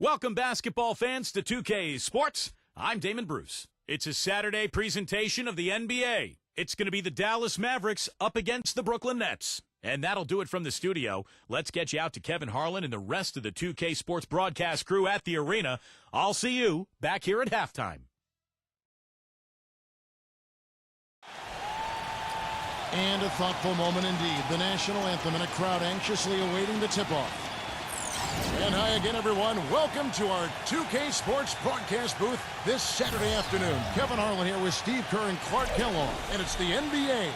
Welcome, basketball fans, to 2K Sports. I'm Damon Bruce. It's a Saturday presentation of the NBA. It's going to be the Dallas Mavericks up against the Brooklyn Nets. And that'll do it from the studio. Let's get you out to Kevin Harlan and the rest of the 2K Sports broadcast crew at the arena. I'll see you back here at halftime. And a thoughtful moment indeed. The national anthem and a crowd anxiously awaiting the tip-off. And hi again, everyone. Welcome to our 2K Sports broadcast booth this Saturday afternoon. Kevin Harlan here with Steve Kerr and Clark Kellogg. And it's the NBA.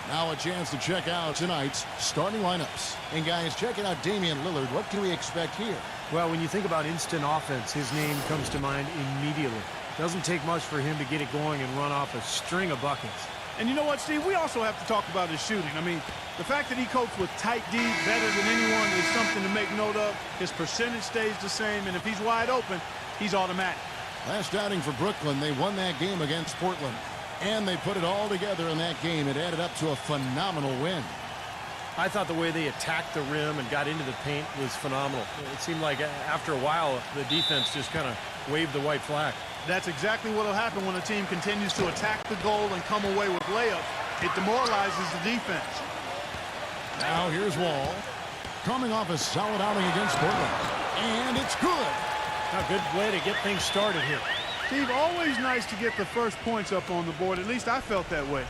Now a chance to check out tonight's starting lineups. And guys, checking out Damien Lillard. What can we expect here? Well, when you think about instant offense, his name comes to mind immediately. Doesn't take much for him to get it going and run off a string of buckets. And you know what, Steve? We also have to talk about his shooting. I mean, the fact that he copes with tight D better than anyone is something to make note of. His percentage stays the same, and if he's wide open, he's automatic. Last outing for Brooklyn, they won that game against Portland. And they put it all together in that game. It added up to a phenomenal win. I thought the way they attacked the rim and got into the paint was phenomenal. It seemed like after a while, the defense just kind of waved the white flag. That's exactly what will happen when a team continues to attack the goal and come away with layups. It demoralizes the defense. Now here's Wall. Coming off a solid outing against Portland. And it's good. A good way to get things started here. Steve, always nice to get the first points up on the board. At least I felt that way.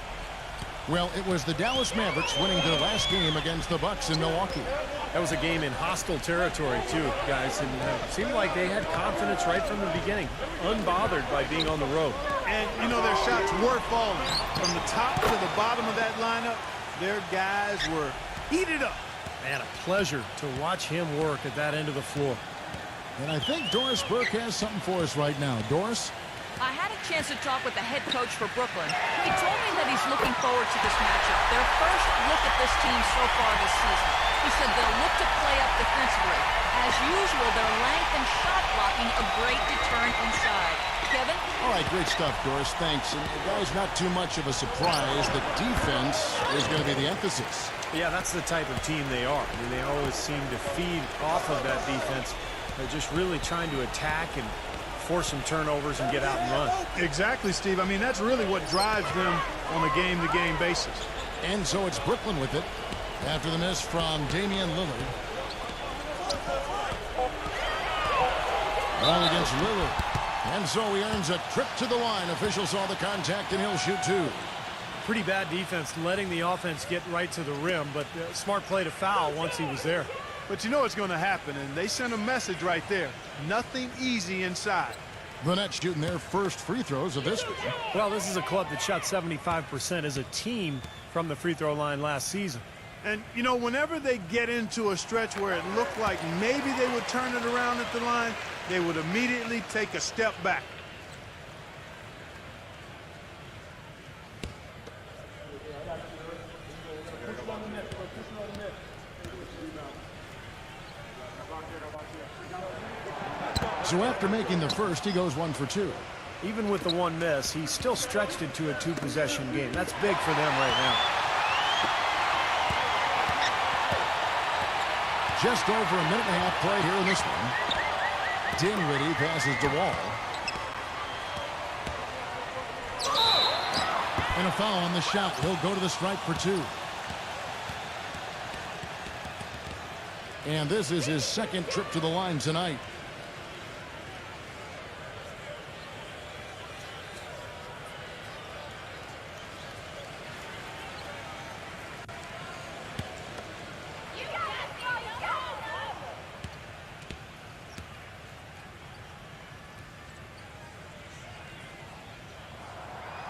Well, it was the Dallas Mavericks winning their last game against the Bucks in Milwaukee. That was a game in hostile territory, too, guys. And it seemed like they had confidence right from the beginning, unbothered by being on the road. And, you know, their shots were falling. From the top to the bottom of that lineup, their guys were heated up. Man, a pleasure to watch him work at that end of the floor. And I think Doris Burke has something for us right now. Doris? I had a chance to talk with the head coach for Brooklyn. He told me that he's looking forward to this matchup. Their first look at this team so far this season. He said they'll look to play up defensively. As usual, their length and shot blocking a great deterrent inside. Kevin? All right, great stuff, Doris. Thanks. And guys, not too much of a surprise. The defense is going to be the emphasis. Yeah, that's the type of team they are. I mean, they always seem to feed off of that defense. They're just really trying to attack and force some turnovers and get out and run. Exactly, Steve. I mean, that's really what drives them on a game-to-game basis. And so it's Brooklyn with it after the miss from Damien Lillard. Ball against Lillard. And so he earns a trip to the line. Officials saw the contact, and he'll shoot two. Pretty bad defense letting the offense get right to the rim, but smart play to foul once he was there. But you know what's going to happen, and they sent a message right there. Nothing easy inside. The Nets shooting their first free throws of this game. Well, this is a club that shot 75% as a team from the free throw line last season. And, you know, whenever they get into a stretch where it looked like maybe they would turn it around at the line, they would immediately take a step back. So after making the first, he goes 1 for 2. Even with the one miss, he's still stretched into a two-possession game. That's big for them right now. Just over a minute and a half play here in this one. Dinwiddie passes to Wall. And a foul on the shot. He'll go to the stripe for 2. And this is his second trip to the line tonight.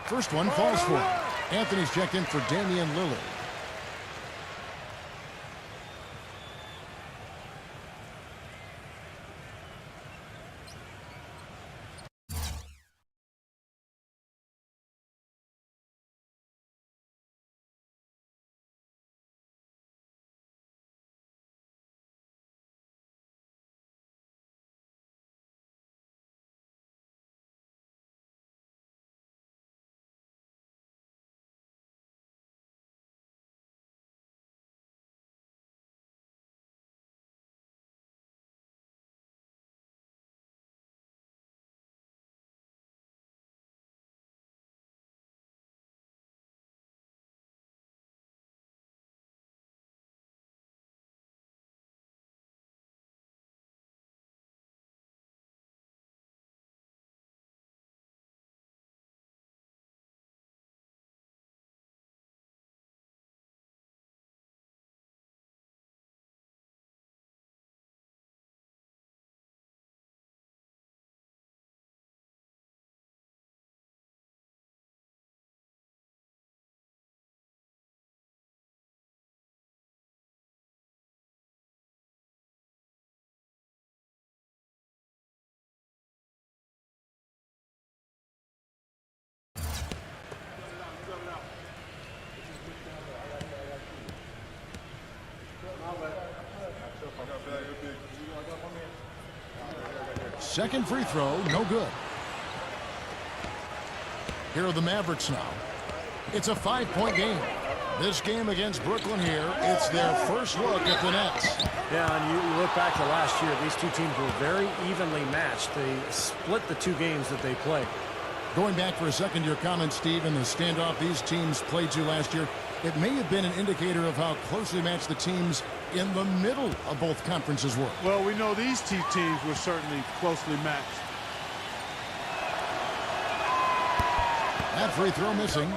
First one falls for him. Anthony's checked in for Damien Lillard. Second free throw, no good. Here are the Mavericks now. It's a 5-point game. This game against Brooklyn here, it's their first look at the Nets. Yeah, and you look back to last year, these two teams were very evenly matched. They split the two games that they played. Going back for a second to your comment, Steve, in the standoff these teams played to last year, it may have been an indicator of how closely matched the teams in the middle of both conferences were. Well, we know these two teams were certainly closely matched. That free throw missing.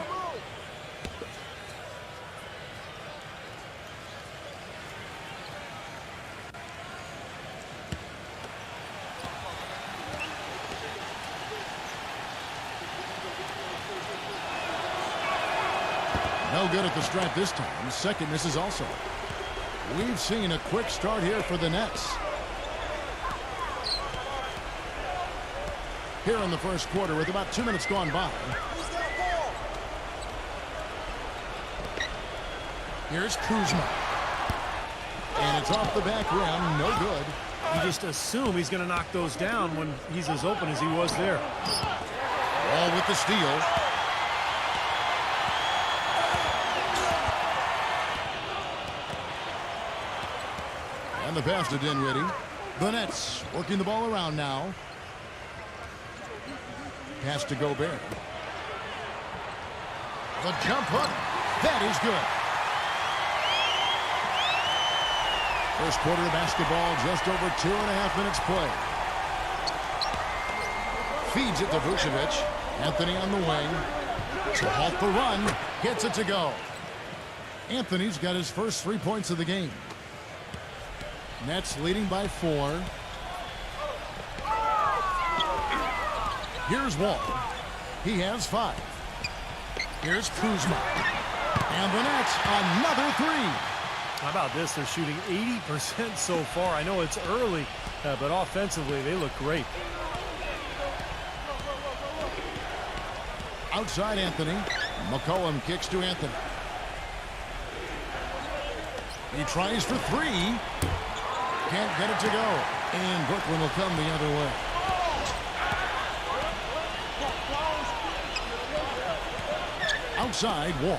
No good at the stripe this time. Second misses also. We've seen a quick start here for the Nets. Here in the first quarter with about 2 minutes gone by. Here's Kuzma. And it's off the back rim. No good. You just assume he's going to knock those down when he's as open as he was there. Wall with the steal. And the pass to Dinwiddie. The Nets working the ball around now. Pass to Gobert. The jump hook. That is good. First quarter of basketball, just over 2.5 minutes play. Feeds it to Vucevic. Anthony on the wing. To halt the run. Gets it to go. Anthony's got his first 3 points of the game. Nets leading by 4. Here's Wall. He has 5. Here's Kuzma. And the Nets, another 3. How about this? They're shooting 80% so far. I know it's early, but offensively, they look great. Outside Anthony. McCollum kicks to Anthony. He tries for 3. Can't get it to go. And Brooklyn will come the other way. Outside, Wall.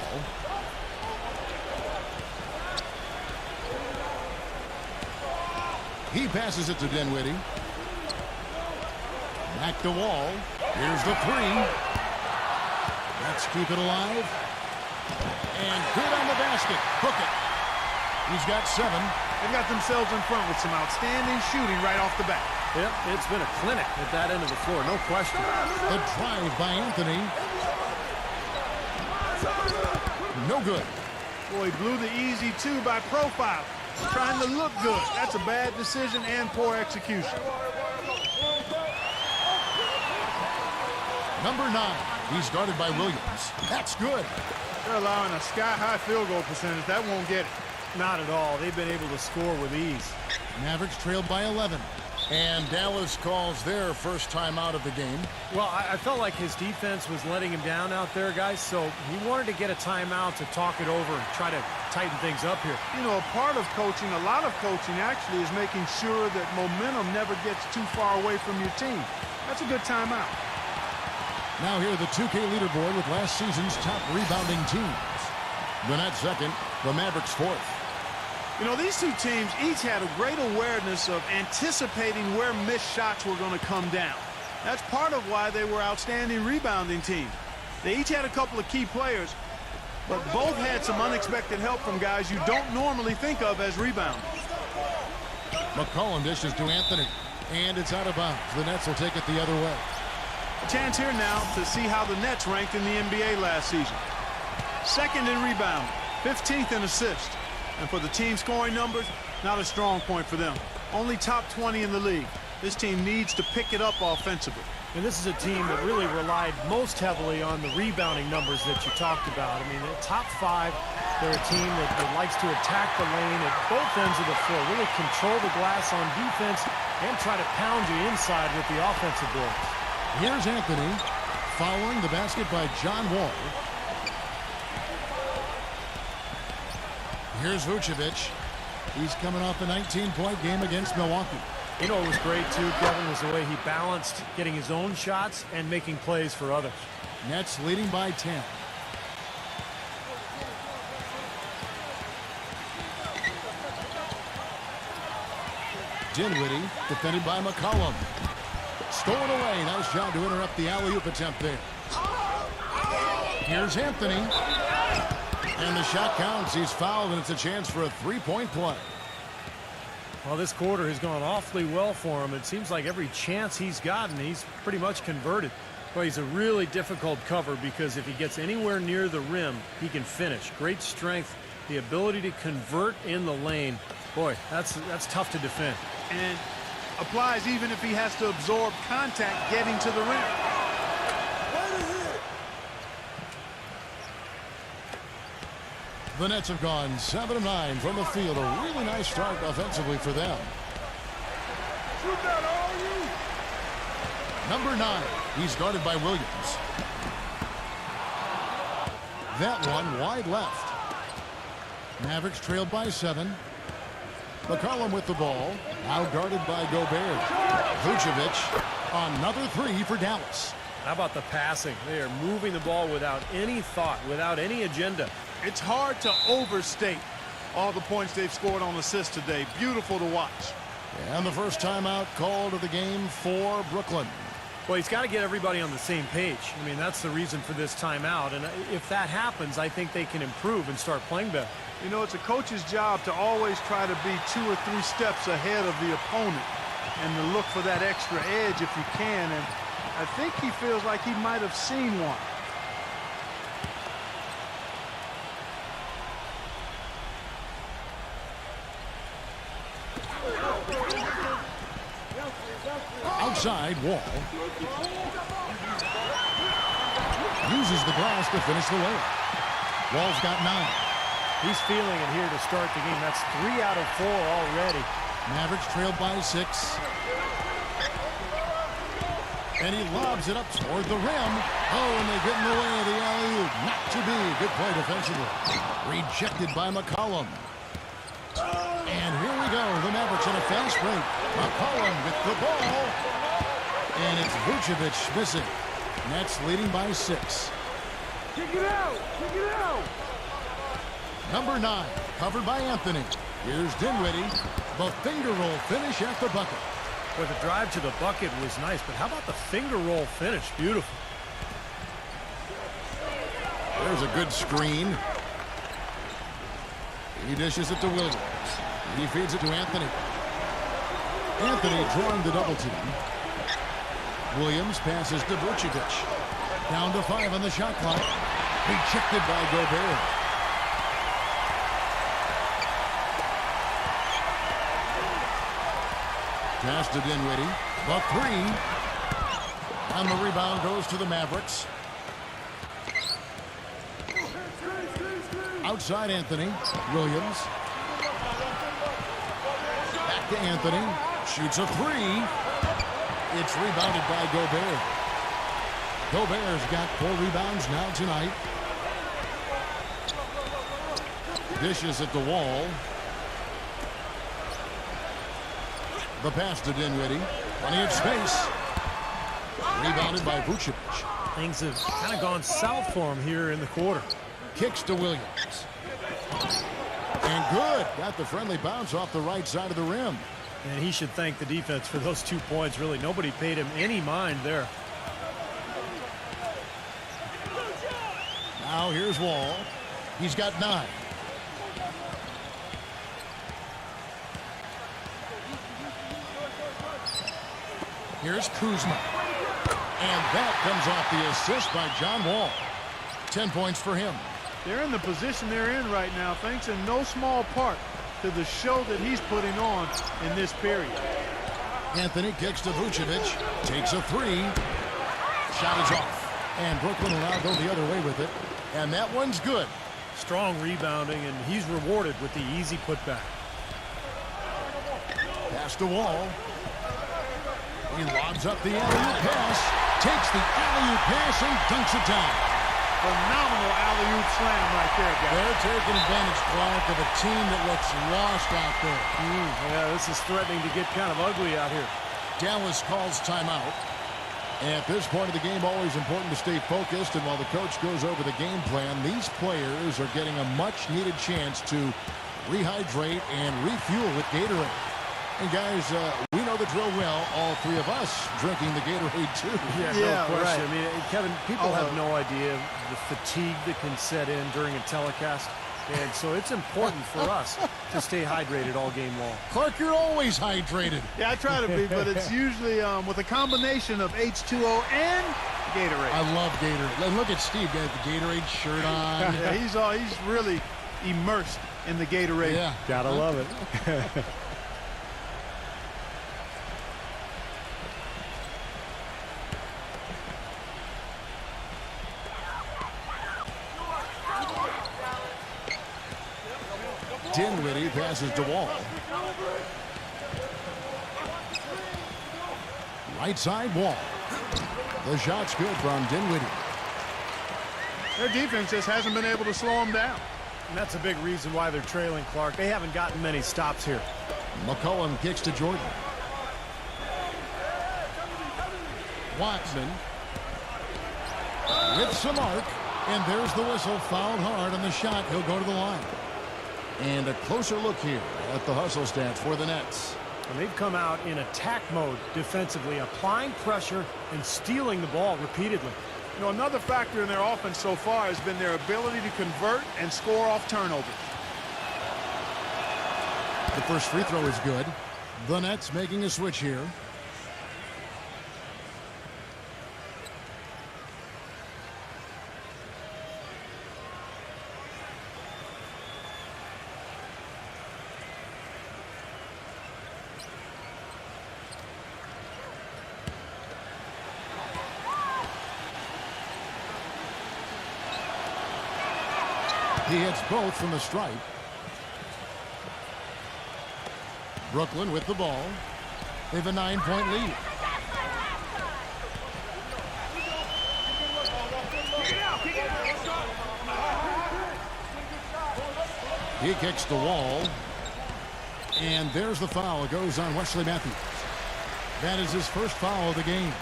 He passes it to Dinwiddie. Back to Wall. Here's the 3. Let's keep it alive. And good on the basket. Hook it. He's got 7. They've got themselves in front with some outstanding shooting right off the bat. Yep, it's been a clinic at that end of the floor, no question. The drive by Anthony. No good. Boy, he blew the easy 2 by profile. Trying to look good. That's a bad decision and poor execution. Number 9. He's guarded by Williams. That's good. They're allowing a sky-high field goal percentage. That won't get it. Not at all. They've been able to score with ease. Mavericks trailed by 11. And Dallas calls their first time out of the game. Well, I felt like his defense was letting him down out there, guys, so he wanted to get a timeout to talk it over and try to tighten things up here. You know, a part of coaching, a lot of coaching actually is making sure that momentum never gets too far away from your team. That's a good timeout. Now here the 2K leaderboard with last season's top rebounding teams. The Nets second, the Mavericks fourth. You know, these two teams each had a great awareness of anticipating where missed shots were going to come down. That's part of why they were outstanding rebounding teams. They each had a couple of key players, but both had some unexpected help from guys you don't normally think of as rebounders. McCollum dishes to Anthony, and it's out of bounds. The Nets will take it the other way. A chance here now to see how the Nets ranked in the NBA last season. Second in rebound, 15th in assists. And for the team scoring numbers, not a strong point for them. Only top 20 in the league. This team needs to pick it up offensively. And this is a team that really relied most heavily on the rebounding numbers that you talked about. I mean, the top 5, they're a team that likes to attack the lane at both ends of the floor, really control the glass on defense and try to pound you inside with the offensive boards. Here's Anthony following the basket by John Wall. Here's Vucevic. He's coming off a 19-point game against Milwaukee. You know, it was great, too, Kevin, was the way he balanced getting his own shots and making plays for others. Nets leading by 10. Dinwiddie, defended by McCollum. Stolen away. Nice job to interrupt the alley-oop attempt there. Here's Anthony. And the shot counts. He's fouled, and it's a chance for a three-point play. Well, this quarter has gone awfully well for him. It seems like every chance he's gotten, he's pretty much converted. Well, he's a really difficult cover because if he gets anywhere near the rim, he can finish. Great strength, the ability to convert in the lane. Boy, that's tough to defend. And applies even if he has to absorb contact getting to the rim. The Nets have gone 7 of 9 from the field. A really nice start offensively for them. Number 9. He's guarded by Williams. That one wide left. Mavericks trailed by 7. McCollum with the ball. Now guarded by Gobert. Vucevic. Another 3 for Dallas. How about the passing? They are moving the ball without any thought, without any agenda. It's hard to overstate all the points they've scored on assists today. Beautiful to watch. And the first timeout called of the game for Brooklyn. Well, he's got to get everybody on the same page. I mean, that's the reason for this timeout. And if that happens, I think they can improve and start playing better. You know, it's a coach's job to always try to be 2 or 3 steps ahead of the opponent and to look for that extra edge if you can. And I think he feels like he might have seen one. Outside, Wall. Uses the glass to finish the layup. Wall's got 9. He's feeling it here to start the game. That's 3 out of 4 already. Mavericks trailed by 6. And he lobs it up toward the rim. Oh, and they get in the way of the alley-oop. Not to be. Good play defensively. Rejected by McCollum. And here we go. The Mavericks on a fast break. McCollum with the ball. And it's Vucevic missing. Nets leading by 6. Kick it out! Kick it out! Number 9, covered by Anthony. Here's Dinwiddie. The finger roll finish at the bucket. Well, the drive to the bucket was nice, but how about the finger roll finish? Beautiful. There's a good screen. He dishes it to Williams. He feeds it to Anthony. Anthony drawing the double team. Williams passes to Vucevic. Down to 5 on the shot clock. Rejected by Gobert. Pass to Dinwiddie. The 3. And the rebound goes to the Mavericks. Outside Anthony. Williams. Back to Anthony. Shoots a 3. It's rebounded by Gobert. Gobert's got 4 rebounds now tonight. Dishes at the wall. The pass to Dinwiddie. Plenty of space. Rebounded by Vucevic. Things have kind of gone south for him here in the quarter. Kicks to Williams. And good. Got the friendly bounce off the right side of the rim. And he should thank the defense for those 2 points. Really, nobody paid him any mind there. Now here's Wall. He's got 9. Here's Kuzma. And that comes off the assist by John Wall. 10 points for him. They're in the position they're in right now, thanks in no small part to the show that he's putting on in this period. Anthony kicks to Vucevic. Takes a 3. Shot is off. And Brooklyn will now go the other way with it. And that one's good. Strong rebounding, and he's rewarded with the easy putback. Pass to Wall. He lobs up the alley-oop pass. Takes the alley-oop pass and dunks it down. Phenomenal alley-oop slam right there, guys. They're taking advantage, Clark, of a team that looks lost out there. Yeah, this is threatening to get kind of ugly out here. Dallas calls timeout. At this point of the game, always important to stay focused, and while the coach goes over the game plan, these players are getting a much-needed chance to rehydrate and refuel with Gatorade. And guys, we know the drill well, all three of us drinking the Gatorade too. Yeah, no question. Right. I mean, Kevin, people have no idea the fatigue that can set in during a telecast. And so it's important for us to stay hydrated all game long. Clark, you're always hydrated. Yeah, I try to be, but it's usually with a combination of H2O and Gatorade. I love Gatorade. And look at Steve, got the Gatorade shirt on. Yeah, he's really immersed in the Gatorade. Yeah. Gotta love it. Dinwiddie passes to Wall. Right side, Wall. The shot's good from Dinwiddie. Their defense just hasn't been able to slow them down. And that's a big reason why they're trailing, Clark. They haven't gotten many stops here. McCollum kicks to Jordan. Watson with some arc, and there's the whistle. Fouled hard on the shot. He'll go to the line. And a closer look here at the hustle stats for the Nets. And they've come out in attack mode defensively, applying pressure and stealing the ball repeatedly. You know, another factor in their offense so far has been their ability to convert and score off turnovers. The first free throw is good. The Nets making a switch here. He hits both from the stripe. Brooklyn with the ball. They have a 9-point lead. He kicks the wall. And there's the foul. It goes on Wesley Matthews. That is his first foul of the game.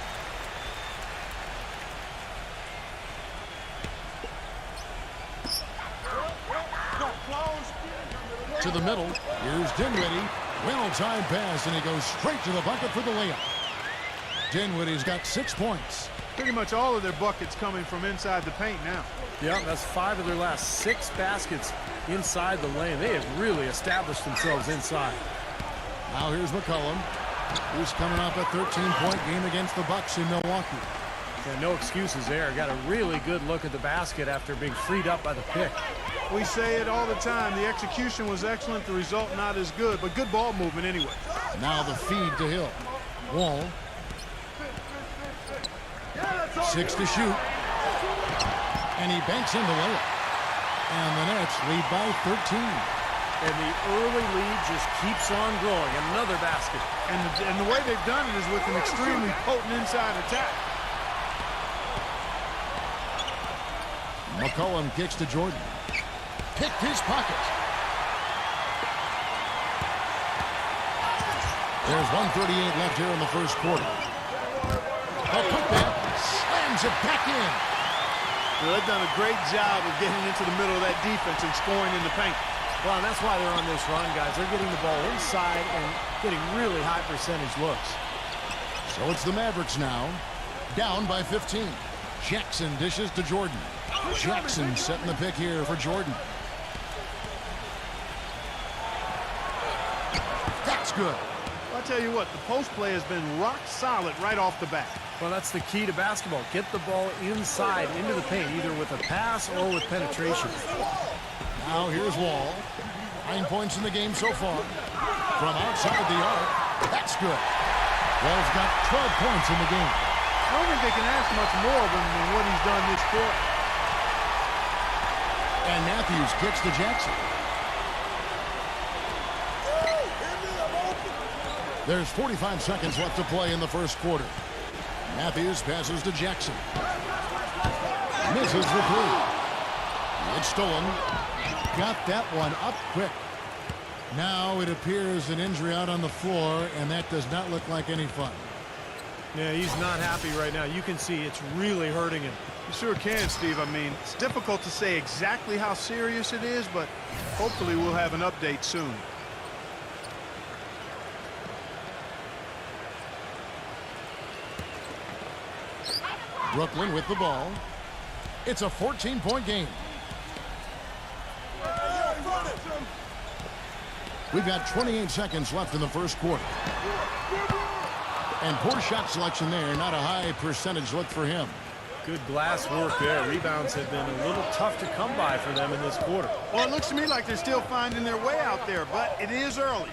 To the middle. Here's Dinwiddie. Well-timed pass, and he goes straight to the bucket for the layup. Dinwiddie's got 6 points. Pretty much all of their buckets coming from inside the paint now. Yeah, that's 5 of their last 6 baskets inside the lane. They have really established themselves inside. Now here's McCollum, who's coming off a 13-point game against the Bucks in Milwaukee. Yeah, no excuses there. Got a really good look at the basket after being freed up by the pick. We say it all the time. The execution was excellent. The result not as good, but good ball movement anyway. Now the feed to Hill. Wall. 6 to shoot. And he banks in the layup. And the Nets lead by 13. And the early lead just keeps on growing. Another basket. And the way they've done it is with an extremely potent inside attack. McCollum kicks to Jordan. Picked his pocket. There's 1:38 left here in the first quarter. A putback slams it back in. Well, they've done a great job of getting into the middle of that defense and scoring in the paint. Well, and that's why they're on this run, guys. They're getting the ball inside and getting really high percentage looks. So it's the Mavericks now, down by 15. Jackson dishes to Jordan. Jackson setting the pick here for Jordan. That's good. I'll tell you what, the post play has been rock solid right off the bat. Well, that's the key to basketball. Get the ball inside into the paint, either with a pass or with penetration. Now here's Wall. 9 points in the game so far. From outside the arc, that's good. Wall's got 12 points in the game. I don't think they can ask much more than what he's done this quarter. And Matthews kicks to Jackson. There's 45 seconds left to play in the first quarter. Matthews passes to Jackson. Misses the three. It's stolen. Got that one up quick. Now it appears an injury out on the floor, and that does not look like any fun. Yeah, he's not happy right now. You can see it's really hurting him. You sure can, Steve. I mean, it's difficult to say exactly how serious it is, but hopefully we'll have an update soon. Brooklyn with the ball. It's a 14-point game. We've got 28 seconds left in the first quarter. And poor shot selection there. Not a high percentage look for him. Good glass work there. Rebounds have been a little tough to come by for them in this quarter. Well, it looks to me like they're still finding their way out there, but it is early.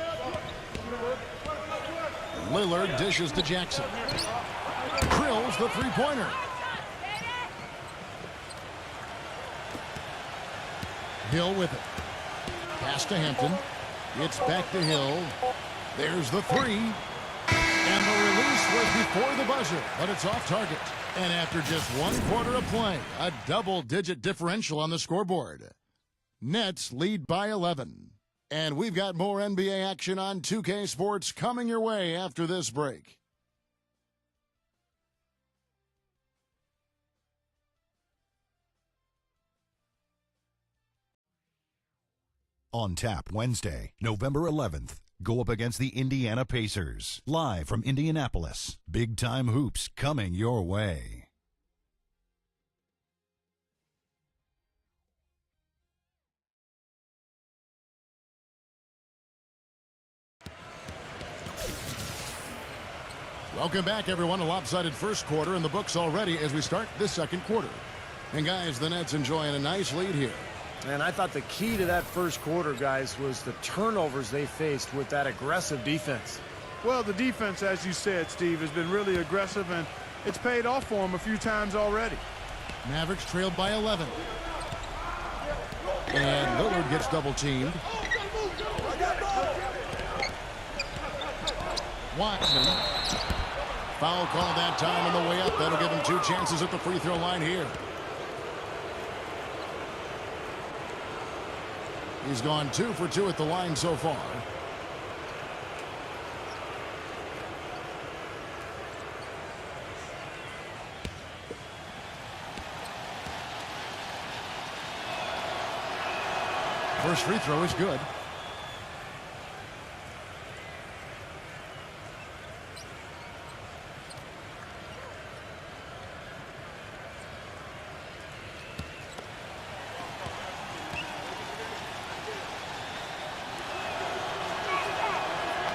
Lillard dishes to Jackson. Drills the three-pointer. Hill with it. Pass to Hampton. It's back to Hill. There's the three. And the release was before the buzzer, but it's off target. And after just 1 quarter of play, a double-digit differential on the scoreboard. Nets lead by 11. And we've got more NBA action on 2K Sports coming your way after this break. On tap Wednesday, November 11th. Go up against the Indiana Pacers. Live from Indianapolis. Big time hoops coming your way. Welcome back, everyone. A lopsided first quarter in the books already as we start this second quarter. And guys, the Nets enjoying a nice lead here. And I thought the key to that first quarter, guys, was the turnovers they faced with that aggressive defense. Well, the defense, as you said, Steve, has been really aggressive, and it's paid off for them a few times already. Mavericks trailed by 11. And Lillard gets double-teamed. Watson. Foul call that time on the way up. That'll give him 2 chances at the free throw line here. He's gone 2 for 2 at the line so far. First free throw is good.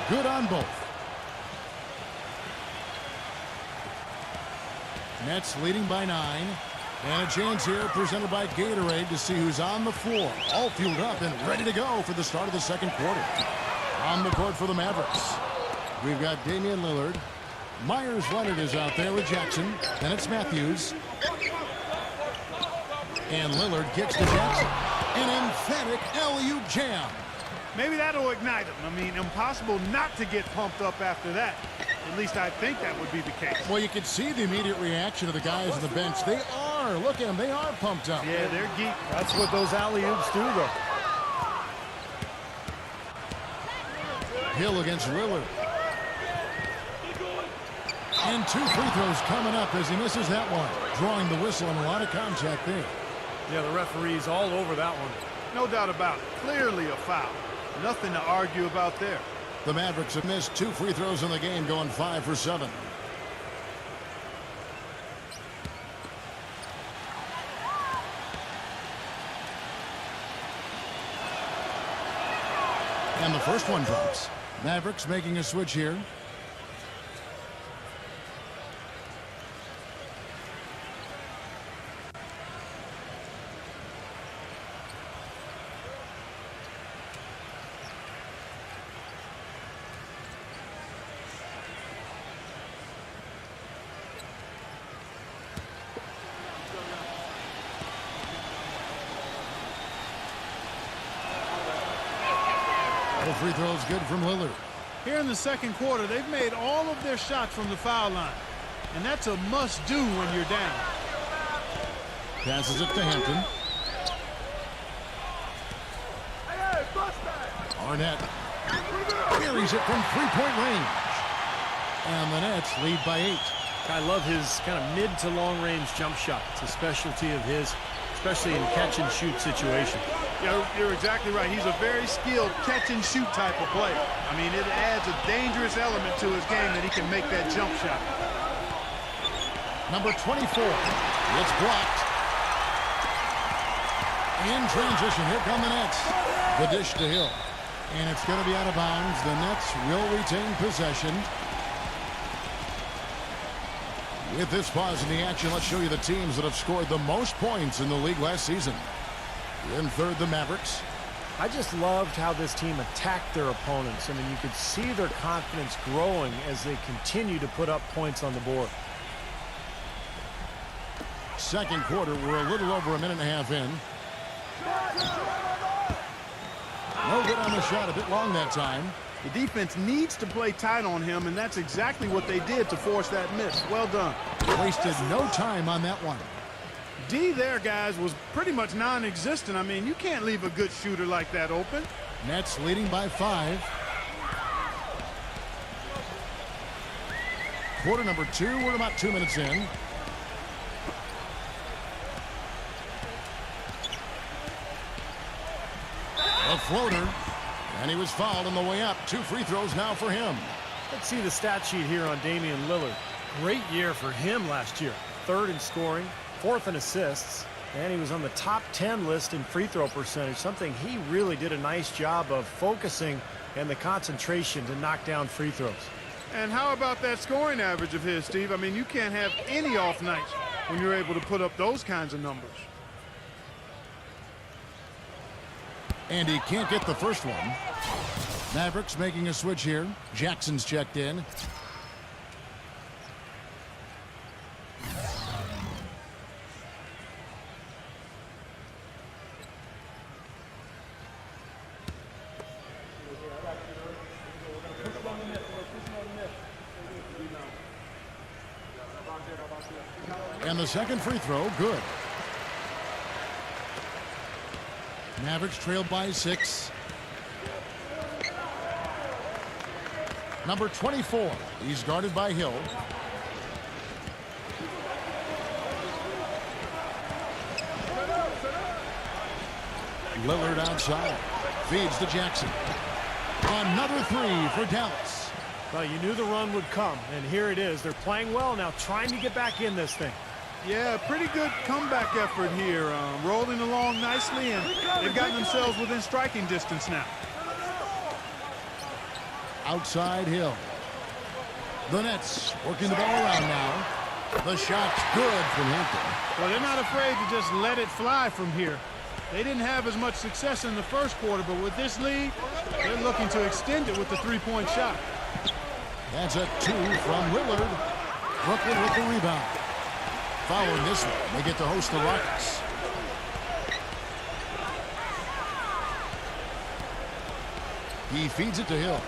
Good on both. Nets leading by 9. And a chance here presented by Gatorade to see who's on the floor. All fueled up and ready to go for the start of the second quarter. On the court for the Mavericks, we've got Damien Lillard. Myers Leonard is out there with Jackson. Then it's Matthews. And Lillard kicks to Jackson. An emphatic alley-oop jam. Maybe that'll ignite them. I mean, impossible not to get pumped up after that. At least I think that would be the case. Well, you can see the immediate reaction of the guys on the bench. They are. Look at them. They are pumped up. Yeah, they're geek. That's what those alley-oops do, though. Hill against Lillard. And 2 free throws coming up as he misses that one. Drawing the whistle and a lot of contact there. Yeah, the referee's all over that one. No doubt about it. Clearly a foul. Nothing to argue about there. The Mavericks have missed 2 free throws in the game, going 5 for 7. And the first one drops. Mavericks making a switch here. Free throw is good from Lillard. Here in the second quarter, they've made all of their shots from the foul line. And that's a must-do when you're down. Passes it to Hampton. Arnett carries it from three-point range. And the Nets lead by 8. I love his kind of mid to long range jump shot. It's a specialty of his, especially in catch and shoot situations. Yeah, you're exactly right. He's a very skilled catch and shoot type of player. I mean, it adds a dangerous element to his game that he can make that jump shot. Number 24. It's blocked. In transition, here come the Nets. The dish to Hill. And it's going to be out of bounds. The Nets will retain possession. With this pause in the action, let's show you the teams that have scored the most points in the league last season. In third, the Mavericks. I just loved how this team attacked their opponents. I mean, you could see their confidence growing as they continue to put up points on the board. Second quarter, we're a little over a minute and a half in. No good on the shot, a bit long that time. The defense needs to play tight on him, and that's exactly what they did to force that miss. Well done. Wasted no time on that one. D there, guys, was pretty much non-existent. I mean, you can't leave a good shooter like that open. Nets leading by 5. Quarter number 2, we're about 2 minutes in. A floater, and he was fouled on the way up. 2 free throws now for him. Let's see the stat sheet here on Damien Lillard. Great year for him last year. 3rd in scoring, 4th in assists, and he was on the top 10 list in free throw percentage, something he really did a nice job of focusing and the concentration to knock down free throws. And how about that scoring average of his, Steve? I mean, you can't have any off nights when you're able to put up those kinds of numbers. And he can't get the first one. Mavericks making a switch here. Jackson's checked in. And the second free throw, good. Mavericks trailed by 6. Number 24. He's guarded by Hill. Lillard outside. Feeds to Jackson. Another 3 for Dallas. Well, you knew the run would come, and here it is. They're playing well now, trying to get back in this thing. Yeah, pretty good comeback effort here. Rolling along nicely, and they've gotten themselves within striking distance now. Outside Hill. The Nets working the ball around now. The shot's good from Hampton. Well, they're not afraid to just let it fly from here. They didn't have as much success in the first quarter, but with this lead, they're looking to extend it with the three-point shot. That's a 2 from Lillard. Brooklyn with the rebound. Following this one, they get to host the Rockets. He feeds it to Hill.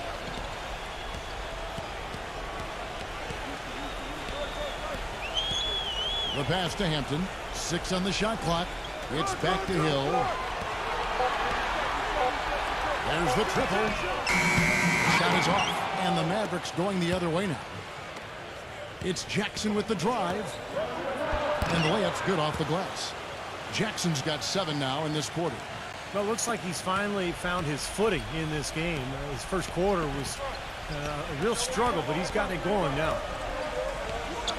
The pass to Hampton. 6 on the shot clock. It's back to Hill. There's the triple. The shot is off, and the Mavericks going the other way now. It's Jackson with the drive. And the layup's good off the glass. Jackson's got 7 now in this quarter. Well, it looks like he's finally found his footing in this game. His first quarter was a real struggle, but he's got it going now.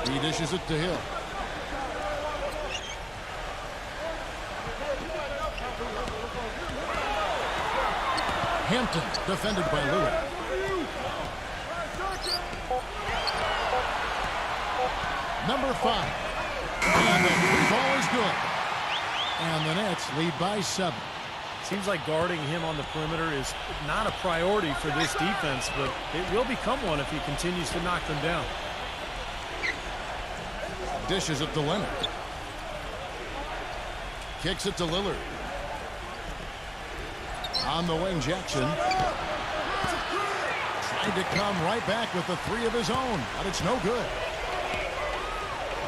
He dishes it to Hill. Hampton defended by Lillard. Number 5. And the free ball is good. And the Nets lead by 7. Seems like guarding him on the perimeter is not a priority for this defense, but it will become one if he continues to knock them down. Dishes it to Leonard. Kicks it to Lillard. On the wing, Jackson. Trying to come right back with the 3 of his own, but it's no good.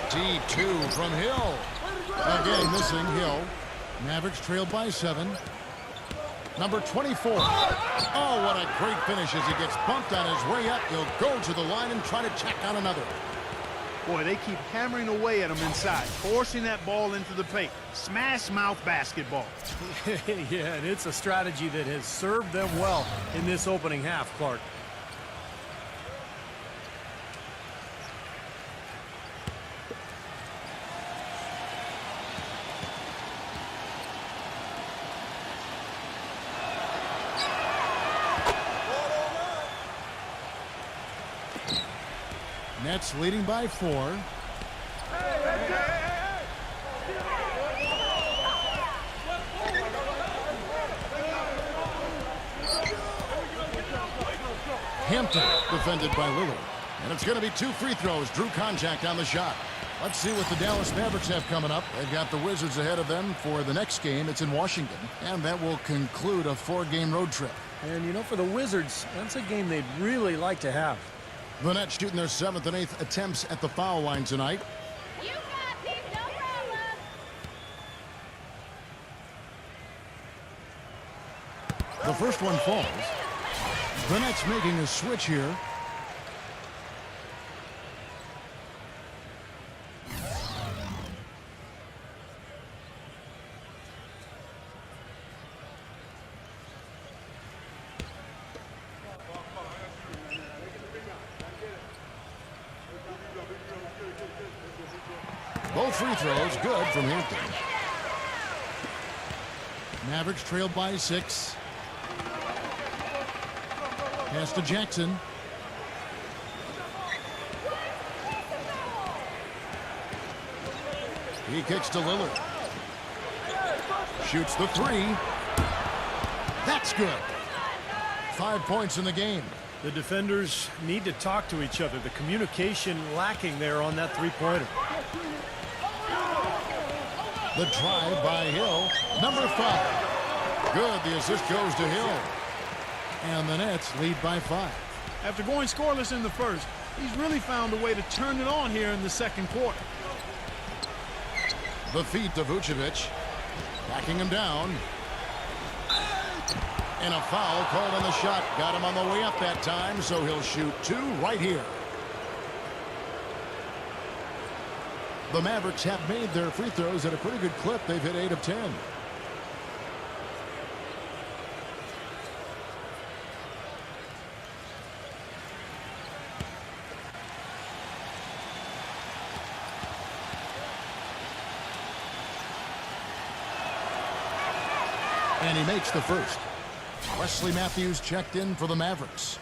T2 from Hill. Again missing Hill. Mavericks trailed by 7. Number 24. Oh, what a great finish as he gets bumped on his way up. He'll go to the line and try to tack on another. Boy, they keep hammering away at him inside, forcing that ball into the paint. Smash mouth basketball. Yeah, and it's a strategy that has served them well in this opening half, Clark. Nets leading by 4. Hampton defended by Lillard. And it's going to be 2 free throws. Drew contact on the shot. Let's see what the Dallas Mavericks have coming up. They've got the Wizards ahead of them for the next game. It's in Washington. And that will conclude a 4-game road trip. And, you know, for the Wizards, that's a game they'd really like to have. The Nets shooting their 7th and 8th attempts at the foul line tonight. You got this, no problem. The first one falls. The Nets making a switch here. Both free throws good from Hampton. Mavericks trailed by 6. Pass to Jackson. He kicks to Lillard. Shoots the 3. That's good. 5 points in the game. The defenders need to talk to each other. The communication lacking there on that three-pointer. The drive by Hill. Number 5. Good. The assist goes to Hill. And the Nets lead by 5. After going scoreless in the first, he's really found a way to turn it on here in the second quarter. The feed to Vucevic. Backing him down. And a foul called on the shot. Got him on the way up that time, so he'll shoot 2 right here. The Mavericks have made their free throws at a pretty good clip. They've hit 8 of 10. And he makes the first. Wesley Matthews checked in for the Mavericks.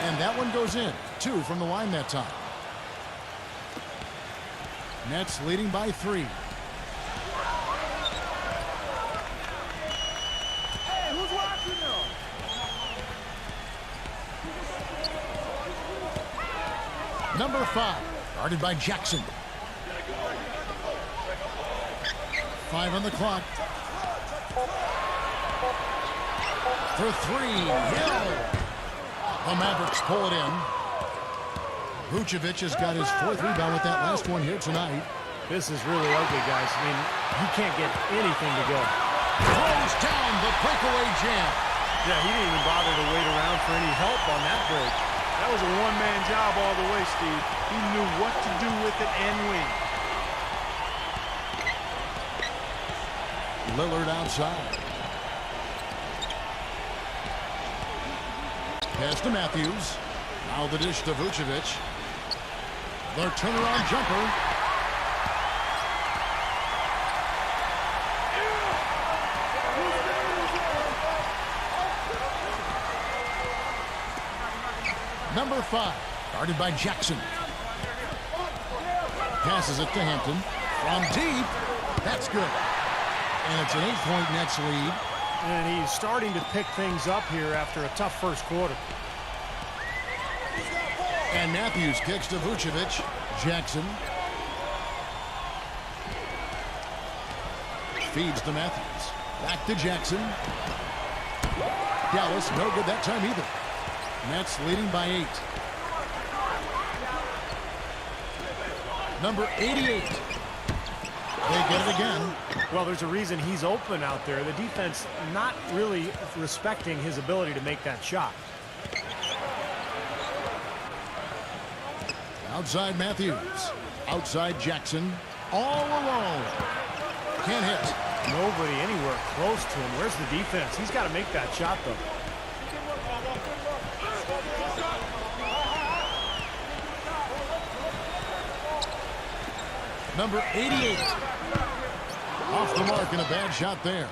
And that one goes in. 2 from the line that time. Nets leading by 3. Hey, who's watching them? Number 5, guarded by Jackson. 5 on the clock. For 3, Hill. The Mavericks pull it in. Vucevic has got his 4th rebound with that last one here tonight. This is really ugly, guys. I mean, he can't get anything to go. Throws down the breakaway jam. Yeah, he didn't even bother to wait around for any help on that break. That was a one-man job all the way, Steve. He knew what to do with it and when. Lillard outside. Pass to Matthews. Now the dish to Vucevic. Their turnaround jumper. Number 5, guarded by Jackson. Passes it to Hampton. From deep. That's good. And it's an 8-point Nets lead. And he's starting to pick things up here after a tough first quarter. And Matthews kicks to Vucevic. Jackson. Feeds to Matthews. Back to Jackson. Dallas, no good that time either. Nets leading by 8. Number 88. They get it again. Well, there's a reason he's open out there. The defense not really respecting his ability to make that shot. Outside Matthews. Outside Jackson. All alone. Can't hit. Nobody anywhere close to him. Where's the defense? He's got to make that shot, though. Number 88. Off the mark and a bad shot there.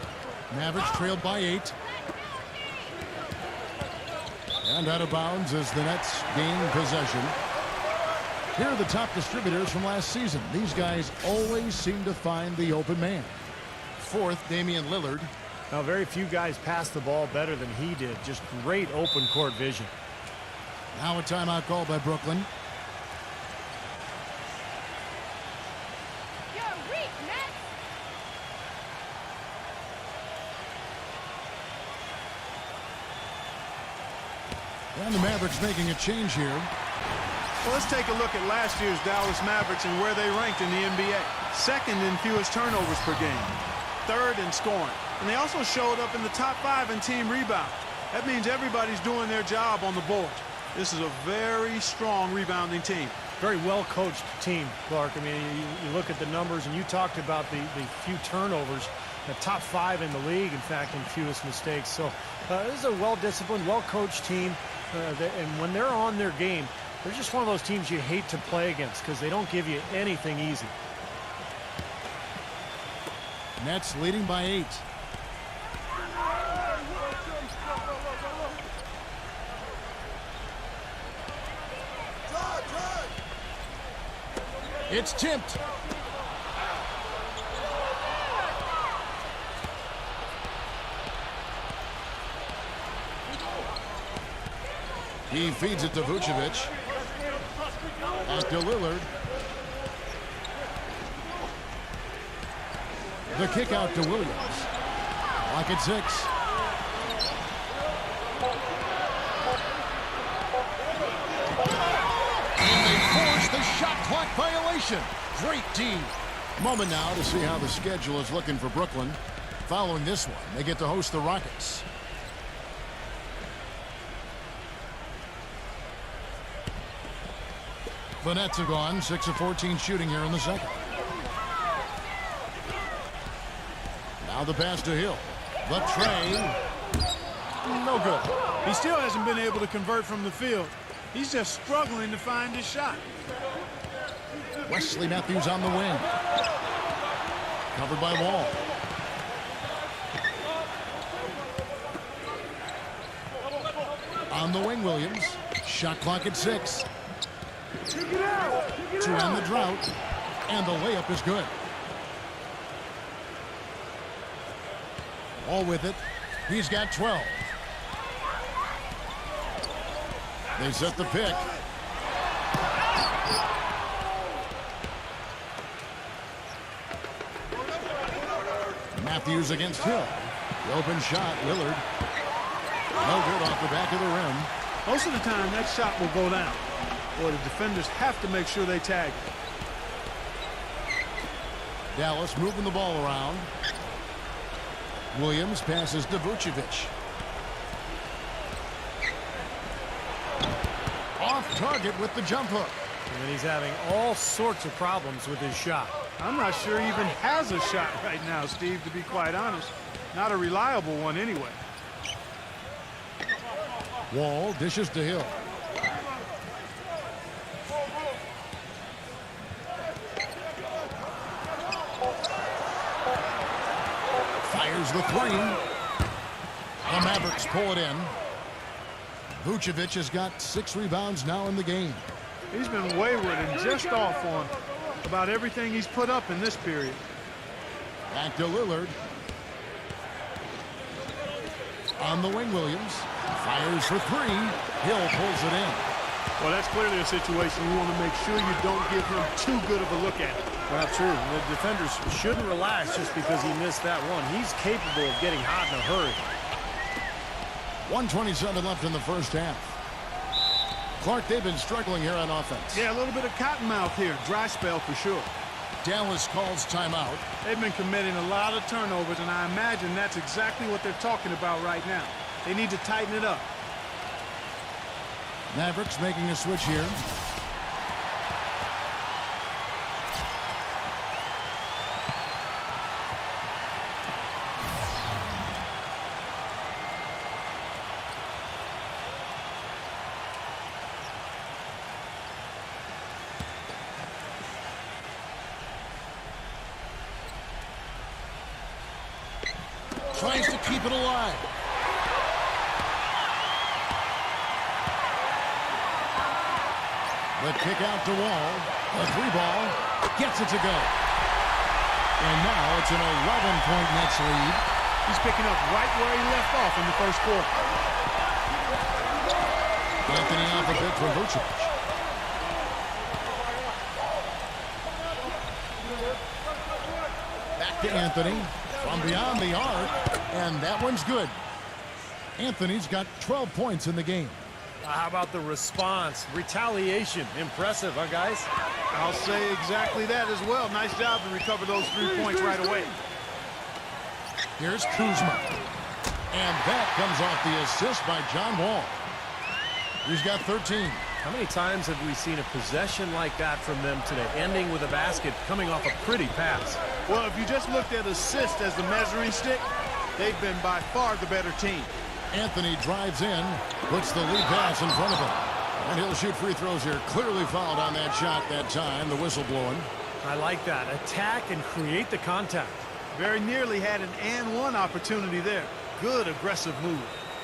Mavericks trailed by 8. And out of bounds as the Nets gain possession. Here are the top distributors from last season. These guys always seem to find the open man. 4th, Damien Lillard. Now, very few guys pass the ball better than he did. Just great open court vision. Now a timeout call by Brooklyn. And the Mavericks making a change here. Well, let's take a look at last year's Dallas Mavericks and where they ranked in the NBA. 2nd in fewest turnovers per game. 3rd in scoring. And they also showed up in the top 5 in team rebound. That means everybody's doing their job on the board. This is a very strong rebounding team. Very well-coached team, Clark. I mean, you look at the numbers, and you talked about the few turnovers. The top 5 in the league, in fact, in fewest mistakes. So this is a well-disciplined, well-coached team. And when they're on their game, they're just one of those teams you hate to play against because they don't give you anything easy. Nets leading by 8. It's tipped. He feeds it to Vucevic. Back to Lillard. The kick out to Williams. Clock at 6. And they force the shot clock violation. Great team. Moment now to see how the schedule is looking for Brooklyn. Following this one, they get to host the Rockets. The Nets have gone 6 of 14 shooting here in the second. Now the pass to Hill. The tray. No good. He still hasn't been able to convert from the field. He's just struggling to find his shot. Wesley Matthews on the wing. Covered by Wall. On the wing, Williams. Shot clock at 6. To end the drought. And the layup is good. All with it. He's got 12. They set the pick. Matthews against Hill. The open shot, Lillard. No good off the back of the rim. Most of the time, that shot will go down. Or the defenders have to make sure they tag. Dallas moving the ball around. Williams passes to Vucevic. Off target with the jump hook. And he's having all sorts of problems with his shot. I'm not sure he even has a shot right now, Steve, to be quite honest. Not a reliable one anyway. Wall dishes to Hill. Fires the three. The Mavericks pull it in. Vucevic has got 6 rebounds now in the game. He's been wayward and just off on about everything he's put up in this period. Back to Lillard. On the wing, Williams. Fires for 3. Hill pulls it in. Well, that's clearly a situation you want to make sure you don't give him too good of a look at it. Well, true. The defenders shouldn't relax just because he missed that one. He's capable of getting hot in a hurry. 1:27 left in the first half. Clark, they've been struggling here on offense. Yeah, a little bit of cottonmouth here. Dry spell for sure. Dallas calls timeout. They've been committing a lot of turnovers, and I imagine that's exactly what they're talking about right now. They need to tighten it up. Mavericks making a switch here. Tries to keep it alive. The kick out to Wall. The three ball gets it to go. And now it's an 11-point Nets lead. He's picking up right where he left off in the first quarter. Anthony off a bit from Vucevic. Back to Anthony. From beyond the arc, and that one's good. Anthony's got 12 points in the game. How about the response? Retaliation. Impressive, huh, guys? I'll say exactly that as well. Nice job to recover those 3 points right away. Here's Kuzma. And that comes off the assist by John Wall. He's got 13. How many times have we seen a possession like that from them today, ending with a basket coming off a pretty pass? Well, if you just looked at assist as the measuring stick, they've been by far the better team. Anthony drives in, puts the lead pass in front of him. And he'll shoot free throws here. Clearly fouled on that shot that time, the whistle blowing. I like that. Attack and create the contact. Very nearly had an and one opportunity there. Good aggressive move.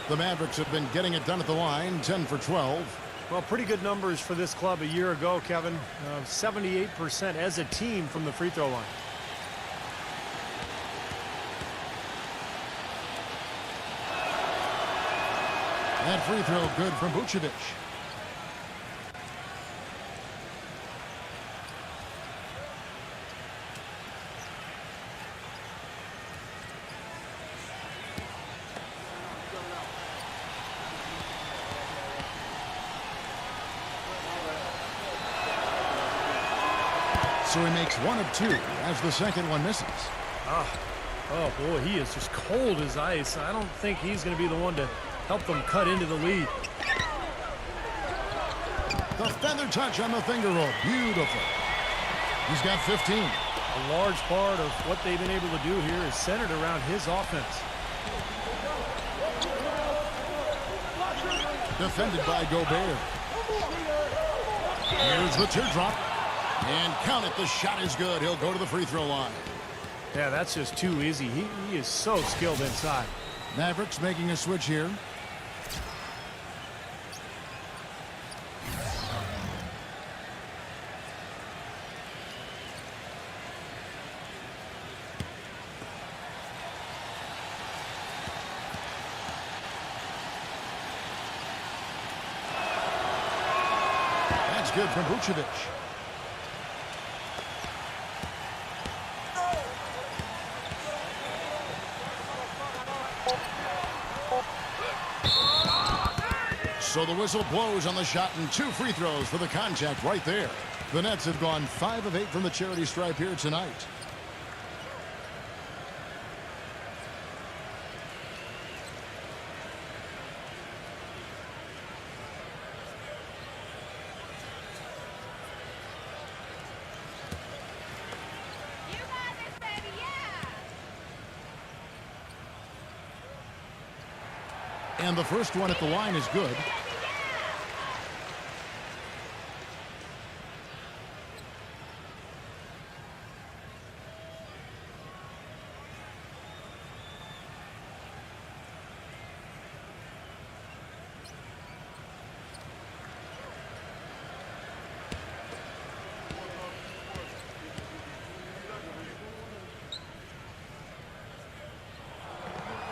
The Mavericks have been getting it done at the line, 10 for 12. Well, pretty good numbers for this club a year ago, Kevin. 78% as a team from the free throw line. That free throw good from Vucevic. So he makes one of two as the second one misses. Oh, boy, he is just cold as ice. I don't think he's going to be the one to help them cut into the lead. The feather touch on the finger roll. Beautiful. He's got 15. A large part of what they've been able to do here is centered around his offense. Defended by Gobert. Here's the teardrop. And count it, the shot is good. He'll go to the free throw line. Yeah, that's just too easy. He is so skilled inside. Mavericks making a switch here. That's good from Vucevic. So the whistle blows on the shot and 2 free throws for the contact right there. The Nets have gone 5 of 8 from the charity stripe here tonight. You got this, baby, yeah! And the first one at the line is good.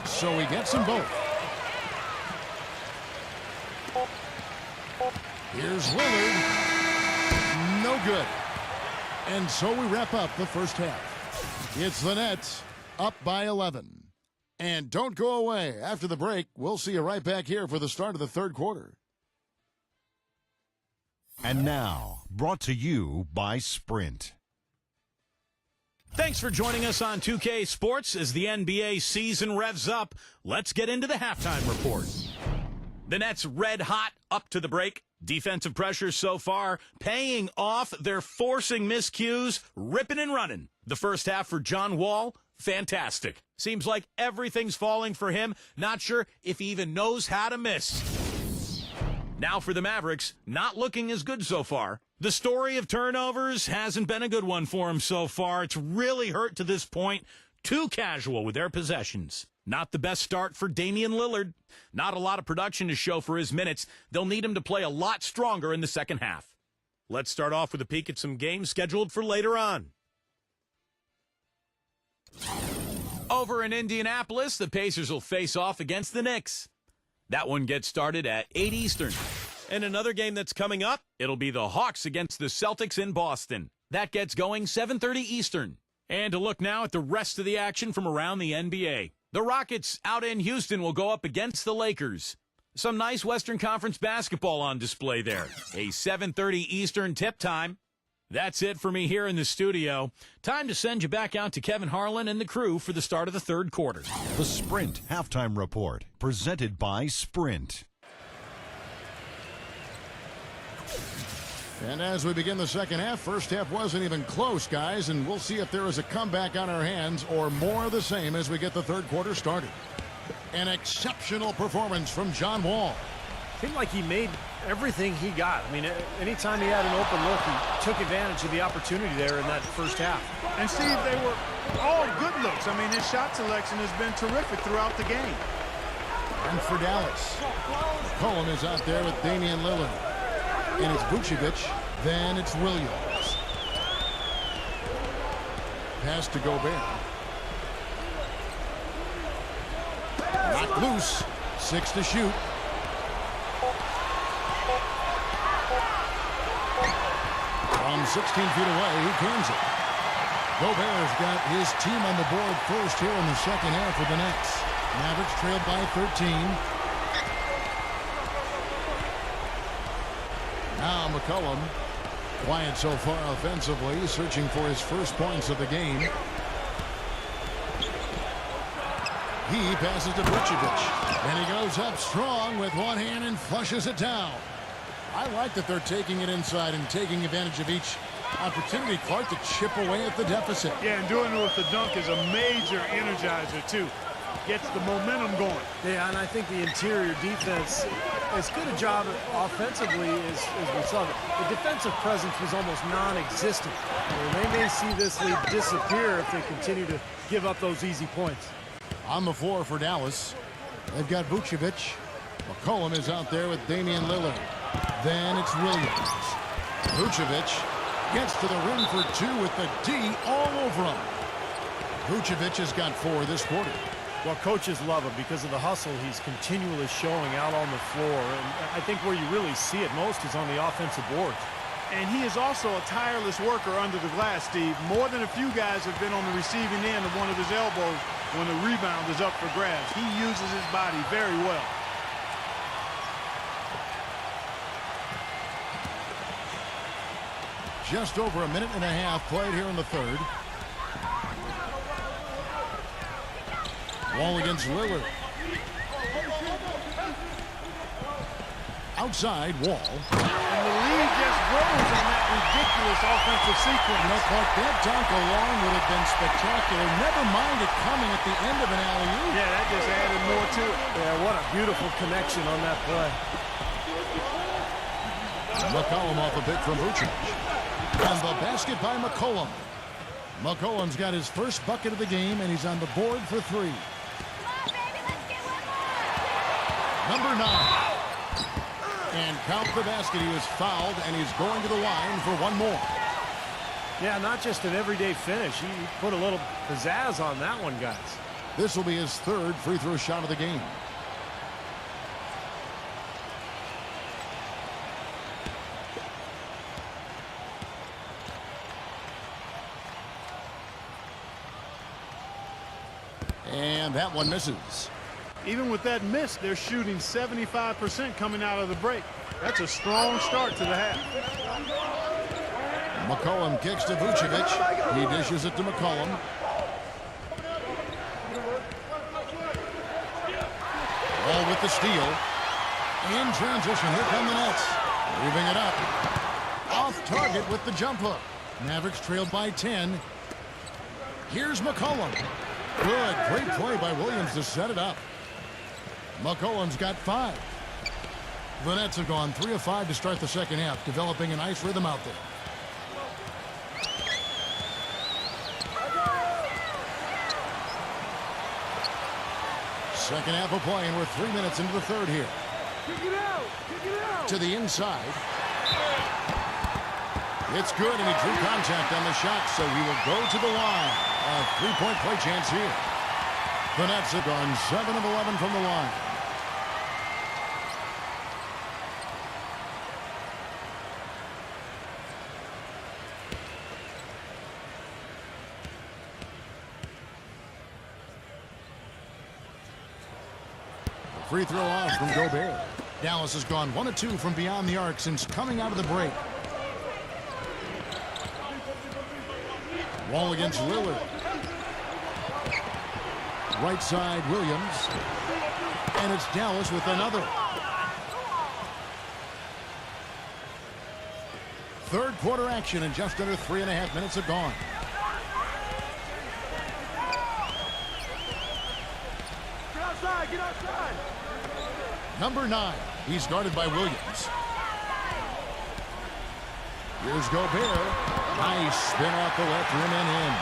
So he gets them both. Here's Lillard. No good. And so we wrap up the first half. It's the Nets up by 11. And don't go away. After the break, we'll see you right back here for the start of the third quarter. And now, brought to you by Sprint. Thanks for joining us on 2K Sports as the NBA season revs up. Let's get into the halftime report. The Nets red hot up to the break. Defensive pressure so far paying off. They're forcing miscues, ripping and running. The first half for John Wall, fantastic. Seems like everything's falling for him. Not sure if he even knows how to miss. Now for the Mavericks, not looking as good so far. The story of turnovers hasn't been a good one for him so far. It's really hurt to this point. Too casual with their possessions. Not the best start for Damien Lillard. Not a lot of production to show for his minutes. They'll need him to play a lot stronger in the second half. Let's start off with a peek at some games scheduled for later on. Over in Indianapolis, the Pacers will face off against the Knicks. That one gets started at 8 Eastern. And another game that's coming up, it'll be the Hawks against the Celtics in Boston. That gets going 7:30 Eastern. And to look now at the rest of the action from around the NBA. The Rockets out in Houston will go up against the Lakers. Some nice Western Conference basketball on display there. A 7:30 Eastern tip time. That's it for me here in the studio. Time to send you back out to Kevin Harlan and the crew for the start of the third quarter. The Sprint Halftime Report, presented by Sprint. And as we begin the second half, first half wasn't even close, guys, and we'll see if there is a comeback on our hands or more of the same as we get the third quarter started. An exceptional performance from John Wall. Seemed like he made everything he got. I mean, anytime he had an open look, he took advantage of the opportunity there in that first half. And Steve, they were all good looks. I mean, his shot selection has been terrific throughout the game. And for Dallas, Cohen is out there with Damien Lillard. And it's Vucevic, then it's Williams. Pass to Gobert. Knocked loose, 6 to shoot. From 16 feet away, he cans it. Gobert's got his team on the board first here in the second half for the Nets. Mavericks trailed by 13. Now McCollum, quiet so far offensively, searching for his first points of the game. He passes to Vucevic, and he goes up strong with one hand and flushes it down. I like that they're taking it inside and taking advantage of each opportunity, Clark, to chip away at the deficit. Yeah, and doing it with the dunk is a major energizer, too. Gets the momentum going. Yeah, and I think the interior defense, as good a job offensively as we saw. The defensive presence was almost non-existent. They may see this lead disappear if they continue to give up those easy points. On the floor for Dallas, they've got Vucevic. McCollum is out there with Damian Lillard. Then it's Williams. Vucevic gets to the rim for two with the D all over him. Vucevic has got 4 this quarter. Well, coaches love him because of the hustle he's continually showing out on the floor. And I think where you really see it most is on the offensive boards. And he is also a tireless worker under the glass, Steve. More than a few guys have been on the receiving end of one of his elbows when the rebound is up for grabs. He uses his body very well. Just over a minute and a half played here in the third. Wall against Lillard. Outside, Wall. And the lead just grows on that ridiculous offensive sequence. No, Clark, that dunk alone would have been spectacular. Never mind it coming at the end of an alley-oop. Yeah, that just added more to it. Yeah, what a beautiful connection on that play. McCollum off a pick from Vucevic. And the basket by McCollum. McCollum's got his first bucket of the game, and he's on the board for 3. Number 9. And count the basket. He was fouled, and he's going to the line for one more. Yeah, not just an everyday finish. He put a little pizzazz on that one, guys. This will be his 3rd free throw shot of the game. And that one misses. Even with that miss, they're shooting 75% coming out of the break. That's a strong start to the half. McCollum kicks to Vucevic. He dishes it to McCollum. Ball with the steal. In transition, here come the Nets. Moving it up. Off target with the jump hook. Mavericks trailed by 10. Here's McCollum. Good, great play by Williams to set it up. McCollum's got 5. The Nets have gone 3 of 5 to start the second half, developing a nice rhythm out there. Second half of play, and we're 3 minutes into the third here. Kick it out! Kick it out! To the inside. It's good, and he drew contact on the shot, so he will go to the line. A 3-point play chance here. The Nets have gone 7 of 11 from the line. Free throw off from Gobert. Dallas has gone 1 of 2 from beyond the arc since coming out of the break. Wall against Lillard. Right side, Williams. And it's Dallas with another. Third quarter action, and just under 3.5 minutes have gone. Get outside! Get outside! Number 9. He's guarded by Williams. Here's Gobert. Nice spin off the left rim and in.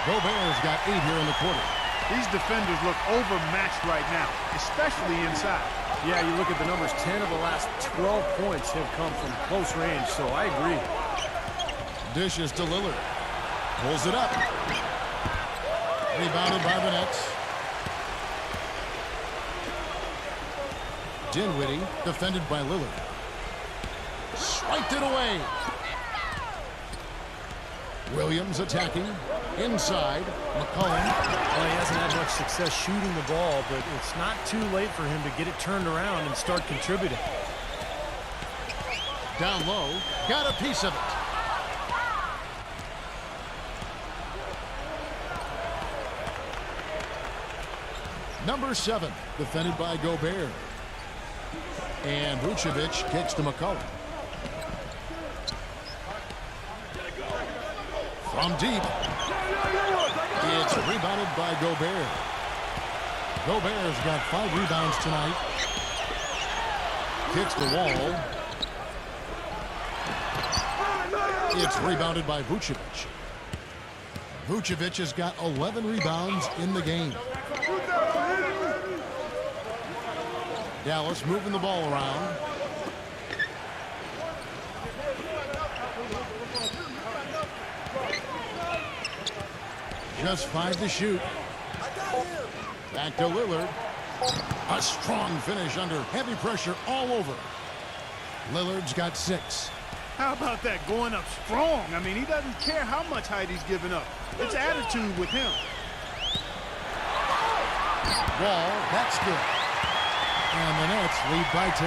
Gobert's got 8 here in the quarter. These defenders look overmatched right now, especially inside. Yeah, you look at the numbers, 10 of the last 12 points have come from close range, so I agree. Dishes to Lillard. Pulls it up. Rebounded by the Nets. Dinwiddie, defended by Lillard. Swiped it away. Williams attacking. Inside. McCollum. Well, he hasn't had much success shooting the ball, but it's not too late for him to get it turned around and start contributing. Down low. Got a piece of it. Number 7, defended by Gobert. And Vucevic kicks to McCollum. From deep. It's rebounded by Gobert. Gobert's got 5 rebounds tonight. Kicks the wall. It's rebounded by Vucevic. Vucevic has got 11 rebounds in the game. Dallas moving the ball around. Just 5 to shoot. Back to Lillard. A strong finish under heavy pressure all over. Lillard's got 6. How about that, going up strong? I mean, he doesn't care how much height he's giving up. It's attitude with him. Wall, that's good. And the Nets lead by 10.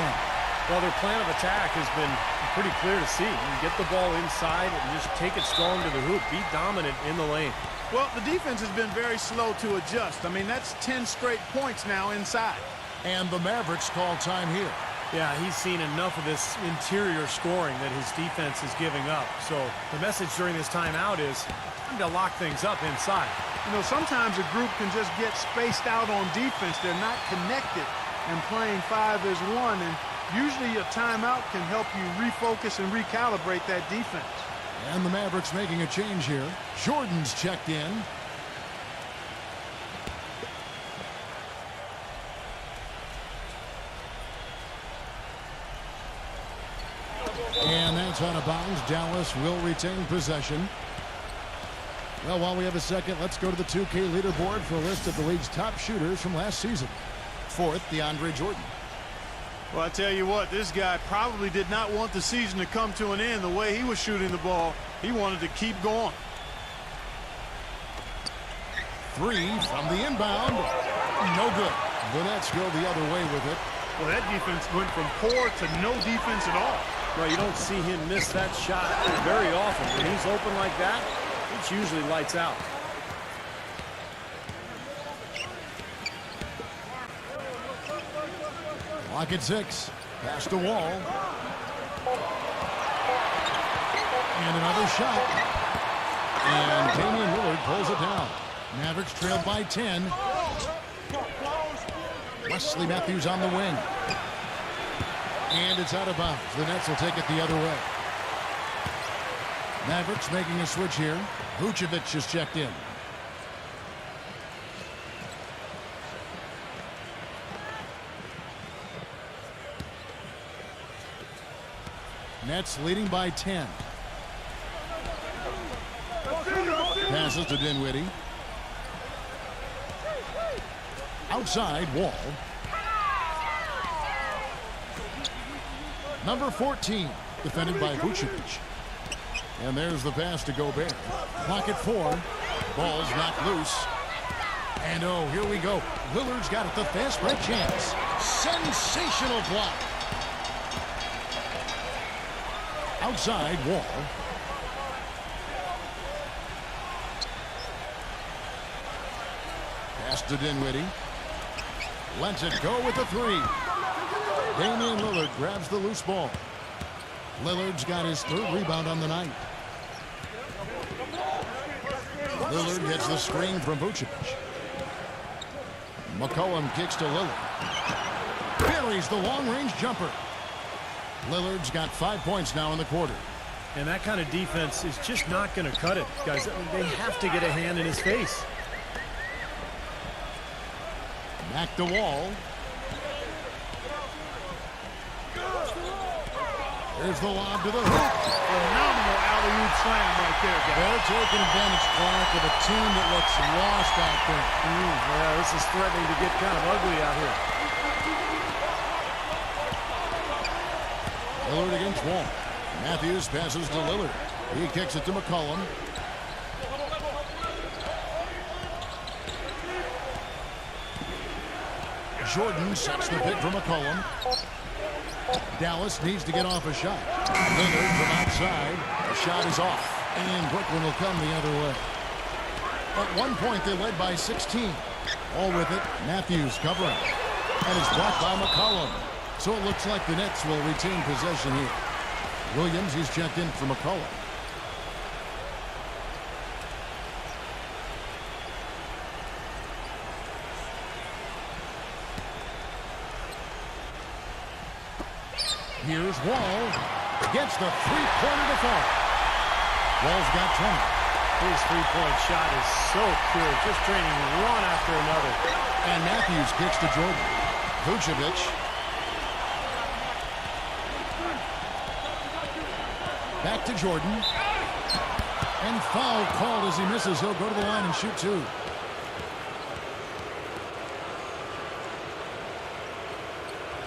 Well, their plan of attack has been pretty clear to see. You get the ball inside and just take it strong to the hoop. Be dominant in the lane. Well, the defense has been very slow to adjust. I mean, that's 10 straight points now inside. And the Mavericks call time here. Yeah, he's seen enough of this interior scoring that his defense is giving up. So the message during this timeout is time to lock things up inside. You know, sometimes a group can just get spaced out on defense. They're not connected and playing 5 as 1. And usually a timeout can help you refocus and recalibrate that defense. And the Mavericks making a change here. Jordan's checked in. And that's out of bounds. Dallas will retain possession. Well, while we have a second, let's go to the 2K leaderboard for a list of the league's top shooters from last season. 4th, DeAndre Jordan. Well, I tell you what, this guy probably did not want the season to come to an end the way he was shooting the ball. He wanted to keep going. three from the inbound. No good. The Nets go the other way with it. Well, that defense went from poor to no defense at all. Well, you don't see him miss that shot very often. When he's open like that, it's usually lights out. Clock at 6. Pass to Wall. And another shot. And Damien Lillard pulls it down. Mavericks trailed by 10. Wesley Matthews on the wing. And it's out of bounds. The Nets will take it the other way. Mavericks making a switch here. Vucevic is checked in. Nets leading by 10. Passes to Dinwiddie. Outside, Wall. Number 14, defended by Vucevic. And there's the pass to Gobert. Clock at 4. Ball's knocked loose. And oh, here we go. Lillard's got it, the fast break chance. Sensational block. Outside, Wall. Pass to Dinwiddie. Lets it go with the three. Damien Lillard grabs the loose ball. Lillard's got his 3rd rebound on the night. Lillard gets the screen from Vucevic. McCollum kicks to Lillard. Buries the long-range jumper. Lillard's got 5 points now in the quarter. And that kind of defense is just not going to cut it, guys. I mean, they have to get a hand in his face. Back to Wall. There's the lob to the hoop. Phenomenal alley-oop slam right there, guys. They're taking advantage, Clark, of a team that looks lost out there. Yeah, this is threatening to get kind of ugly out here. Lillard against Wall. Matthews passes to Lillard. He kicks it to McCollum. Jordan sets the pick for McCollum. Dallas needs to get off a shot. Lillard from outside. The shot is off. And Brooklyn will come the other way. At one point, they led by 16. All with it, Matthews covering. And it's blocked by McCollum. So it looks like the Nets will retain possession here. Williams, he's checked in for McCollum. Here's Wall. Gets the three-pointer to fall. Wall's got 20. His three-point shot is so pure, just draining one after another. And Matthews kicks to Jordan. Vucevic. Back to Jordan. And foul called as he misses. He'll go to the line and shoot 2.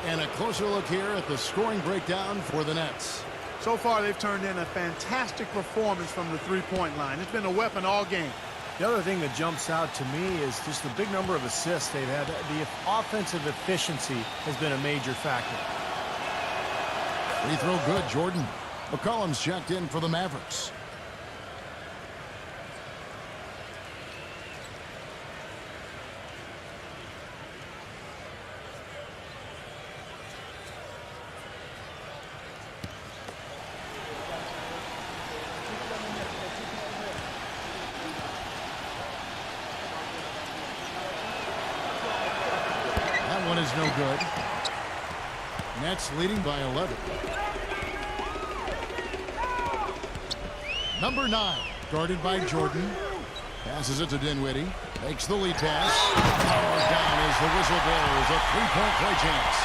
And a closer look here at the scoring breakdown for the Nets. So far, they've turned in a fantastic performance from the three-point line. It's been a weapon all game. The other thing that jumps out to me is just the big number of assists they've had. The offensive efficiency has been a major factor. Free throw good, Jordan. McCollum's checked in for the Mavericks. That one is no good. Nets leading by 11. Number 9, guarded by Jordan. Passes it to Dinwiddie. Makes the lead pass. Powered down as the whistle blows. A three-point play chance.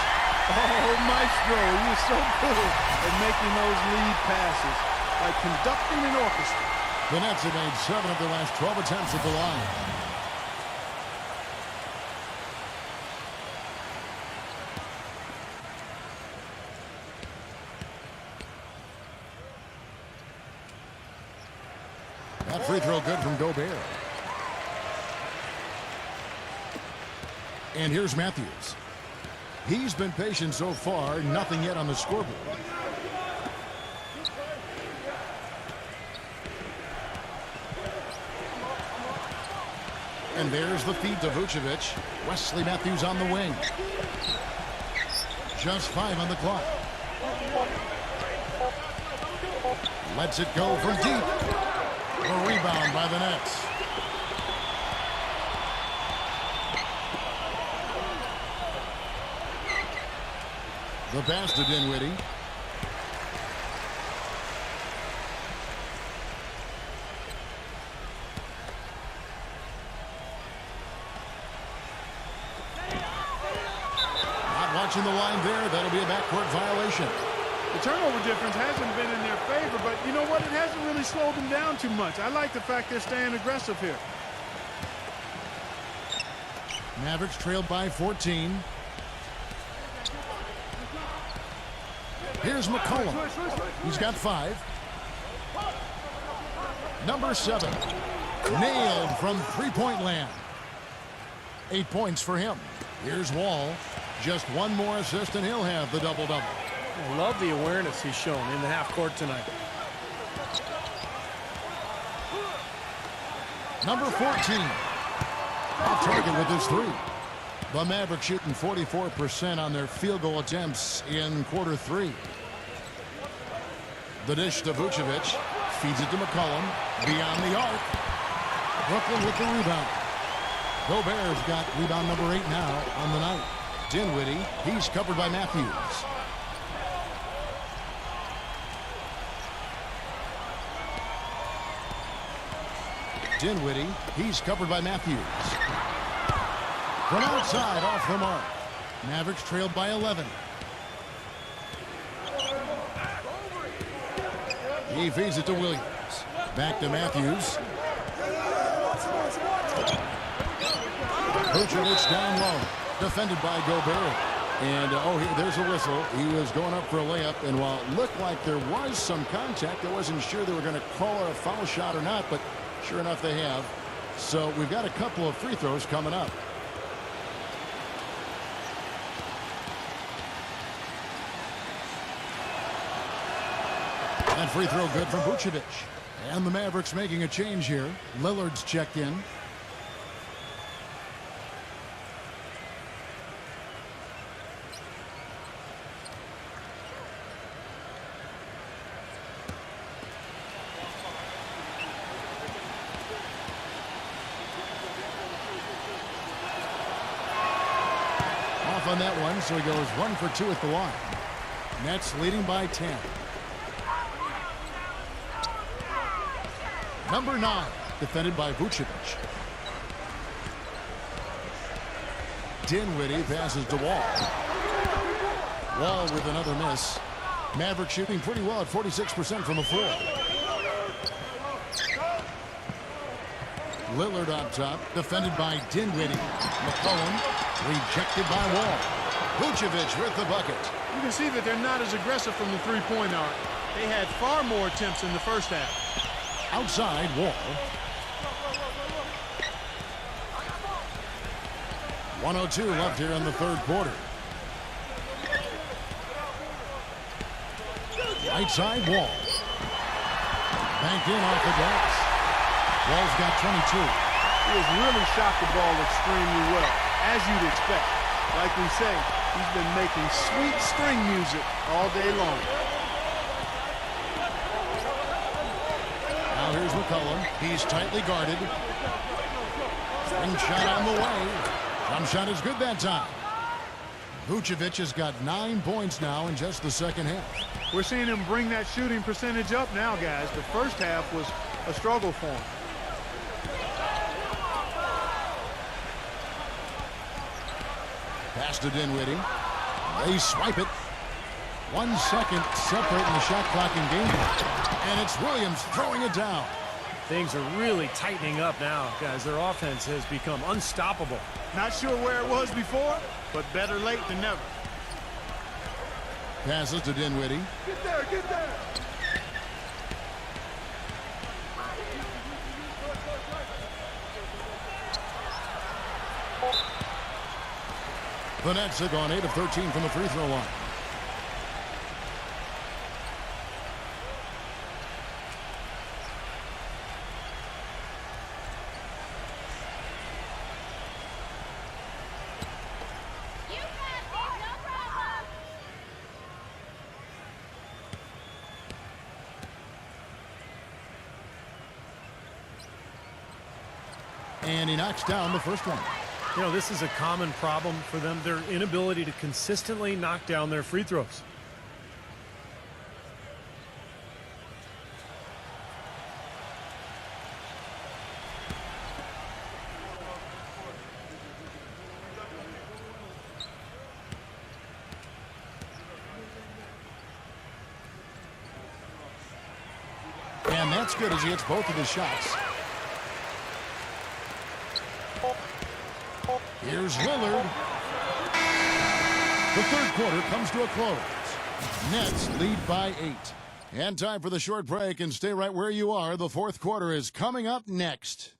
Oh, Maestro, you're so good at making those lead passes. Like conducting an orchestra. The Nets have made 7 of their last 12 attempts at the line. That free throw good from Gobert. And here's Matthews. He's been patient so far, nothing yet on the scoreboard. And there's the feed to Vucevic. Wesley Matthews on the wing. Just 5 on the clock. Lets it go from deep. A rebound by the Nets. The pass to Dinwiddie. Not watching the line there. That'll be a backcourt violation. The turnover difference hasn't been in their favor, but you know what? It hasn't really slowed them down too much. I like the fact they're staying aggressive here. Mavericks trailed by 14. Here's McCollum. He's got 5. Number 7. Nailed from three-point land. 8 points for him. Here's Wall. Just one more assist and he'll have the double-double. I love the awareness he's shown in the half court tonight. Number 14. Off target with his 3. The Mavericks shooting 44% on their field goal attempts in quarter 3. The dish to Vucevic. Feeds it to McCollum. Beyond the arc. Brooklyn with the rebound. Gobert's got rebound number 8 now on the night. Dinwiddie. He's covered by Matthews. Dinwiddie. He's covered by Matthews. From outside, off the mark. Mavericks trailed by 11. He feeds it to Williams. Back to Matthews. Vucevic down low. Defended by Gobert. And, there's a whistle. He was going up for a layup. And while it looked like there was some contact, I wasn't sure they were going to call a foul shot or not. But sure enough, they have. So we've got a couple of free throws coming up. That free throw good from Vucevic. And the Mavericks making a change here. Lillard's checked in. Off on that one, so he goes 1 for 2 at the line. Nets leading by 10. Number 9, defended by Vucevic. Dinwiddie passes to Wall. Wall with another miss. Maverick shooting pretty well at 46% from the floor. Lillard on top, defended by Dinwiddie. McCollum rejected by Wall. Vucevic with the bucket. You can see that they're not as aggressive from the three-point arc. They had far more attempts in the first half. Outside, Wall. 1:02 left here in the third quarter. Right side, Wall. Banked in off the glass. Wall's got 22. He has really shot the ball extremely well, as you'd expect. Like we say, he's been making sweet string music all day long. Now here's McCollum. He's tightly guarded. String shot on the way. Jump shot is good that time. Vucevic has got 9 points now in just the second half. We're seeing him bring that shooting percentage up now, guys. The first half was a struggle for him. Pass to Dinwiddie. They swipe it. 1 second separating the shot clock in game. And it's Williams throwing it down. Things are really tightening up now, guys. Their offense has become unstoppable. Not sure where it was before, but better late than never. Passes to Dinwiddie. Get there, get there. The Nets have gone 8 of 13 from the free throw line. You got this, no problem. And he knocks down the first one. You know, this is a common problem for them, their inability to consistently knock down their free throws. And that's good as he hits both of his shots. Here's Lillard. The third quarter comes to a close. Nets lead by 8. And time for the short break, and stay right where you are. The fourth quarter is coming up next.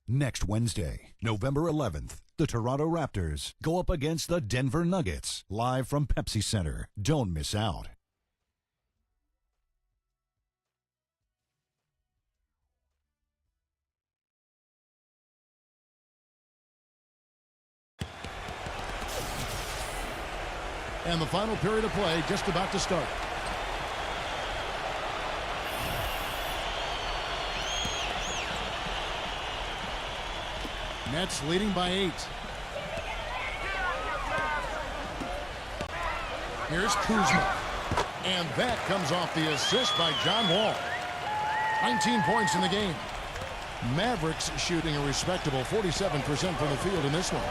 Next Wednesday, November 11th, the Toronto Raptors go up against the Denver Nuggets, live from Pepsi Center. Don't miss out. And the final period of play just about to start. Nets leading by 8. Here's Kuzma. And that comes off the assist by John Wall. 19 points in the game. Mavericks shooting a respectable 47% from the field in this one.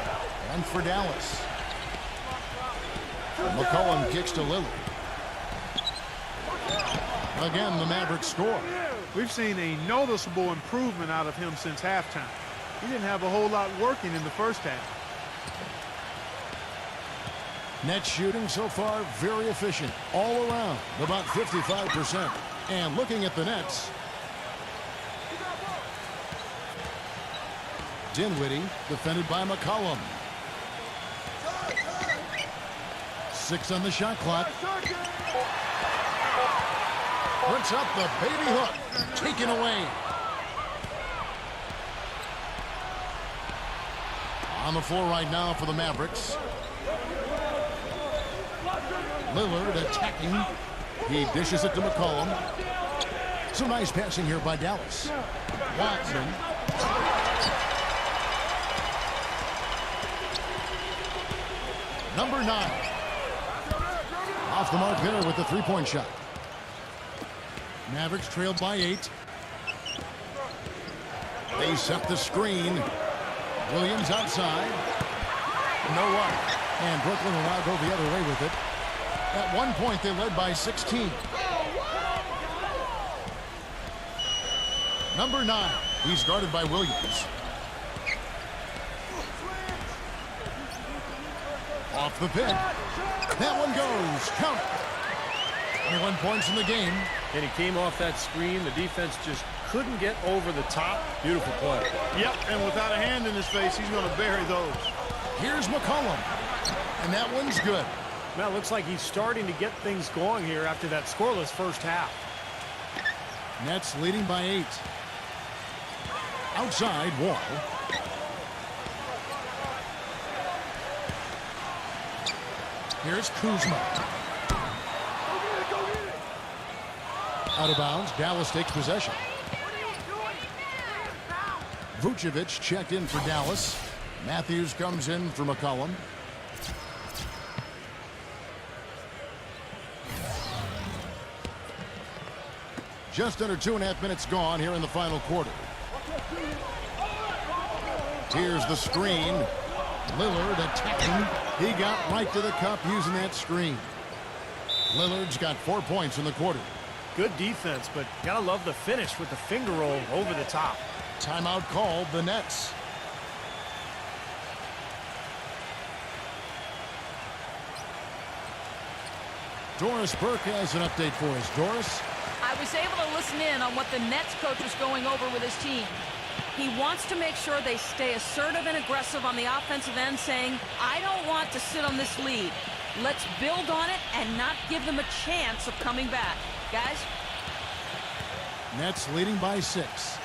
And for Dallas, McCollum kicks to Lillard. Again, the Mavericks score. We've seen a noticeable improvement out of him since halftime. He didn't have a whole lot working in the first half. Net shooting so far very efficient all around, about 55%. And looking at the Nets, Dinwiddie defended by McCollum. 6 on the shot clock. Puts up the baby hook, taken away. On the floor right now for the Mavericks. Lillard attacking. He dishes it to McCollum. Some nice passing here by Dallas. Watson. Number 9. Off the mark there with the three-point shot. Mavericks trailed by 8. They set the screen. Williams outside. No luck. And Brooklyn will now go the other way with it. At one point, they led by 16. Number 9. He's guarded by Williams. Off the pick. That one goes. Count. 21 points in the game. And he came off that screen. The defense just couldn't get over the top. Beautiful play. Yep, and without a hand in his face, he's going to bury those. Here's McCollum. And that one's good. Now it looks like he's starting to get things going here after that scoreless first half. Nets leading by 8. Outside, Wall. Here's Kuzma. Out of bounds. Dallas takes possession. Vucevic checked in for Dallas. Matthews comes in for McCollum. Just under 2.5 minutes gone here in the final quarter. Here's the screen. Lillard attacking. He got right to the cup using that screen. Lillard's got 4 points in the quarter. Good defense, but gotta love the finish with the finger roll over the top. Timeout called, the Nets. Doris Burke has an update for us. Doris? I was able to listen in on what the Nets coach was going over with his team. He wants to make sure they stay assertive and aggressive on the offensive end, saying, I don't want to sit on this lead. Let's build on it and not give them a chance of coming back. Guys? Nets leading by 6.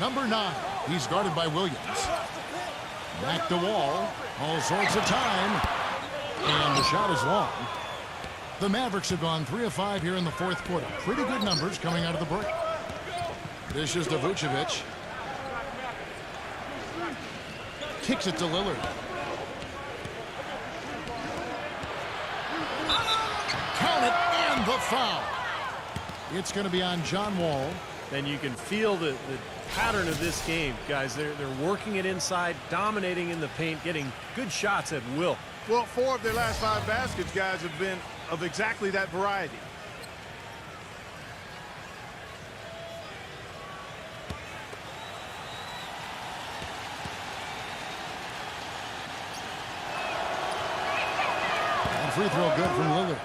Number 9. He's guarded by Williams. Back to Wall. All sorts of time. And the shot is long. The Mavericks have gone 3 of 5 here in the fourth quarter. Pretty good numbers coming out of the break. This is to Vucevic. Kicks it to Lillard. Count it, and the foul. It's going to be on John Wall. And you can feel the pattern of this game, guys. They're working it inside, dominating in the paint, getting good shots at will. Well, 4 of their last 5 baskets, guys, have been of exactly that variety. And free throw good from Lillard.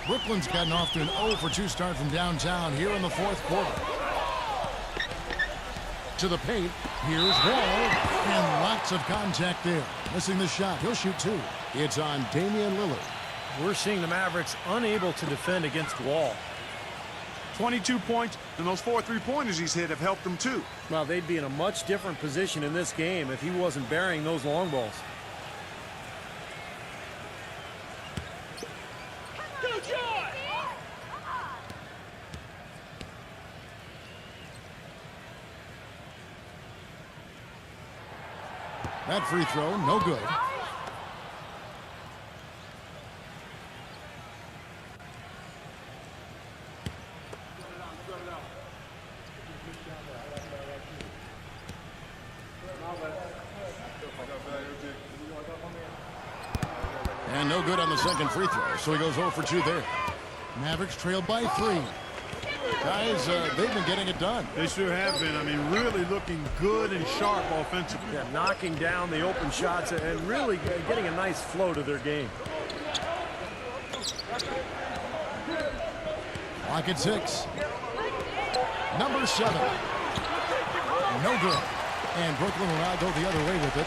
Brooklyn's gotten off to an 0 for 2 start from downtown here in the fourth quarter. To the paint. Here's Wall. And lots of contact there. Missing the shot. He'll shoot 2. It's on Damien Lillard. We're seeing the Mavericks unable to defend against Wall. 22 points, and those 4 3-pointers he's hit have helped them too. Well, they'd be in a much different position in this game if he wasn't burying those long balls. That free throw, no good. And no good on the second free throw, so he goes 0 for 2 there. Mavericks trailed by 3. Guys, they've been getting it done. They sure have been. I mean, really looking good and sharp offensively. Yeah, knocking down the open shots and really getting a nice flow to their game. Clock at 6. Number 7. No good. And Brooklyn will now go the other way with it.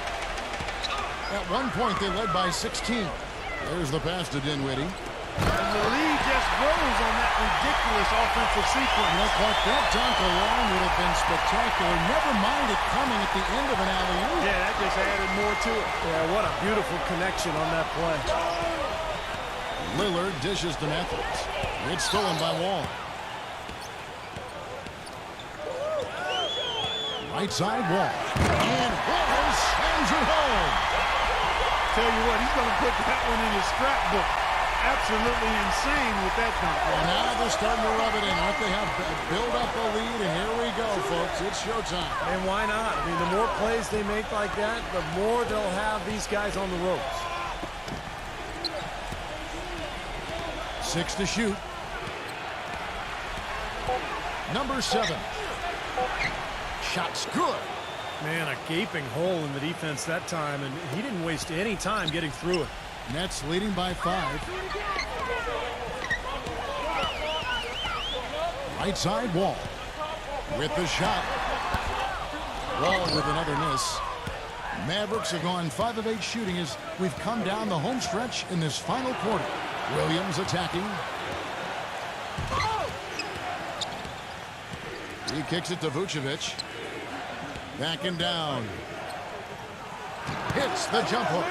At one point, they led by 16. There's the pass to Dinwiddie. And the lead just grows on that ridiculous offensive sequence. You know, Clark, that dunk alone would have been spectacular. Never mind it coming at the end of an alley-oop. Yeah, that just added more to it. Yeah, what a beautiful connection on that play. Lillard dishes to Matthews. It's stolen by Wall. Right side Wall. And Wall sends it home. Tell you what, he's going to put that one in his scrapbook. Absolutely insane with that dunk. And now they're starting to rub it in. Aren't they? Have build up a lead, and here we go, folks. It's showtime. And why not? I mean, the more plays they make like that, the more they'll have these guys on the ropes. 6 to shoot. Number 7. Shot's good. Man, a gaping hole in the defense that time, and he didn't waste any time getting through it. Nets leading by 5. Right side Wall. With the shot. Wall with another miss. Mavericks have gone 5 of 8 shooting as we've come down the home stretch in this final quarter. Williams attacking. He kicks it to Vucevic. Backing down. Hits the jump hook.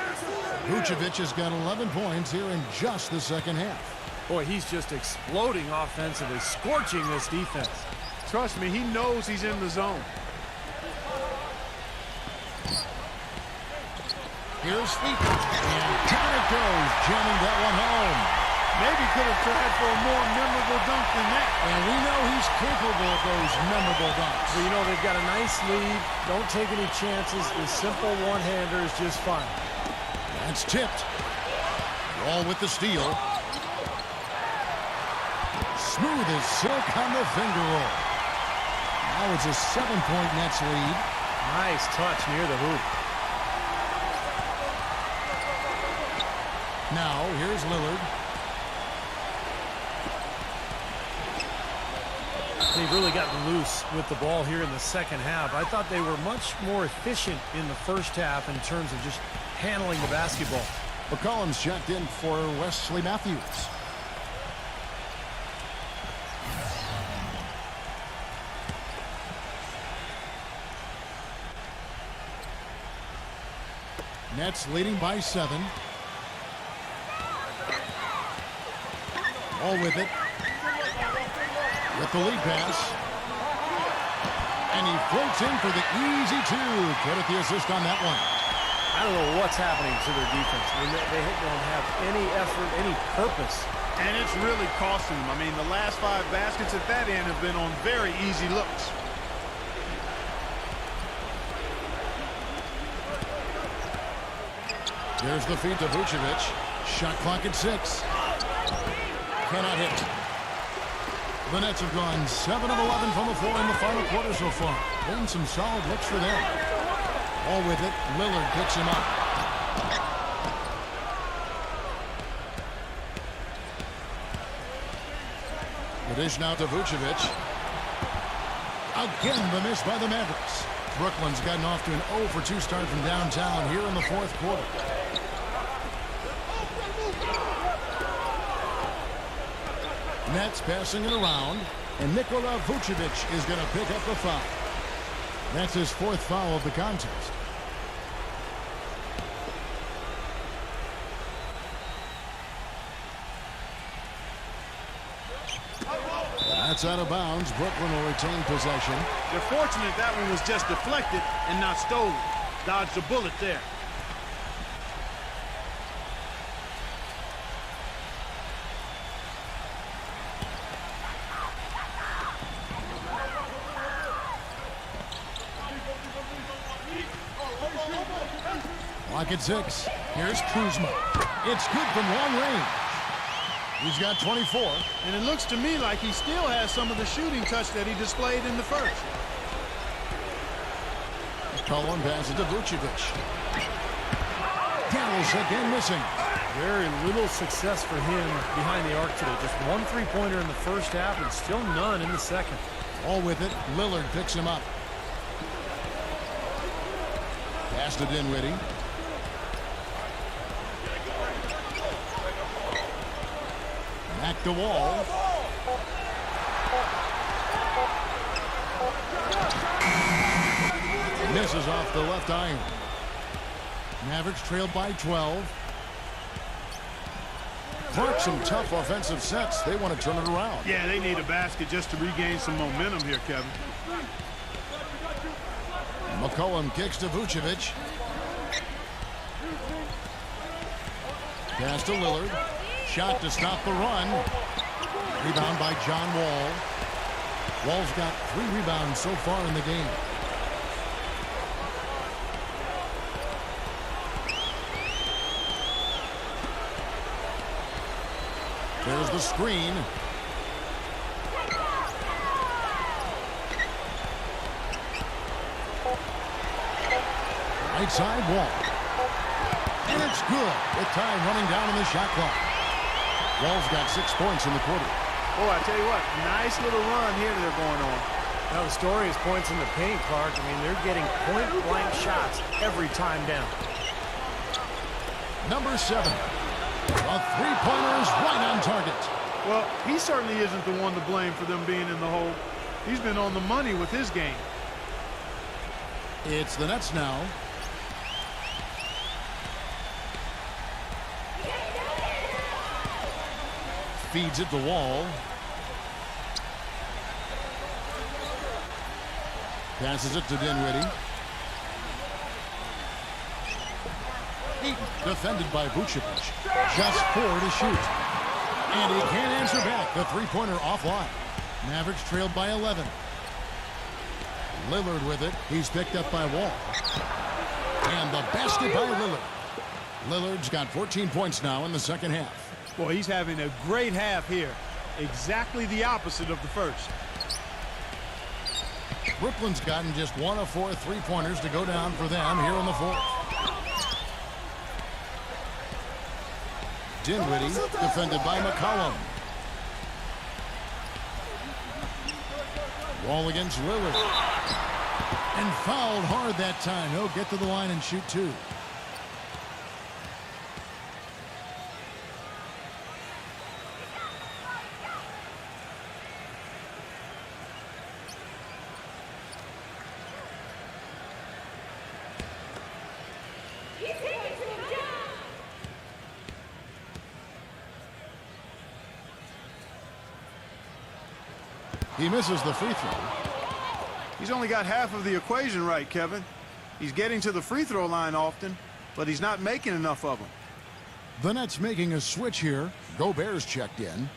Vucevic has got 11 points here in just the second half. Boy, he's just exploding offensively, scorching this defense. Trust me, he knows he's in the zone. Here's Feet. And down it goes, jamming that one home. Maybe could have tried for a more memorable dunk than that. And we know he's capable of those memorable dunks. But you know, they've got a nice lead. Don't take any chances. The simple one-hander is just fine. That's tipped. Wall with the steal. Smooth as silk on the finger roll. Now it's a 7-point Nets lead. Nice touch near the hoop. Now, here's Lillard. They've really gotten loose with the ball here in the second half. I thought they were much more efficient in the first half in terms of just handling the basketball. McCollum's checked in for Wesley Matthews. Nets leading by 7. All with it. With the lead pass. And he floats in for the easy 2. Credit the assist on that one. I don't know what's happening to their defense. I mean, they don't have any effort, any purpose. And it's really costing them. I mean, the last 5 baskets at that end have been on very easy looks. There's the feed to Vucevic. Shot clock at 6. Cannot hit. The Nets have gone 7 of 11 from the floor in the final quarter so far. Been some solid looks for them. All with it. Lillard picks him up. The dish now to Vucevic. Again, the miss by the Mavericks. Brooklyn's gotten off to an 0 for 2 start from downtown here in the fourth quarter. Nets passing it around, and Nikola Vucevic is going to pick up the foul. That's his 4th foul of the contest. That's out of bounds. Brooklyn will retain possession. They're fortunate that one was just deflected and not stolen. Dodged a bullet there. Clock at 6. Here's Kuzma. It's good from long range. He's got 24. And it looks to me like he still has some of the shooting touch that he displayed in the first. Cullen passes to Vucevic. Dallas again missing. Very little success for him behind the arc today. Just 1 3-pointer in the first half and still none in the second. All with it. Lillard picks him up. Pass to Dinwiddie. Back to Wall. Misses off the left iron. Mavericks trailed by 12. Clark, some tough offensive sets. They want to turn it around. Yeah, they need a basket just to regain some momentum here, Kevin. McCollum kicks to Vucevic. Pass to Lillard. Shot to stop the run. Rebound by John Wall. Wall's got 3 rebounds so far in the game. There's the screen. Right side Wall. And it's good with time running down in the shot clock. Wall's got 6 points in the quarter. Oh, I tell you what, nice little run here they're going on. Now the story is points in the paint, Clark. I mean, they're getting point-blank shots every time down. Number 7. A 3-pointer is right on target. Well, he certainly isn't the one to blame for them being in the hole. He's been on the money with his game. It's the Nets now. Feeds it to Wall. Passes it to Dinwiddie. Defended by Vucevic. Just 4 to shoot. And he can't answer back. The 3-pointer offline. Mavericks trailed by 11. Lillard with it. He's picked up by Wall. And the basket by Lillard. Lillard's got 14 points now in the second half. Boy, he's having a great half here. Exactly the opposite of the first. Brooklyn's gotten just 1 of 4 3-pointers to go down for them here in the fourth. Dinwiddie, defended by McCollum. Wall against Lillard. And fouled hard that time. He'll get to the line and shoot two. He misses the free throw. He's only got half of the equation right, Kevin. He's getting to the free throw line often, but he's not making enough of them. The Nets making a switch here. Gobert's checked in.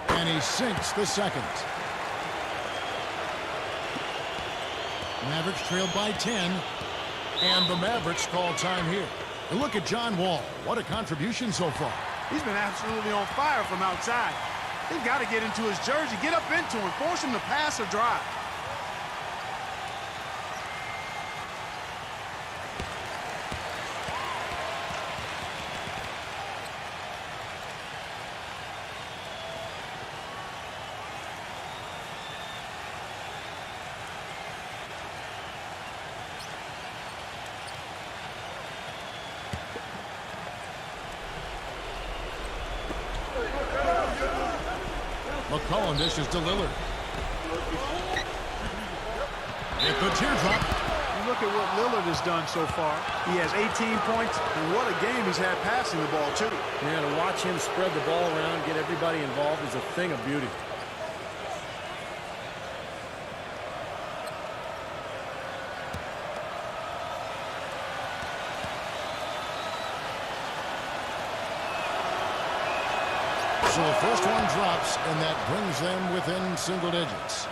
And he sinks the second. Mavericks trailed by 10. And the Mavericks call time here. And look at John Wall. What a contribution so far. He's been absolutely on fire from outside. They've got to get into his jersey, get up into him, force him to pass or drive. McCollum dishes to Lillard. At the teardrop. You look at what Lillard has done so far. He has 18 points, and what a game he's had passing the ball, too. Yeah, to watch him spread the ball around, get everybody involved is a thing of beauty. So the first one drops, and that brings them within single digits.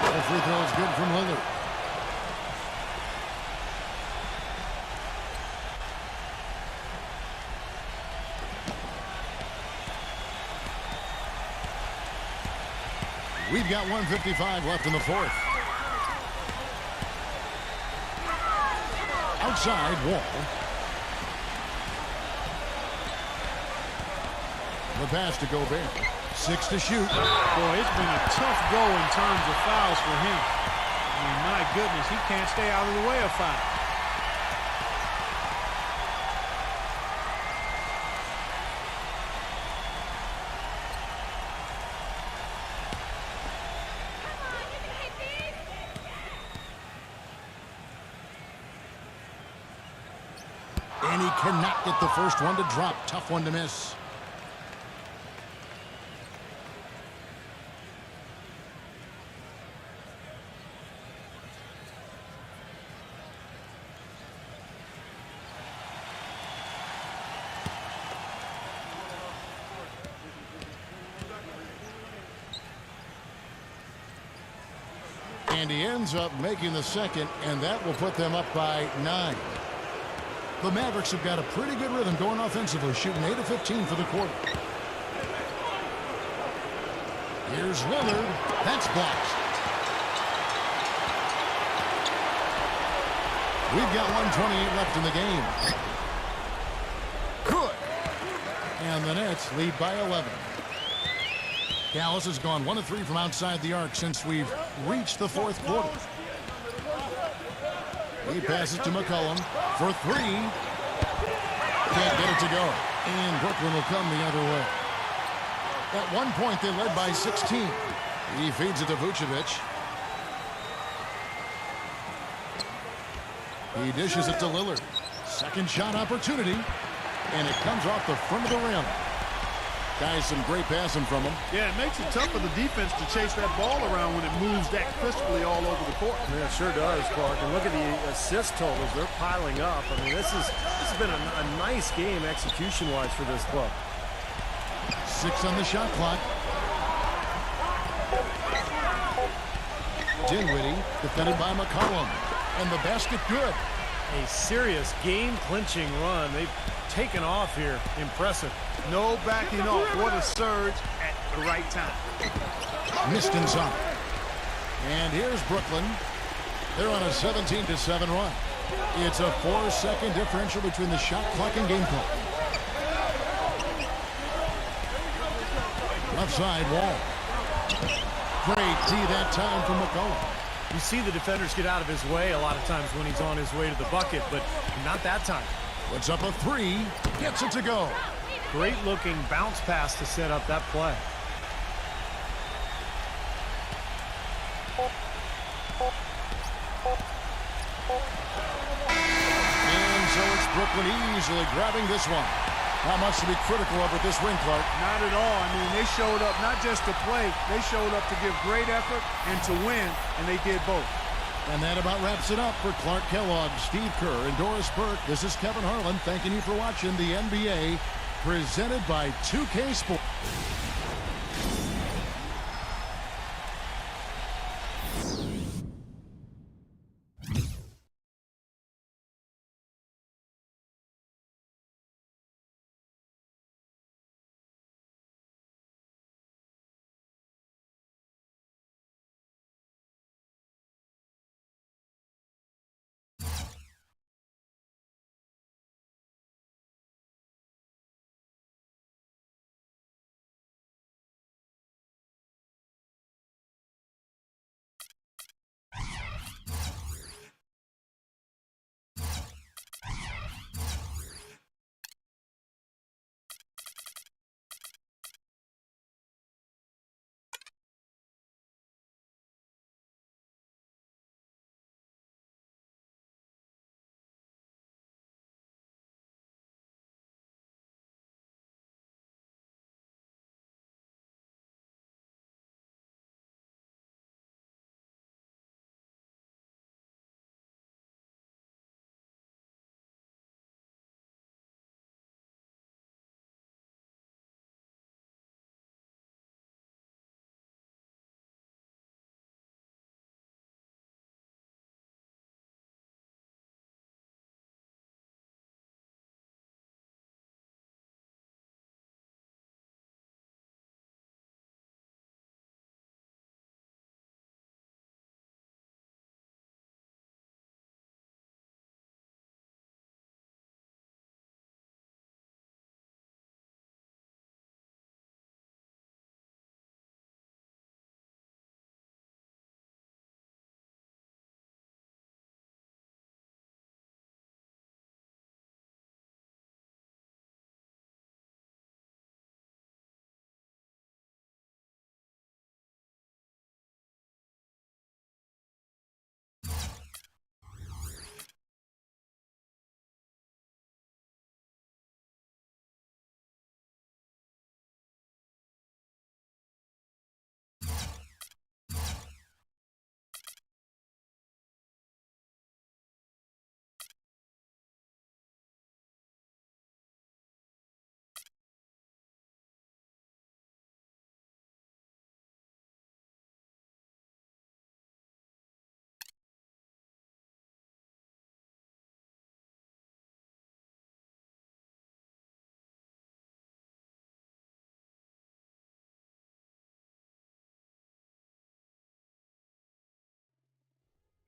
The free throw is good from Lillard. We've got 1:55 left in the fourth. Outside, Wall. The pass to Gobert. 6 to shoot. Boy, it's been a tough go in terms of fouls for him. I mean, my goodness, he can't stay out of the way of foul. And he cannot get the first one to drop. Tough one to miss. And he ends up making the second, and that will put them up by 9. The Mavericks have got a pretty good rhythm going offensively, shooting 8 of 15 for the quarter. Here's Lillard. That's blocked. We've got 1:28 left in the game. Good. And the Nets lead by 11. Dallas has gone 1 of 3 from outside the arc since we've reached the fourth quarter. He passes to McCollum for 3. Can't get it to go. And Brooklyn will come the other way. At one point, they led by 16. He feeds it to Vucevic. He dishes it to Lillard. Second shot opportunity. And it comes off the front of the rim. Guys, some great passing from him. Yeah, it makes it tough for the defense to chase that ball around when it moves that crisply all over the court. Yeah, it sure does, Clark. And look at the assist totals. They're piling up. I mean, this has been a nice game execution-wise for this club. 6 on the shot clock. Dinwiddie defended by McCollum. And the basket good. A serious game-clinching run. They've taken off here. Impressive. No backing off. What a surge at the right time. Missed inside. And here's Brooklyn. They're on a 17-7 run. It's a 4-second differential between the shot clock and game clock. Left side, Wall. Great D that time from McCollum. You see the defenders get out of his way a lot of times when he's on his way to the bucket, but not that time. Puts up a 3. Gets it to go. Great-looking bounce pass to set up that play. And so it's Brooklyn easily grabbing this one. Not much to be critical of with this win, Clark. Not at all. I mean, they showed up not just to play. They showed up to give great effort and to win, and they did both. And that about wraps it up for Clark Kellogg, Steve Kerr, and Doris Burke. This is Kevin Harlan thanking you for watching the NBA presented by 2K Sports.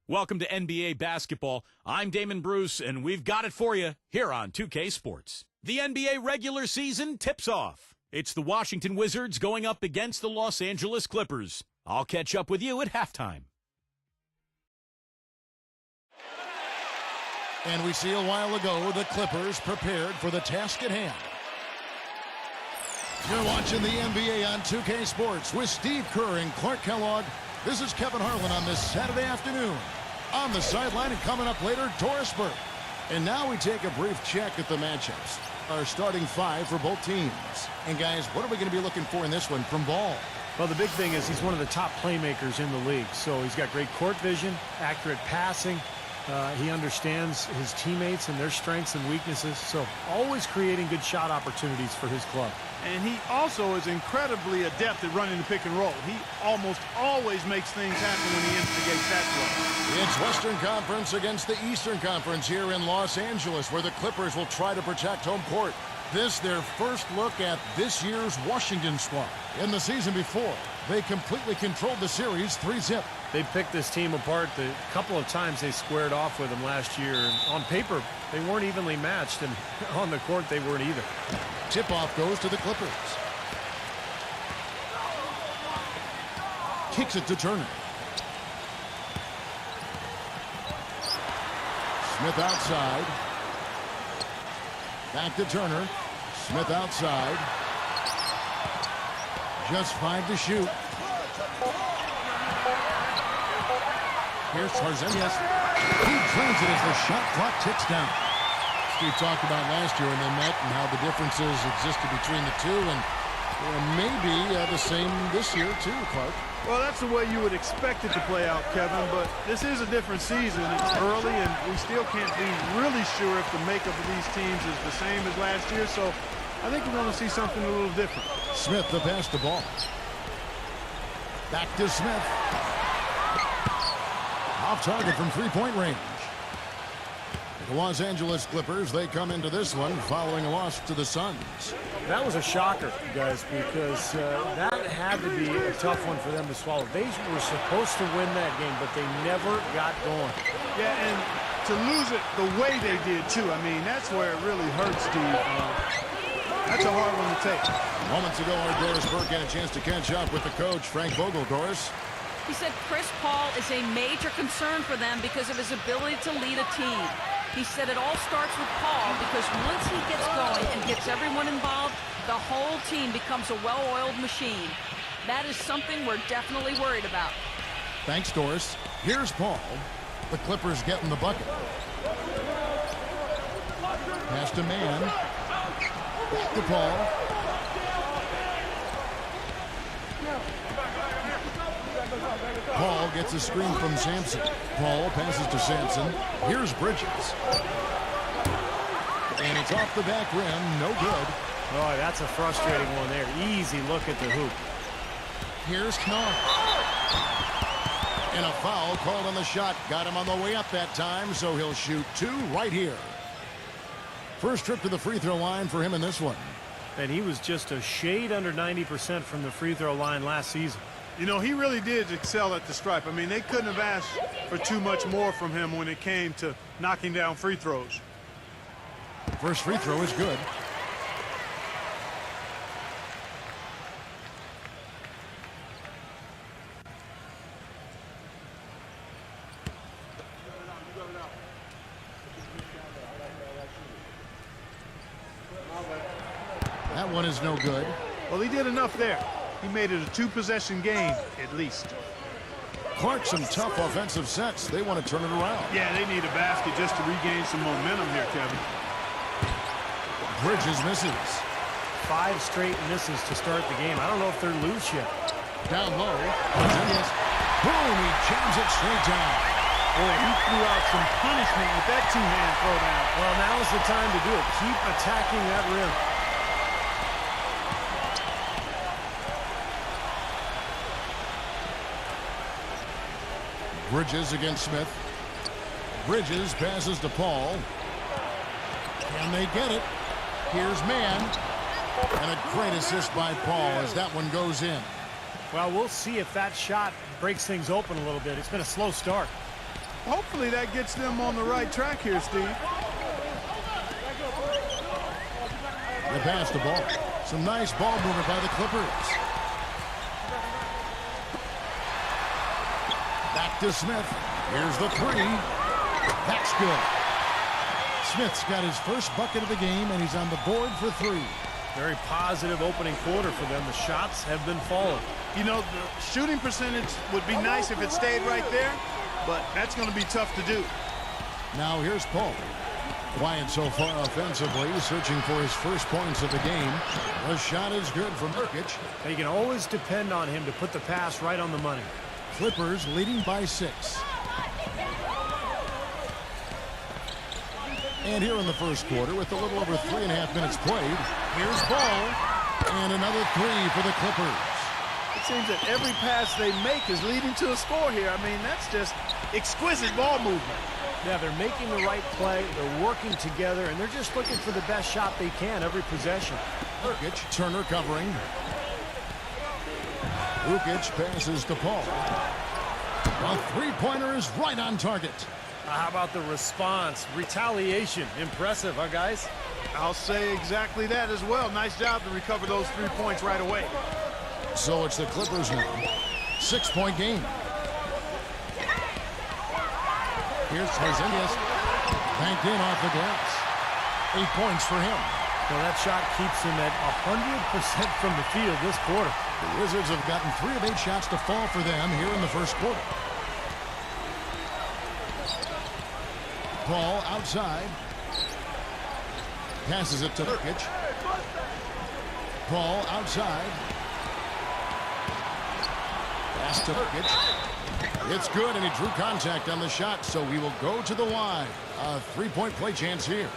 Welcome to NBA basketball. I'm Damon Bruce, and we've got it for you here on 2K Sports. The NBA regular season tips off. It's the Washington Wizards going up against the Los Angeles Clippers. I'll catch up with you at halftime. And we see a while ago the Clippers prepared for the task at hand. You're watching the NBA on 2K Sports with Steve Kerr and Clark Kellogg. This is Kevin Harlan on this Saturday afternoon. On the sideline and coming up later, Doris Burke. And now we take a brief check at the matchups. Our starting 5 for both teams. And guys, what are we going to be looking for in this one from Ball? Well, the big thing is he's one of the top playmakers in the league. So he's got great court vision, accurate passing, He understands his teammates and their strengths and weaknesses, so always creating good shot opportunities for his club. And he also is incredibly adept at running the pick and roll. He almost always makes things happen when he instigates that play. It's Western Conference against the Eastern Conference here in Los Angeles, where the Clippers will try to protect home court. This their first look at this year's Washington squad. In the season before, they completely controlled the series 3-0. They picked this team apart the couple of times they squared off with them last year. And on paper, they weren't evenly matched, and on the court, they weren't either. Tip-off goes to the Clippers. Kicks it to Turner. Smith outside. Back to Turner. Smith outside. Just 5 to shoot. Here's Tarzanias. He drains it as the shot clock ticks down. Steve talked about last year when they met and how the differences existed between the two, and maybe the same this year too, Clark. Well, that's the way you would expect it to play out, Kevin, but this is a different season. It's early, and we still can't be really sure if the makeup of these teams is the same as last year, so I think we're going to see something a little different. Smith to pass the ball. Back to Smith. Off target from three-point range. The Los Angeles Clippers, they come into this one following a loss to the Suns. That was a shocker, guys, because that had to be a tough one for them to swallow. They were supposed to win that game, but they never got going. Yeah, and to lose it the way they did, too, I mean, that's where it really hurts, Steve. That's a hard one to take. Moments ago, our Doris Burke had a chance to catch up with the coach, Frank Vogel. Doris? He said Chris Paul is a major concern for them because of his ability to lead a team. He said it all starts with Paul because once he gets going and gets everyone involved, the whole team becomes a well-oiled machine. That is something we're definitely worried about. Thanks, Doris. Here's Paul. The Clippers getting the bucket. Pass to Man. Back to Paul. Paul gets a screen from Sampson. Paul passes to Sampson. Here's Bridges. And it's off the back rim. No good. Oh, that's a frustrating one there. Easy look at the hoop. Here's Knar. And a foul called on the shot. Got him on the way up that time, so he'll shoot 2 right here. First trip to the free throw line for him in this one. And he was just a shade under 90% from the free throw line last season. You know, he really did excel at the stripe. I mean, they couldn't have asked for too much more from him when it came to knocking down free throws. First free throw is good. That one is no good. Well, he did enough there. He made it a 2-possession game, at least. Clark, some tough offensive sets. They want to turn it around. Yeah, they need a basket just to regain some momentum here, Kevin. Bridges misses. 5 straight misses to start the game. I don't know if they're loose yet. Down low. Boom, he jams it straight down. Boy, he threw out some punishment with that two-hand throwdown. Well, now is the time to do it. Keep attacking that rim. Bridges against Smith. Bridges passes to Paul. Can they get it? Here's Man. And a great assist by Paul as that one goes in. Well, we'll see if that shot breaks things open a little bit. It's been a slow start. Hopefully that gets them on the right track here, Steve. They pass the ball. Some nice ball movement by the Clippers. Back to Smith. Here's the 3. That's good. Smith's got his first bucket of the game, and he's on the board for 3. Very positive opening quarter for them. The shots have been falling. You know, the shooting percentage would be nice if it stayed right there, but that's going to be tough to do. Now here's Paul. Quiet so far offensively, searching for his first points of the game. The shot is good from Nurkic. They can always depend on him to put the pass right on the money. Clippers leading by 6. And here in the first quarter, with a little over 3.5 minutes played, here's ball. And another three for the Clippers. It seems that every pass they make is leading to a score here. I mean, that's just exquisite ball movement. Yeah, they're making the right play, they're working together, and they're just looking for the best shot they can every possession. Nurkic, Turner covering. Ukic passes to Paul. A three-pointer is right on target. How about the response? Retaliation. Impressive, huh, guys? I'll say exactly that as well. Nice job to recover those 3 points right away. So it's the Clippers now. 6-point game. Here's Porzingis. Banked in off the glass. 8 points for him. Well, that shot keeps him at 100% from the field this quarter. The Wizards have gotten 3 of 8 shots to fall for them here in the first quarter. Paul outside. Passes it to Nurkic. Paul outside. Pass to Nurkic. It's good, and he drew contact on the shot, so he will go to the line. A 3-point play chance here.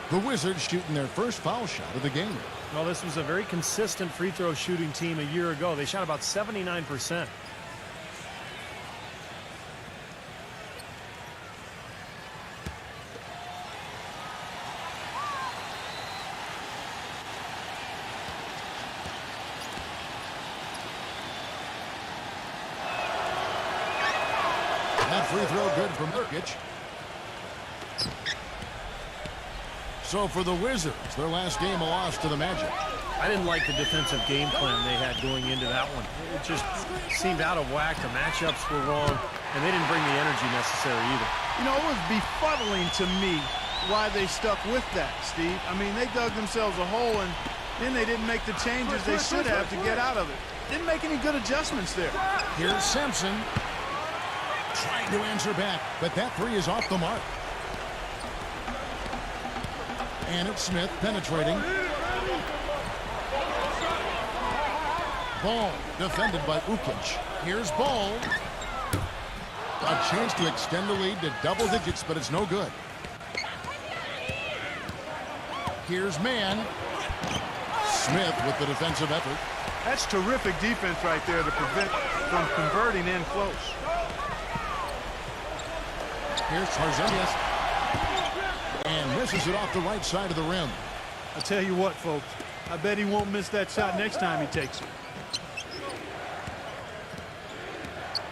The Wizards shooting their first foul shot of the game. Well, this was a very consistent free throw shooting team a year ago. They shot about 79%. That free throw good from Nurkic. So for the Wizards, their last game a loss to the Magic. I didn't like the defensive game plan they had going into that one. It just seemed out of whack. The matchups were wrong, and they didn't bring the energy necessary either. You know, it was befuddling to me why they stuck with that, Steve. I mean, they dug themselves a hole, and then they didn't make the changes they should have to get out of it. Didn't make any good adjustments there. Here's Simpson. Trying to answer back, but that three is off the mark. And it's Smith penetrating. Ball defended by Ukic. Here's Ball. A chance to extend the lead to double digits, but it's no good. Here's Mann. Smith with the defensive effort. That's terrific defense right there to prevent from converting in close. Here's Porzingis. And misses it off the right side of the rim. I'll tell you what, folks. I bet he won't miss that shot next time he takes it.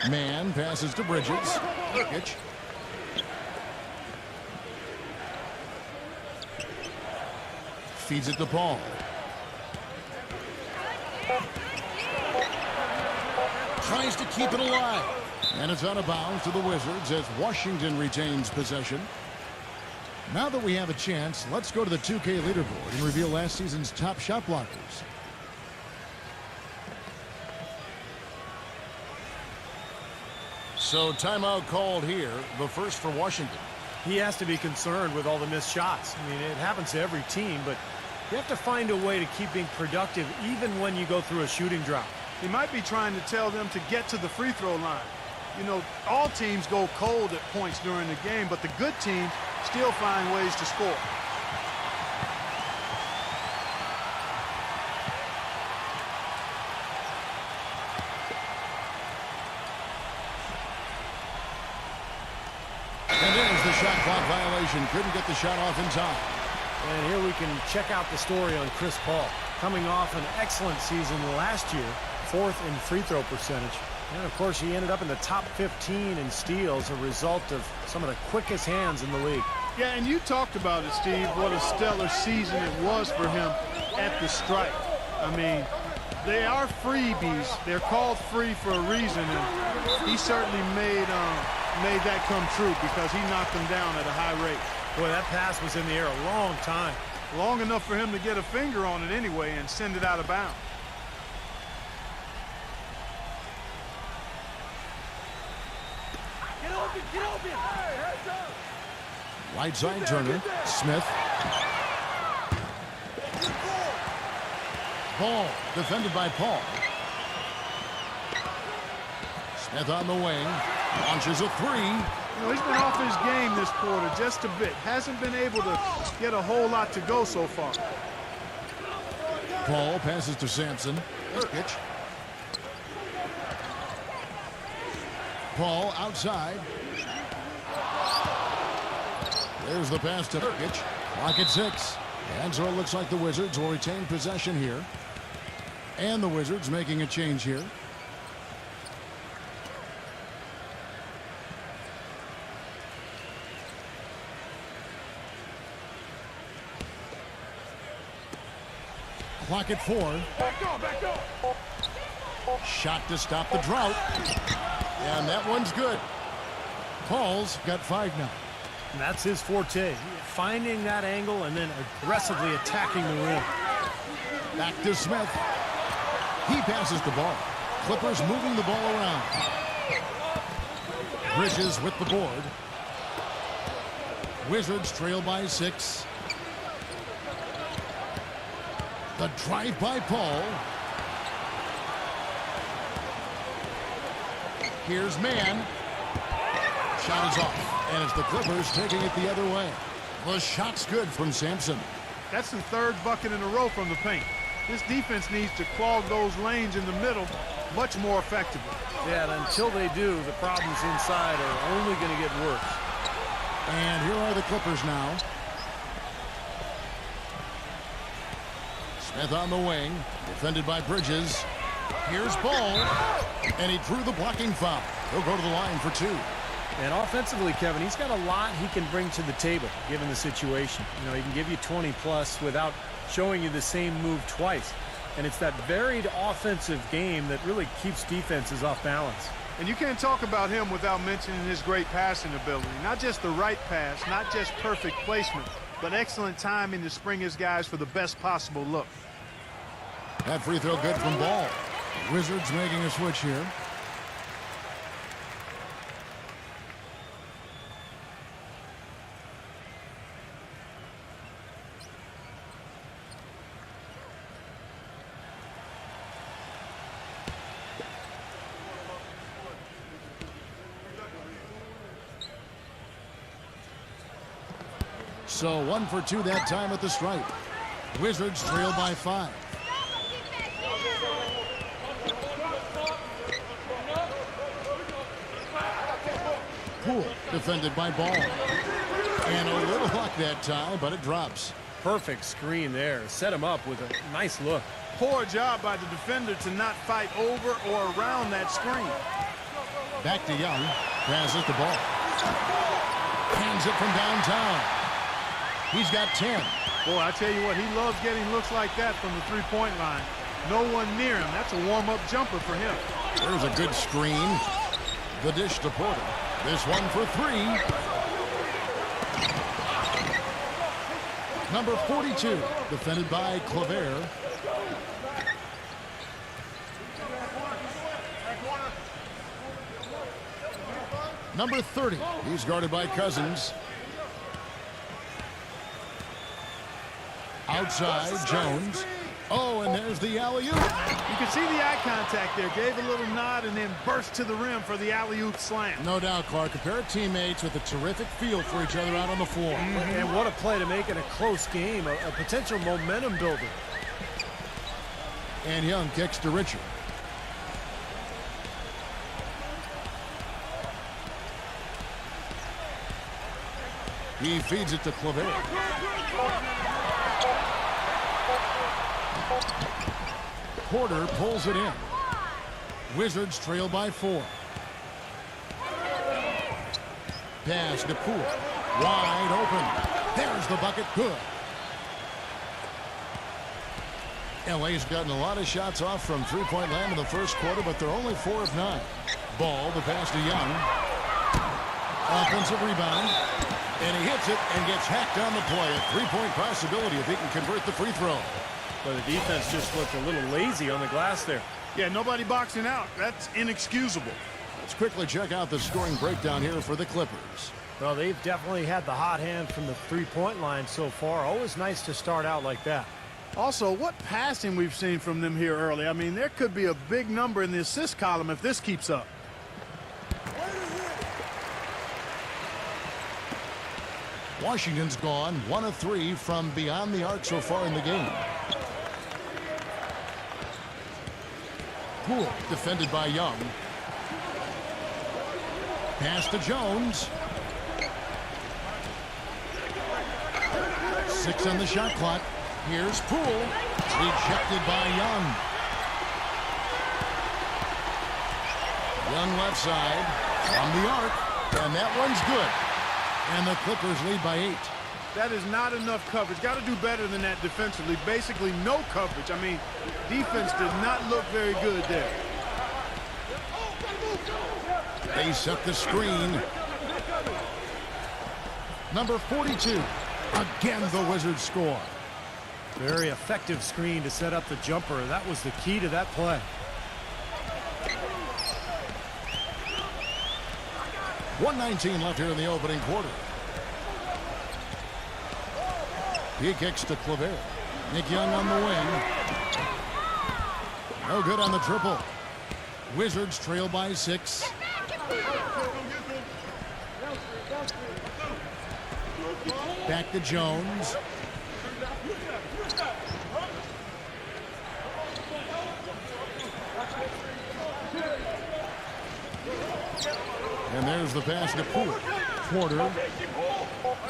Mann passes to Bridges. Nurkic. Feeds it to Paul. Tries to keep it alive. And it's out of bounds to the Wizards as Washington retains possession. Now that we have a chance, let's go to the 2K leaderboard and reveal last season's top shot blockers. So timeout called here, the first for Washington. He has to be concerned with all the missed shots. I mean, it happens to every team, but you have to find a way to keep being productive even when you go through a shooting drought. He might be trying to tell them to get to the free throw line. You know, all teams go cold at points during the game, but the good teams still find ways to score. And there's the shot clock violation. Couldn't get the shot off in time. And here we can check out the story on Chris Paul. Coming off an excellent season last year, 4th in free throw percentage. And, of course, he ended up in the top 15 in steals, a result of some of the quickest hands in the league. Yeah, and you talked about it, Steve, what a stellar season it was for him at the stripe. I mean, they are freebies. They're called free for a reason, and he certainly made that come true because he knocked them down at a high rate. Boy, that pass was in the air a long time. Long enough for him to get a finger on it anyway and send it out of bounds. Get open! Hey, heads up! Right side Turner. Smith. Ball defended by Paul. Smith on the wing. Launches a three. You know, he's been off his game this quarter just a bit. Hasn't been able to get a whole lot to go so far. Paul passes to Sampson. Nice pitch. Paul outside. There's the pass to Nurkic. Clock at 6. And so it looks like the Wizards will retain possession here. And the Wizards making a change here. Clock at 4. Back up. Shot to stop the drought. And that one's good. Paul's got 5 now. And that's his forte, finding that angle and then aggressively attacking the rim. Back to Smith. He passes the ball. Clippers moving the ball around. Bridges with the board. Wizards trail by 6. The drive by Paul. Here's Mann. Shot is off, and it's the Clippers taking it the other way. The shot's good from Sampson. That's the 3rd bucket in a row from the paint. This defense needs to clog those lanes in the middle much more effectively. Yeah, and until they do, the problems inside are only going to get worse. And here are the Clippers now. Smith on the wing, defended by Bridges. Here's Ball, and he drew the blocking foul. He'll go to the line for 2. And offensively, Kevin, he's got a lot he can bring to the table, given the situation. You know, he can give you 20-plus without showing you the same move twice. And it's that varied offensive game that really keeps defenses off balance. And you can't talk about him without mentioning his great passing ability. Not just the right pass, not just perfect placement, but excellent timing to spring his guys for the best possible look. That free throw good from Ball. Wizards making a switch here. So 1 for 2 that time at the stripe. Wizards trail by 5. Poole defended by Ball. And a little luck that time, but it drops. Perfect screen there. Set him up with a nice look. Poor job by the defender to not fight over or around that screen. Back to Young. Passes the ball. Hands it from downtown. He's got 10. Boy, I tell you what, he loves getting looks like that from the three-point line. No one near him. That's a warm-up jumper for him. There's a good screen. The dish to Porter. This one for 3. Number 42, defended by Claver. Number 30, he's guarded by Cousins. Outside, Jones. Oh, and there's the alley-oop. You can see the eye contact there. Gave a little nod and then burst to the rim for the alley-oop slam. No doubt, Clark. A pair of teammates with a terrific feel for each other out on the floor. And what a play to make it a close game, a potential momentum builder. And Young kicks to Richard. He feeds it to Claver. Porter pulls it in. Wizards trail by 4. Pass to Poole. Wide open. There's the bucket. Good. LA's gotten a lot of shots off from three-point land in the first quarter, but they're only 4 of 9. Ball, the pass to Young. Offensive rebound. And he hits it and gets hacked on the play. A three-point possibility if he can convert the free throw. But the defense just looked a little lazy on the glass there. Yeah, nobody boxing out. That's inexcusable. Let's quickly check out the scoring breakdown here for the Clippers. Well, they've definitely had the hot hand from the three-point line so far. Always nice to start out like that. Also, what passing we've seen from them here early. I mean, there could be a big number in the assist column if this keeps up. Washington's gone 1 of 3 from beyond the arc so far in the game. Poole defended by Young. Pass to Jones. 6 on the shot clock. Here's Poole. Rejected by Young. Young left side. From the arc. And that one's good. And the Clippers lead by 8. That is not enough coverage. Got to do better than that defensively. Basically no coverage. I mean, defense did not look very good there. They set the screen. Number 42. Again, the Wizards score. Very effective screen to set up the jumper. That was the key to that play. .119 left here in the opening quarter. He kicks to Claver. Nick Young on the wing. No good on the triple. Wizards trail by 6. Back to Jones. And there's the pass to Poole. Porter.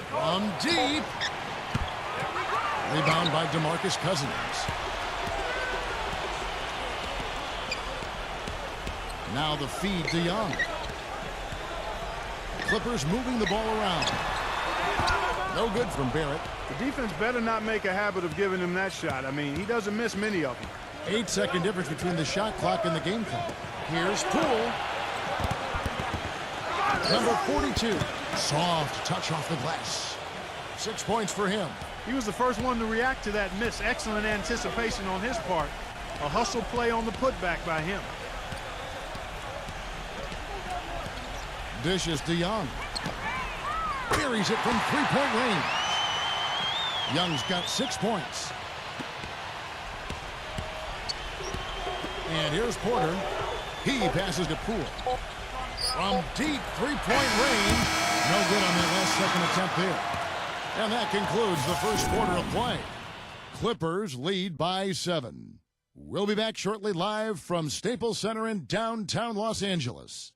From deep. Rebound by DeMarcus Cousins. Now the feed to Young. Clippers moving the ball around. No good from Barrett. The defense better not make a habit of giving him that shot. I mean, he doesn't miss many of them. 8-second difference between the shot clock and the game clock. Here's Poole. Number 42. Soft touch off the glass. 6 points for him. He was the first one to react to that miss. Excellent anticipation on his part. A hustle play on the putback by him. Dishes to Young. Buries it from 3-point range. Young's got 6 points. And here's Porter. He passes to Poole. From deep 3-point range. No good on that last second attempt there. And that concludes the first quarter of play. Clippers lead by 7. We'll be back shortly live from Staples Center in downtown Los Angeles.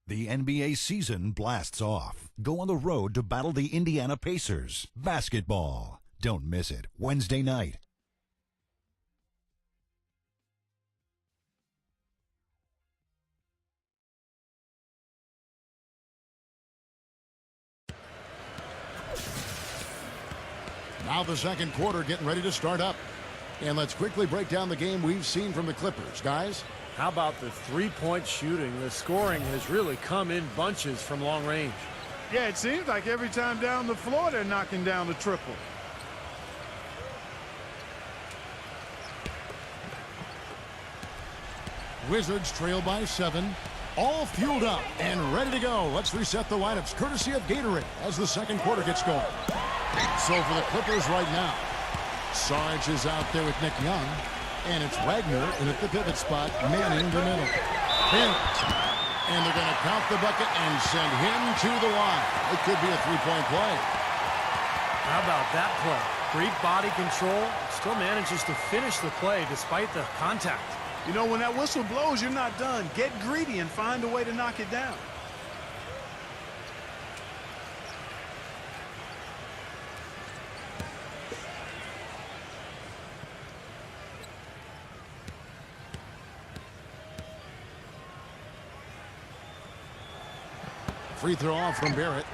The NBA season blasts off. Go on the road to battle the Indiana Pacers. Basketball. Don't miss it. Wednesday night. Now the second quarter getting ready to start up. And let's quickly break down the game we've seen from the Clippers. Guys? How about the three-point shooting? The scoring has really come in bunches from long range. Yeah, it seems like every time down the floor they're knocking down the triple. Wizards trail by 7. All fueled up and ready to go. Let's reset the lineups courtesy of Gatorade as the second quarter gets going. So for the Clippers right now, Sarge is out there with Nick Young. And it's Wagner in at the pivot spot, manning the middle. Barrett. And they're going to count the bucket and send him to the line. It could be a 3-point play. How about that play? Great body control. Still manages to finish the play despite the contact. You know, when that whistle blows, you're not done. Get greedy and find a way to knock it down. Free throw off from Barrett.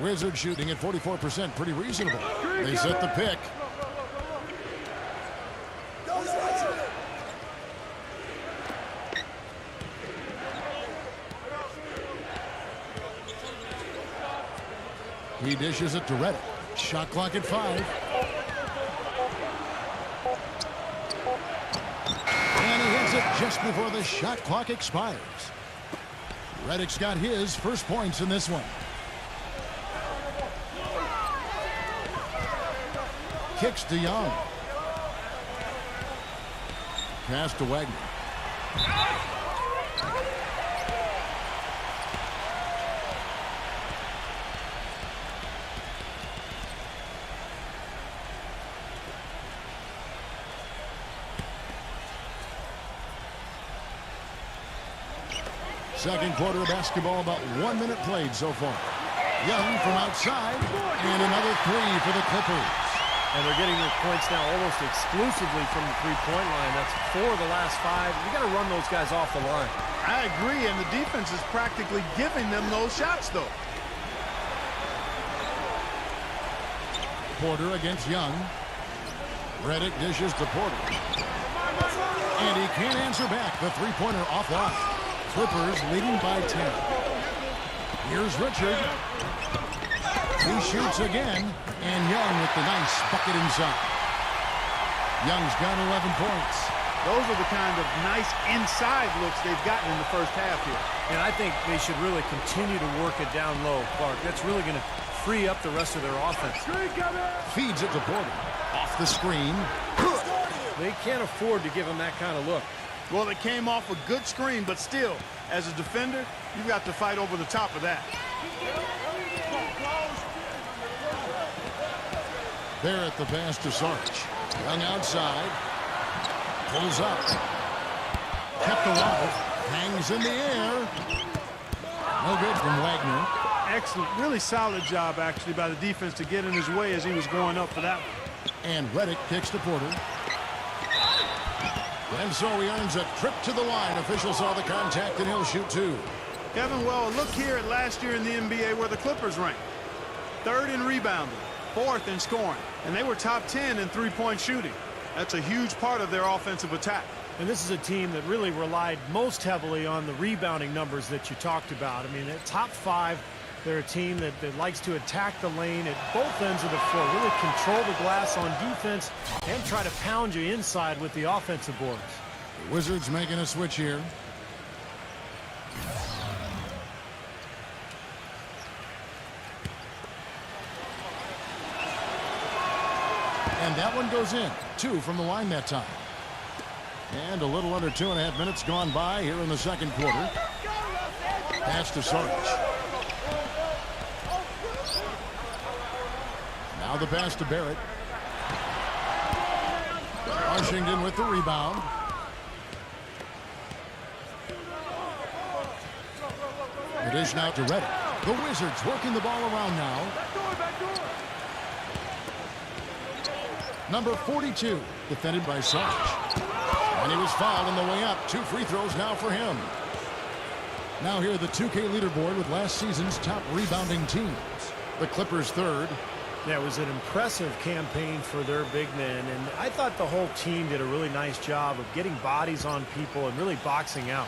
Wizards shooting at 44%. Pretty reasonable. They set the pick. He dishes it to Reddick. Shot clock at 5. And he hits it just before the shot clock expires. Reddick's got his first points in this one. Kicks to Young. pass to Wagner. Second quarter of basketball, about 1 minute played so far. Young from outside, and another three for the Clippers. And they're getting their points now almost exclusively from the three-point line. That's 4 of the last 5. You got to run those guys off the line. I agree, and the defense is practically giving them those shots, though. Porter against Young. Redick dishes to Porter. And he can't answer back. The three-pointer offline. Clippers leading by 10. Here's Richard. He shoots again, and Young with the nice bucket inside. Young's got 11 points. Those are the kind of nice inside looks they've gotten in the first half here. And I think they should really continue to work it down low, Clark. That's really going to free up the rest of their offense. Feeds it to Porter. Off the screen. They can't afford to give him that kind of look. Well, it came off a good screen, but still, as a defender, you've got to fight over the top of that. There at the pass to Sarge. Young outside. Pulls up. Kept alive. Hangs in the air. No good from Wagner. Excellent. Really solid job, actually, by the defense to get in his way as he was going up for that one. And Redick kicks to Porter. And so he earns a trip to the line. Official saw the contact, and he'll shoot 2. Kevin, well, look here at last year in the NBA where the Clippers ranked. 3rd in rebounding, 4th in scoring, and they were top 10 in three-point shooting. That's a huge part of their offensive attack. And this is a team that really relied most heavily on the rebounding numbers that you talked about. I mean, at top 5, they're a team that likes to attack the lane at both ends of the floor, really control the glass on defense, and try to pound you inside with the offensive boards. The Wizards making a switch here. And that one goes in. 2 from the line that time. And a little under 2.5 minutes gone by here in the second quarter. Pass to Sarge. Now the pass to Barrett. Washington with the rebound. The dish now to Redick. The Wizards working the ball around now. Number 42, defended by Sarge. And he was fouled on the way up. 2 free throws now for him. Now here the 2K leaderboard with last season's top rebounding teams. The Clippers 3rd. Yeah, it was an impressive campaign for their big men, and I thought the whole team did a really nice job of getting bodies on people and really boxing out.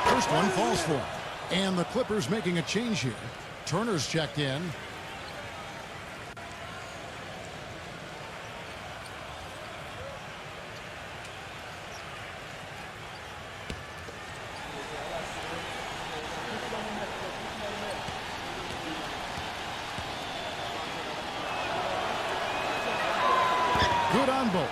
First one falls for him. And the Clippers making a change here. Turner's checked in. Good on both.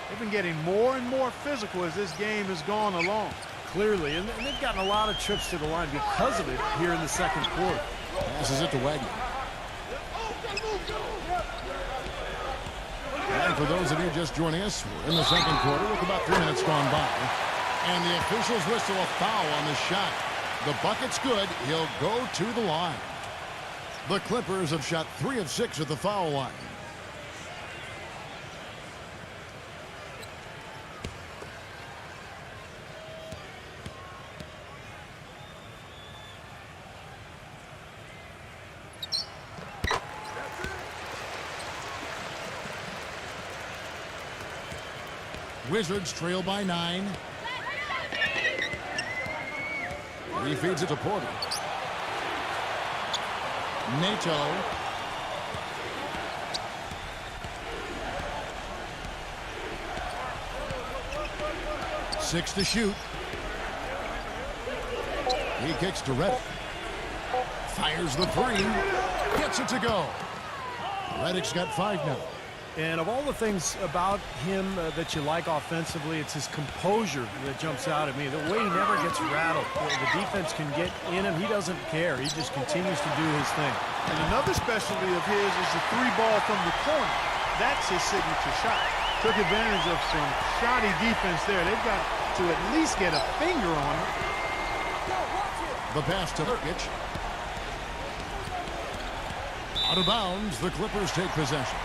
They've been getting more and more physical as this game has gone along. Clearly, and they've gotten a lot of trips to the line because of it here in the second quarter. Passes it to Wagner. And for those of you just joining us, we're in the second quarter with about 3 minutes gone by. And the officials whistle a foul on the shot. The bucket's good. He'll go to the line. The Clippers have shot 3 of 6 at the foul line. Wizards trail by 9. He feeds it to Porter. Nato. Six to shoot. He kicks to Redick. Fires the three. Gets it to go. Redick's got 5 now. And of all the things about him that you like offensively, it's his composure that jumps out at me. The way he never gets rattled. The defense can get in him. He doesn't care. He just continues to do his thing. And another specialty of his is the 3-ball from the corner. That's his signature shot. Took advantage of some shoddy defense there. They've got to at least get a finger on it. The pass to Nurkic. Out of bounds, the Clippers take possession.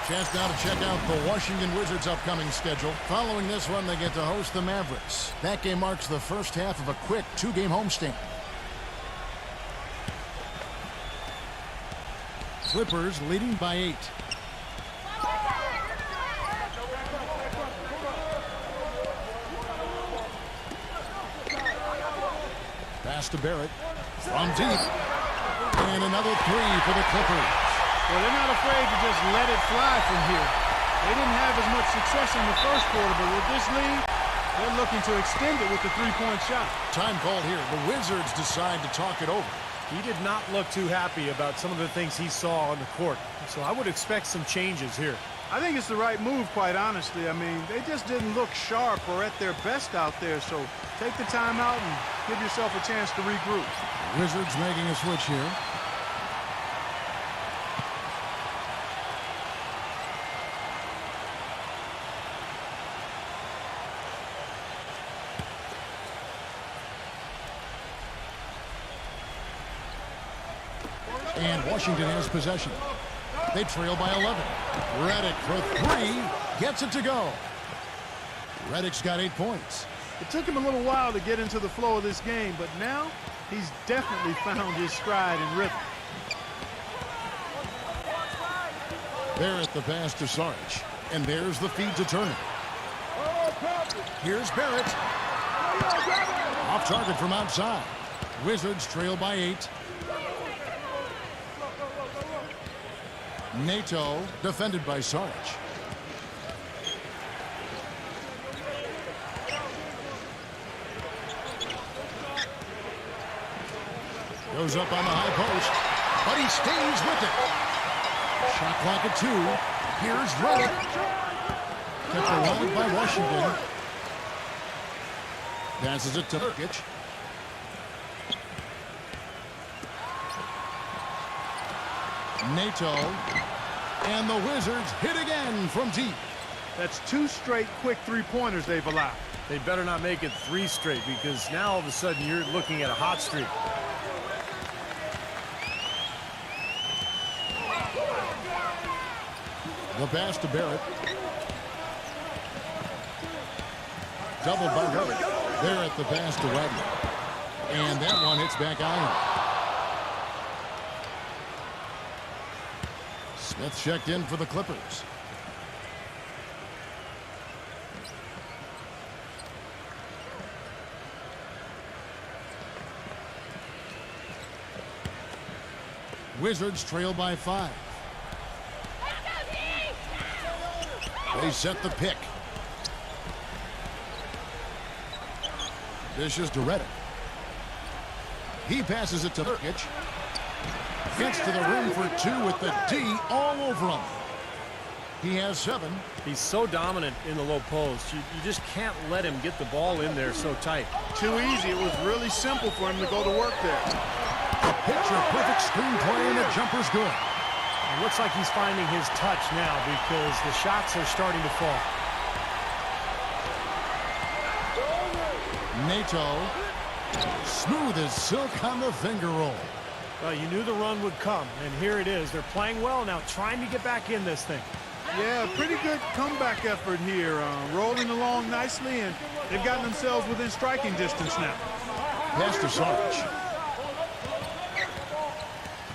Chance now to check out the Washington Wizards' upcoming schedule. Following this one, they get to host the Mavericks. That game marks the first half of a quick 2-game homestand. Clippers leading by 8. Pass to Barrett. From deep. And another 3 for the Clippers. Well, they're not afraid to just let it fly from here. They didn't have as much success in the first quarter, but with this lead, they're looking to extend it with the 3-point shot. Time called here. The Wizards decide to talk it over. He did not look too happy about some of the things he saw on the court. So I would expect some changes here. I think it's the right move, quite honestly. I mean, they just didn't look sharp or at their best out there. So take the time out and give yourself a chance to regroup. Wizards making a switch here. And Washington has possession. They trail by 11. Redick for 3. Gets it to go. Redick's got 8 points. It took him a little while to get into the flow of this game, but now he's definitely found his stride and rhythm. Barrett the pass to Sarge. And there's the feed to Turner. Here's Barrett. Off target from outside. Wizards trail by 8. Nato defended by Sarge. Goes up on the high post, but he stays with it. Shot clock at 2. Here's Redick. Kept alive by Washington. Passes it to Nurkic. Nato. And the Wizards hit again from deep. That's 2 straight quick 3-pointers they've allowed. They better not make it 3 straight, because now all of a sudden you're looking at a hot streak. The pass to Barrett. Doubled by Redick. Barrett the pass to Wagner. And that one hits back iron. Smith checked in for the Clippers. Wizards trail by 5. They set the pick. Dishes to Redick. He passes it to Nurkic. Gets to the rim for 2 with the D all over him. He has 7. He's so dominant in the low post. You just can't let him get the ball in there so tight. Too easy. It was really simple for him to go to work there. A picture-perfect screenplay, and the jumper's good. It looks like he's finding his touch now because the shots are starting to fall. Nato. Smooth as silk on the finger roll. Well, you knew the run would come, and here it is. They're playing well now, trying to get back in this thing. Yeah, pretty good comeback effort here. Rolling along nicely, and they've gotten themselves within striking distance now. Pass to Sarge.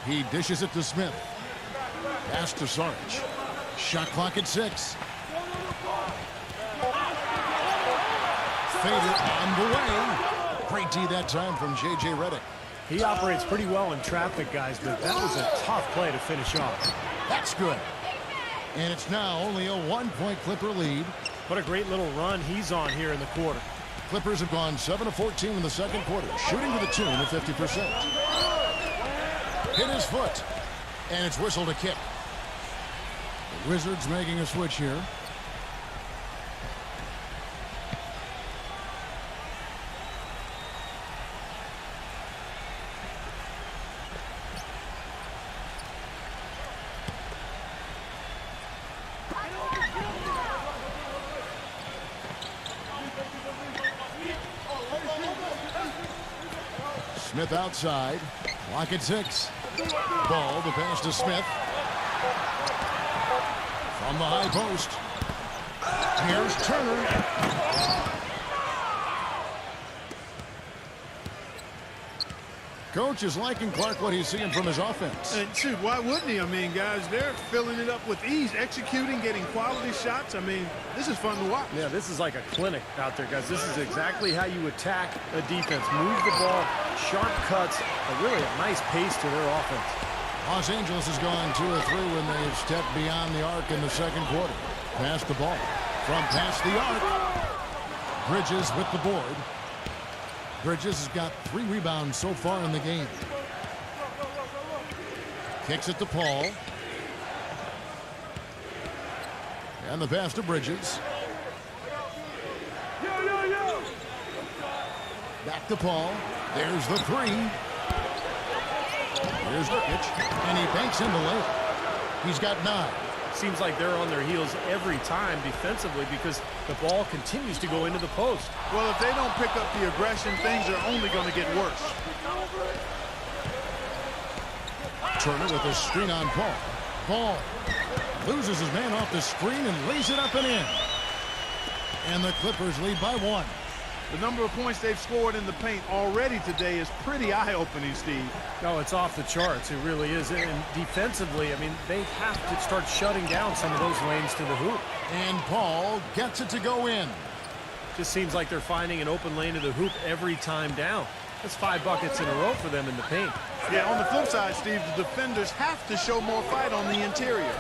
He dishes it to Smith. Pass to Sarge. Shot clock at 6. Fader underway. Great D that time from J.J. Redick. He operates pretty well in traffic, guys, but that was a tough play to finish off. That's good. And it's now only a 1-point Clipper lead. What a great little run he's on here in the quarter. Clippers have gone 7 of 14 in the second quarter, shooting to the tune of 50%. hit his foot. And it's whistled a kick. The Wizards making a switch here. Smith outside. Clock at 6. Ball, the pass to Smith. From the high post. Here's Turner. Coach is liking Clark what he's seeing from his offense. And shoot, why wouldn't he? I mean, guys, they're filling it up with ease, executing, getting quality shots. I mean, this is fun to watch. Yeah, this is like a clinic out there, guys. This is exactly how you attack a defense. Move the ball, sharp cuts, really a nice pace to their offense. Los Angeles has gone 2 or 3 when they've stepped beyond the arc in the second quarter. Pass the ball. From past the arc. Bridges with the board. Bridges has got 3 rebounds so far in the game. Kicks it to Paul. And the pass to Bridges. Back to Paul. There's the 3. Here's Nurkic. And he banks in the lane. He's got 9. Seems like they're on their heels every time defensively because the ball continues to go into the post. Well, if they don't pick up the aggression, things are only going to get worse. Turner with a screen on Paul. Paul loses his man off the screen and lays it up and in. And the Clippers lead by 1. The number of points they've scored in the paint already today is pretty eye-opening, Steve. No, it's off the charts. It really is. And defensively, I mean, they have to start shutting down some of those lanes to the hoop. And Paul gets it to go in. Just seems like they're finding an open lane to the hoop every time down. That's 5 buckets in a row for them in the paint. Yeah, on the flip side, Steve, the defenders have to show more fight on the interior.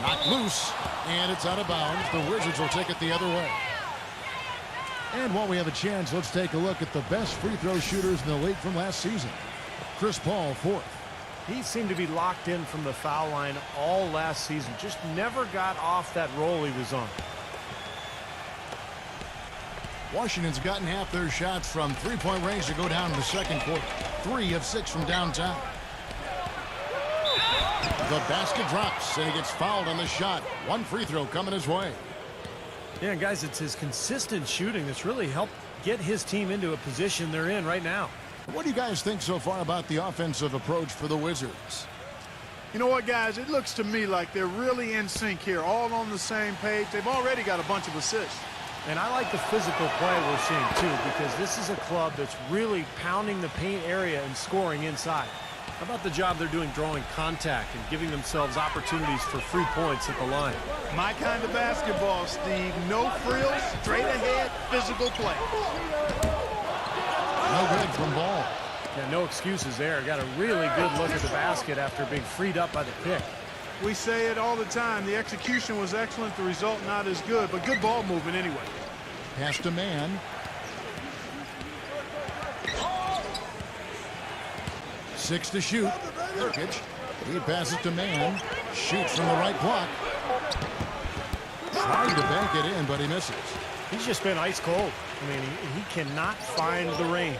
Knocked loose. And it's out of bounds. The Wizards will take it the other way. And while we have a chance, let's take a look at the best free throw shooters in the league from last season. Chris Paul, 4th. He seemed to be locked in from the foul line all last season. Just never got off that roll he was on. Washington's gotten half their shots from three-point range to go down in the second quarter. 3 of 6 from downtown. The basket drops, and he gets fouled on the shot. 1 free throw coming his way. Yeah, guys, it's his consistent shooting that's really helped get his team into a position they're in right now. What do you guys think so far about the offensive approach for the Wizards? You know what, guys? It looks to me like they're really in sync here, all on the same page. They've already got a bunch of assists. And I like the physical play we're seeing, too, because this is a club that's really pounding the paint area and scoring inside. How about the job they're doing drawing contact and giving themselves opportunities for free points at the line? My kind of basketball, Steve. No frills, straight ahead, physical play. No good from Ball. Yeah, no excuses there. Got a really good look at the basket after being freed up by the pick. We say it all the time. The execution was excellent. The result not as good, but good ball movement anyway. Pass to man. 6 to shoot. Nurkic. He passes to man. Shoots from the right block. Trying to bank it in, but he misses. He's just been ice cold. I mean, he cannot find the range.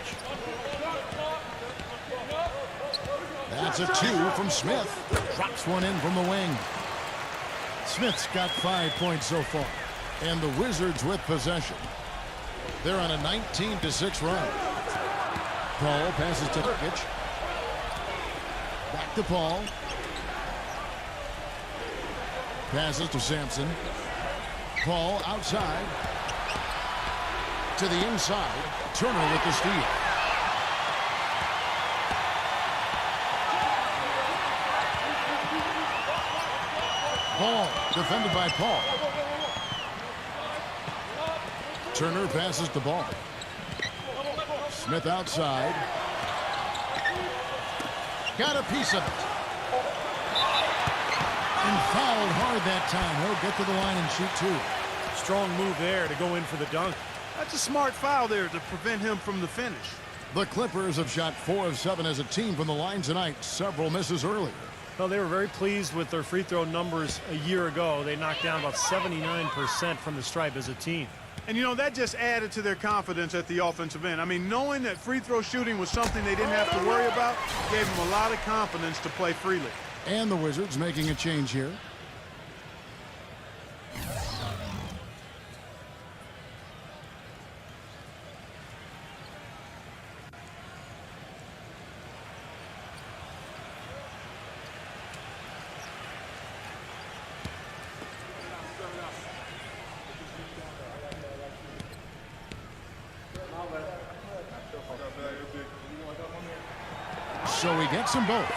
That's a 2 from Smith. Drops one in from the wing. Smith's got 5 points so far. And the Wizards with possession. They're on a 19-6 run. Paul passes to Nurkic. Back to Paul. Passes to Sampson. Paul outside. To the inside. Turner with the steal. Paul, defended by Paul. Turner passes the ball. Smith outside. Got a piece of it. And fouled hard that time. He'll get to the line and shoot 2. Strong move there to go in for the dunk. That's a smart foul there to prevent him from the finish. The Clippers have shot 4 of 7 as a team from the line tonight. Several misses earlier. Well, they were very pleased with their free throw numbers a year ago. They knocked down about 79% from the stripe as a team. And, you know, that just added to their confidence at the offensive end. I mean, knowing that free throw shooting was something they didn't have to worry about gave them a lot of confidence to play freely. And the Wizards making a change here. So he gets them both.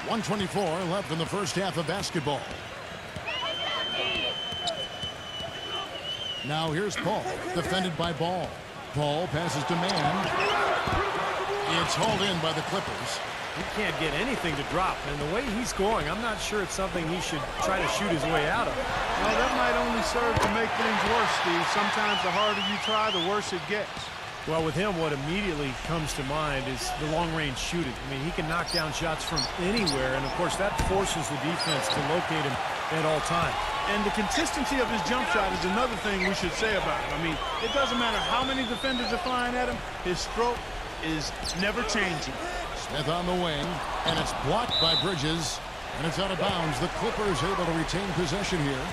1:24 left in the first half of basketball. Now here's Paul, defended by Ball. Paul passes to Mann. It's hauled in by the Clippers. He can't get anything to drop, and the way he's scoring, I'm not sure it's something he should try to shoot his way out of. Well, that might only serve to make things worse, Steve. Sometimes the harder you try, the worse it gets. Well, with him, what immediately comes to mind is the long-range shooting. I mean, he can knock down shots from anywhere, and, of course, that forces the defense to locate him at all times. And the consistency of his jump shot is another thing we should say about him. I mean, it doesn't matter how many defenders are flying at him, his stroke is never changing. Smith on the wing, and it's blocked by Bridges, and it's out of bounds. The Clippers able to retain possession here.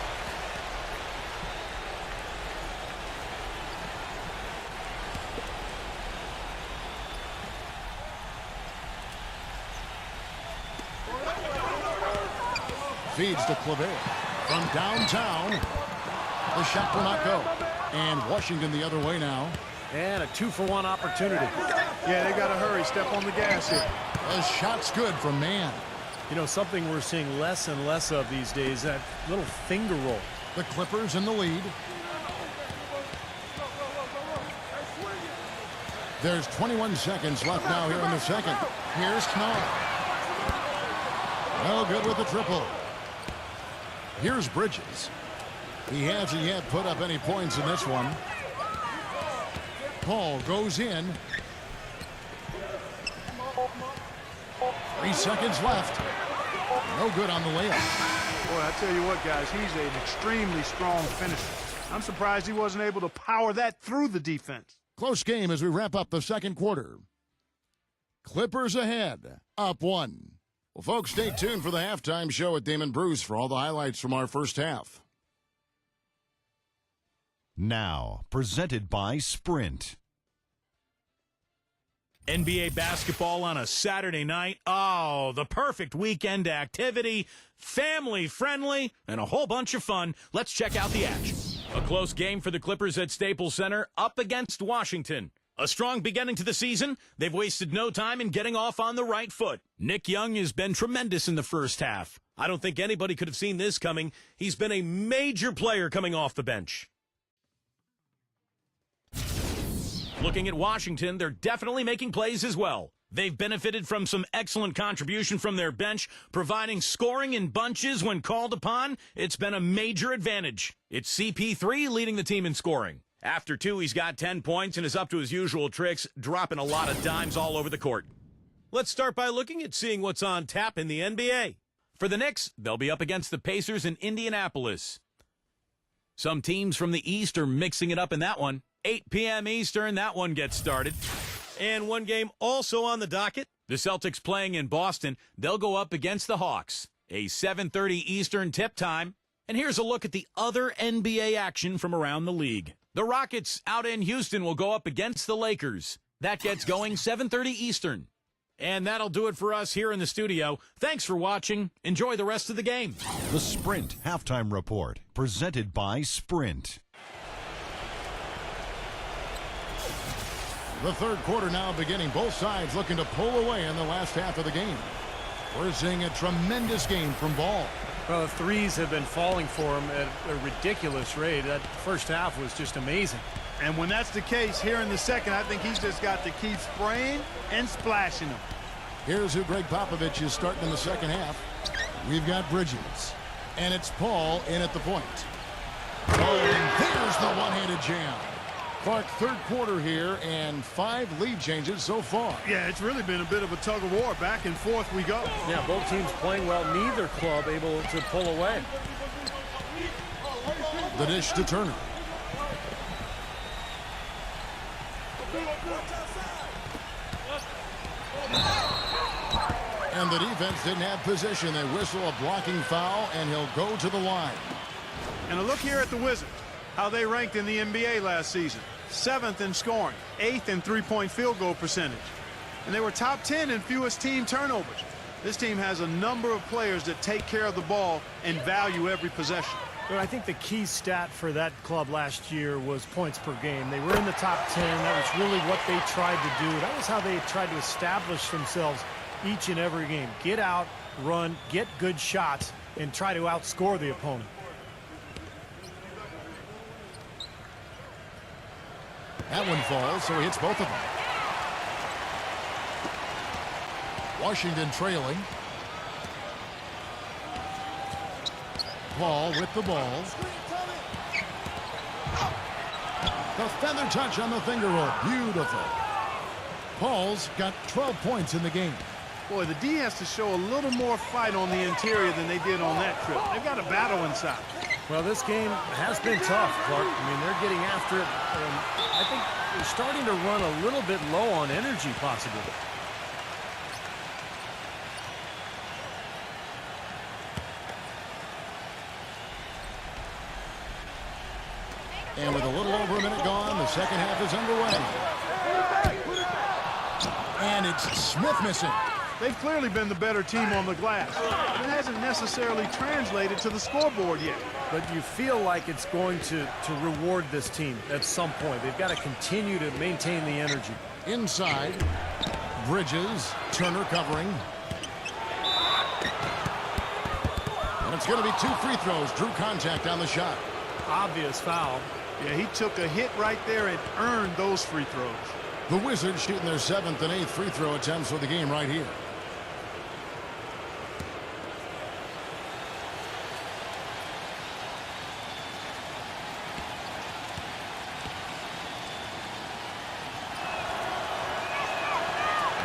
Feeds to Claver from downtown. The shot will not go. And Washington the other way now. And a 2-for-1 opportunity. Yeah, they got to hurry. Step on the gas here. The shot's good from Mann. You know, something we're seeing less and less of these days, that little finger roll. The Clippers in the lead. There's 21 seconds left now here in the second. Here's Knoll. No good with the triple. Here's Bridges. He hasn't yet put up any points in this one. Paul goes in. 3 seconds left. No good on the layup. Boy, I tell you what, guys, he's an extremely strong finisher. I'm surprised he wasn't able to power that through the defense. Close game as we wrap up the second quarter. Clippers ahead, up 1. Well, folks, stay tuned for the halftime show at Damien Bruce for all the highlights from our first half. Now, presented by Sprint. NBA basketball on a Saturday night. Oh, the perfect weekend activity, family-friendly, and a whole bunch of fun. Let's check out the action. A close game for the Clippers at Staples Center up against Washington. A strong beginning to the season. They've wasted no time in getting off on the right foot. Nick Young has been tremendous in the first half. I don't think anybody could have seen this coming. He's been a major player coming off the bench. Looking at Washington, they're definitely making plays as well. They've benefited from some excellent contribution from their bench, providing scoring in bunches when called upon. It's been a major advantage. It's CP3 leading the team in scoring. After 2, he's got 10 points and is up to his usual tricks, dropping a lot of dimes all over the court. Let's start by looking at seeing what's on tap in the NBA. For the Knicks, they'll be up against the Pacers in Indianapolis. Some teams from the East are mixing it up in that one. 8 p.m. Eastern, that one gets started. And one game also on the docket, the Celtics playing in Boston. They'll go up against the Hawks. A 7:30 Eastern tip time. And here's a look at the other NBA action from around the league. The Rockets out in Houston will go up against the Lakers. That gets going 7:30 Eastern. And that'll do it for us here in the studio. Thanks for watching. Enjoy the rest of the game. The Sprint Halftime Report, presented by Sprint. The third quarter now beginning. Both sides looking to pull away in the last half of the game. We're seeing a tremendous game from Ball. Well, the threes have been falling for him at a ridiculous rate. That first half was just amazing. And when that's the case here in the second, I think he's just got to keep spraying and splashing them. Here's who Greg Popovich is starting in the second half. We've got Bridges. And it's Paul in at the point. Oh, and there's the one-handed jam. Clark, third quarter here, and 5 lead changes so far. Yeah, it's really been a bit of a tug of war. Back and forth we go. Yeah, both teams playing well. Neither club able to pull away. The dish to Turner. And the defense didn't have position. They whistle a blocking foul, and he'll go to the line. And a look here at the Wizards, how they ranked in the NBA last season. 7th in scoring, 8th in three-point field goal percentage. And they were top 10 in fewest team turnovers. This team has a number of players that take care of the ball and value every possession. But I think the key stat for that club last year was points per game. They were in the top 10. That was really what they tried to do. That was how they tried to establish themselves each and every game. Get out, run, get good shots, and try to outscore the opponent. That one falls, so he hits both of them. Washington trailing. Paul with the ball. The feather touch on the finger roll. Beautiful. Paul's got 12 points in the game. Boy, the D has to show a little more fight on the interior than they did on that trip. They've got a battle inside. Well, this game has been tough, Clark. I mean, they're getting after it, and I think they're starting to run a little bit low on energy, possibly. And with a little over a minute gone, the second half is underway. And it's Smith missing. They've clearly been the better team on the glass. It hasn't necessarily translated to the scoreboard yet. But you feel like it's going to reward this team at some point. They've got to continue to maintain the energy. Inside, Bridges, Turner covering. And it's going to be 2 free throws. Drew contact on the shot. Obvious foul. Yeah, he took a hit right there and earned those free throws. The Wizards shooting their 7th and 8th free throw attempts for the game right here.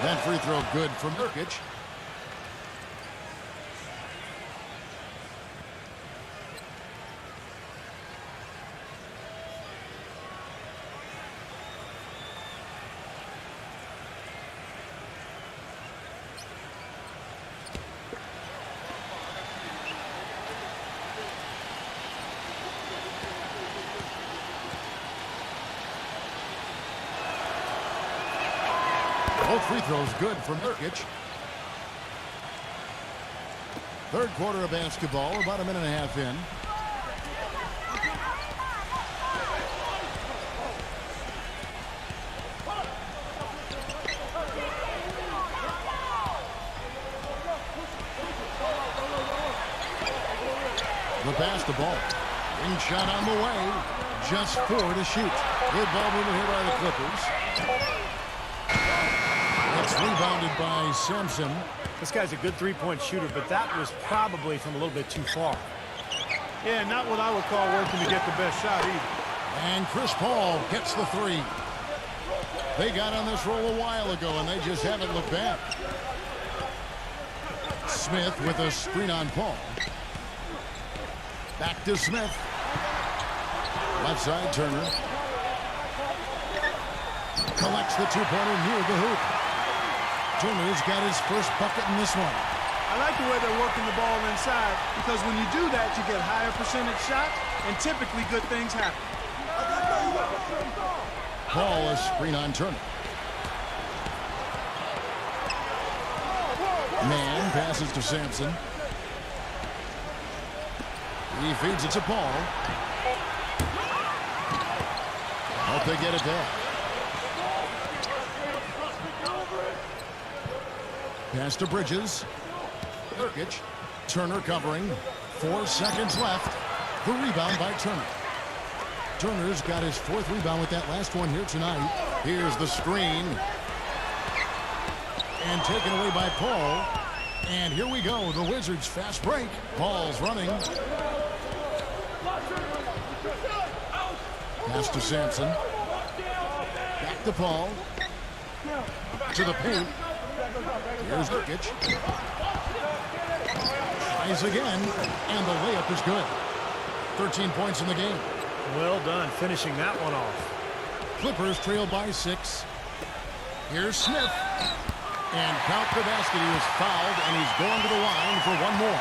That free throw good from Nurkic. Both free throws good from Nurkic. Third quarter of basketball, about a minute and a half in. The pass to ball. Ring shot on the way. Just 4 to shoot. Good ball movement here by the Clippers. It's rebounded by Sampson. This guy's a good three-point shooter, but that was probably from a little bit too far. Yeah, not what I would call working to get the best shot either. And Chris Paul gets the 3. They got on this roll a while ago, and they just haven't looked back. Smith with a screen on Paul. Back to Smith. Left side, Turner. Collects the two-pointer near the hoop. Turner's got his first bucket in this one. I like the way they're working the ball inside because when you do that, you get higher percentage shots, and typically good things happen. Paul, a screen on Turner. Man passes to Sampson. He feeds it to Paul. Hope they get it back. Pass to Bridges. Nurkic. Turner covering. 4 seconds left. The rebound by Turner. Turner's got his 4th rebound with that last one here tonight. Here's the screen. And taken away by Paul. And here we go. The Wizards fast break. Paul's running. Pass to Sampson. Back to Paul. To the paint. Here's Nurkic. Tries again, and the layup is good. 13 points in the game. Well done finishing that one off. Clippers trail by 6. Here's Smith. And count the basket. He was fouled, and he's going to the line for one more.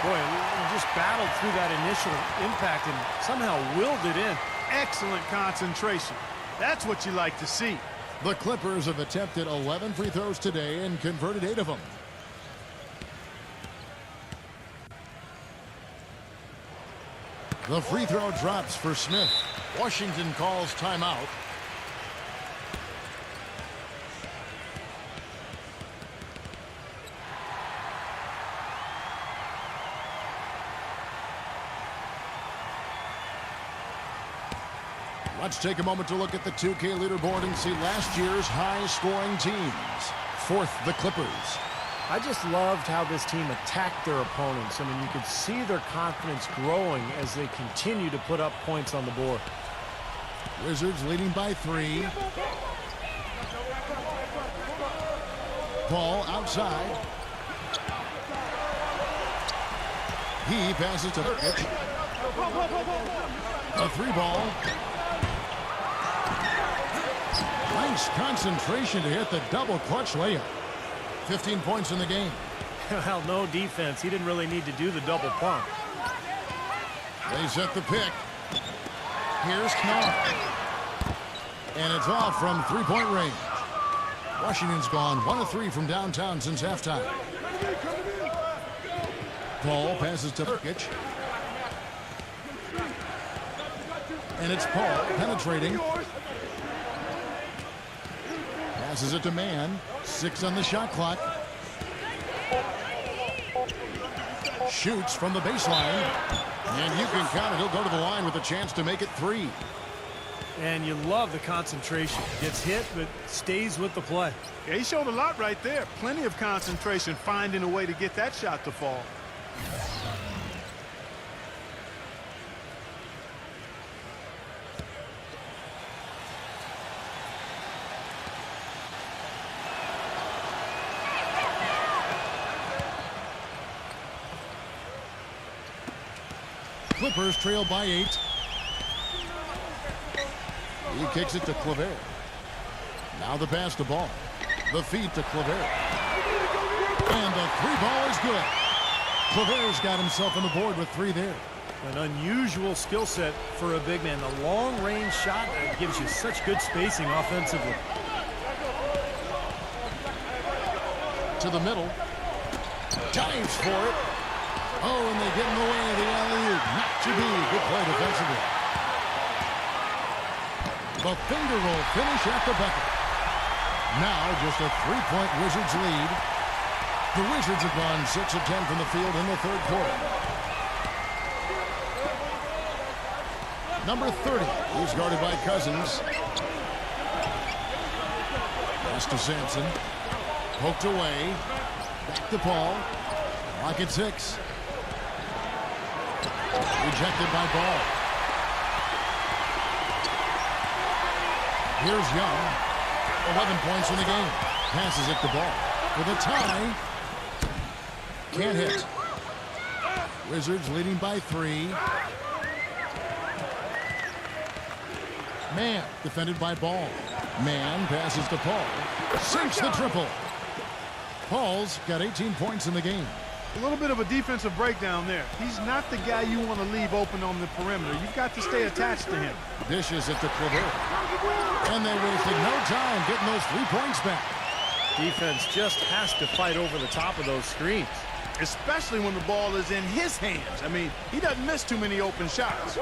Boy, he just battled through that initial impact and somehow willed it in. Excellent concentration. That's what you like to see. The Clippers have attempted 11 free throws today and converted 8 of them. The free throw drops for Smith. Washington calls timeout. Let's take a moment to look at the 2K leaderboard and see last year's high-scoring teams. 4th, the Clippers. I just loved how this team attacked their opponents. I mean, you could see their confidence growing as they continue to put up points on the board. Wizards leading by 3. Paul outside. He passes to Nurkic. A 3-ball. Nice concentration to hit the double clutch layup. 15 points in the game. Well, no defense. He didn't really need to do the double pump. They set the pick. Here's Knopf. And it's off from three-point range. Washington's gone 1 of 3 from downtown since halftime. Paul passes to Nurkic. And it's Paul penetrating. Passes it to Man. 6 on the shot clock. Shoots from the baseline. And you can count it. He'll go to the line with a chance to make it 3. And you love the concentration. Gets hit, but stays with the play. Yeah, he showed a lot right there. Plenty of concentration, finding a way to get that shot to fall. Clippers trail by 8. He kicks it to Claver. Now the pass to Ball. The feed to Claver. And the 3-ball is good. Claver's got himself on the board with 3 there. An unusual skill set for a big man. The long-range shot that gives you such good spacing offensively. To the middle. Dives for it. Oh, and they get in the way of the alley-oop. Not to be. Good play defensively. The finger roll finish at the bucket. Now just a 3-point Wizards lead. The Wizards have gone 6 of 10 from the field in the third quarter. Number 30. He's guarded by Cousins. Pass to Sampson. Poked away. Back to Paul. Clock at 6. Rejected by Ball. Here's Young. 11 points in the game. Passes it to Ball. With a tie. Can't hit. Wizards leading by 3. Man defended by Ball. Man passes to Paul. Sinks the triple. Paul's got 18 points in the game. A little bit of a defensive breakdown there. He's not the guy you want to leave open on the perimeter. You've got to stay attached to him. Dishes it to Claver. And they wasted no time getting those 3 points back. Defense just has to fight over the top of those screens. Especially when the ball is in his hands. I mean, he doesn't miss too many open shots.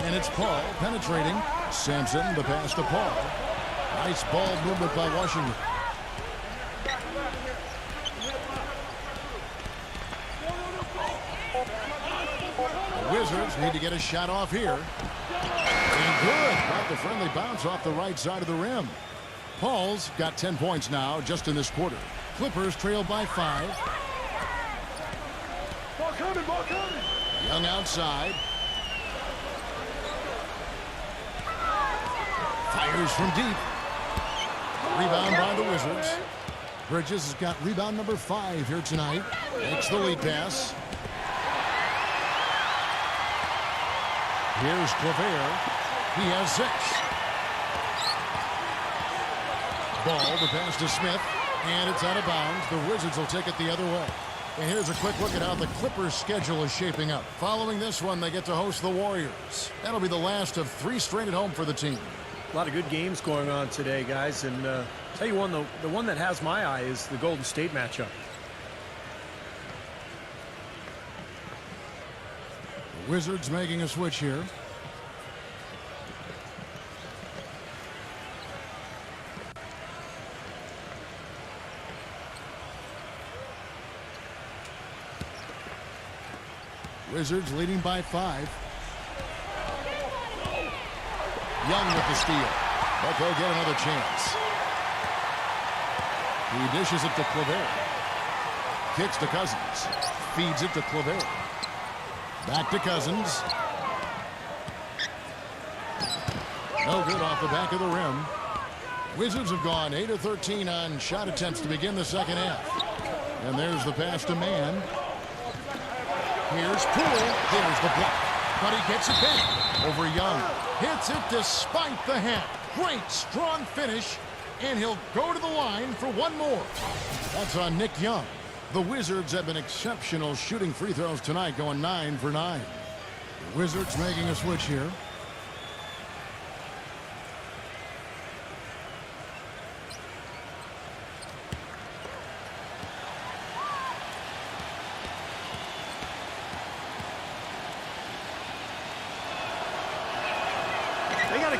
And it's Paul penetrating. Sampson, the pass to Paul. Nice ball movement by Washington. Wizards need to get a shot off here. And good. Got the friendly bounce off the right side of the rim. Paul's got 10 points now just in this quarter. Clippers trail by 5. Ball coming. Young outside. Fires from deep. Rebound by the Wizards. Bridges has got rebound number 5 here tonight. Makes the lead pass. Here's Claver. He has 6. Ball, the pass to Smith, and it's out of bounds. The Wizards will take it the other way. And here's a quick look at how the Clippers' schedule is shaping up. Following this one, they get to host the Warriors. That'll be the last of 3 straight at home for the team. A lot of good games going on today, guys. And tell you one, the one that has my eye is the Golden State matchup. The Wizards making a switch here. Wizards leading by 5. Young with the steal, but they'll get another chance. He dishes it to Claver. Kicks to Cousins. Feeds it to Claver. Back to Cousins. No good off the back of the rim. Wizards have gone 8 of 13 on shot attempts to begin the second half. And there's the pass to Mann. Here's Poole. There's the block. But he gets it back over Young. Hits it despite the hat. Great, strong finish. And he'll go to the line for one more. That's on Nick Young. The Wizards have been exceptional shooting free throws tonight, going 9 for 9. The Wizards making a switch here.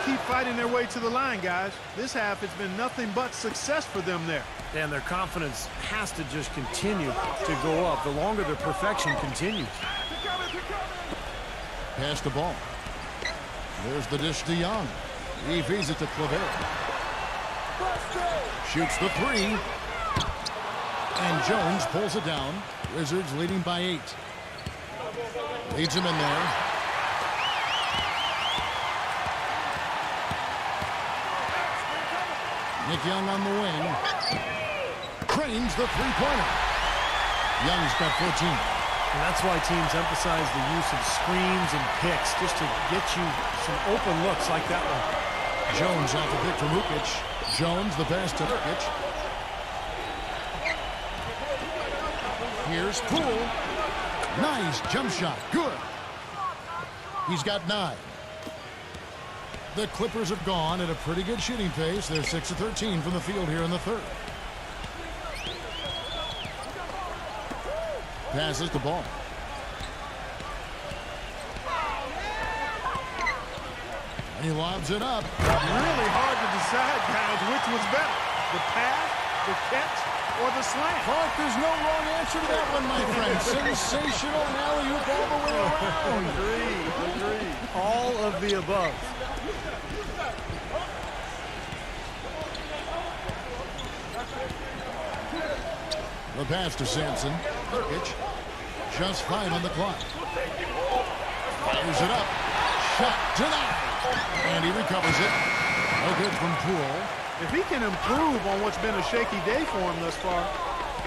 Keep fighting their way to the line, guys. This half has been nothing but success for them there. And their confidence has to just continue to go up the longer their perfection continues. Pass the ball. There's the dish to Young. He feeds it to Claver. Shoots the 3. And Jones pulls it down. Wizards leading by 8. Leads him in there. Nick Young on the wing. Cranes the three-pointer. Young's got 14. And that's why teams emphasize the use of screens and picks just to get you some open looks like that one. Jones off the pick from Ukic. Jones the pass to Ukic. Here's Poole. Nice jump shot. Good. He's got 9. The Clippers have gone at a pretty good shooting pace. They're 6 of 13 from the field here in the third. Passes the ball. And he lobs it up. Really hard to decide, guys, which was better. The pass, the catch, or the slam. Clark, there's no wrong answer to that one, my friend. Sensational alley-oop all the way around. Agreed. All of the above. The pass to Sampson. Ukic. Just 5 on the clock. Fires it up. Shot denied. And he recovers it. No good from Poole. If he can improve on what's been a shaky day for him thus far,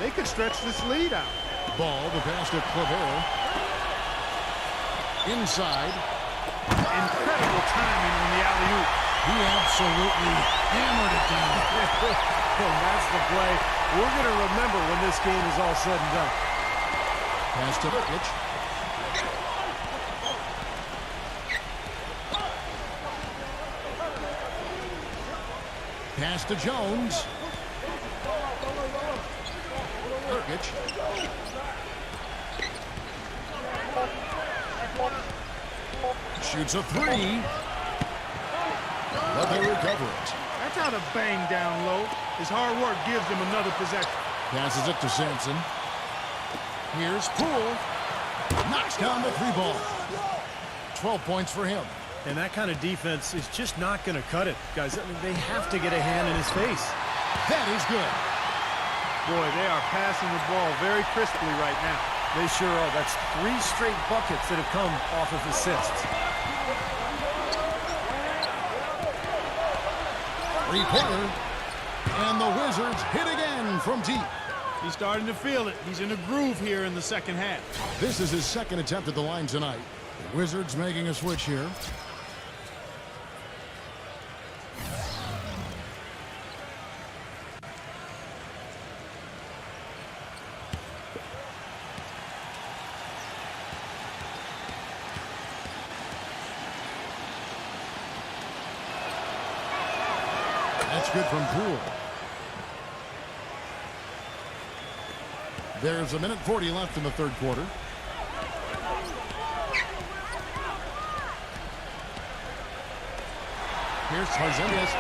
they could stretch this lead out. Ball, the pass to Claver. Inside. Incredible timing on the alley-oop. He absolutely hammered it down. And that's the play we're going to remember when this game is all said and done. Pass to Ukic. Pass to Jones. Ukic. Shoots a 3. But they recover it. That's how to bang down low. His hard work gives him another possession. Passes it to Sampson. Here's Poole. Knocks down the 3 ball. 12 points for him. And that kind of defense is just not going to cut it, guys. I mean, they have to get a hand in his face. That is good. Boy, they are passing the ball very crisply right now. They sure are. That's 3 straight buckets that have come off of assists. Three-pointer. And the Wizards hit again from deep. He's starting to feel it. He's in a groove here in the second half. This is his second attempt at the line tonight. The Wizards making a switch here. That's good from Poole. There's a minute 40 left in the third quarter. Here's Tarzanez.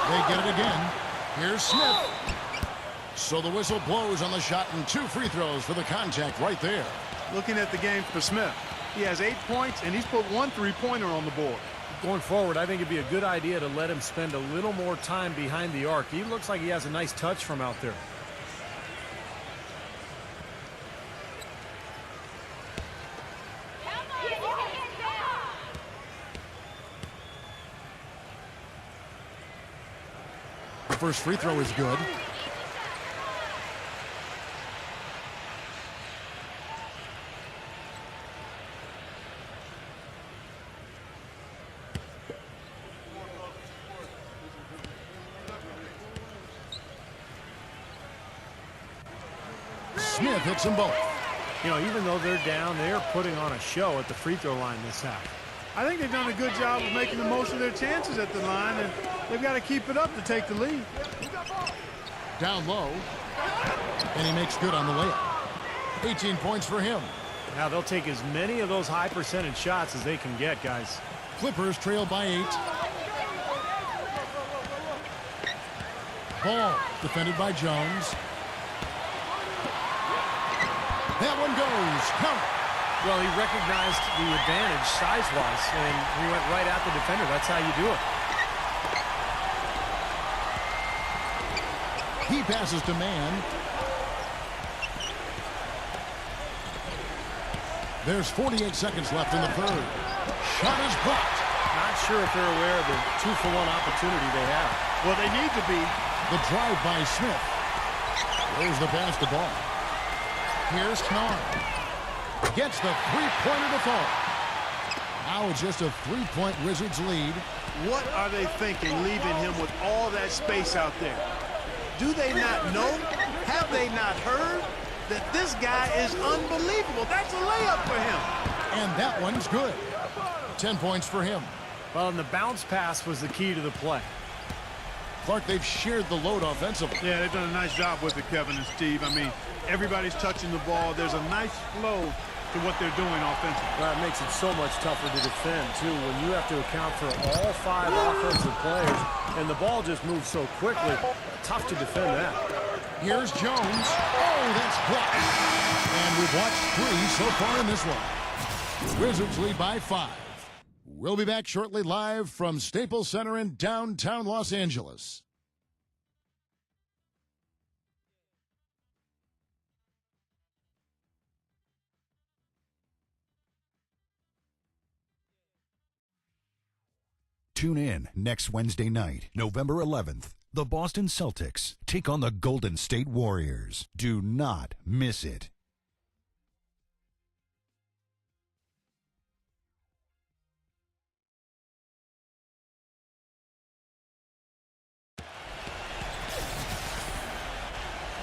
They get it again. Here's Smith. So the whistle blows on the shot and 2 free throws for the contact right there. Looking at the game for Smith, he has 8 points, and he's put 1 3-pointer on the board. Going forward, I think it'd be a good idea to let him spend a little more time behind the arc. He looks like he has a nice touch from out there. The first free throw is good. Smith hits them both. You know, even though they're down, they're putting on a show at the free throw line this half. I think they've done a good job of making the most of their chances at the line, and they've got to keep it up to take the lead. Down low. And he makes good on the layup. 18 points for him. Now they'll take as many of those high percentage shots as they can get, guys. Clippers trail by 8. Ball defended by Jones. That one goes. Count. Well, he recognized the advantage size-wise, and he went right at the defender. That's how you do it. He passes to Man. There's 48 seconds left in the third. Shot is blocked. Not sure if they're aware of the 2-for-1 opportunity they have. Well, they need to be. The drive by Smith. There's the pass to Ball. Here's Kennard. Gets the three-pointer to fall. Now it's just a 3-point Wizards lead. What are they thinking, leaving him with all that space out there? Do they not know? Have they not heard that this guy is unbelievable? That's a layup for him. And that one's good. 10 points for him. Well, and the bounce pass was the key to the play. Clark, they've shared the load offensively. Yeah, they've done a nice job with it, Kevin and Steve. I mean, everybody's touching the ball. There's a nice flow to what they're doing offensively. Well, it makes it so much tougher to defend, too, when you have to account for all 5 offensive players, and the ball just moves so quickly. Tough to defend that. Here's Jones. Oh, that's blocked. And we've watched 3 so far in this one. Wizards lead by 5. We'll be back shortly live from Staples Center in downtown Los Angeles. Tune in next Wednesday night, November 11th. The Boston Celtics take on the Golden State Warriors. Do not miss it.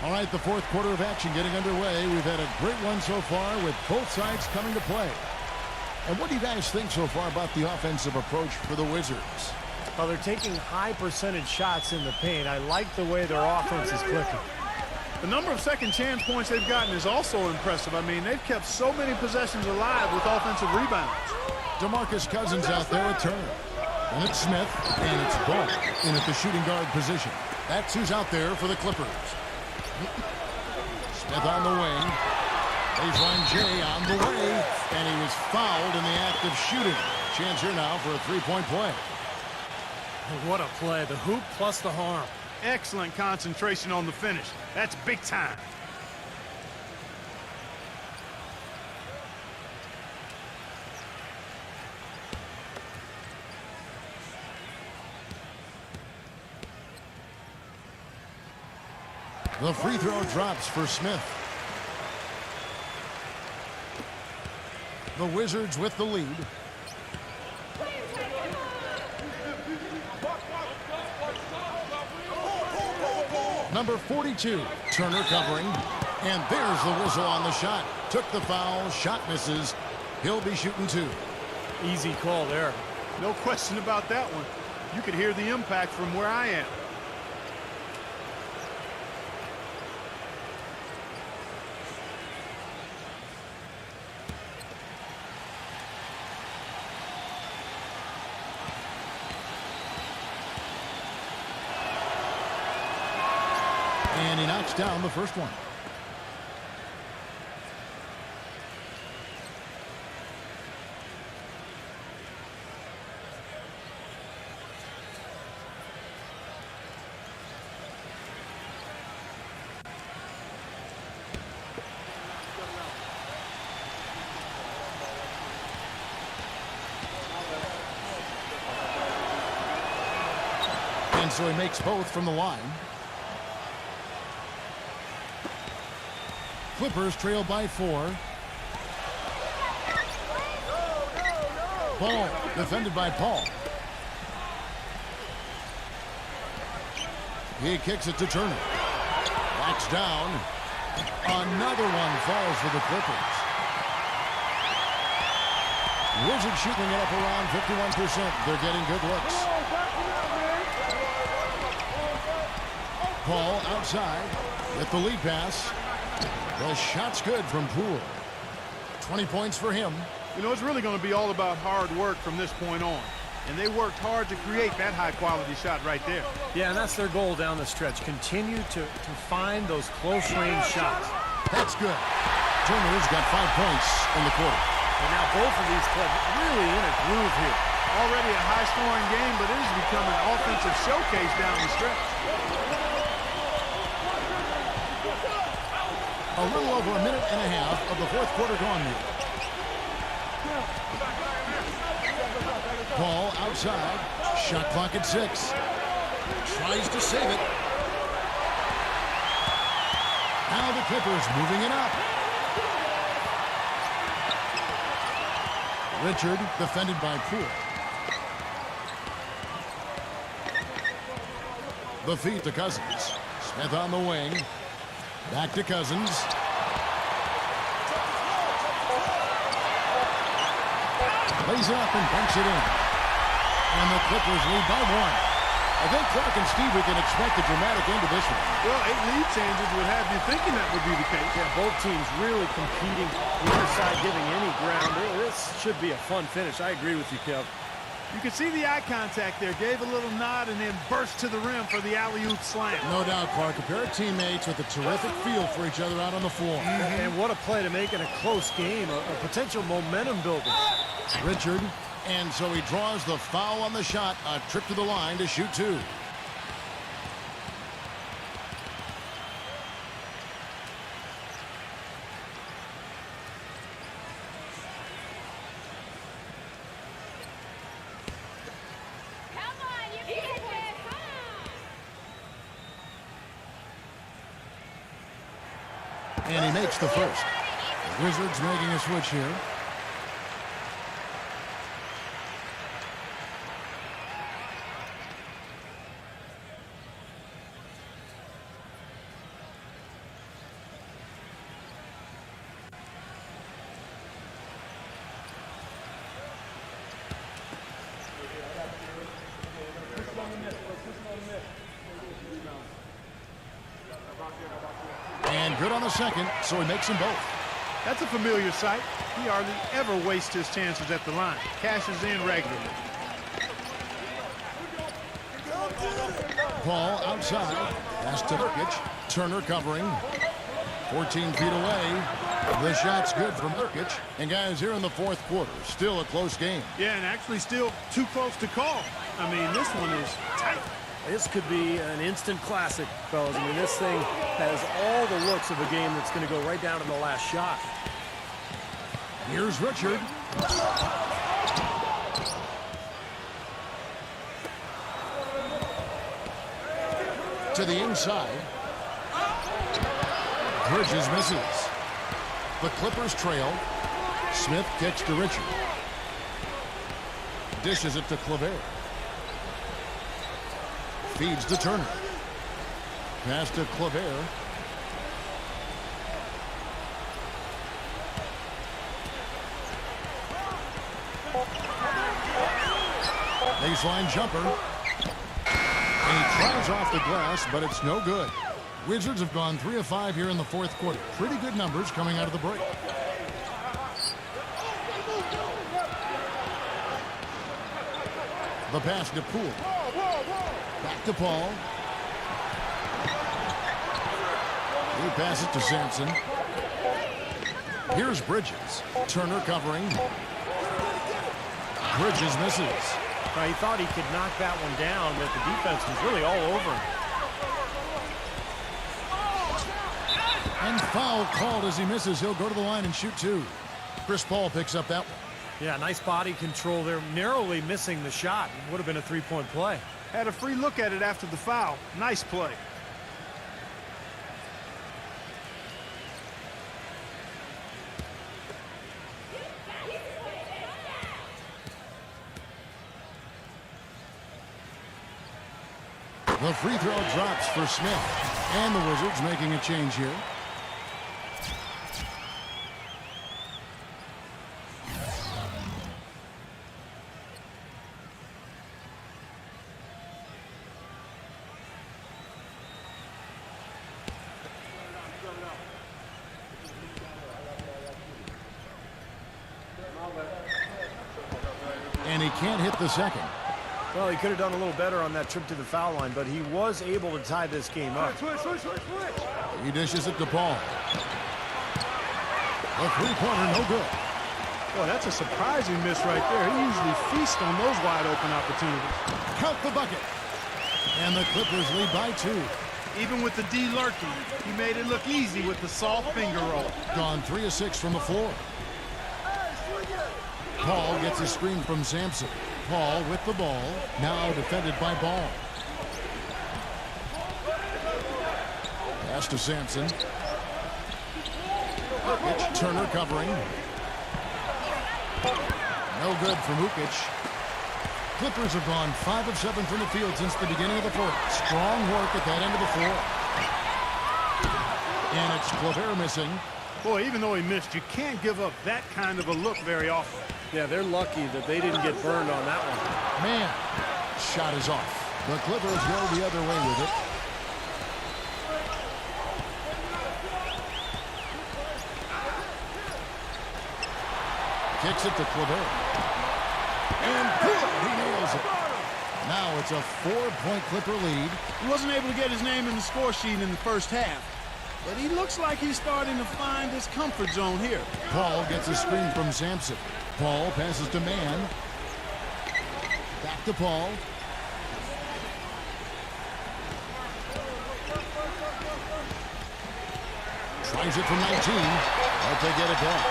All right, the fourth quarter of action getting underway. We've had a great one so far with both sides coming to play. And what do you guys think so far about the offensive approach for the Wizards? Well, they're taking high percentage shots in the paint. I like the way their offense is clicking. The number of second chance points they've gotten is also impressive. I mean, they've kept so many possessions alive with offensive rebounds. DeMarcus Cousins out there at turn. And it's Smith, and it's Ball in at the shooting guard position. That's who's out there for the Clippers. Smith on the wing. Baseline J on the way. And he was fouled in the act of shooting. Chance here now for a three-point play. What a play. The hoop plus the harm. Excellent concentration on the finish. That's big time. The free throw drops for Smith. The Wizards with the lead. Number 42, Turner covering. And there's the whistle on the shot. Took the foul, shot misses. He'll be shooting 2. Easy call there. No question about that one. You could hear the impact from where I am. And he knocks down the first one. And so he makes both from the line. Clippers trail by 4. Ball defended by Paul. He kicks it to Turner. Backs down. Another one falls for the Clippers. Wizards shooting it up around 51%. They're getting good looks. Paul outside with the lead pass. The shot's good from Poole. 20 points for him. You know, it's really going to be all about hard work from this point on. And they worked hard to create that high-quality shot right there. Yeah, and that's their goal down the stretch. Continue to find those close-range shots. That's good. Turner's got 5 points in the quarter. And now both of these clubs really in a groove here. Already a high-scoring game, but it has become an offensive showcase down the stretch. A little over a minute and a half of the fourth quarter gone here. Paul outside. Shot clock at 6. Tries to save it. Now the Clippers moving it up. Richard defended by Poole. The feed to Cousins. Smith on the wing. Back to Cousins. Lays it up and bunks it in. And the Clippers lead by 1. I think Clark and Steve, we can expect a dramatic end to this one. Well, 8 lead changes would have you thinking that would be the case. Yeah, both teams really competing. Neither side giving any ground. This should be a fun finish. I agree with you, Kev. You can see the eye contact there. Gave a little nod and then burst to the rim for the alley-oop slam. No doubt, Clark. A pair of teammates with a terrific feel for each other out on the floor. And what a play to make in a close game. A potential momentum builder. Richard, and so he draws the foul on the shot. A trip to the line to shoot 2. And he makes the first. The Wizards making a switch here. And good on the second, so he makes them both. That's a familiar sight. He hardly ever wastes his chances at the line. Cashes in regularly. Paul outside. Pass to Nurkic. Turner covering. 14 feet away. The shot's good from Nurkic. And guys, here in the fourth quarter, still a close game. Yeah, and actually still too close to call. I mean, this one is tight. This could be an instant classic, fellas. I mean, this thing has all the looks of a game that's going to go right down to the last shot. Here's Richard. To the inside. Bridges misses. The Clippers trail. Smith kicks to Richard. Dishes it to Claver. Feeds to Turner. Pass to Claver. Baseline jumper. And he tries off the glass, but it's no good. Wizards have gone 3 of 5 here in the fourth quarter. Pretty good numbers coming out of the break. The pass to Poole. Back to Paul. He passes to Sampson. Here's Bridges. Turner covering. Bridges misses. He thought he could knock that one down, but the defense was really all over him. And foul called as he misses. He'll go to the line and shoot 2. Chris Paul picks up that one. Yeah, nice body control there. Narrowly missing the shot. It would have been a 3-point play. Had a free look at it after the foul. Nice play. The free throw drops for Smith. And the Wizards making a change here. And he can't hit the second. Well, he could have done a little better on that trip to the foul line, but he was able to tie this game up. He dishes it to Paul. A three-pointer, no good. Boy, that's a surprising miss right there. He usually feasts on those wide-open opportunities. Count the bucket. And the Clippers lead by 2. Even with the D lurking, he made it look easy with the soft finger roll. Gone 3 of 6 from the floor. Paul gets a screen from Sampson. Paul with the ball, now defended by Ball. Pass to Sampson. Ukic, Turner covering. No good for Ukic. Clippers have gone 5 of 7 from the field since the beginning of the fourth. Strong work at that end of the floor. And it's Claver missing. Boy, even though he missed, you can't give up that kind of a look very often. Yeah, they're lucky that they didn't get burned on that one. Man, shot is off. The Clippers go the other way with it. Kicks it to Claver. And boom, he nails it. Now it's a 4-point Clipper lead. He wasn't able to get his name in the score sheet in the first half, but he looks like he's starting to find his comfort zone here. Paul gets a screen from Sampson. Paul passes to Mann. Back to Paul. Tries it from 19, but they get it back.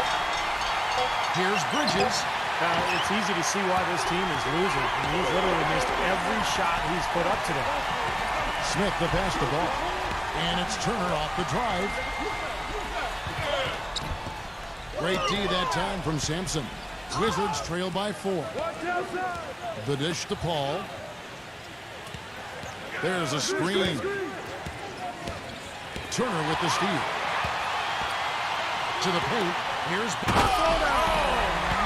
Here's Bridges. It's easy to see why this team is losing. I mean, he's literally missed every shot he's put up today. Smith to pass the ball. And it's Turner off the drive. Great D that time from Sampson. Wizards trail by 4. The dish to Paul. There's a screen. Turner with the steal. To the paint. Here's... Oh,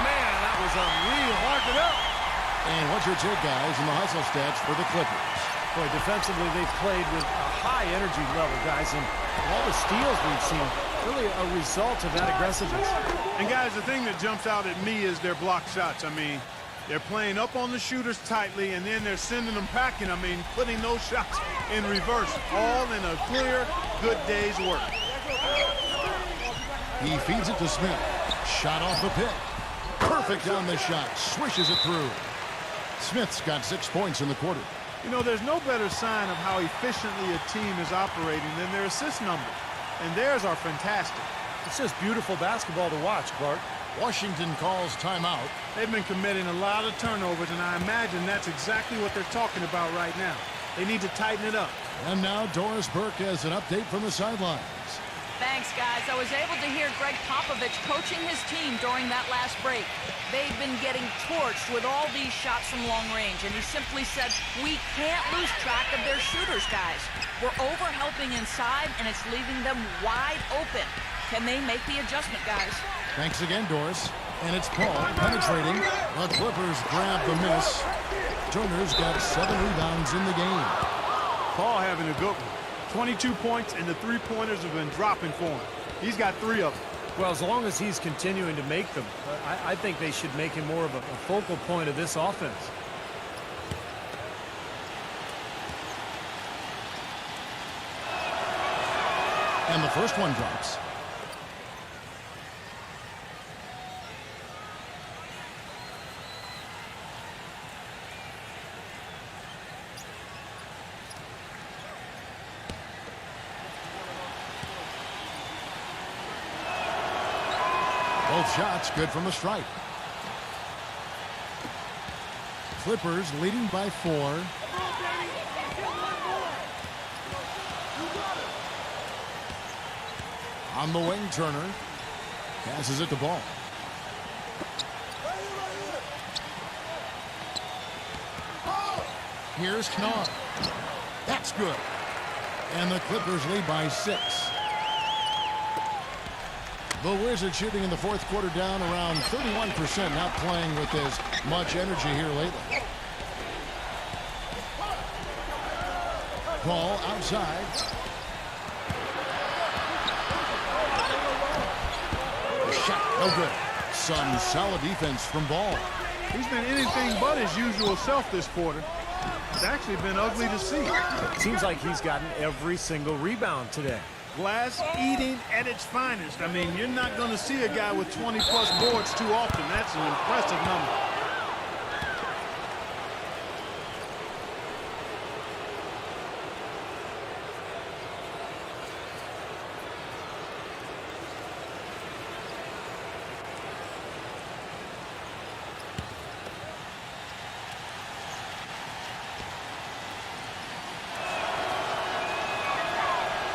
man, that was unreal. Mark it up. And what's your take, guys, in the hustle stats for the Clippers? Boy, defensively, they've played with a high energy level, guys, and all the steals we've seen, really a result of that aggressiveness. And, guys, the thing that jumps out at me is their block shots. I mean, they're playing up on the shooters tightly, and then they're sending them packing. I mean, putting those shots in reverse, all in a clear, good day's work. He feeds it to Smith. Shot off the pick. Perfect on the shot. Swishes it through. Smith's got 6 points in the quarter. You know, there's no better sign of how efficiently a team is operating than their assist numbers. And theirs are fantastic. It's just beautiful basketball to watch, Clark. Washington calls timeout. They've been committing a lot of turnovers, and I imagine that's exactly what they're talking about right now. They need to tighten it up. And now Doris Burke has an update from the sidelines. Thanks, guys. I was able to hear Greg Popovich coaching his team during that last break. They've been getting torched with all these shots from long range, and he simply said, we can't lose track of their shooters, guys. We're over-helping inside, and it's leaving them wide open. Can they make the adjustment, guys? Thanks again, Doris. And it's Paul penetrating. The Clippers grab the miss. Turner's got 7 rebounds in the game. Paul having a good one. 22 points, and the three-pointers have been dropping for him. He's got 3 of them. Well, as long as he's continuing to make them, I think they should make him more of a focal point of this offense. And the first one drops. Both shots good from the stripe. Clippers leading by 4. On the wing, Turner passes it to Ball. Here's Kennard. That's good. And the Clippers lead by 6. The Wizards shooting in the fourth quarter down around 31%, not playing with as much energy here lately. Ball outside. The shot, no good. Some solid defense from Ball. He's been anything but his usual self this quarter. It's actually been ugly to see. Seems like he's gotten every single rebound today. Glass eating at its finest. I mean, you're not going to see a guy with 20-plus boards too often. That's an impressive number.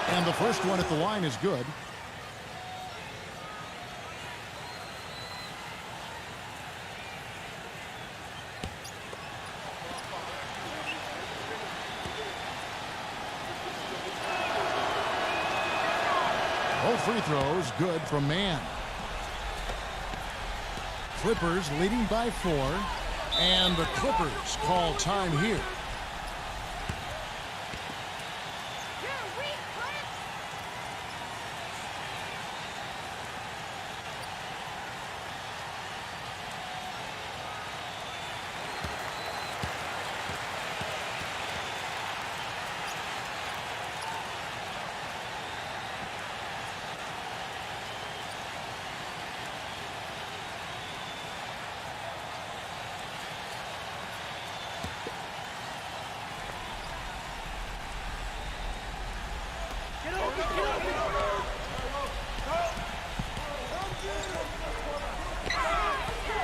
And the first one at the line is good. Both free throws good from Mann. Clippers leading by 4. And the Clippers call time here.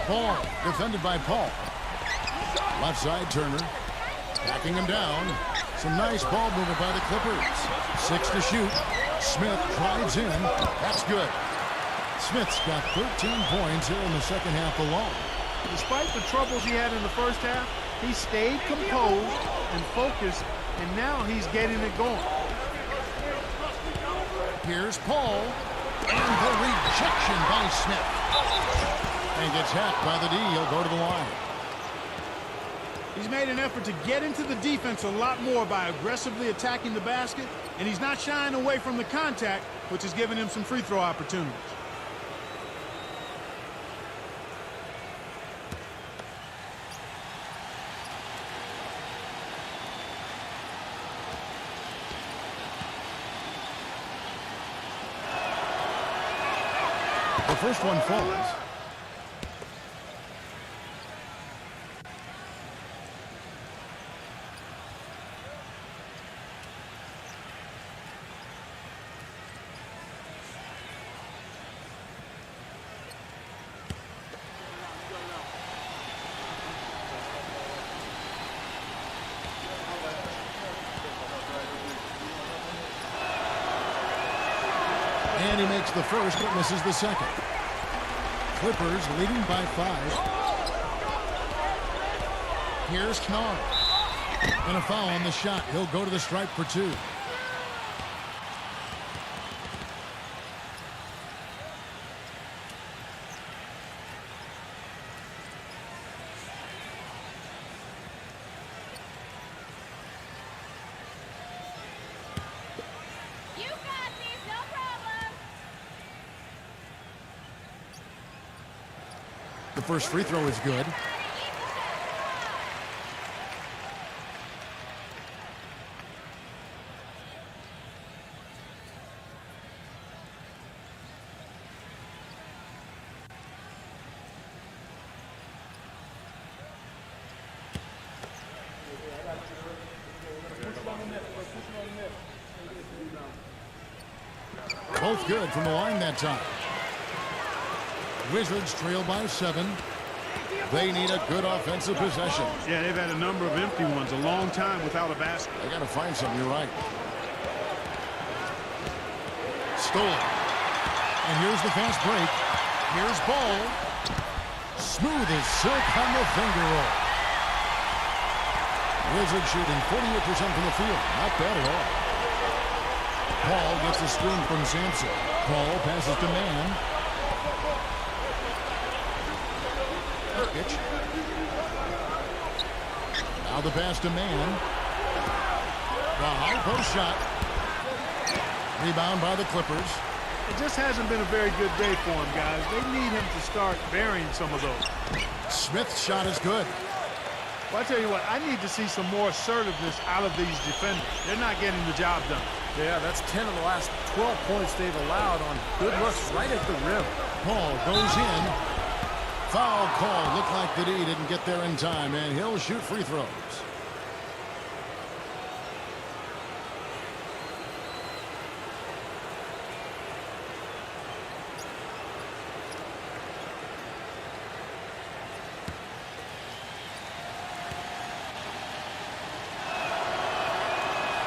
Ball defended by Paul. Left side, Turner backing him down. Some nice ball movement by the Clippers. 6 to shoot. Smith drives in. That's good. Smith's got 13 points here in the second half alone. Despite the troubles he had in the first half, he stayed composed and focused, and now he's getting it going. Here's Paul. And the rejection by Smith. And gets hacked by the D. He'll go to the line. He's made an effort to get into the defense a lot more by aggressively attacking the basket, and he's not shying away from the contact, which has given him some free throw opportunities. The first one falls. Makes the first, but misses the second. Clippers leading by 5. Here's Knarr. And a foul on the shot. He'll go to the stripe for 2. You got these, no problem. The first free throw is good. Both good from the line that time. Wizards trail by 7. They need a good offensive possession. Yeah, they've had a number of empty ones, a long time without a basket. They got to find something, you're right. Stolen. And here's the fast break. Here's Ball. Smooth as silk on the finger roll. Wizards shooting 48% from the field. Not bad at all. Paul gets the screen from Sampson. Paul passes to Mann. Pitch. Now the pass to Mann. The high post shot. Rebound by the Clippers. It just hasn't been a very good day for him, guys. They need him to start burying some of those. Smith's shot is good. Well, I tell you what, I need to see some more assertiveness out of these defenders. They're not getting the job done. Yeah, that's 10 of the last 12 points they've allowed on good looks right at the rim. Paul goes in. Foul call. Looked like the D didn't get there in time, and he'll shoot free throws.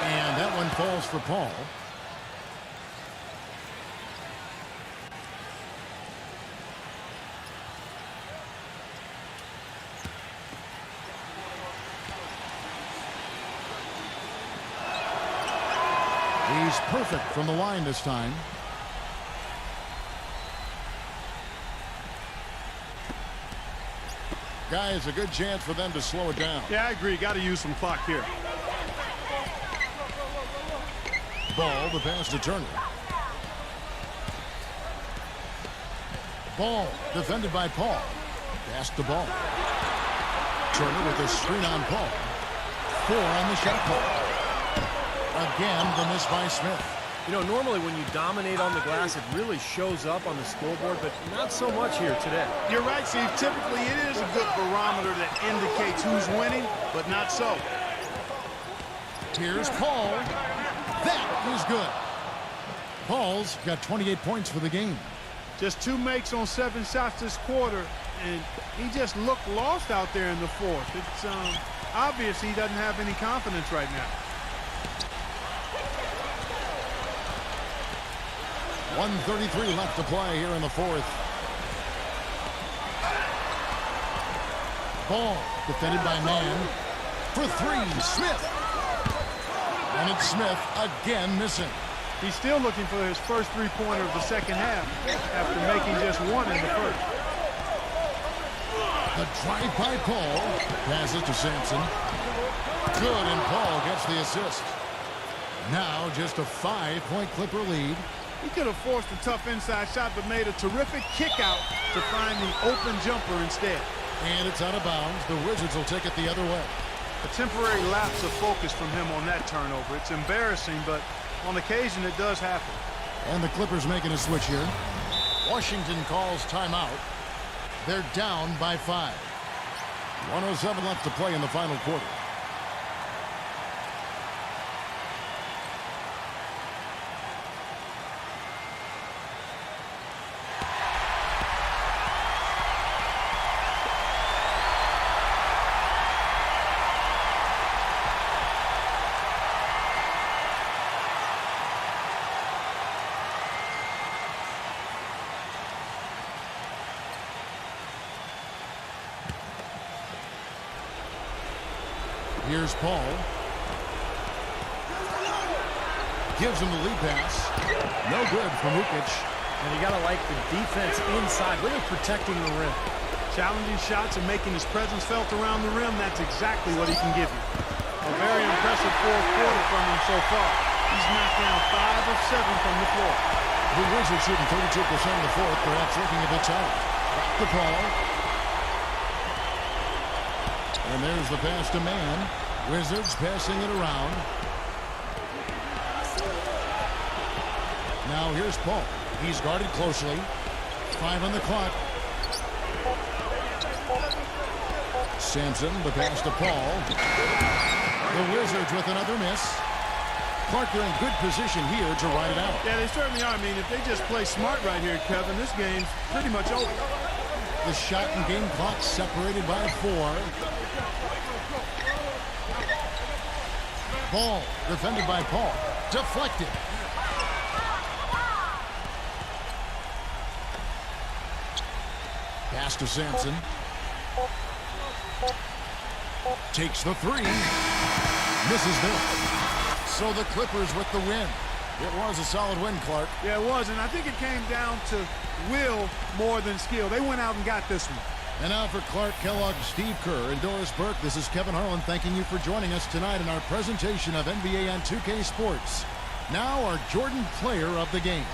And that one falls for Paul. He's perfect from the line this time. Guys, a good chance for them to slow it down. Yeah, I agree. Got to use some clock here. Ball, the pass to Turner. Ball, defended by Paul. Pass to Ball. Turner with a screen on Paul. 4 on the shot clock. Again, the miss by Smith. You know, normally when you dominate on the glass, it really shows up on the scoreboard, but not so much here today. You're right, Steve. Typically, it is a good barometer that indicates who's winning, but not so. Here's Paul. That was good. Paul's got 28 points for the game. Just 2 makes on 7 shots this quarter, and he just looked lost out there in the fourth. It's obvious he doesn't have any confidence right now. 1:33 left to play here in the fourth. Ball defended by Mann. For 3, Smith. And it's Smith again missing. He's still looking for his first 3-pointer of the second half after making just 1 in the first. The drive by Paul. Passes to Sampson. Good, and Paul gets the assist. Now just a 5-point Clipper lead. He could have forced a tough inside shot, but made a terrific kick out to find the open jumper instead. And it's out of bounds. The Wizards will take it the other way. A temporary lapse of focus from him on that turnover. It's embarrassing, but on occasion it does happen. And the Clippers making a switch here. Washington calls timeout. They're down by 5. 1:07 left to play in the final quarter. Here's Paul. Gives him the lead pass. No good for Mukic. And you got to like the defense inside, really protecting the rim. Challenging shots and making his presence felt around the rim, that's exactly what he can give you. A very impressive fourth quarter from him so far. He's knocked down 5 of 7 from the floor. The Wizards shooting 32% in the fourth, perhaps looking a bit tired. Back to Paul. And there's the pass to Man. Wizards passing it around. Now here's Paul. He's guarded closely. 5 on the clock. Sampson, the pass to Paul. The Wizards with another miss. Clark, they're in good position here to ride it out. Yeah, they certainly are. I mean, if they just play smart right here, Kevin, this game's pretty much over. The shot and game clock separated by 4. Ball defended by Paul. Deflected. Pass to Sampson. Takes the 3. Misses there. So the Clippers with the win. It was a solid win, Clark. Yeah, it was, and I think it came down to will more than skill. They went out and got this one. And now for Clark, Kellogg, Steve Kerr, and Doris Burke, this is Kevin Harlan thanking you for joining us tonight in our presentation of NBA on 2K Sports. Now our Jordan Player of the Game.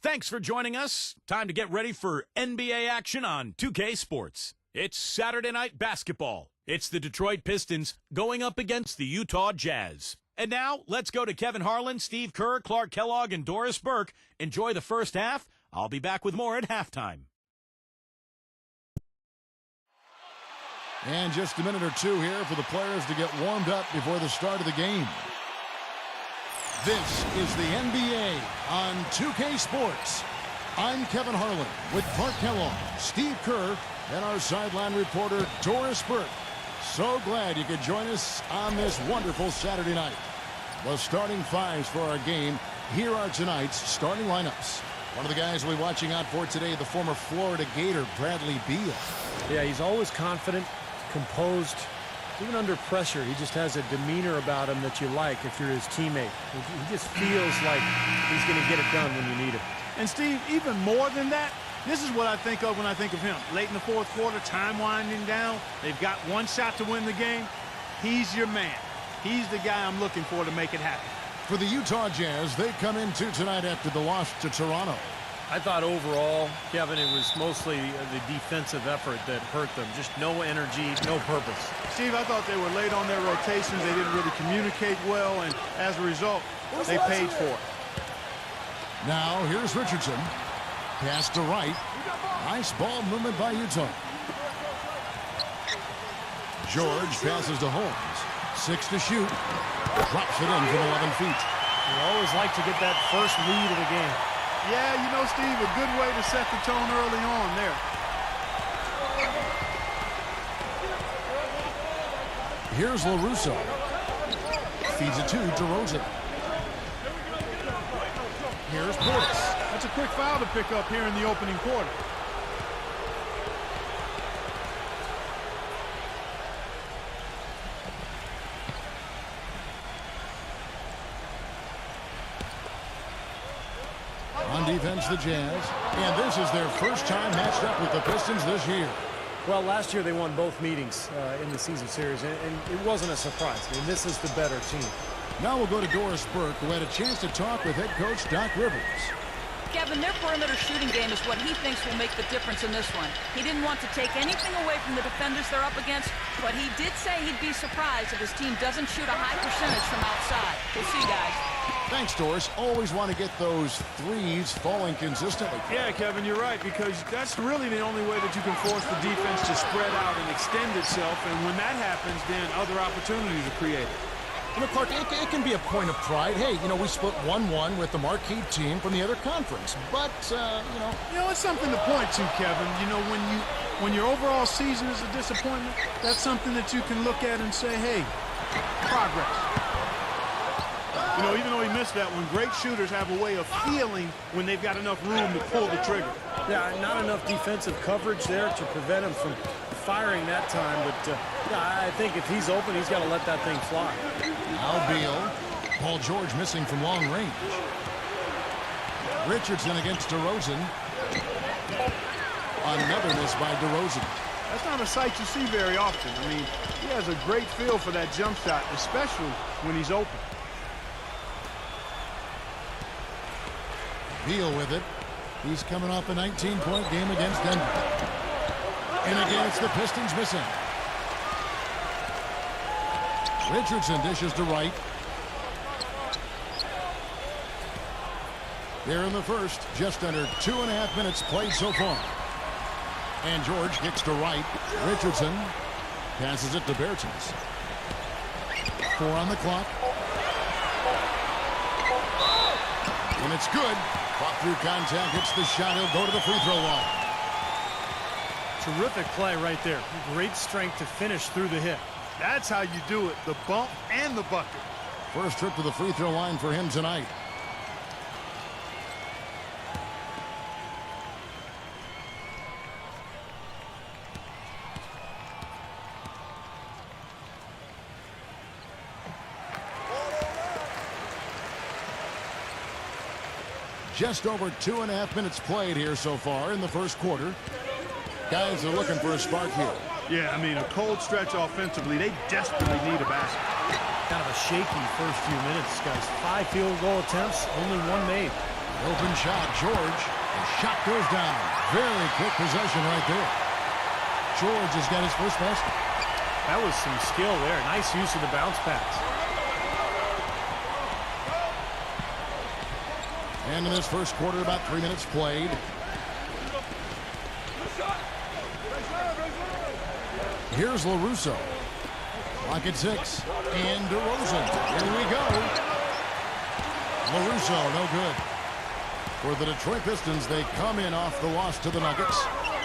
Thanks for joining us. Time to get ready for NBA action on 2K Sports. It's Saturday night basketball. It's the Detroit Pistons going up against the Utah Jazz. And now, let's go to Kevin Harlan, Steve Kerr, Clark Kellogg, and Doris Burke. Enjoy the first half. I'll be back with more at halftime. And just a minute or two here for the players to get warmed up before the start of the game. This is the NBA on 2K Sports. I'm Kevin Harlan with Clark Kellogg, Steve Kerr, and our sideline reporter Doris Burke. So glad you could join us on this wonderful Saturday night. The starting fives for our game. Here are tonight's starting lineups. One of the guys we'll be watching out for today, the former Florida Gator, Bradley Beal. Yeah, he's always confident, composed, even under pressure. He just has a demeanor about him that you like if you're his teammate. He just feels like he's going to get it done when you need it. And Steve, even more than that, this is what I think of when I think of him. Late in the fourth quarter, time winding down. They've got one shot to win the game. He's your man. He's the guy I'm looking for to make it happen. For the Utah Jazz, they come into tonight after the loss to Toronto. I thought overall, Kevin, it was mostly the defensive effort that hurt them. Just no energy, no purpose. Steve, I thought they were late on their rotations. They didn't really communicate well, and as a result, they paid for it. Now, here's Richardson. Pass to right. Nice ball movement by Utah. George passes to Holmes. 6 to shoot. Drops it in from 11 feet. You always like to get that first lead of the game. Yeah, you know, Steve, a good way to set the tone early on there. Here's LaRusso. Feeds it to DeRozan. Here's Portis. That's a quick foul to pick up here in the opening quarter. On defense, the Jazz. And this is their first time matched up with the Pistons this year. Well, last year they won both meetings in the season series, and it wasn't a surprise. I mean, this is the better team. Now we'll go to Doris Burke, who had a chance to talk with head coach Doc Rivers. Kevin, their perimeter shooting game is what he thinks will make the difference in this one. He didn't want to take anything away from the defenders they're up against, but he did say he'd be surprised if his team doesn't shoot a high percentage from outside. We'll see, guys. Thanks, Doris. Always want to get those threes falling consistently. Yeah, Kevin, you're right, because that's really the only way that you can force the defense to spread out and extend itself, and when that happens, then other opportunities are created. You know, Clark, it can be a point of pride. Hey, you know, we split 1-1 with the marquee team from the other conference. But, You know, it's something to point to, Kevin. You know, when your overall season is a disappointment, that's something that you can look at and say, hey, progress. You know, even though he missed that one, great shooters have a way of feeling when they've got enough room to pull the trigger. Yeah, not enough defensive coverage there to prevent him from firing that time, but yeah, I think if he's open, he's got to let that thing fly. Now Beal. Paul George missing from long range. Richardson against DeRozan. Another miss by DeRozan. That's not a sight you see very often. I mean, he has a great feel for that jump shot, especially when he's open. Beal with it. He's coming off a 19-point game against Denver. And again, it's the Pistons missing. Richardson dishes to right. Here in the first, just under 2.5 minutes played so far. And George kicks to right. Richardson passes it to Bertens. 4 on the clock. And it's good. Fought through contact, hits the shot. He'll go to the free throw line. Terrific play right there. Great strength to finish through the hit. That's how you do it, the bump and the bucket. First trip to the free throw line for him tonight. Just over 2.5 minutes played here so far in the first quarter. Guys are looking for a spark here. Yeah, I mean, a cold stretch offensively. They desperately need a basket. Kind of a shaky first few minutes, guys. 5 field goal attempts, only 1 made. Open shot, George. The shot goes down. Very quick possession right there. George has got his first basket. That was some skill there. Nice use of the bounce pass. And in this first quarter, about 3 minutes played. Here's LaRusso. Clock at 6. And DeRozan. Here we go. LaRusso, no good. For the Detroit Pistons, they come in off the loss to the Nuggets.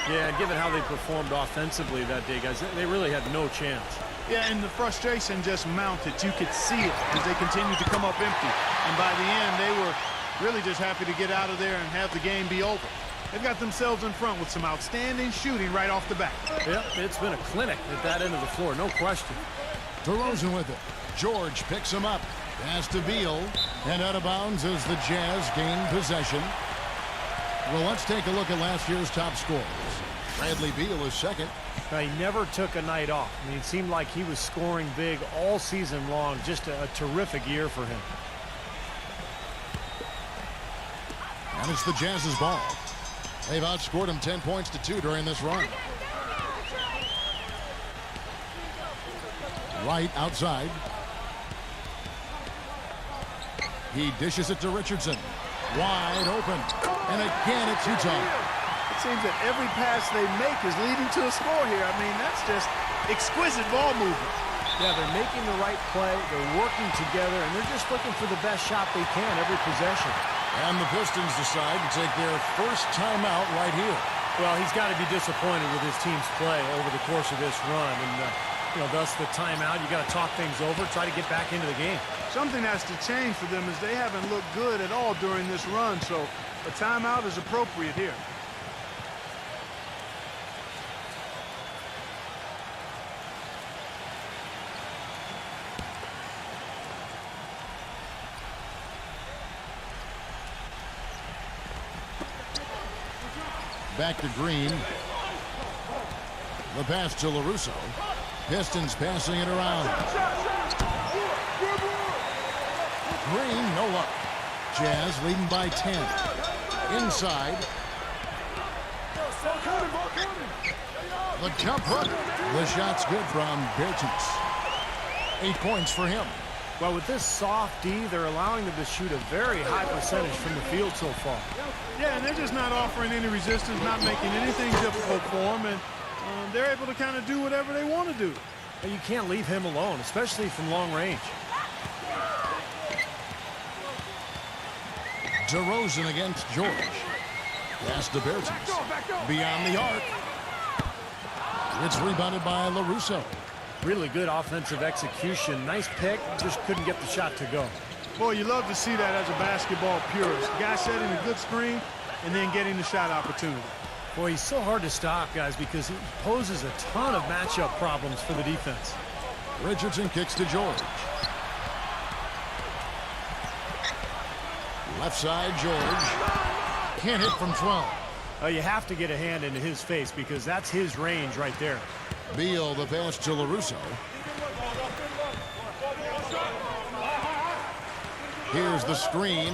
Yeah, given how they performed offensively that day, guys, they really had no chance. Yeah, and the frustration just mounted. You could see it as they continued to come up empty. And by the end, they were really just happy to get out of there and have the game be over. They've got themselves in front with some outstanding shooting right off the bat. Yep, it's been a clinic at that end of the floor, no question. DeRozan with it. George picks him up. Pass to Beal. And out of bounds as the Jazz gain possession. Well, let's take a look at last year's top scorers. Bradley Beal is second. Now, he never took a night off. I mean, it seemed like he was scoring big all season long. Just a terrific year for him. And it's the Jazz's ball. They've outscored him 10 points to 2 during this run. Right outside. He dishes it to Richardson. Wide open. And again, it's Tutong. It seems that every pass they make is leading to a score here. I mean, that's just exquisite ball movement. Yeah, they're making the right play. They're working together, and they're just looking for the best shot they can every possession. And the Pistons decide to take their first timeout right here. Well, he's got to be disappointed with his team's play over the course of this run. And, thus the timeout. You got to talk things over, try to get back into the game. Something has to change for them as they haven't looked good at all during this run. So a timeout is appropriate here. Back to Green. The pass to LaRusso. Pistons passing it around. Green, no luck. Jazz leading by 10. Inside. The jump hook. The shot's good from Bertens. 8 points for him. Well, with this soft D, they're allowing them to shoot a very high percentage from the field so far. Yeah, and they're just not offering any resistance, not making anything difficult for them, and they're able to kind of do whatever they want to do. But you can't leave him alone, especially from long range. DeRozan against George. Pass to Bertens. Beyond the arc. It's rebounded by LaRusso. Really good offensive execution. Nice pick, just couldn't get the shot to go. Boy, you love to see that as a basketball purist. The guy setting a good screen and then getting the shot opportunity. Boy, he's so hard to stop, guys, because he poses a ton of matchup problems for the defense. Richardson kicks to George. Left side, George. Can't hit from 12. You have to get a hand into his face because that's his range right there. Beal, the pass to LaRusso. Here's the screen.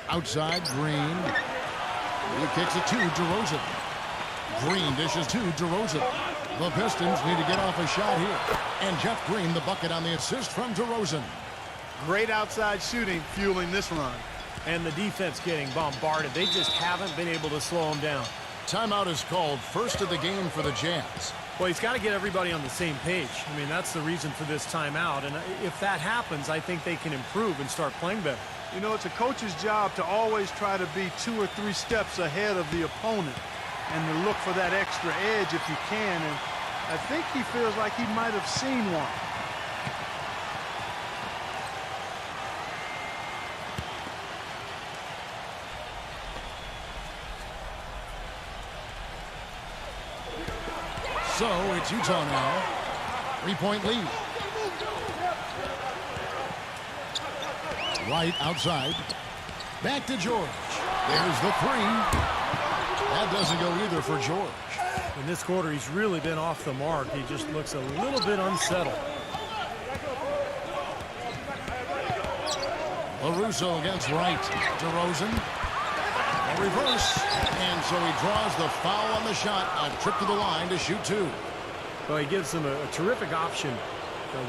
Outside, Green. He kicks it to DeRozan. Green dishes to DeRozan. The Pistons need to get off a shot here. And Jeff Green, the bucket on the assist from DeRozan. Great outside shooting fueling this run. And the defense getting bombarded. They just haven't been able to slow him down. Timeout is called, first of the game for the Jazz. Well, he's got to get everybody on the same page. I mean, that's the reason for this timeout. And if that happens, I think they can improve and start playing better. You know, it's a coach's job to always try to be 2 or 3 steps ahead of the opponent and to look for that extra edge if you can. And I think he feels like he might have seen one. So it's Utah now. 3-point lead. Right outside. Back to George. There's the 3. That doesn't go either for George. In this quarter, he's really been off the mark. He just looks a little bit unsettled. LaRusso against Wright. DeRozan. A reverse. And so he draws the foul on the shot. A trip to the line to shoot two. Well, he gives them a terrific option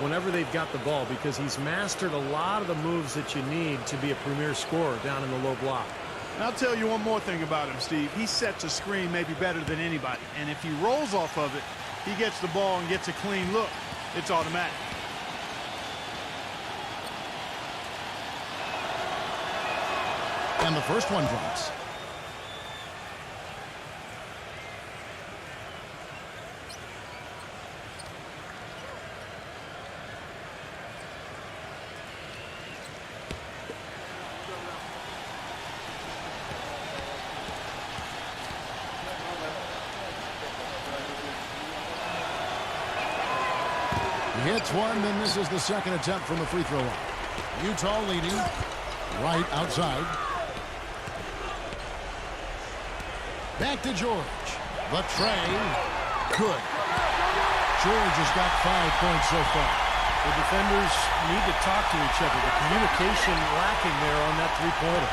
whenever they've got the ball because he's mastered a lot of the moves that you need to be a premier scorer down in the low block. And I'll tell you one more thing about him, Steve. He sets a screen maybe better than anybody. And if he rolls off of it, he gets the ball and gets a clean look. It's automatic. And the first one drops. He hits one, then this is the second attempt from the free throw line. Utah leading. Right outside. Back to George. The tray. Good. George has got 5 points so far. The defenders need to talk to each other. The communication lacking there on that three-pointer.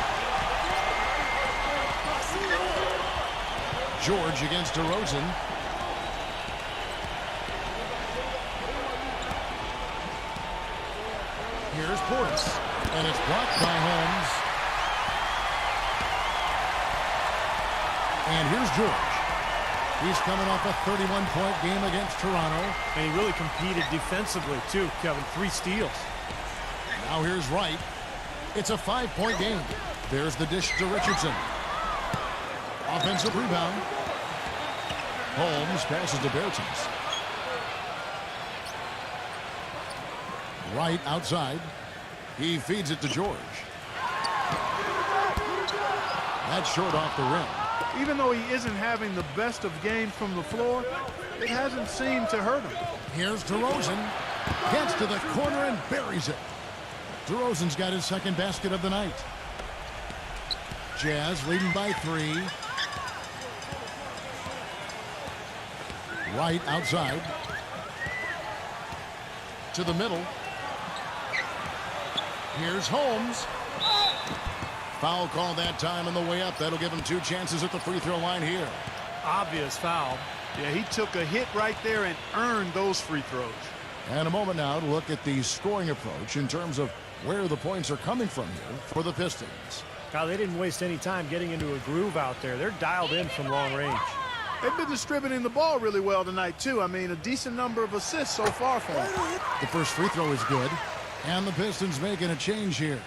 George against DeRozan. Here's Portis. And it's blocked by Holmes. And here's George. He's coming off a 31-point game against Toronto. And he really competed defensively, too, Kevin. 3 steals. Now here's Wright. It's a 5-point game. There's the dish to Richardson. Offensive rebound. Holmes passes to Bertens. Wright outside. He feeds it to George. That's short off the rim. Even though he isn't having the best of games from the floor, it hasn't seemed to hurt him. Here's DeRozan. Gets to the corner and buries it. DeRozan's got his second basket of the night. Jazz leading by 3. Right outside. To the middle. Here's Holmes. Foul call that time on the way up. That'll give him 2 chances at the free throw line here. Obvious foul. Yeah, he took a hit right there and earned those free throws. And a moment now to look at the scoring approach in terms of where the points are coming from here for the Pistons. Now, they didn't waste any time getting into a groove out there. They're dialed in from long range. They've been distributing the ball really well tonight, too. I mean, a decent number of assists so far for them. The first free throw is good. And the Pistons making a change here.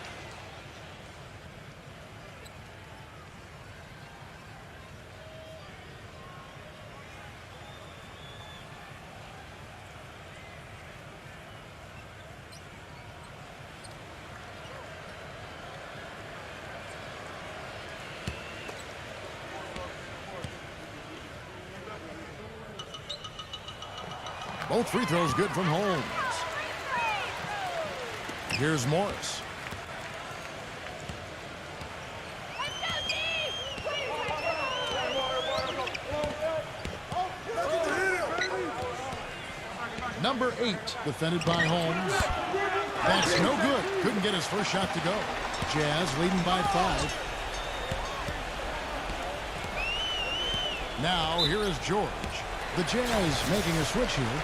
Both free throws good from Holmes. Here's Morris. Number 8, defended by Holmes. That's no good. Couldn't get his first shot to go. Jazz leading by 5. Now here is George. The Jazz making a switch here.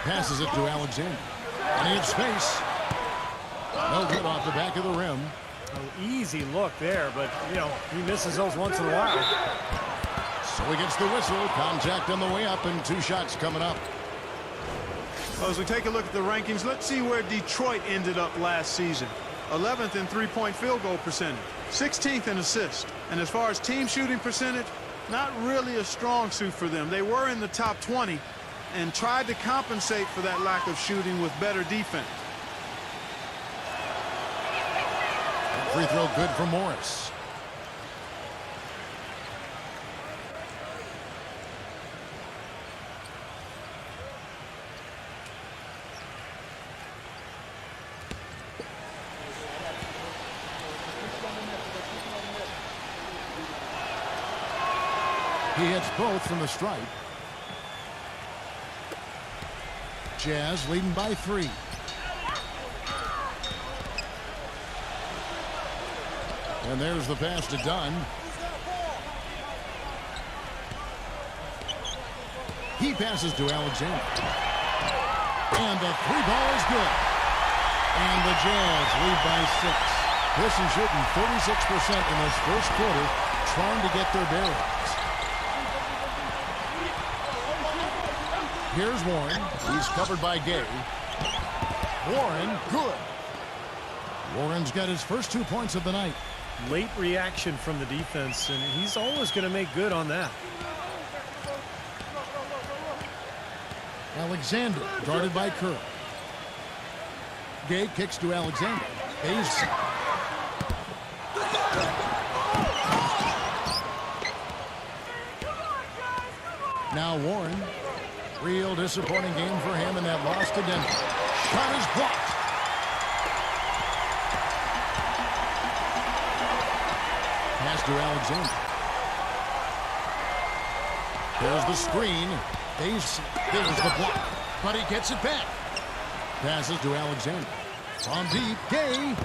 Passes it to Alexander. And he has space. No good off the back of the rim. An easy look there, but, you know, he misses those once in a while. So he gets the whistle. Contact on the way up and 2 shots coming up. Well, as we take a look at the rankings, let's see where Detroit ended up last season. 11th in three-point field goal percentage. 16th in assists. And as far as team shooting percentage, not really a strong suit for them. They were in the top 20 and tried to compensate for that lack of shooting with better defense. Free throw good for Morris. He hits both from the stripe. Jazz leading by 3. And there's the pass to Dunn. He passes to Alexander. And the 3 ball is good. And the Jazz lead by 6. Pistons shooting 36% in this first quarter, trying to get their bearings. Here's Warren. He's covered by Gay. Warren, good. Warren's got his first 2 points of the night. Late reaction from the defense, and he's always going to make good on that. Alexander guarded by Kerr. Gay kicks to Alexander. Hayes. Now Warren. Real disappointing game for him in that loss to Denver. Shot is blocked. Pass to Alexander. There's the screen. There's the block. But he gets it back. Passes to Alexander. From deep, Gay.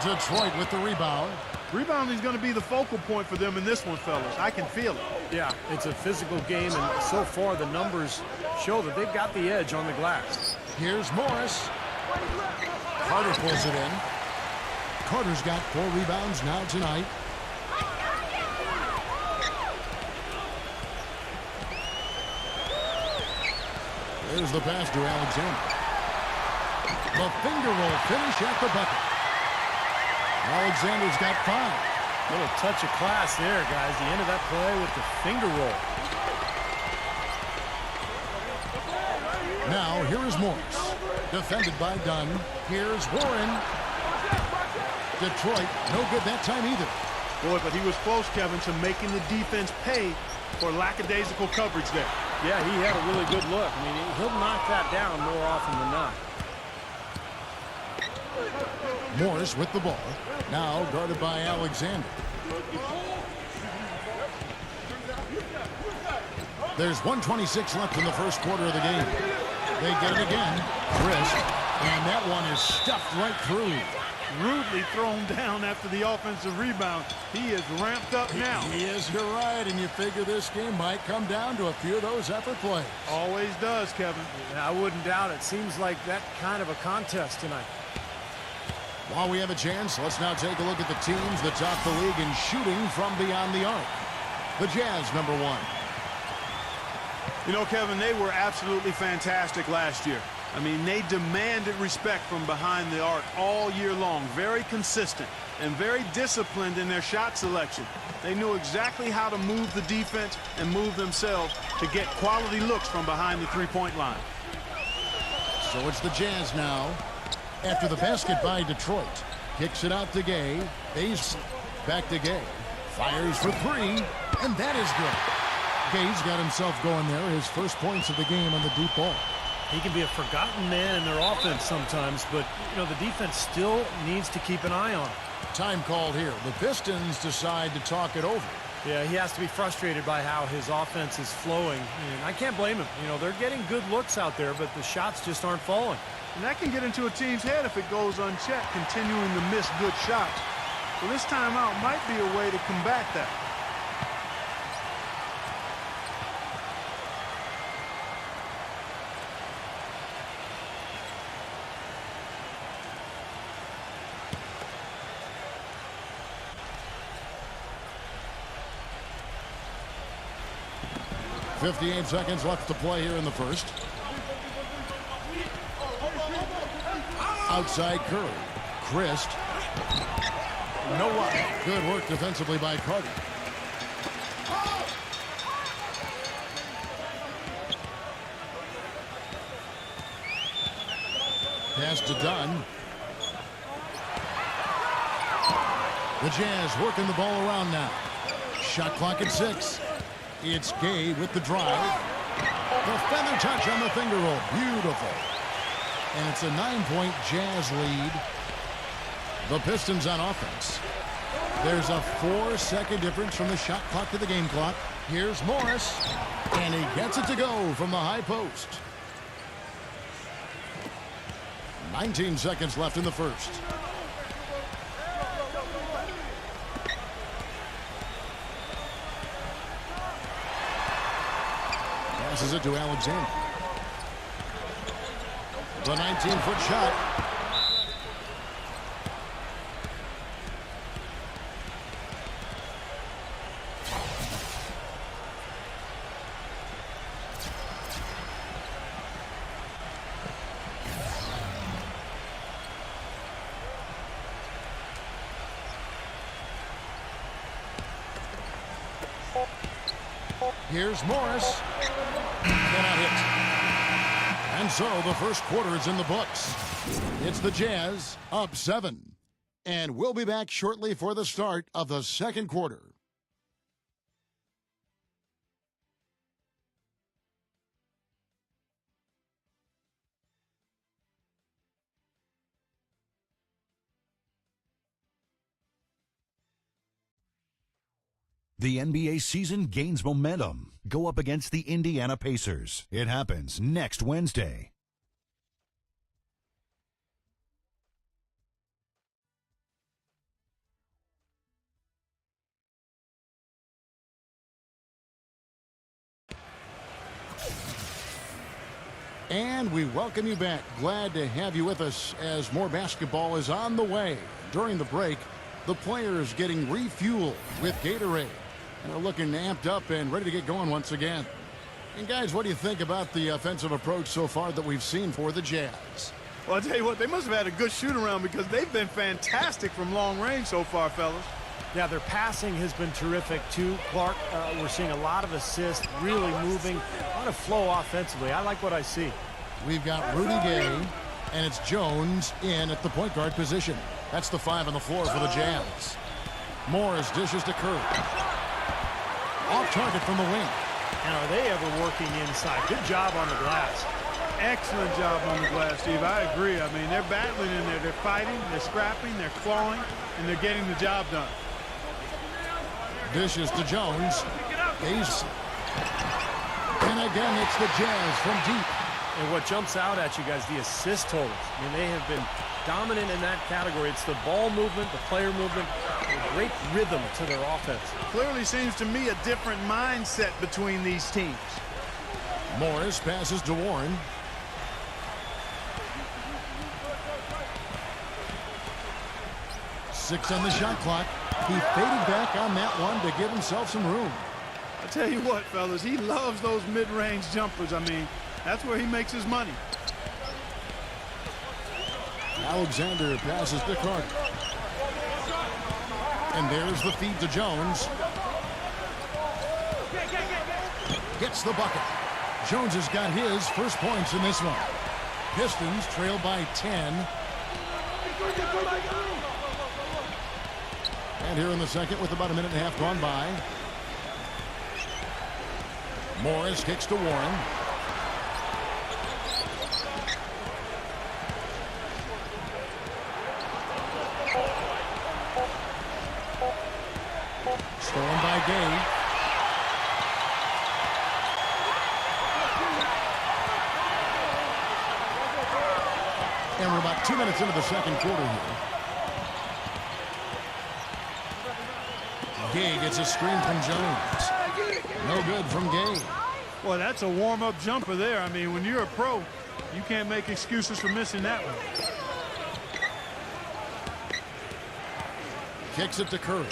Detroit with the rebound. Rebounding is going to be the focal point for them in this one, fellas. I can feel it. Yeah, it's a physical game, and so far the numbers show that they've got the edge on the glass. Here's Morris. Carter pulls it in. Carter's got 4 rebounds now tonight. There's the pass to Alexander. The finger roll finish at the bucket. Alexander's got 5. Little touch of class there, guys. The end of that play with the finger roll. Now, here is Morris. Defended by Dunn. Here's Warren. Detroit, no good that time either. Boy, but he was close, Kevin, to making the defense pay for lackadaisical coverage there. Yeah, he had a really good look. I mean, he'll knock that down more often than not. Morris with the ball. Now guarded by Alexander. There's 1:26 left in the first quarter of the game. They get it again. Wrist. And that one is stuffed right through. Rudely thrown down after the offensive rebound. He is ramped up now. He is, you're right, and you figure this game might come down to a few of those effort plays. Always does, Kevin. Yeah, I wouldn't doubt it. Seems like that kind of a contest tonight. While we have a chance, let's now take a look at the teams that top the league in shooting from beyond the arc. The Jazz, number 1. You know, Kevin, they were absolutely fantastic last year. I mean, they demanded respect from behind the arc all year long. Very consistent and very disciplined in their shot selection. They knew exactly how to move the defense and move themselves to get quality looks from behind the three-point line. So it's the Jazz now. After the basket by Detroit. Kicks it out to Gay. Base back to Gay. Fires for 3. And that is good. Gay's got himself going there. His first points of the game on the deep ball. He can be a forgotten man in their offense sometimes, but, you know, the defense still needs to keep an eye on him. Time called here. The Pistons decide to talk it over. Yeah, he has to be frustrated by how his offense is flowing. And I can't blame him. You know, they're getting good looks out there, but the shots just aren't falling. And that can get into a team's head if it goes unchecked, continuing to miss good shots. So this timeout might be a way to combat that. .58 seconds left to play here in the first. Outside Curry. Christ. No luck. Good work defensively by Carter. Pass to Dunn. The Jazz working the ball around now. Shot clock at 6. It's Gay with the drive. The feather touch on the finger roll. Beautiful. And it's a 9-point Jazz lead. The Pistons on offense. There's a 4-second difference from the shot clock to the game clock. Here's Morris, and he gets it to go from the high post. 19 seconds left in the first. Passes it to Alexander. The 19-foot shot. Here's Morris. Cannot hit. And so the first quarter is in the books. It's the Jazz up 7. And we'll be back shortly for the start of the second quarter. The NBA season gains momentum. Go up against the Indiana Pacers. It happens next Wednesday. And we welcome you back. Glad to have you with us as more basketball is on the way. During the break, the players getting refueled with Gatorade. And are looking amped up and ready to get going once again. And guys, what do you think about the offensive approach so far that we've seen for the Jazz? Well, I'll tell you what, they must have had a good shoot-around because they've been fantastic from long range so far, fellas. Yeah, their passing has been terrific, too. Clark, we're seeing a lot of assists, really moving, a lot of flow offensively. I like what I see. We've got Rudy Gay, and it's Jones in at the point guard position. That's the 5 on the floor for the Jazz. Morris dishes to Curry. Off target from the wing. And are they ever working inside? Good job on the glass. Excellent job on the glass, Steve. I agree. I mean, they're battling in there. They're fighting, they're scrapping, they're clawing, and they're getting the job done. Dishes to Jones. Ace. And again, it's the Jazz from deep. And what jumps out at you guys, the assist totals. I mean, they have been dominant in that category. It's the ball movement, the player movement, a great rhythm to their offense. Clearly seems to me a different mindset between these teams. Morris passes to Warren. Six on the shot clock. He faded back on that one to give himself some room. I tell you what, fellas, he loves those mid-range jumpers. I mean, that's where he makes his money. Alexander passes to Carter. And there's the feed to Jones. Gets the bucket. Jones has got his first points in this one. Pistons trail by 10. And here in the second with about a minute and a half gone by. Morris kicks to Warren. Stolen by Gay. And we're about 2 minutes into the second quarter here. Gay gets a screen from Jones. No good from Gay. Boy, that's a warm-up jumper there. I mean, when you're a pro, you can't make excuses for missing that one. Kicks it to Curry.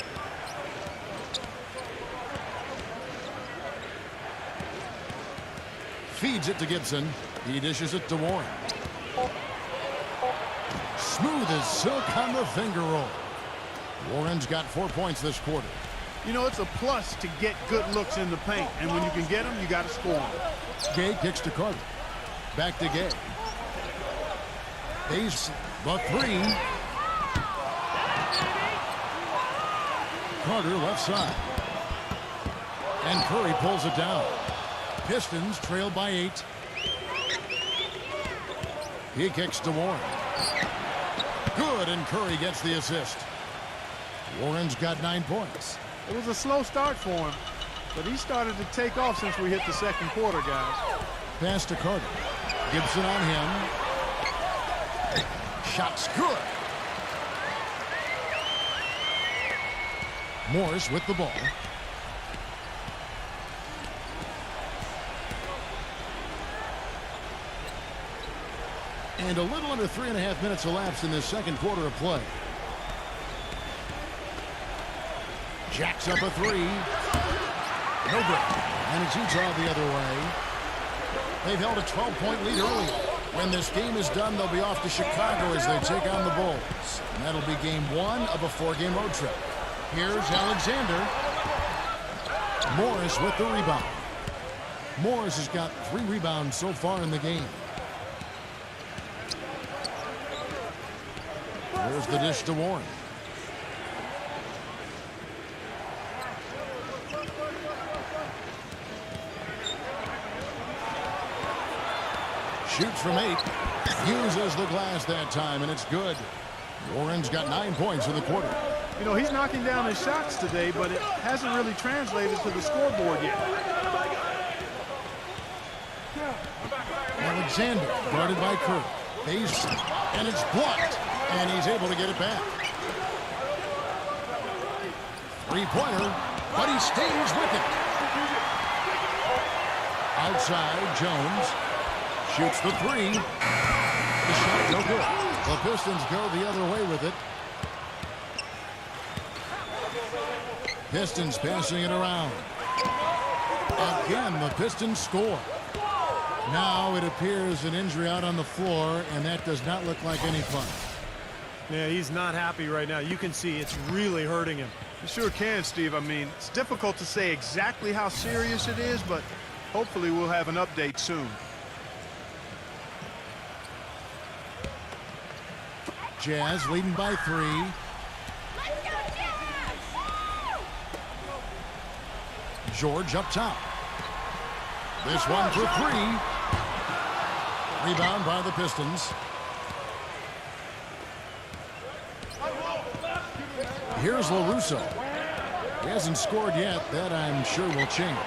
Feeds it to Gibson. He dishes it to Warren. Smooth as silk on the finger roll. Warren's got 4 points this quarter. You know, it's a plus to get good looks in the paint, and when you can get them, you got to score them. Gay kicks to Carter. Back to Gay. Ace, the three. Carter left side. And Curry pulls it down. Pistons trail by 8. He kicks to Warren. Good, and Curry gets the assist. Warren's got 9 points. It was a slow start for him, but he started to take off since we hit the second quarter, guys. Pass to Carter. Gibson on him. Shot's good. Morris with the ball. And a little under 3.5 minutes elapsed in this second quarter of play. Jacks up a three. No good. And it's Utah the other way. They've held a 12-point lead early. When this game is done, they'll be off to Chicago as they take on the Bulls. And that'll be game 1 of a 4-game road trip. Here's Alexander. Morris with the rebound. Morris has got 3 rebounds so far in the game. There's the dish to Warren. Shoots from 8. Uses the glass that time, and it's good. Warren's got 9 points in the quarter. You know, he's knocking down his shots today, but it hasn't really translated to the scoreboard yet. Alexander guarded by Kerr. Base, and it's blocked, and he's able to get it back. Three-pointer, but he stays with it. Outside, Jones shoots the 3. The shot no good. The Pistons go the other way with it. Pistons passing it around. Again, the Pistons score. Now it appears an injury out on the floor, and that does not look like any fun. Yeah, he's not happy right now. You can see it's really hurting him. You sure can, Steve. I mean, it's difficult to say exactly how serious it is, but hopefully we'll have an update soon. Jazz leading by 3. Let's go, Jazz! George up top. This one for 3. Rebound by the Pistons. Here's LaRusso. He hasn't scored yet. That, I'm sure, will change.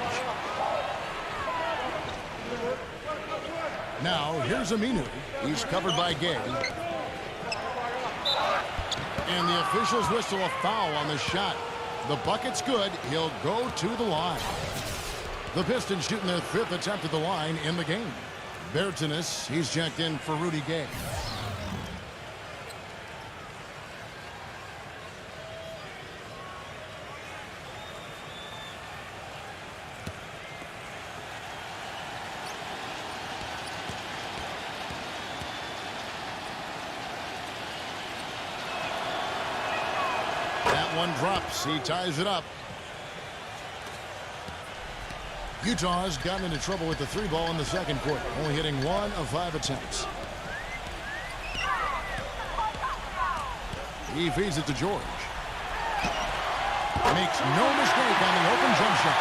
Now, here's Aminu. He's covered by Gay. And the officials whistle a foul on the shot. The bucket's good. He'll go to the line. The Pistons shooting their 5th attempt at the line in the game. Bertanis, he's checked in for Rudy Gay. That one drops. He ties it up. Utah's gotten into trouble with the 3 ball in the second quarter, only hitting 1 of 5 attempts. He feeds it to George. Makes no mistake on the open jump shot.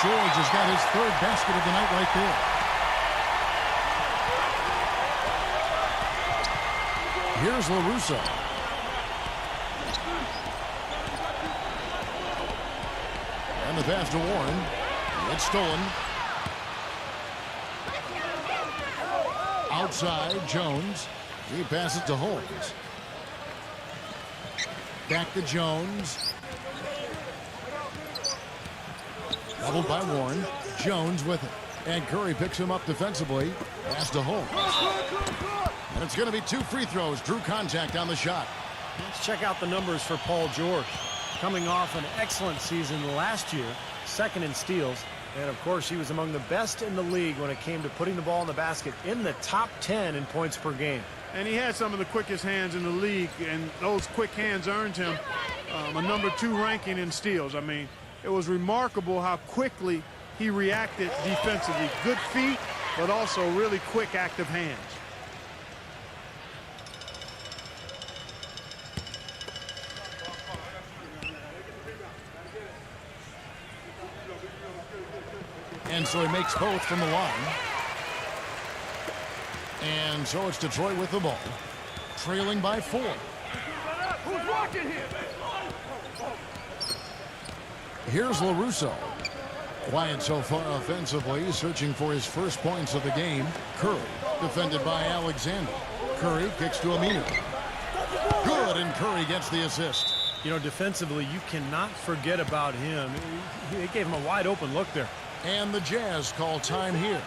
George has got his 3rd basket of the night right there. Here's LaRusso. And the pass to Warren. It's stolen. Outside, Jones. He passes to Holmes. Back to Jones. Doubled by Warren. Jones with it. And Curry picks him up defensively. Pass to Holmes. And it's going to be 2 free throws. Drew contact on the shot. Let's check out the numbers for Paul George. Coming off an excellent season last year, 2nd in steals. And, of course, he was among the best in the league when it came to putting the ball in the basket, in the top 10 in points per game. And he had some of the quickest hands in the league, and those quick hands earned him a number 2 ranking in steals. I mean, it was remarkable how quickly he reacted defensively. Good feet, but also really quick, active hands. And so he makes both from the line. And so it's Detroit with the ball. Trailing by 4. Who's walking here? Here's LaRusso. Quiet so far offensively, searching for his first points of the game. Curry, defended by Alexander. Curry kicks to Aminu. Good, and Curry gets the assist. You know, defensively, you cannot forget about him. He gave him a wide open look there. And the Jazz call time here.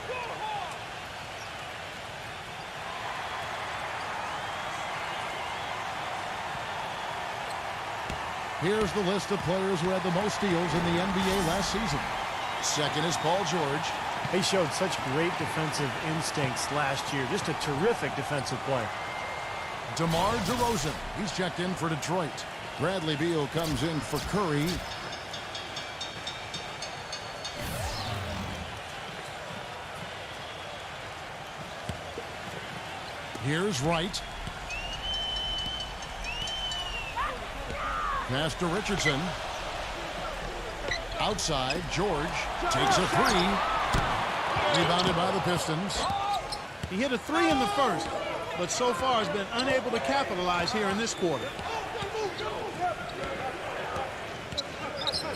Here's the list of players who had the most steals in the NBA last season. Second is Paul George. He showed such great defensive instincts last year. Just a terrific defensive player. DeMar DeRozan. He's checked in for Detroit. Bradley Beal comes in for Curry. Here's Wright. Pass to Richardson. Outside, George takes a three. Rebounded by the Pistons. He hit a three in the first, but so far has been unable to capitalize here in this quarter.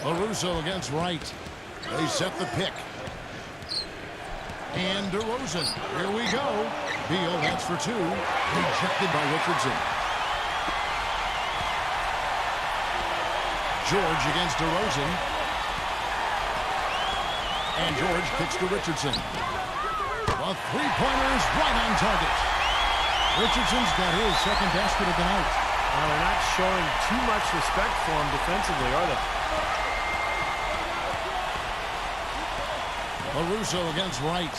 LaRusso against Wright. They set the pick. And DeRozan. Here we go. Beal, that's for two. Rejected by Richardson. George against DeRozan. And George kicks to Richardson. The three-pointer is right on target. Richardson's got his second basket of the night. Well, they're not showing too much respect for him defensively, are they? LaRusso against Wright.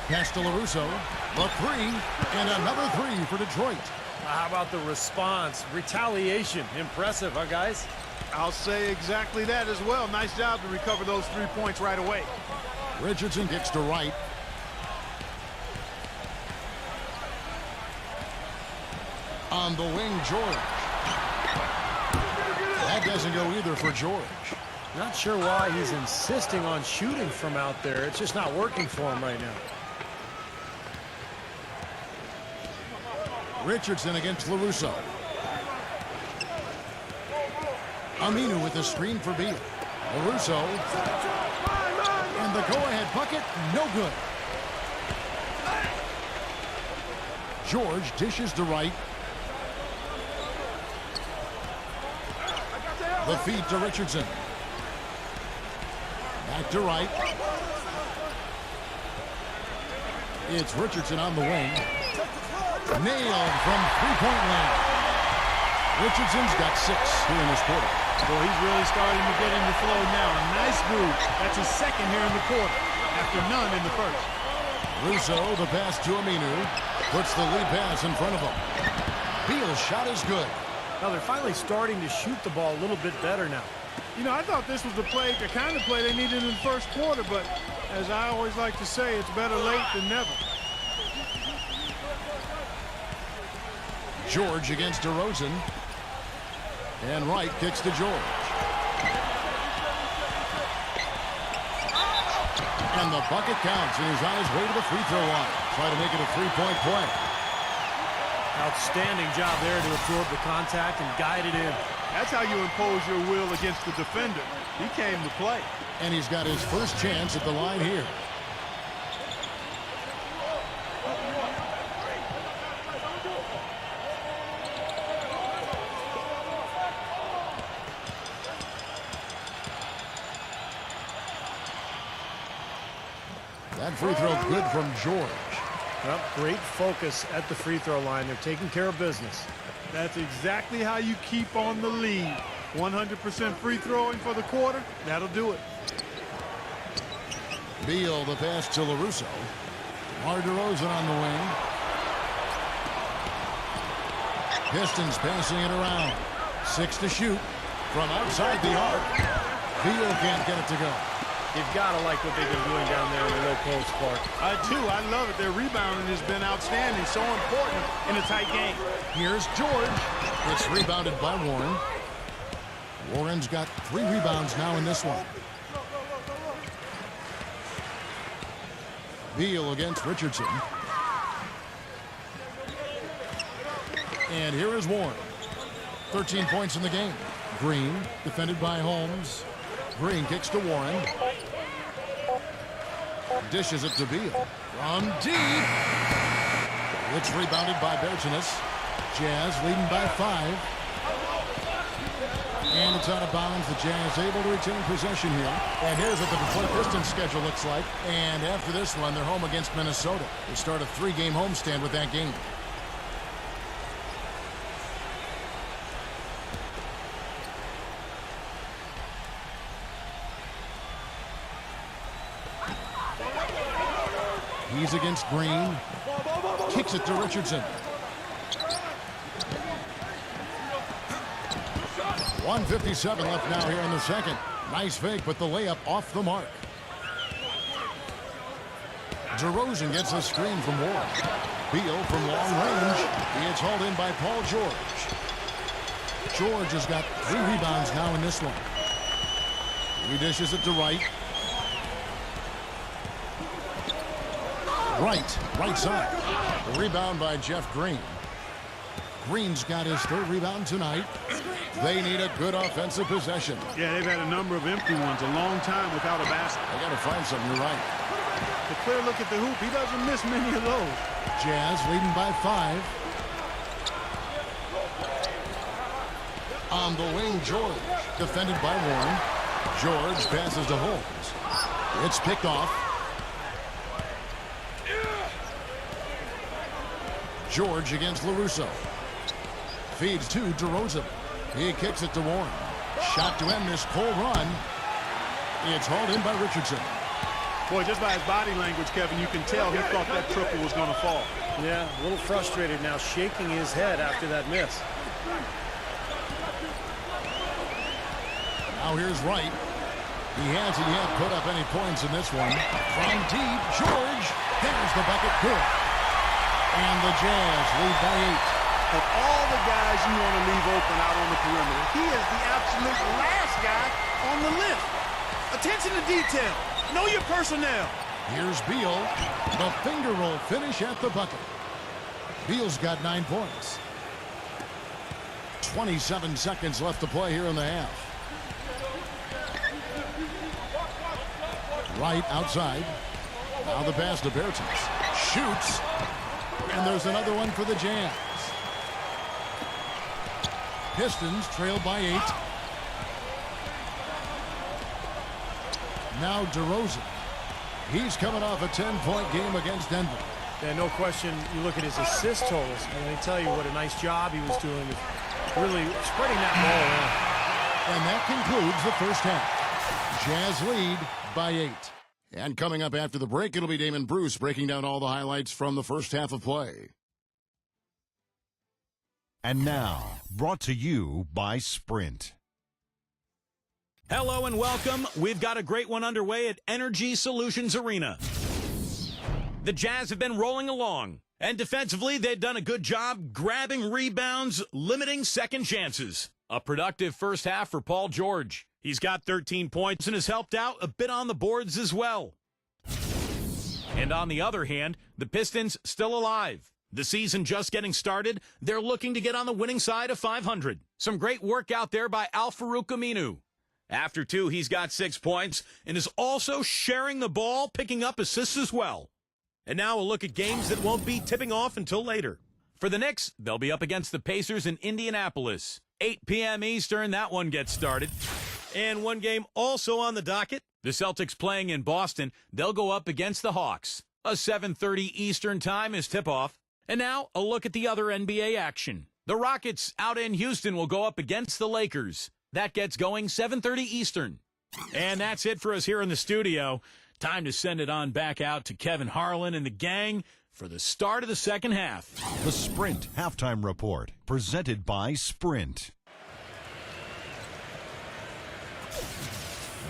Pass to LaRusso. The three, and another three for Detroit. How about the response? Retaliation. Impressive, huh, guys? I'll say exactly that as well. Nice job to recover those 3 points right away. Richardson kicks to Wright. On the wing, George. That doesn't go either for George. Not sure why he's insisting on shooting from out there. It's just not working for him right now. Richardson against LaRusso. Aminu with the screen for Beal. LaRusso. And the go-ahead bucket, no good. George dishes to Wright. The feed to Richardson. Back to Wright. It's Richardson on the wing. Nailed from three-point land. Richardson's got 6 here in this quarter. Well, he's really starting to get in the flow now. A nice move. That's his second here in the quarter, after none in the first. Russo, the pass to Aminu, puts the lead pass in front of him. Beal's shot is good. Now they're finally starting to shoot the ball a little bit better now. You know, I thought this was the kind of play they needed in the first quarter, but as I always like to say, it's better late than never. George against DeRozan. And Wright kicks to George. And the bucket counts, and he's on his way to the free throw line. Try to make it a three-point play. Outstanding job there to absorb the contact and guide it in. That's how you impose your will against the defender. He came to play. And he's got his first chance at the line here. That free throw good from George. Well, great focus at the free throw line. They're taking care of business. That's exactly how you keep on the lead. 100% free throwing for the quarter. That'll do it. Beal, the pass to LaRusso. DeRozan on the wing. Pistons passing it around. 6 to shoot from outside the arc. Beal can't get it to go. You've got to like what they've been doing down there in the low post, Clark. I do. I love it. Their rebounding has been outstanding. So important in a tight game. Here's George. It's rebounded by Warren. Warren's got 3 rebounds now in this one. Beal against Richardson. And here is Warren. 13 points in the game. Green, defended by Holmes. Green kicks to Warren. Dishes it to Beal. From deep. It's rebounded by Bertanis. Jazz leading by 5. And it's out of bounds. The Jazz able to retain possession here. And here's what the Detroit Pistons schedule looks like. And after this one, they're home against Minnesota. They start a 3-game homestand with that game. He's against Green. Kicks it to Richardson. 1:57 left now here in the second. Nice fake, but the layup off the mark. DeRozan gets a screen from Warren. Beal from long range. He is hauled in by Paul George. George has got 3 rebounds now in this one. He dishes it to Wright. Right side. The rebound by Jeff Green. Green's got his 3rd rebound tonight. They need a good offensive possession. Yeah, they've had a number of empty ones, a long time without a basket. They got to find something. You're right. The clear look at the hoop, he doesn't miss many of those. Jazz leading by 5. On the wing, George. Defended by Warren. George passes to Holmes. It's picked off. George against LaRusso. Feeds to DeRozan. He kicks it to Warren. Shot to end this cold run. It's hauled in by Richardson. Boy, just by his body language, Kevin, you can tell he thought that triple was going to fall. Yeah, a little frustrated now, shaking his head after that miss. Now here's Wright. He hasn't yet put up any points in this one. From deep, George. There's the bucket. Good. And the Jazz lead by 8. Of all the guys you want to leave open out on the perimeter, he is the absolute last guy on the list. Attention to detail. Know your personnel. Here's Beal. The finger roll finish at the bucket. Beal's got 9 points. 27 seconds left to play here in the half. Right outside. Now the pass to Bertens. Shoots. And there's another one for the Jazz. Pistons trailed by 8. Now DeRozan. He's coming off a 10-point game against Denver. Yeah, no question. You look at his assist totals, and they tell you what a nice job he was doing with really spreading that ball around. And that concludes the first half. Jazz lead by 8. And coming up after the break, it'll be Damien Bruce breaking down all the highlights from the first half of play. And now, brought to you by Sprint. Hello and welcome. We've got a great one underway at Energy Solutions Arena. The Jazz have been rolling along, and defensively, they've done a good job grabbing rebounds, limiting second chances. A productive first half for Paul George. He's got 13 points and has helped out a bit on the boards as well. And on the other hand, the Pistons still alive. The season just getting started. They're looking to get on the winning side of 500. Some great work out there by Al-Farouq Aminu. After 2, he's got 6 points and is also sharing the ball, picking up assists as well. And now a look at games that won't be tipping off until later. For the Knicks, they'll be up against the Pacers in Indianapolis. 8 p.m. Eastern, that one gets started. And one game also on the docket. The Celtics playing in Boston. They'll go up against the Hawks. A 7:30 Eastern time is tip-off. And now, a look at the other NBA action. The Rockets out in Houston will go up against the Lakers. That gets going 7:30 Eastern. And that's it for us here in the studio. Time to send it on back out to Kevin Harlan and the gang for the start of the second half. The Sprint Halftime Report, presented by Sprint.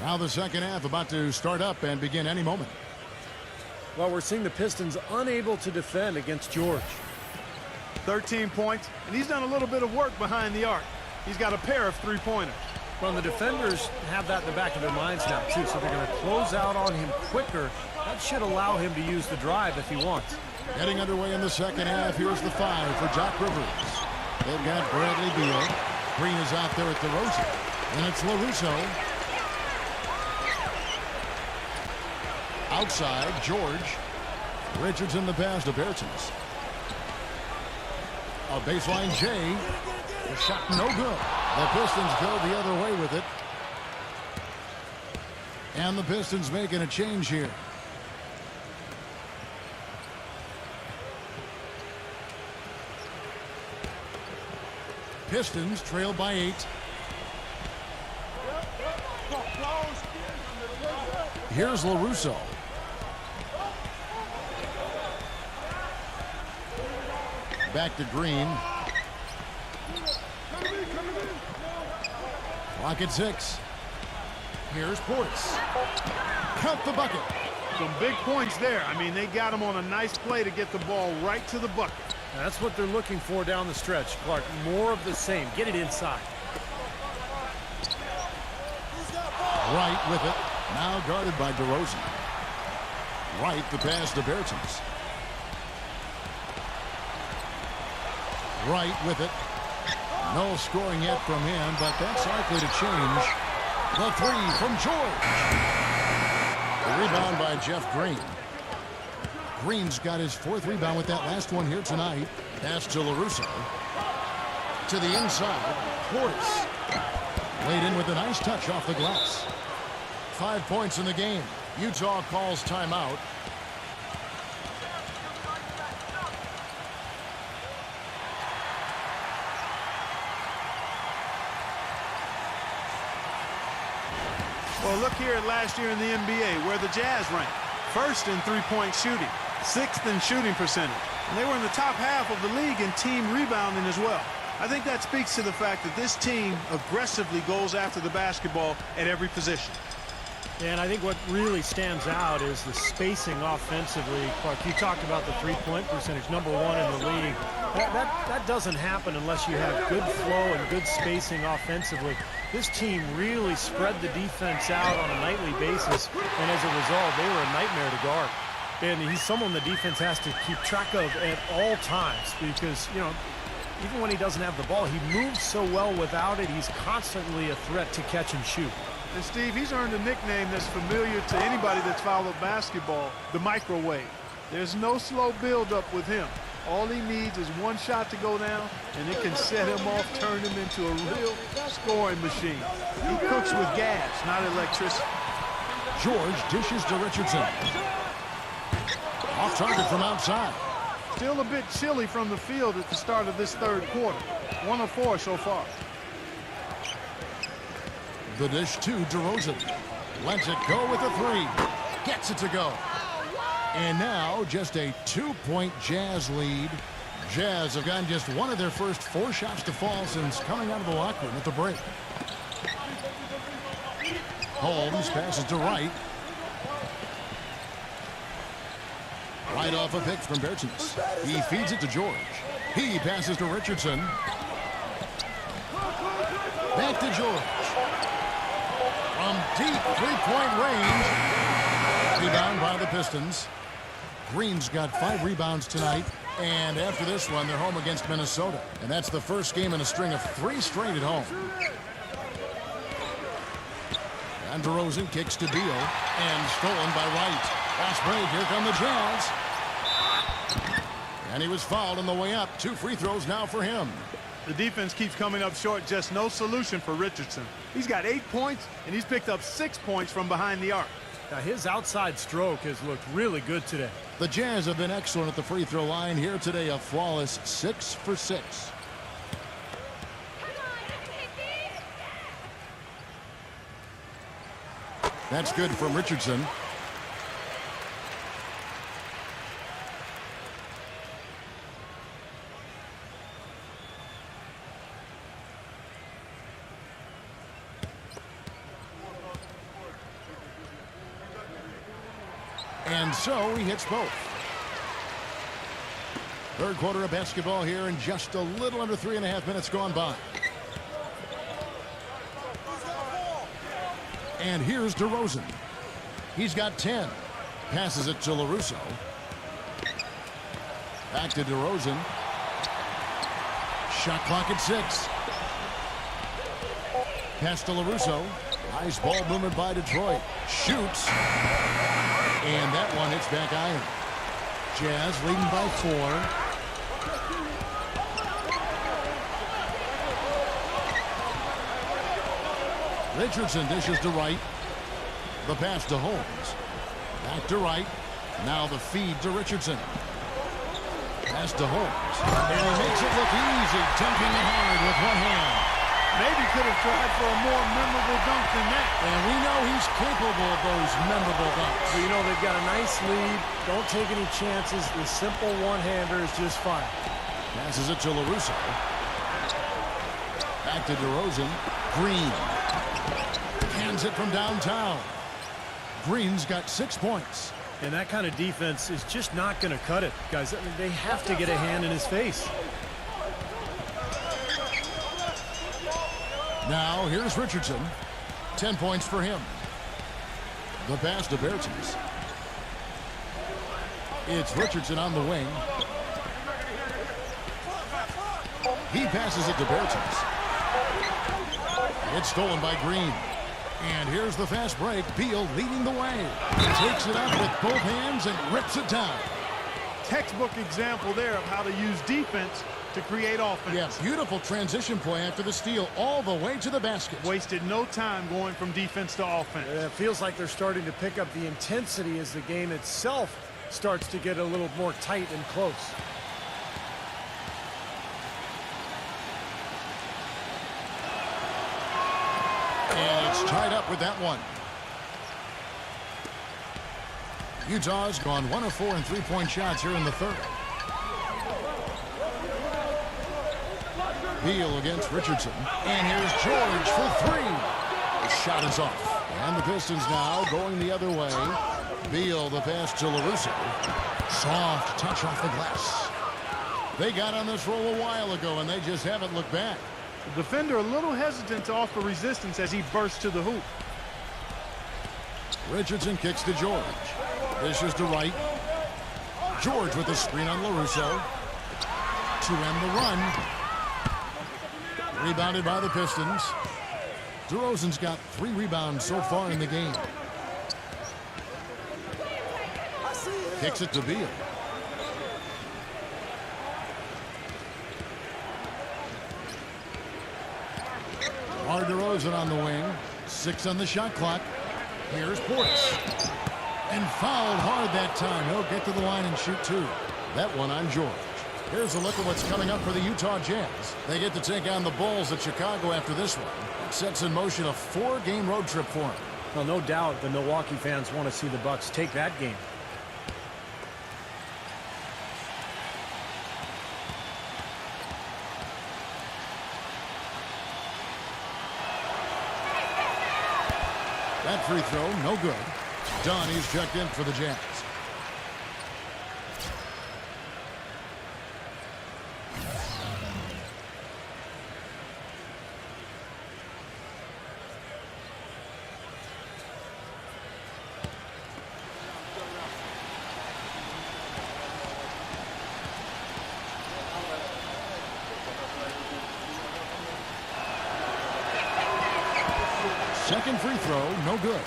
Now the second half about to start up and begin any moment. Well, we're seeing the Pistons unable to defend against George. 13 points, and he's done a little bit of work behind the arc. He's got a pair of 3-pointers. Well, the defenders have that in the back of their minds now, too, so they're going to close out on him quicker. That should allow him to use the drive if he wants. Getting underway in the second half. Here's the 5 for Doc Rivers. They've got Bradley Beal. Green is out there at DeRozan. And it's LaRusso. Outside, George. Richardson the pass to Bertens. A baseline J. The shot no good. The Pistons go the other way with it. And the Pistons making a change here. Pistons trail by 8. Here's LaRusso. Back to Green. Clock at 6. Here's Portis. Count the bucket. Some big points there. I mean, they got him on a nice play to get the ball right to the bucket. That's what they're looking for down the stretch, Clark. More of the same. Get it inside. Wright with it. Now guarded by DeRozan. Wright the pass to Bertens. Wright with it. No scoring yet from him, but that's likely to change. The three from George. The rebound by Jeff Green. Green's got his 4th rebound with that last one here tonight. Pass to LaRusso. To the inside. Portis. Laid in with a nice touch off the glass. 5 points in the game. Utah calls timeout. Well, look here at last year in the NBA, where the Jazz ranked. 1st in three-point shooting, 6th in shooting percentage. And they were in the top half of the league in team rebounding as well. I think that speaks to the fact that this team aggressively goes after the basketball at every position. And I think what really stands out is the spacing offensively. Clark, you talked about the three-point percentage, #1 in the league. That doesn't happen unless you have good flow and good spacing offensively. This team really spread the defense out on a nightly basis, and as a result, they were a nightmare to guard. And he's someone the defense has to keep track of at all times because, you know, even when he doesn't have the ball, he moves so well without it. He's constantly a threat to catch and shoot. And Steve, he's earned a nickname that's familiar to anybody that's followed basketball, the microwave. There's no slow build-up with him. All he needs is one shot to go down, and it can set him off, turn him into a real scoring machine. He cooks with gas, not electricity. George dishes to Richardson. Off target from outside. Still a bit chilly from the field at the start of this 3rd quarter. 1 of 4 so far. The dish to DeRozan. Lets it go with a 3. Gets it to go. And now just a 2-point Jazz lead. Jazz have gotten just one of their first 4 shots to fall since coming out of the locker room at the break. Holmes passes to Wright. Right off a pick from Bertens. He feeds it to George. He passes to Richardson. Back to George. From deep 3-point range. Rebound by the Pistons. Green's got 5 rebounds tonight. And after this one, they're home against Minnesota. And that's the first game in a string of 3 straight at home. And DeRozan kicks to Beal. And stolen by Wright. Fast break. Here come the Jazz. And he was fouled on the way up. 2 free throws now for him. The defense keeps coming up short. Just no solution for Richardson. He's got 8 points, and he's picked up 6 points from behind the arc. Now, his outside stroke has looked really good today. The Jazz have been excellent at the free throw line here today. A flawless 6 for 6. That's good from Richardson. And so he hits both. 3rd quarter of basketball here, and just a little under 3.5 minutes gone by. And here's DeRozan. He's got 10. Passes it to LaRusso. Back to DeRozan. Shot clock at 6. Pass to LaRusso. Nice ball movement by Detroit. Shoots. And that one hits back iron. Jazz leading by 4. Richardson dishes to right. The pass to Holmes. Back to right. Now the feed to Richardson. Pass to Holmes. And he makes it look easy, dunking it hard with one hand. Maybe could have tried for a more memorable dunk than that. And we know he's capable of those memorable dunks. But you know, they've got a nice lead. Don't take any chances. The simple one-hander is just fine. Passes it to LaRusso. Back to DeRozan. Green. Hands it from downtown. Green's got 6 points. And that kind of defense is just not going to cut it, guys. I mean, they have to get a hand in his face. Now, here's Richardson. 10 points for him. The pass to Bertens. It's Richardson on the wing. He passes it to Bertens. It's stolen by Green. And here's the fast break. Beal leading the way. He takes it up with both hands and rips it down. Textbook example there of how to use defense to create offense. Yeah, beautiful transition play after the steal all the way to the basket. Wasted no time going from defense to offense. It feels like they're starting to pick up the intensity as the game itself starts to get a little more tight and close. And it's tied up with that one. Utah's gone 1 of 4 in three-point shots here in the third. Beal against Richardson. And here's George for 3. The shot is off. And the Pistons now going the other way. Beal, the pass to LaRusso. Soft touch off the glass. They got on this roll a while ago, and they just haven't looked back. The defender a little hesitant to offer resistance as he bursts to the hoop. Richardson kicks to George. Dishes to right. George with the screen on LaRusso. To end the run. Rebounded by the Pistons. DeRozan's got 3 rebounds so far in the game. Kicks it to Beal. DeRozan on the wing. 6 on the shot clock. Here's Portis. And fouled hard that time. He'll get to the line and shoot 2. That one on George. Here's a look at what's coming up for the Utah Jazz. They get to take on the Bulls at Chicago after this one. It sets in motion a 4-game road trip for them. Well, no doubt the Milwaukee fans want to see the Bucks take that game. That free throw, no good. Dunn, he's checked in for the Jazz. Second free throw, no good.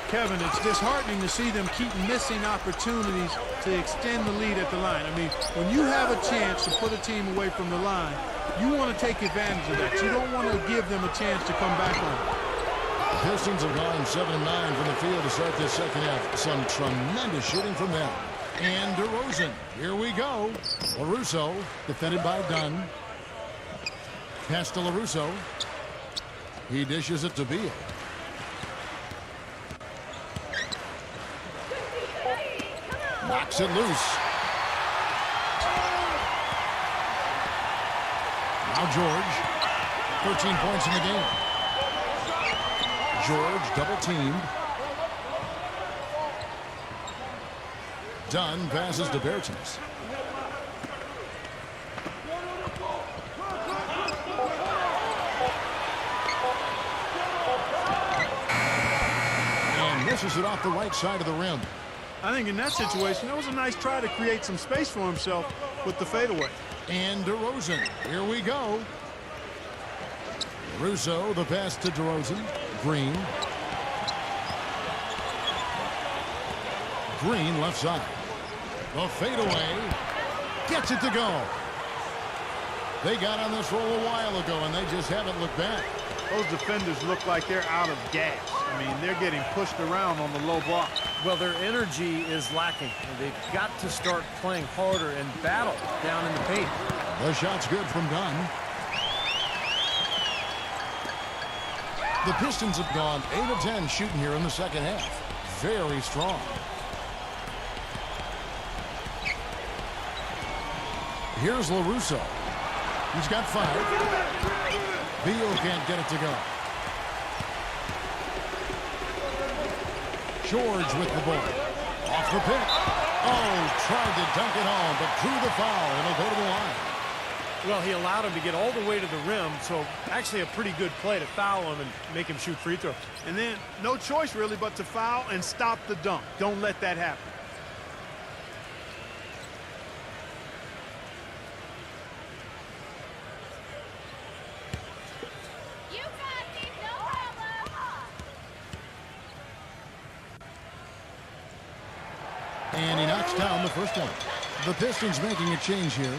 Kevin, it's disheartening to see them keep missing opportunities to extend the lead at the line. I mean, when you have a chance to put a team away from the line, you want to take advantage of that. You don't want to give them a chance to come back on it. The Pistons have gone 7 of 9 from the field to start this second half. Some tremendous shooting from them. And DeRozan, here we go. LaRusso, defended by Dunn. Pass to LaRusso. He dishes it to Beal. Knocks it loose. Now George. 13 points in the game. George double teamed. Dunn passes to Bertens. And misses it off the right side of the rim. I think in that situation, that was a nice try to create some space for himself with the fadeaway. And DeRozan, here we go. Russo, the pass to DeRozan. Green. Green left side. The fadeaway. Gets it to go. They got on this roll a while ago, and they just haven't looked back. Those defenders look like they're out of gas. I mean, they're getting pushed around on the low block. Well, their energy is lacking. They've got to start playing harder and battle down in the paint. The shot's good from Dunn. The Pistons have gone 8 of 10 shooting here in the second half. Very strong. Here's LaRusso. He's got 5. Beal can't get it to go. George with the ball. Off the pick. Oh, tried to dunk it home, but drew the foul. It'll go to the line. Well, he allowed him to get all the way to the rim, so actually a pretty good play to foul him and make him shoot free throws. And then no choice really but to foul and stop the dunk. Don't let that happen. You got these, no problem. And he knocks down the first one. The Pistons making a change here.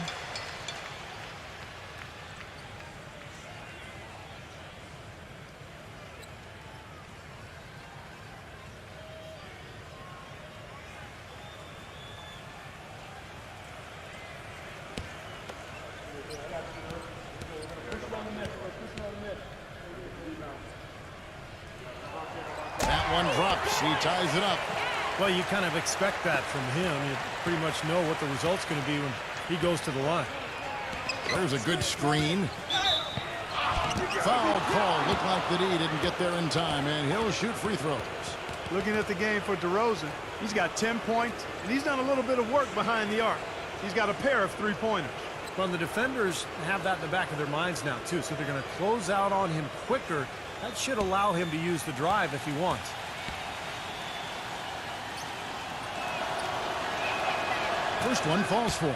That one drops. He ties it up. Well, you kind of expect that from him. You pretty much know what the result's going to be when he goes to the line. There's a good screen. Foul call. Looked like that he didn't get there in time, and he'll shoot free throws. Looking at the game for DeRozan, he's got 10 points, and he's done a little bit of work behind the arc. He's got a pair of three-pointers. Well, the defenders have that in the back of their minds now, too, so they're going to close out on him quicker. That should allow him to use the drive if he wants. First one falls for him.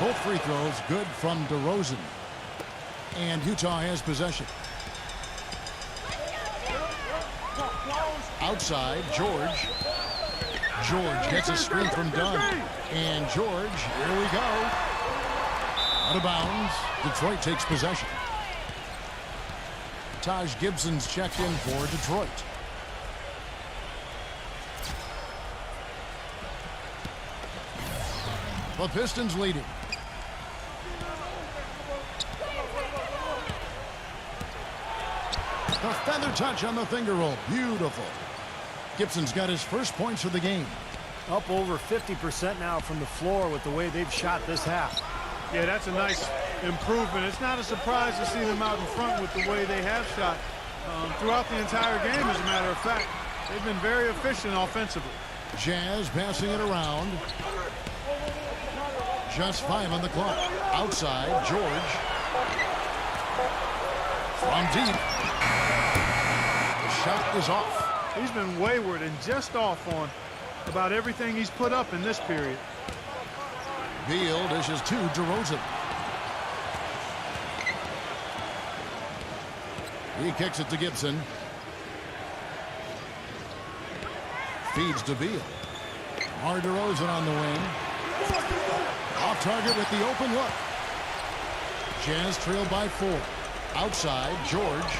Both free throws good from DeRozan. And Utah has possession. Outside, George. George gets a screen from Dunn. And George, here we go. Out of bounds. Detroit takes possession. Taj Gibson's checked in for Detroit. The Pistons leading. The feather touch on the finger roll. Beautiful. Gibson's got his first points of the game. Up over 50% now from the floor with the way they've shot this half. Yeah, that's a nice improvement. It's not a surprise to see them out in front with the way they have shot throughout the entire game, as a matter of fact. They've been very efficient offensively. Jazz passing it around. Just 5 on the clock. Outside, George. From deep. The shot is off. He's been wayward and just off on about everything he's put up in this period. Beal dishes to DeRozan. He kicks it to Gibson. Feeds to Beal. Mar DeRozan on the wing. Off target with the open look. Jazz trailed by 4. Outside, George.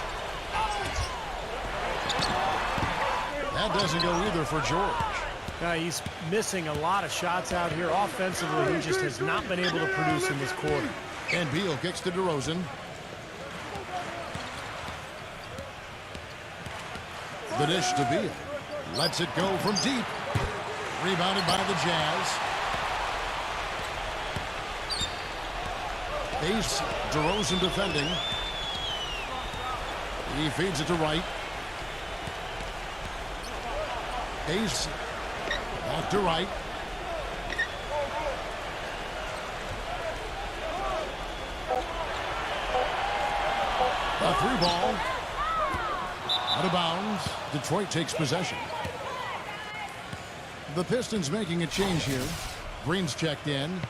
That doesn't go either for George. He's missing a lot of shots out here. Offensively, he just has not been able to produce in this quarter. And Beal kicks to DeRozan. The dish to Beal. Lets it go from deep. Rebounded by the Jazz. Ace DeRozan defending. He feeds it to Wright. Ace back to Wright. A free ball. Out of bounds. Detroit takes possession. The Pistons making a change here. Green's checked in.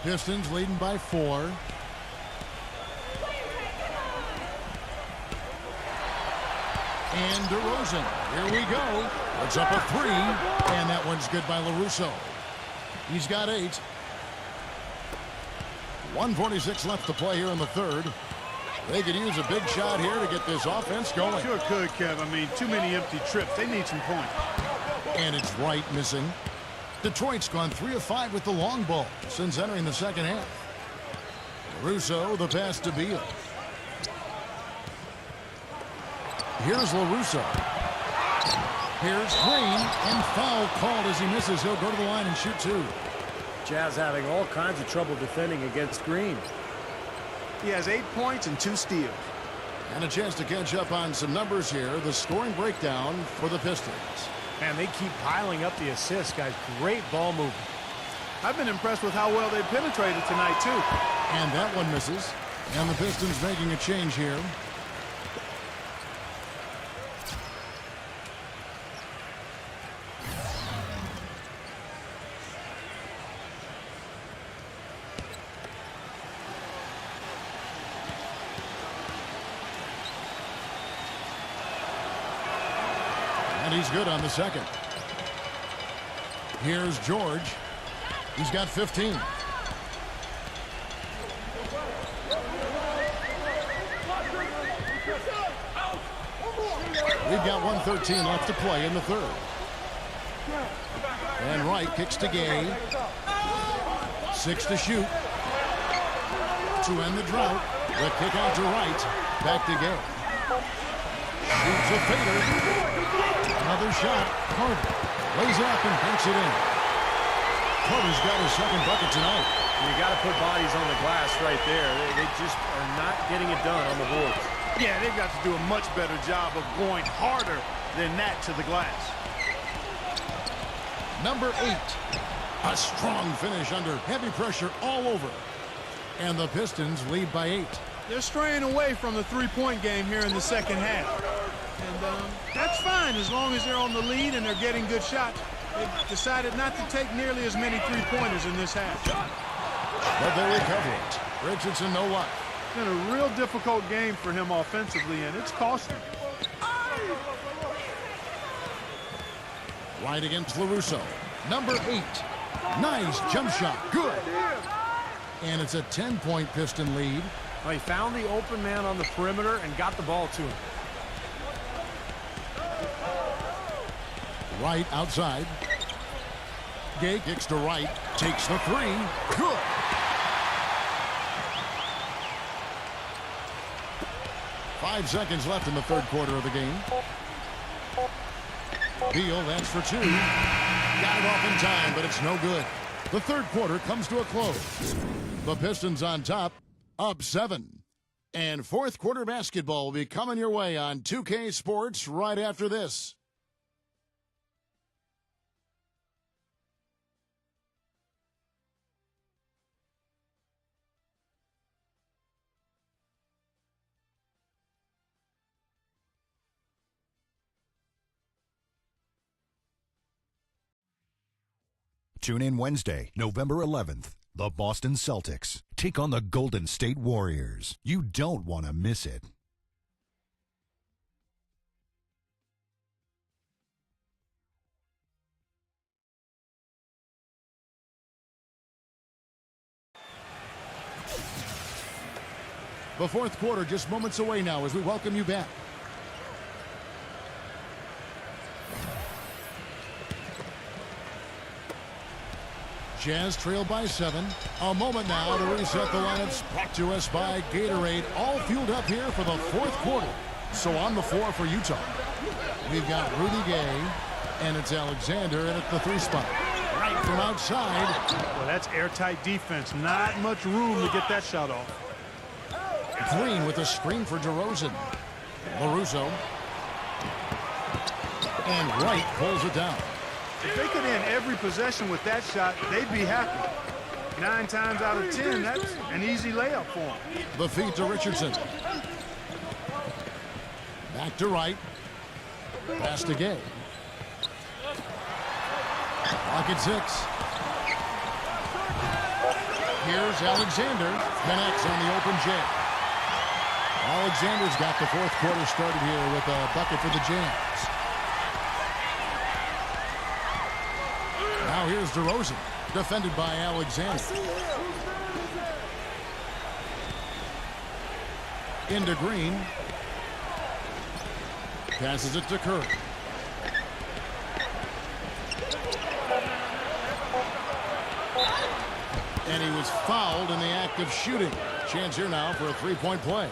Pistons leading by 4. And DeRozan. Here we go. It's up a 3. And that one's good by LaRusso. He's got 8. 1:46 left to play here in the third. They could use a big shot here to get this offense going. Sure could, Kev. I mean, too many empty trips. They need some points. And it's Wright missing. Detroit's gone 3 of 5 with the long ball since entering the second half. Russo, the pass to Beal. Here's LaRusso. Here's Green, and foul called as he misses. He'll go to the line and shoot 2. Jazz having all kinds of trouble defending against Green. He has 8 points and 2 steals. And a chance to catch up on some numbers here. The scoring breakdown for the Pistons. Man, they keep piling up the assists, guys. Great ball movement. I've been impressed with how well they penetrated tonight, too. And that one misses. And the Pistons making a change here. He's good on the second. Here's George. He's got 15. We've got 1:13 left to play in the third. And Wright kicks to Gay. 6 to shoot. To end the drought. The kick out to Wright. Back to Gay. Shoots a fader. Another shot. Carter lays it up and banks it in. Carter's got his second bucket tonight. You got to put bodies on the glass right there. They just are not getting it done on the boards. Yeah, they've got to do a much better job of going harder than that to the glass. Number 8. A strong finish under heavy pressure all over. And the Pistons lead by 8. They're straying away from the three-point game here in the second half. And that's fine as long as they're on the lead and they're getting good shots. They've decided not to take nearly as many three-pointers in this half. But they recover it. Richardson, no luck. It's been a real difficult game for him offensively, and it's cost him. Right against LaRusso. Number 8. Nice jump shot. Good. And it's a 10-point Piston lead. Well, he found the open man on the perimeter and got the ball to him. Wright outside. Gay kicks to Wright. Takes the 3. Good. Five seconds left in the third quarter of the game. Beal, that's for 2. Got it off in time, but it's no good. The third quarter comes to a close. The Pistons on top, up 7. And fourth quarter basketball will be coming your way on 2K Sports right after this. Tune in Wednesday, November 11th. The Boston Celtics take on the Golden State Warriors. You don't want to miss it. The fourth quarter just moments away now as we welcome you back. Jazz trail by 7. A moment now to reset the lineups. Brought to us by Gatorade. All fueled up here for the fourth quarter. So on the floor for Utah, we've got Rudy Gay, and it's Alexander in at the 3 spot. Right from outside. Well, that's airtight defense. Not much room to get that shot off. Green with a screen for DeRozan. LaRusso. And Wright pulls it down. If they could end every possession with that shot, they'd be happy. 9 times out of 10, that's an easy layup for them. The feed to Richardson. Back to Wright. Pass to Gay. Clock at 6. Here's Alexander. Connects on the open J. Alexander's got the fourth quarter started here with a bucket for the Jams. Now here's DeRozan, defended by Alexander. Into Green. Passes it to Curry. And he was fouled in the act of shooting. Chance here now for a three-point play.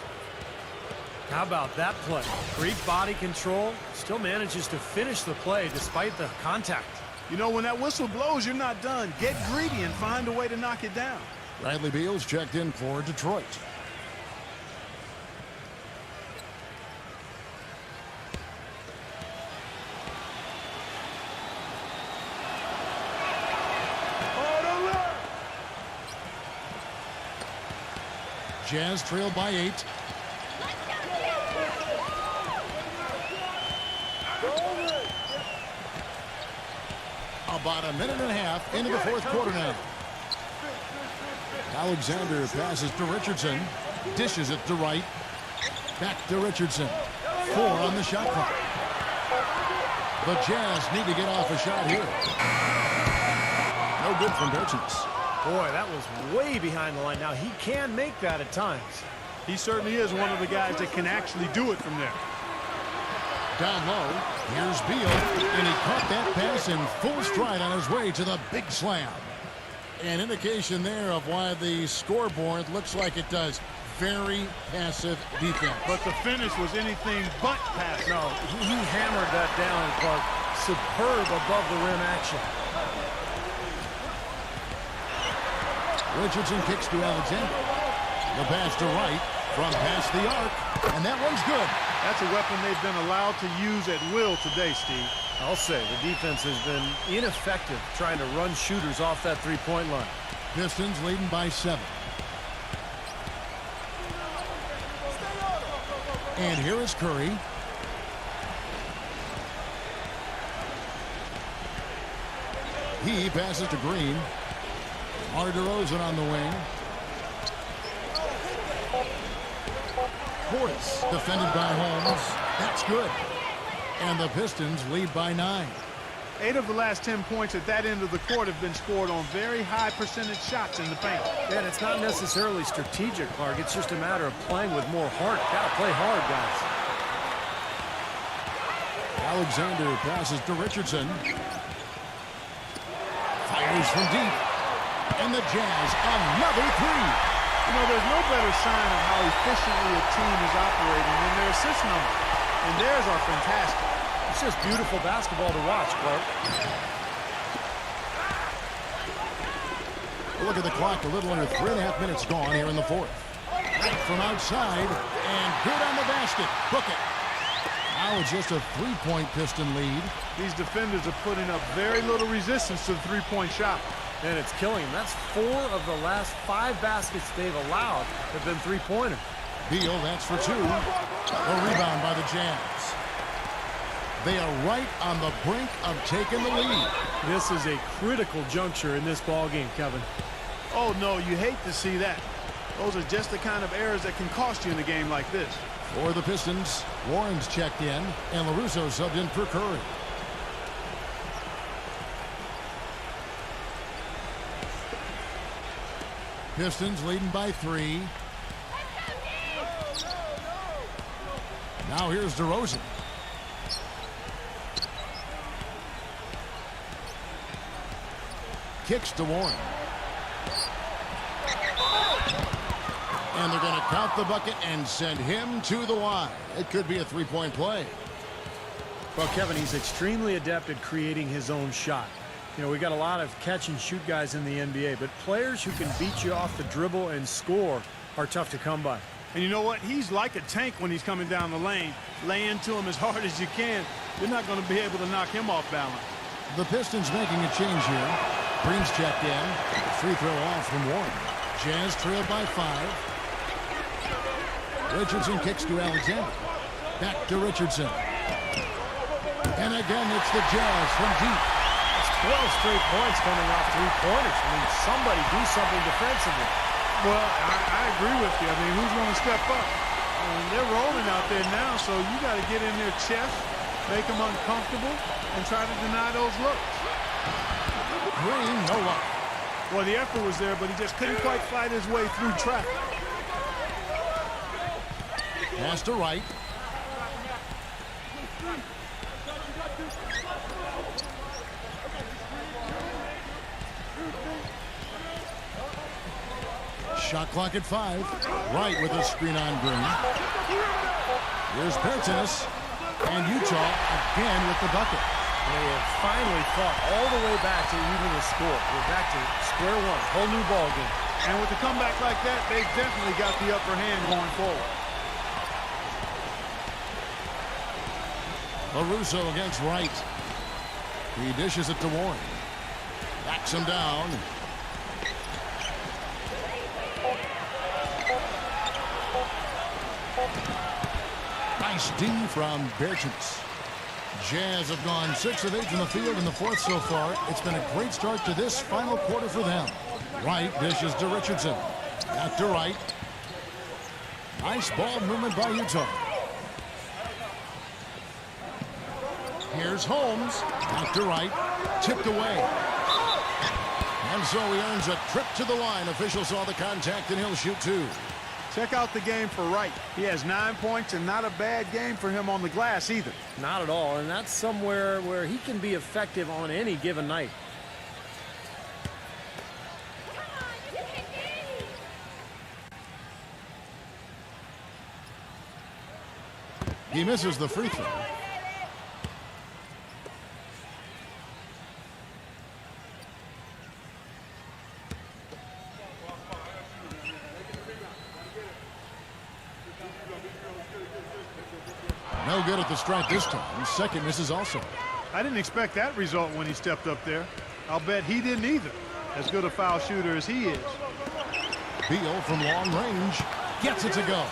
How about that play? Great body control. Still manages to finish the play despite the contact. You know, when that whistle blows, you're not done. Get greedy and find a way to knock it down. Bradley Beal's checked in for Detroit. Jazz trailed by 8. About a minute and a half into the fourth quarter now. Alexander passes to Richardson. Dishes it to Wright. Back to Richardson. 4 on the shot clock. The Jazz need to get off a shot here. No good from Bertens. Boy, that was way behind the line. Now, he can make that at times. He certainly is one of the guys that can actually do it from there. Down low, here's Beal, and he caught that pass in full stride on his way to the big slam. An indication there of why the scoreboard looks like it does. Very passive defense. But the finish was anything but passive. No, he hammered that down, Clark. Superb above the rim action. Richardson kicks to Alexander. The pass to Wright from past the arc, and that one's good. That's a weapon they've been allowed to use at will today, Steve. I'll say the defense has been ineffective trying to run shooters off that three-point line. Pistons leading by 7. And here is Curry. He passes to Green. DeRozan on the wing. Portis defended by Holmes. That's good. And the Pistons lead by 9. 8 of the last 10 points at that end of the court have been scored on very high percentage shots in the paint. And it's not necessarily strategic, Clark. It's just a matter of playing with more heart. Gotta play hard, guys. Alexander passes to Richardson. Fires from deep. And the Jazz, another 3. You know, there's no better sign of how efficiently a team is operating than their assist numbers. And theirs are fantastic. It's just beautiful basketball to watch, Clark. Look at the clock, a little under 3.5 minutes gone here in the fourth. Right from outside, and good on the basket. Book it. Now it's just a 3-point Piston lead. These defenders are putting up very little resistance to the three-point shot. And it's killing them. That's 4 of the last 5 baskets they've allowed have been three-pointers. Beal, that's for 2. A rebound by the Jazz. They are right on the brink of taking the lead. This is a critical juncture in this ballgame, Kevin. Oh, no, you hate to see that. Those are just the kind of errors that can cost you in a game like this. For the Pistons, Warren's checked in, and LaRusso subbed in for Curry. Pistons leading by 3. Now here's DeRozan. Kicks to Warren. And they're going to count the bucket and send him to the line. It could be a 3-point play. Well, Kevin, he's extremely adept at creating his own shot. You know, we got a lot of catch-and-shoot guys in the NBA, but players who can beat you off the dribble and score are tough to come by. And you know what? He's like a tank when he's coming down the lane. Lay into him as hard as you can. You're not going to be able to knock him off balance. The Pistons making a change here. Green's checked in. Free throw off from Warren. Jazz trailed by 5. Richardson kicks to Alexander. Back to Richardson. And again, it's the Jazz from deep. It's 12 straight points coming off three-pointers. I mean, somebody do something defensively. Well, I agree with you. I mean, who's going to step up? I mean, they're rolling out there now, so you got to get in their chest, make them uncomfortable, and try to deny those looks. Green, no luck. Well, the effort was there, but he just couldn't quite fight his way through traffic. Pass to Wright. Shot clock at 5. Wright with a screen on Green. Here's Bertens. And Utah again with the bucket. They have finally fought all the way back to even the score. We're back to square one. Whole new ball game. And with a comeback like that, they've definitely got the upper hand going forward. LaRusso against Wright. He dishes it to Warren. Backs him down. Nice D from Bertens. Jazz have gone 6 of 8 from the field in the fourth so far. It's been a great start to this final quarter for them. Wright dishes to Richardson. Back to Wright. Nice ball movement by Utah. Here's Holmes. Back to Wright. Tipped away. And so he earns a trip to the line. Official saw the contact and he'll shoot 2. Check out the game for Wright. He has 9 points and not a bad game for him on the glass either. Not at all, and that's somewhere where he can be effective on any given night. He misses the free throw. No good at the stripe this time. Second misses also. I didn't expect that result when he stepped up there. I'll bet he didn't either. As good a foul shooter as he is. Beal from long range gets it to go.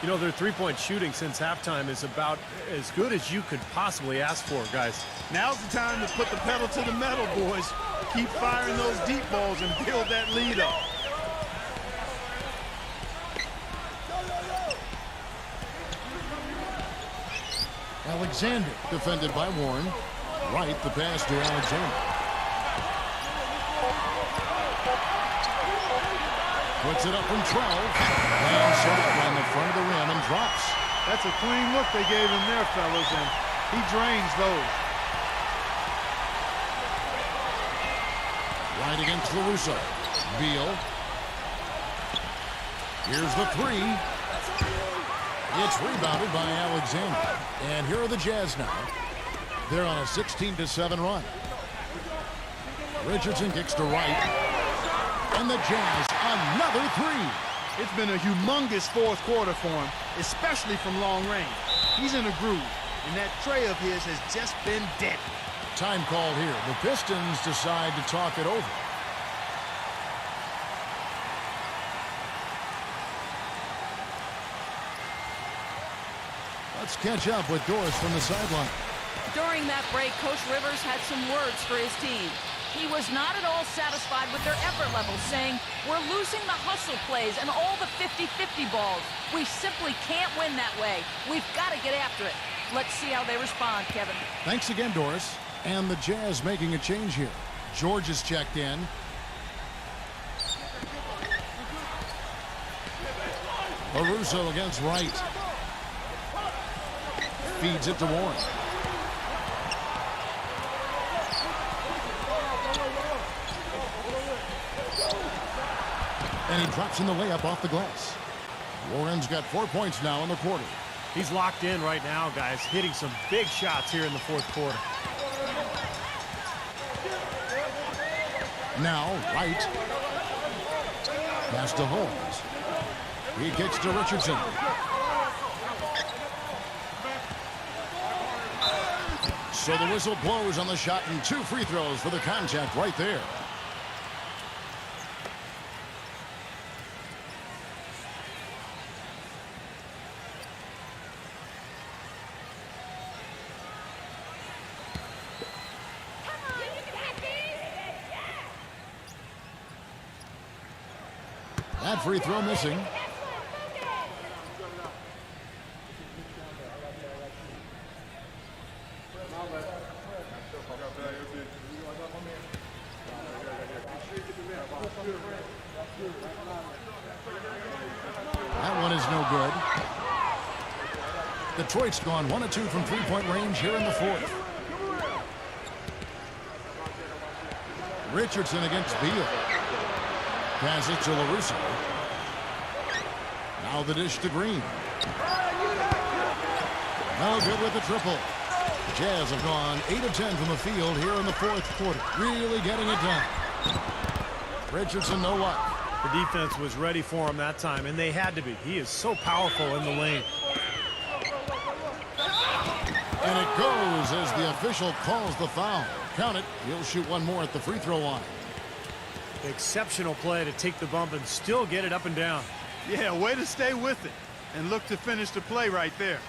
You know, their three-point shooting since halftime is about as good as you could possibly ask for, guys. Now's the time to put the pedal to the metal, boys. Keep firing those deep balls and build that lead up. Alexander defended by Warren. Wright the pass to Alexander. Puts it up from 12. And shot on the front of the rim and drops. That's a clean look they gave him there, fellas, and he drains those. Right against LaRusso. Beal. Here's the 3. It's rebounded by Alexander. And here are the Jazz now. They're on a 16-7 run. Richardson kicks to Wright. And the Jazz, another 3. It's been a humongous fourth quarter for him, especially from long range. He's in a groove, and that tray of his has just been dead. Time called here. The Pistons decide to talk it over. Let's catch up with Doris from the sideline. During that break, Coach Rivers had some words for his team. He was not at all satisfied with their effort levels, saying, "We're losing the hustle plays and all the 50-50 balls. We simply can't win that way. We've got to get after it." Let's see how they respond, Kevin. Thanks again, Doris. And the Jazz making a change here. George is checked in. LaRusso against Wright. Feeds it to Warren. And he drops in the layup off the glass. Warren's got 4 points now in the quarter. He's locked in right now, guys, hitting some big shots here in the fourth quarter. Now, Wright. Pass to Holmes. He kicks to Richardson. So the whistle blows on the shot and 2 free throws for the contact right there. That free throw missing. That one is no good. Detroit's gone 1 of 2 from three-point range here in the fourth. Richardson against Beal. Passes to LaRusso. Now the dish to Green. No good with the triple. Jazz have gone 8 of 10 from the field here in the fourth quarter. Really getting it done. Richardson, no luck. The defense was ready for him that time, and they had to be. He is so powerful in the lane. And it goes as the official calls the foul. Count it. He'll shoot one more at the free throw line. Exceptional play to take the bump and still get it up and down. Yeah, way to stay with it and look to finish the play right there.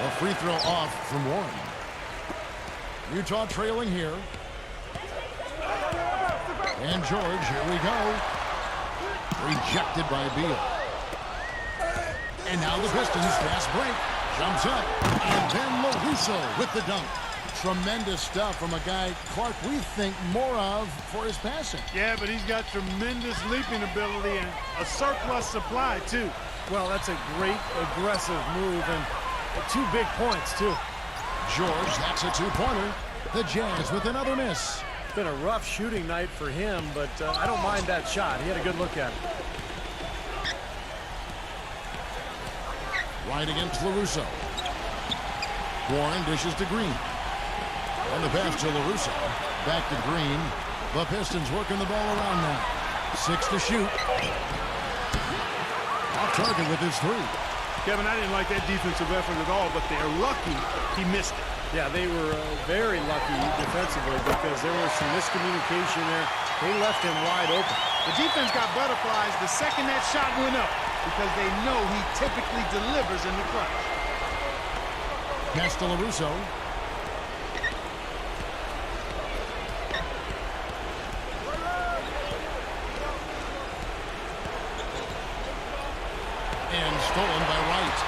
A free throw off from Warren. Utah trailing here. And George, here we go. Rejected by Beal. And now the Pistons fast break. Jumps up. And then LaRusso with the dunk. Tremendous stuff from a guy, Clark, we think more of for his passing. Yeah, but he's got tremendous leaping ability and a surplus supply, too. Well, that's a great aggressive move and 2 big points, too. George, that's a 2-pointer. The Jazz with another miss. It's been a rough shooting night for him, but I don't mind that shot. He had a good look at it. Right against LaRusso. Warren dishes to Green. And the pass to LaRusso. Back to Green. The Pistons working the ball around now. 6 to shoot. Off target with his 3. Kevin, I didn't like that defensive effort at all, but they're lucky he missed it. Yeah, they were very lucky defensively because there was some miscommunication there. They left him wide open. The defense got butterflies the second that shot went up because they know he typically delivers in the clutch. Pass to LaRusso. And stolen by Wright.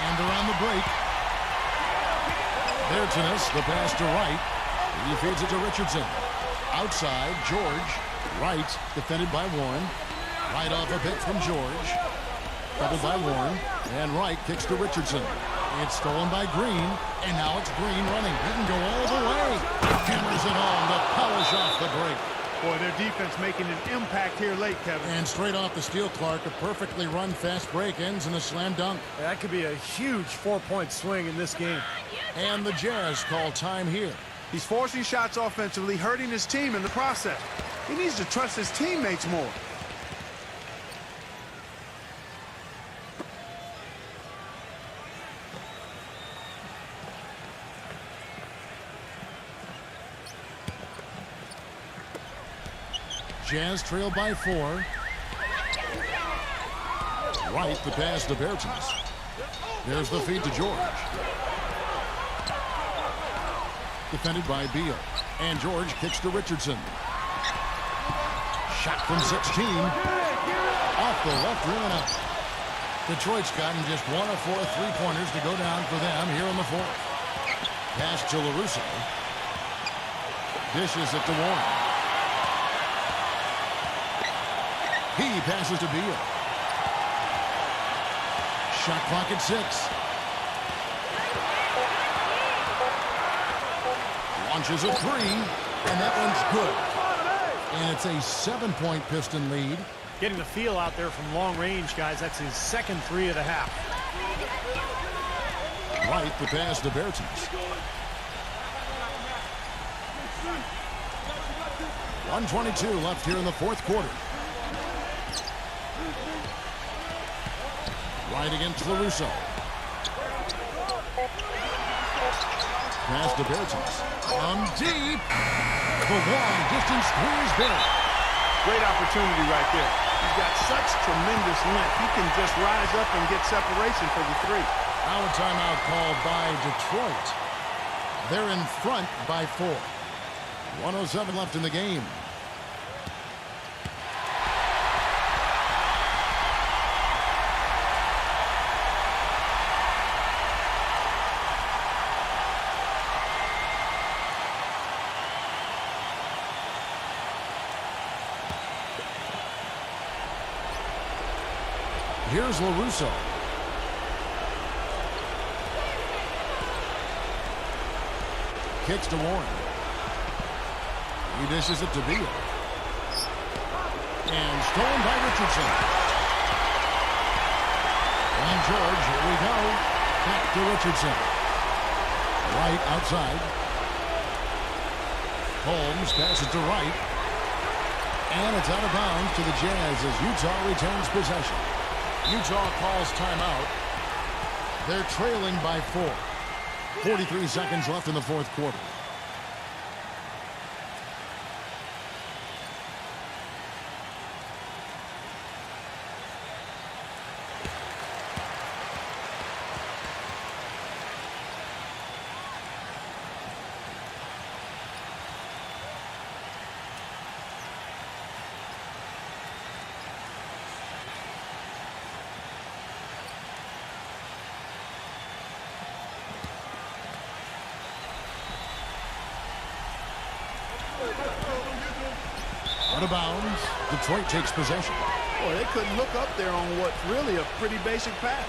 And around the break. Bertinus, the pass to Wright. He feeds it to Richardson. Outside, George. Wright, defended by Warren. Right off a pick from George. Doubled by Warren. And Wright kicks to Richardson. It's stolen by Green. And now it's Green running. He can go all the way. Hammers it home to polish off the break. Boy, their defense making an impact here late, Kevin. And straight off the steal, Clark, a perfectly run fast break ends in a slam dunk. That could be a huge 4-point swing in this game. And the Jazz call time here. He's forcing shots offensively, hurting his team in the process. He needs to trust his teammates more. Jazz trail by 4. Right, the pass to Bertens. There's the feed to George. Defended by Beal. And George kicks to Richardson. Shot from 16. Off the left rim and up. Detroit's gotten just 1 of 4 3-pointers to go down for them here in the fourth. Pass to LaRusso. Dishes it to Warren. He passes to Beal. Shot clock at 6. Launches a 3, and that one's good. And it's a 7-point Piston lead. Getting the feel out there from long range, guys. That's his second 3 of the half. right, the pass to Bertens. 1:22 left here in the fourth quarter. Right against LaRusso. Pass to Bertens. From deep. The long distance three is good. Great opportunity right there. He's got such tremendous length. He can just rise up and get separation for the three. Now a timeout called by Detroit. They're in front by 4. 1:07 left in the game. Here's LaRusso. Kicks to Warren. He dishes it to Beal. And stolen by Richardson. And George, here we go. Back to Richardson. Right outside. Holmes passes to right. And it's out of bounds to the Jazz as Utah retains possession. Utah calls timeout. They're trailing by 4. 43 seconds left in the fourth quarter. Out of bounds. Detroit takes possession. Boy, they couldn't look up there on what's really a pretty basic pass.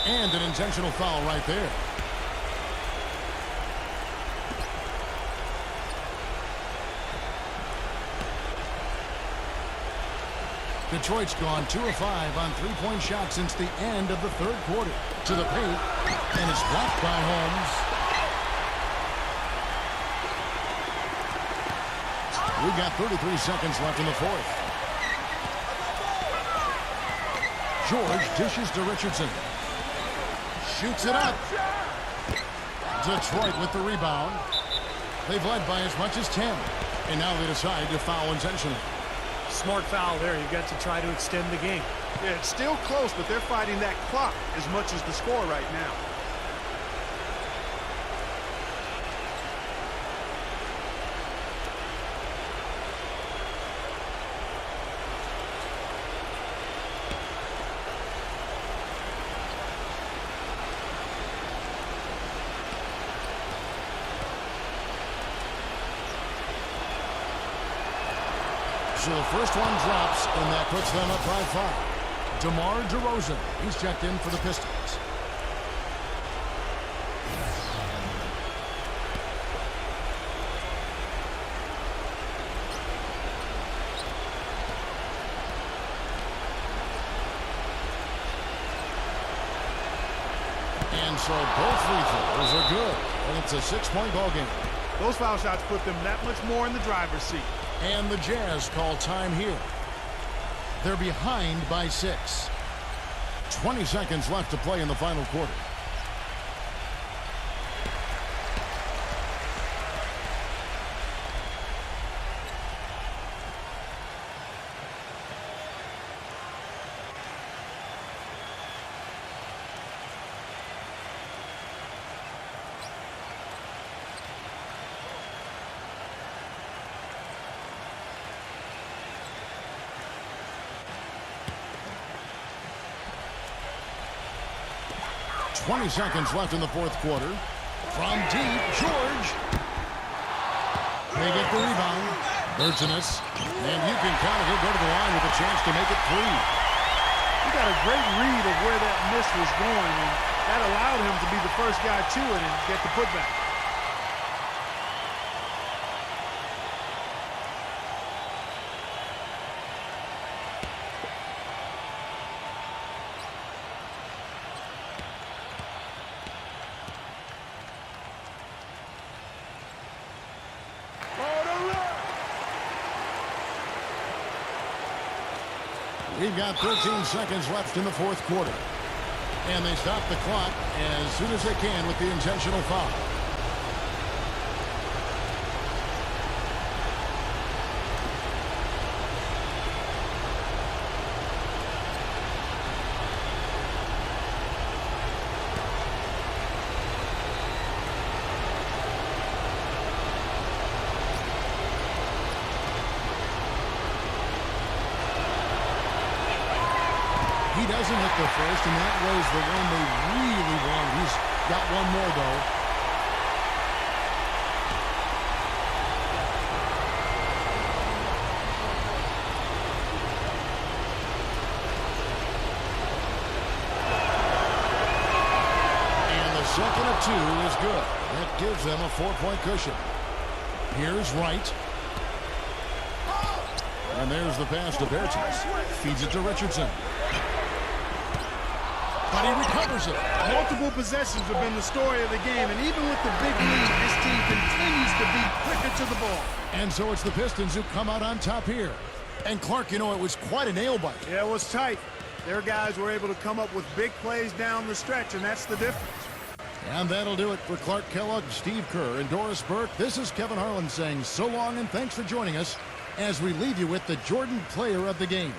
And an intentional foul right there. Detroit's gone 2 of 5 on three-point shots since the end of the third quarter. To the paint, and it's blocked by Holmes. We've got 33 seconds left in the fourth. George dishes to Richardson. Shoots it up. Detroit with the rebound. They've led by as much as 10. And now they decide to foul intentionally. Smart foul there. You've got to try to extend the game. Yeah, it's still close, but they're fighting that clock as much as the score right now. So the first one drops, and that puts them up by 5. DeMar DeRozan, he's checked in for the Pistons. And so both free throws are good, and it's a 6-point ball game. Those foul shots put them that much more in the driver's seat. And the Jazz call time here. They're behind by 6. 20 seconds left to play in the final quarter. .20 seconds left in the fourth quarter. From deep, George. They get the rebound. Bertinus. And you can count it. He'll go to the line with a chance to make it 3. He got a great read of where that miss was going, and that allowed him to be the first guy to it and get the putback. We've got 13 seconds left in the fourth quarter. And they stop the clock as soon as they can with the intentional foul. He doesn't hit the first, and that was the one they really wanted. He's got one more, though. And the second of 2 is good. That gives them a 4-point cushion. Here's Wright. And there's the pass to Bertens. Feeds it to Richardson. But he recovers it. Multiple possessions have been the story of the game, and even with the big lead, this team continues to be quicker to the ball. And so it's the Pistons who come out on top here. And Clark, you know, it was quite a nail-biter. Yeah, it was tight. Their guys were able to come up with big plays down the stretch, and that's the difference. And that'll do it for Clark Kellogg, Steve Kerr, and Doris Burke. This is Kevin Harlan saying so long and thanks for joining us as we leave you with the Jordan Player of the Game.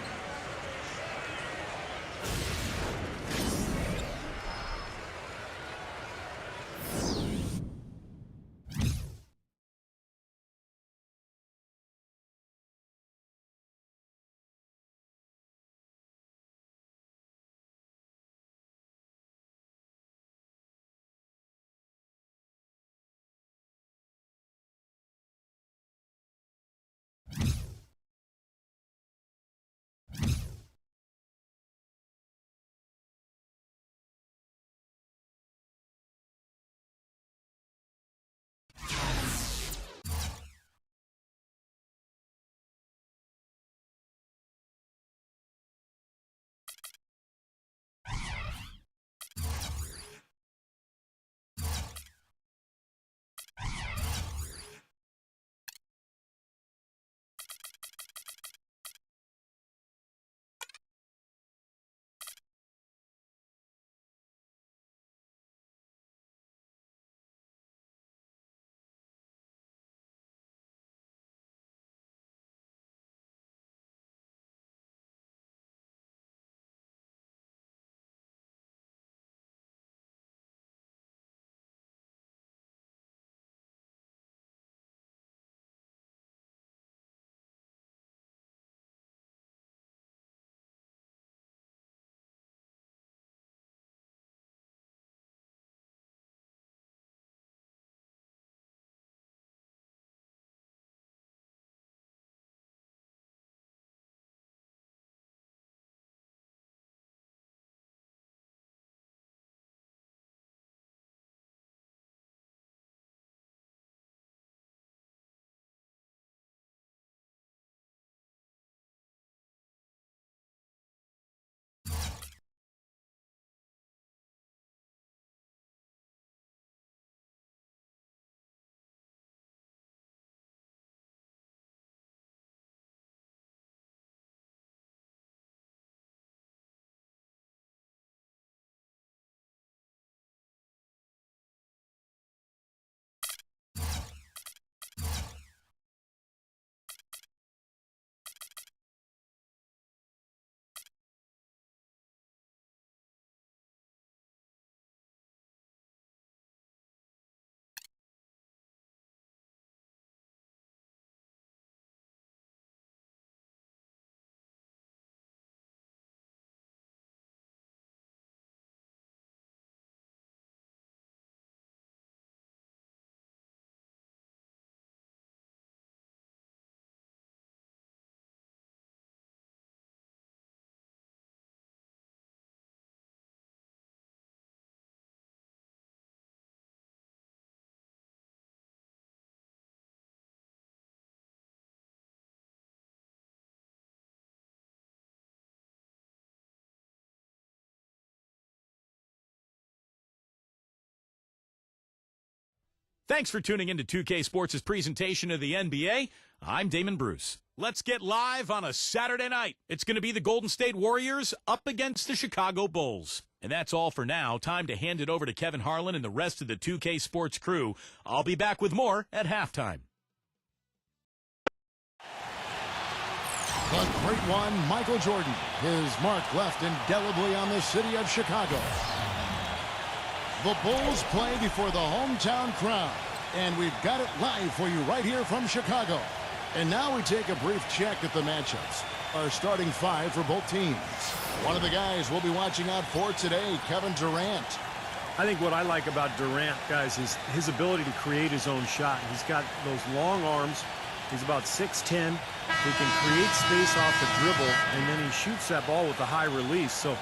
Thanks for tuning in to 2K Sports' presentation of the NBA. I'm Damon Bruce. Let's get live on a Saturday night. It's going to be the Golden State Warriors up against the Chicago Bulls. And that's all for now. Time to hand it over to Kevin Harlan and the rest of the 2K Sports crew. I'll be back with more at halftime. The great one, Michael Jordan. His mark left indelibly on the city of Chicago. The Bulls play before the hometown crowd, and we've got it live for you right here from Chicago. And now we take a brief check at the matchups. Our starting five for both teams. One of the guys we'll be watching out for today, Kevin Durant. I think what I like about Durant, guys, is his ability to create his own shot. He's got those long arms. He's about 6'10". He can create space off the dribble, and then he shoots that ball with a high release. So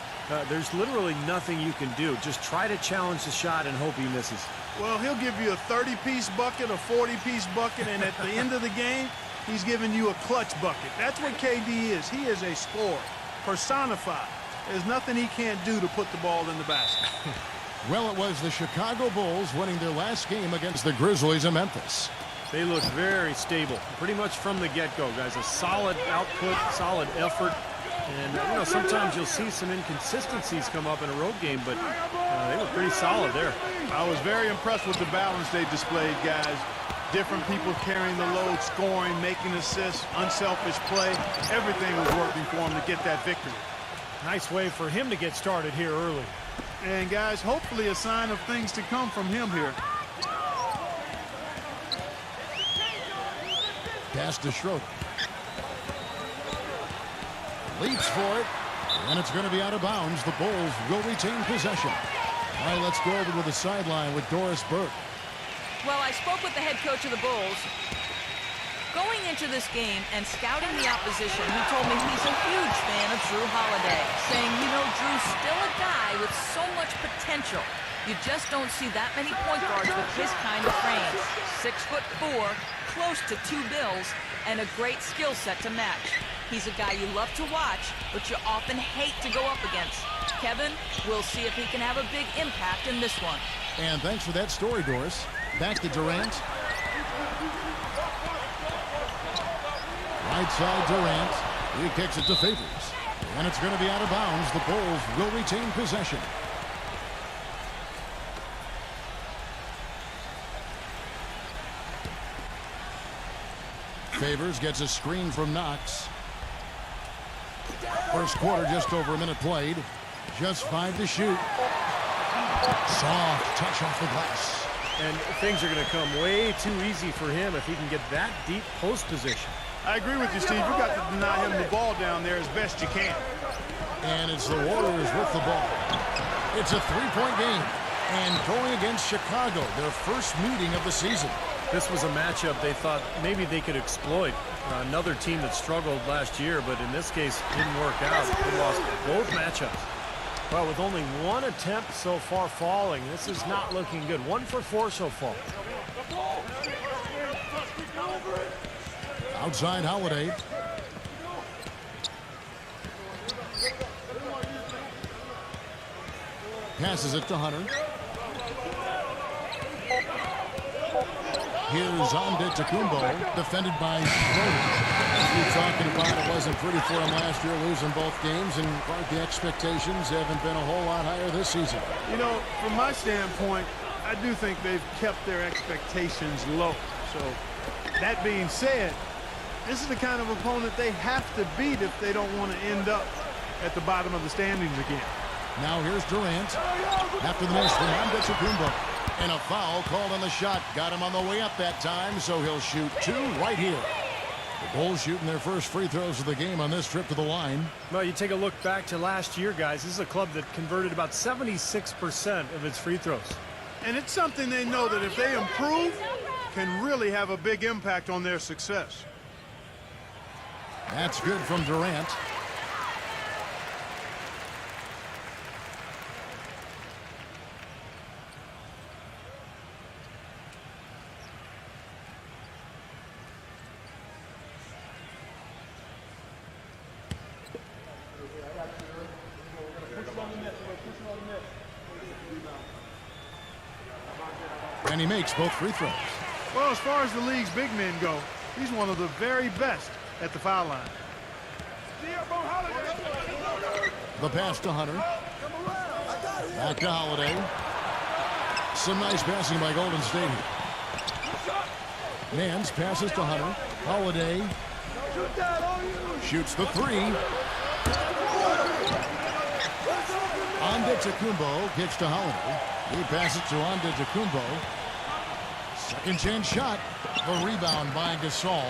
there's literally nothing you can do. Just try to challenge the shot and hope he misses. Well, he'll give you a 30-piece bucket, a 40-piece bucket, and at the end of the game, he's giving you a clutch bucket. That's what KD is. He is a scorer, personified. There's nothing he can't do to put the ball in the basket. Well, it was the Chicago Bulls winning their last game against the Grizzlies of Memphis. They look very stable, pretty much from the get-go, guys. A solid output, solid effort. And, sometimes you'll see some inconsistencies come up in a road game, but they were pretty solid there. I was very impressed with the balance they displayed, guys. Different people carrying the load, scoring, making assists, unselfish play. Everything was working for him to get that victory. Nice way for him to get started here early. And, guys, hopefully a sign of things to come from him here. Pass to Schroeder. Leaps for it, and it's going to be out of bounds. The Bulls will retain possession. All right, let's go over to the sideline with Doris Burke. Well, I spoke with the head coach of the Bulls. Going into this game and scouting the opposition, he told me he's a huge fan of Drew Holiday, saying, Drew's still a guy with so much potential. You just don't see that many point guards with his kind of frame. 6'4", close to 2 bills, and a great skill set to match. He's a guy you love to watch, but you often hate to go up against. Kevin, we'll see if he can have a big impact in this one. And thanks for that story, Doris. Back to Durant. Right side, Durant. He kicks it to Favors. And it's going to be out of bounds. The Bulls will retain possession. Favors gets a screen from Knox. First quarter, just over a minute played. Just 5 to shoot. Soft touch off the glass. And things are going to come way too easy for him if he can get that deep post position. I agree with you, Steve. You got to deny him the ball down there as best you can. And it's the Warriors with the ball. It's a 3-point game. And going against Chicago, their first meeting of the season. This was a matchup they thought maybe they could exploit. Another team that struggled last year, but in this case didn't work out. They lost both matchups. Well, with only one attempt so far falling, this is not looking good. 1 for 4 so far. Outside Holiday. Passes it to Hunter. Here's Antetokounmpo, defended by Schroeder. You're talking about it wasn't pretty for him last year, losing both games, and the expectations haven't been a whole lot higher this season. From my standpoint, I do think they've kept their expectations low. So, that being said, this is the kind of opponent they have to beat if they don't want to end up at the bottom of the standings again. Now here's Durant. After the miss from Antetokounmpo. And a foul called on the shot. Got him on the way up that time, so he'll shoot 2 right here. The Bulls shooting their first free throws of the game on this trip to the line. Well, you take a look back to last year, guys. This is a club that converted about 76% of its free throws. And it's something they know that if they improve, can really have a big impact on their success. That's good from Durant. And he makes both free throws. Well, as far as the league's big men go, he's one of the very best at the foul line. The pass to Hunter. Back to Holiday. Some nice passing by Golden State here. Nance passes to Hunter. Holiday shoots the three. Antetokounmpo kicks to Holiday. He passes to Antetokounmpo. Second chance shot. The rebound by Gasol.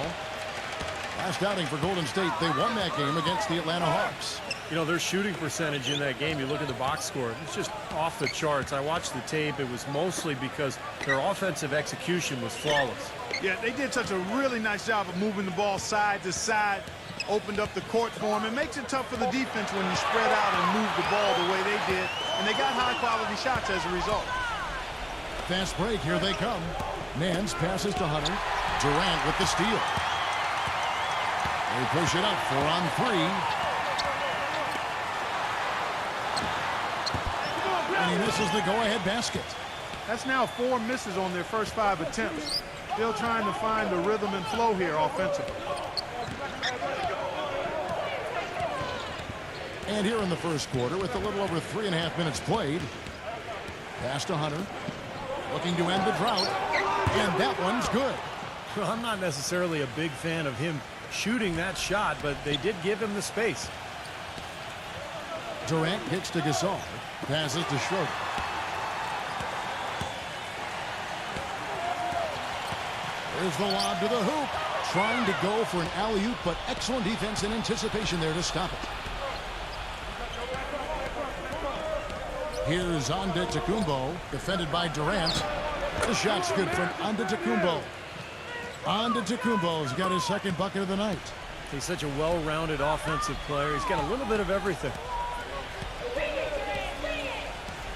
Last outing for Golden State, they won that game against the Atlanta Hawks. You know, their shooting percentage in that game, you look at the box score, it's just off the charts. I watched the tape. It was mostly because their offensive execution was flawless. Yeah, they did such a really nice job of moving the ball side to side, opened up the court for them. It makes it tough for the defense when you spread out and move the ball the way they did, and they got high-quality shots as a result. Fast break, here they come. Nance passes to Hunter. Durant with the steal. They push it up 4-on-3. And he misses the go-ahead basket. That's now 4 misses on their first 5 attempts. Still trying to find the rhythm and flow here offensively. And here in the first quarter, with a little over 3.5 minutes played, pass to Hunter. Looking to end the drought. And that one's good. Well, I'm not necessarily a big fan of him shooting that shot, but they did give him the space. Durant kicks to Gasol. Passes to Schroeder. There's the lob to the hoop. Trying to go for an alley-oop, but excellent defense and anticipation there to stop it. Here's Antetokounmpo, defended by Durant. The shot's good from Antetokounmpo. Antetokounmpo's got his second bucket of the night. He's such a well-rounded offensive player. He's got a little bit of everything.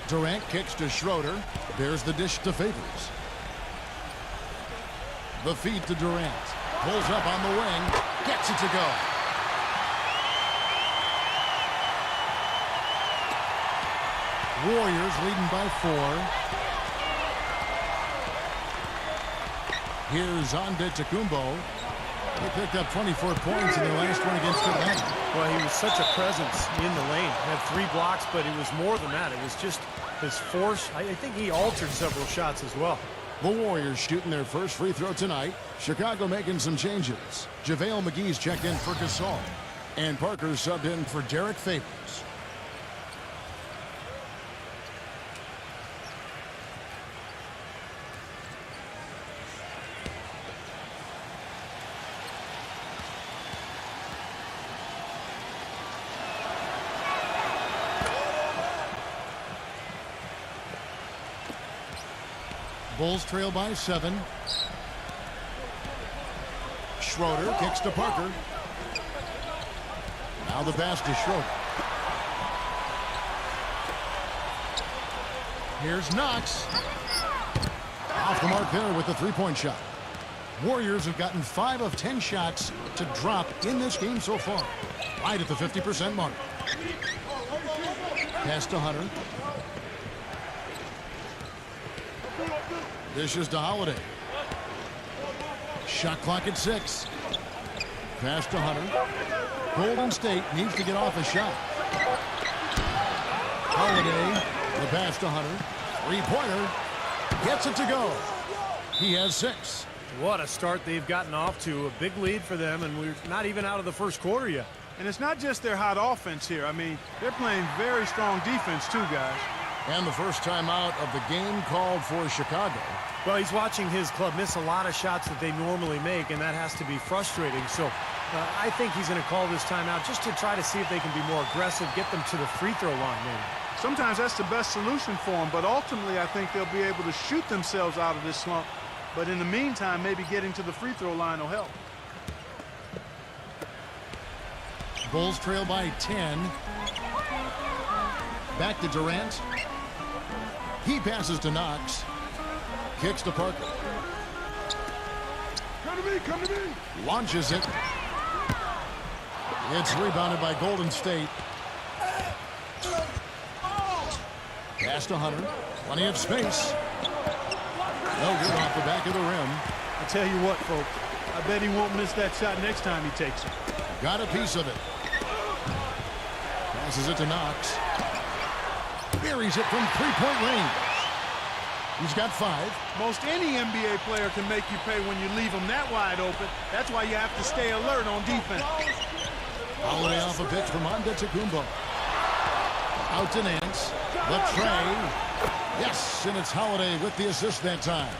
Durant kicks to Schroeder. There's the dish to Favors. The feed to Durant. Pulls up on the wing. Gets it to go. Warriors leading by 4. Here's Antetokounmpo. He picked up 24 points in the last one against Atlanta. Well, he was such a presence in the lane. Had 3 blocks, but it was more than that. It was just his force. I think he altered several shots as well. The Warriors shooting their first free throw tonight. Chicago making some changes. JaVale McGee's checked in for Gasol. And Parker subbed in for Derek Favors. Bulls trail by 7. Schroeder kicks to Parker. Now the pass to Schroeder. Here's Knox. Off the mark there with the three-point shot. Warriors have gotten 5 of 10 shots to drop in this game so far. Right at the 50% mark. Pass to Hunter. Dishes to Holiday. Shot clock at 6. Pass to Hunter. Golden State needs to get off a shot. Holiday. The pass to Hunter. Three-pointer. Gets it to go. He has 6. What a start they've gotten off to. A big lead for them, and we're not even out of the first quarter yet. And it's not just their hot offense here. I mean, they're playing very strong defense too, guys. And the first time out of the game called for Chicago. Well, he's watching his club miss a lot of shots that they normally make, and that has to be frustrating. So I think he's going to call this timeout just to try to see if they can be more aggressive, get them to the free throw line maybe. Sometimes that's the best solution for them, but ultimately I think they'll be able to shoot themselves out of this slump. But in the meantime, maybe getting to the free throw line will help. Bulls trail by 10. Back to Durant. He passes to Knox. Kicks to Parker. Come to me, come to me. Launches it. It's rebounded by Golden State. Pass to Hunter. Plenty of space. No good off the back of the rim. I tell you what, folks, I bet he won't miss that shot next time he takes it. Got a piece of it. Passes it to Knox. Buries it from three-point range. He's got 5. Most any NBA player can make you pay when you leave them that wide open. That's why you have to stay alert on defense. Holiday off a pitch from Antetokounmpo. Out to Nance. The tray. Yes, and it's Holiday with the assist that time.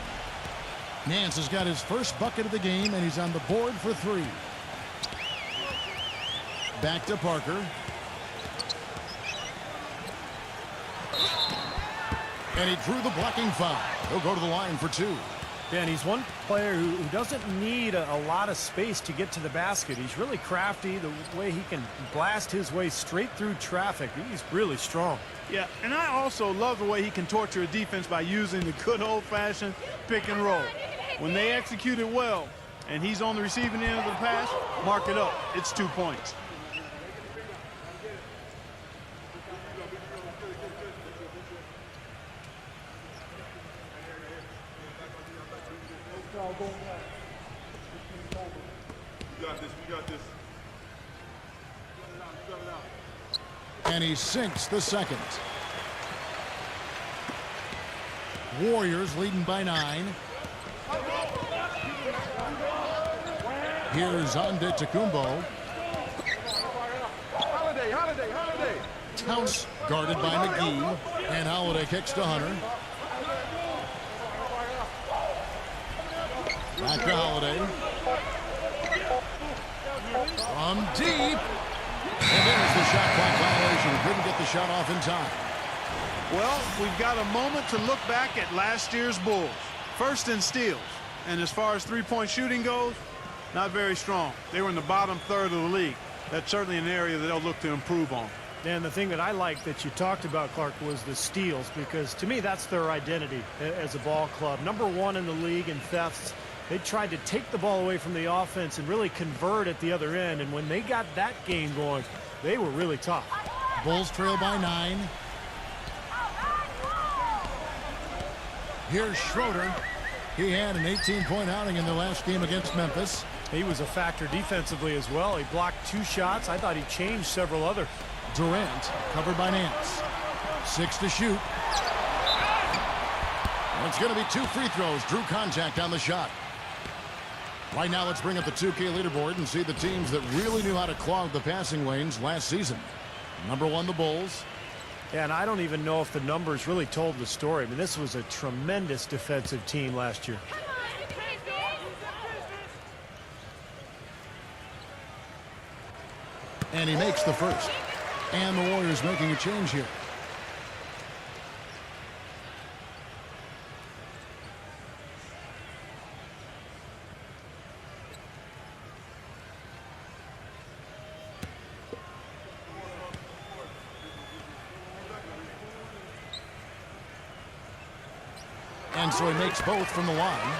Nance has got his first bucket of the game, and he's on the board for 3. Back to Parker. And he drew the blocking foul. He'll go to the line for 2. Yeah, and he's one player who doesn't need a lot of space to get to the basket. He's really crafty. The way he can blast his way straight through traffic, he's really strong. Yeah, and I also love the way he can torture a defense by using the good old-fashioned pick and roll. When they execute it well, and he's on the receiving end of the pass, mark it up. It's 2 points. We got this. And he sinks the second. Warriors leading by 9. Here's Antetokounmpo. Holiday. Towns guarded by McGee. And Holiday kicks to Hunter. Back to Holiday. From deep. And there's the shot clock violation. Couldn't get the shot off in time. Well, we've got a moment to look back at last year's Bulls. First in steals. And as far as three-point shooting goes, not very strong. They were in the bottom third of the league. That's certainly an area that they'll look to improve on. And the thing that I like that you talked about, Clark, was the steals, because to me that's their identity as a ball club. #1 in the league in thefts. They tried to take the ball away from the offense and really convert at the other end. And when they got that game going, they were really tough. Bulls trail by 9. Here's Schroeder. He had an 18-point outing in the last game against Memphis. He was a factor defensively as well. He blocked 2 shots. I thought he changed several other. Durant covered by Nance. 6 to shoot. And it's going to be 2 free throws. Drew contact on the shot. Right now, let's bring up the 2K leaderboard and see the teams that really knew how to clog the passing lanes last season. #1, the Bulls. Yeah, and I don't even know if the numbers really told the story. I mean, this was a tremendous defensive team last year. And he makes the first. And the Warriors making a change here. And so he makes both from the line.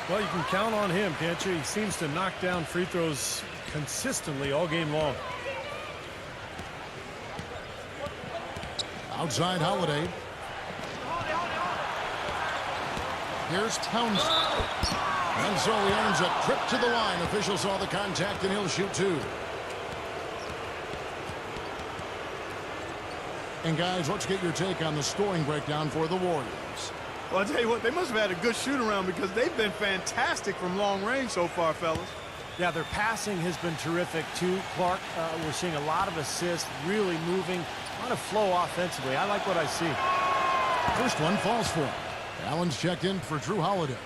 Well, you can count on him, can't you? He seems to knock down free throws consistently all game long. Outside Holiday. Here's Townsend. And so he earns a trip to the line. Official saw the contact and he'll shoot 2. And guys, let's get your take on the scoring breakdown for the Warriors. Well, I'll tell you what, they must have had a good shoot-around because they've been fantastic from long range so far, fellas. Yeah, their passing has been terrific, too. Clark, we're seeing a lot of assists, really moving, a lot of flow offensively. I like what I see. First one falls for him. Allen's checked in for Drew Holiday.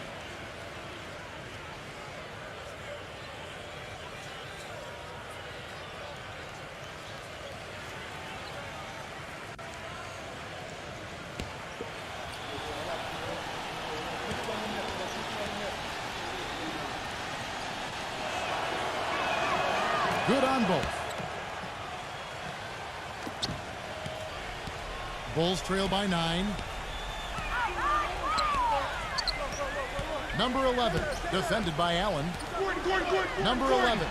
Good on both. Bulls trail by 9. Number 11, defended by Allen. Number 11.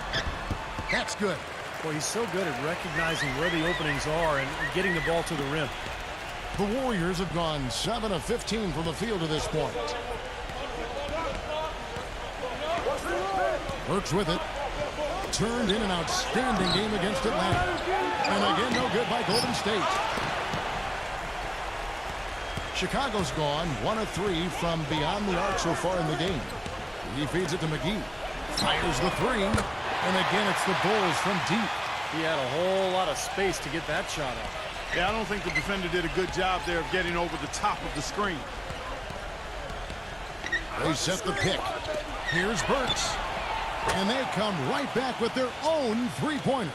That's good. Boy, he's so good at recognizing where the openings are and getting the ball to the rim. The Warriors have gone 7 of 15 from the field to this point. Burks with it. Turned in an outstanding game against Atlanta. And again, no good by Golden State. Chicago's gone 1 of 3 from beyond the arc so far in the game. He feeds it to McGee. Fires the 3. And again, it's the Bulls from deep. He had a whole lot of space to get that shot up. Yeah, I don't think the defender did a good job there of getting over the top of the screen. They set the pick. Here's Burks. And they come right back with their own three-pointer.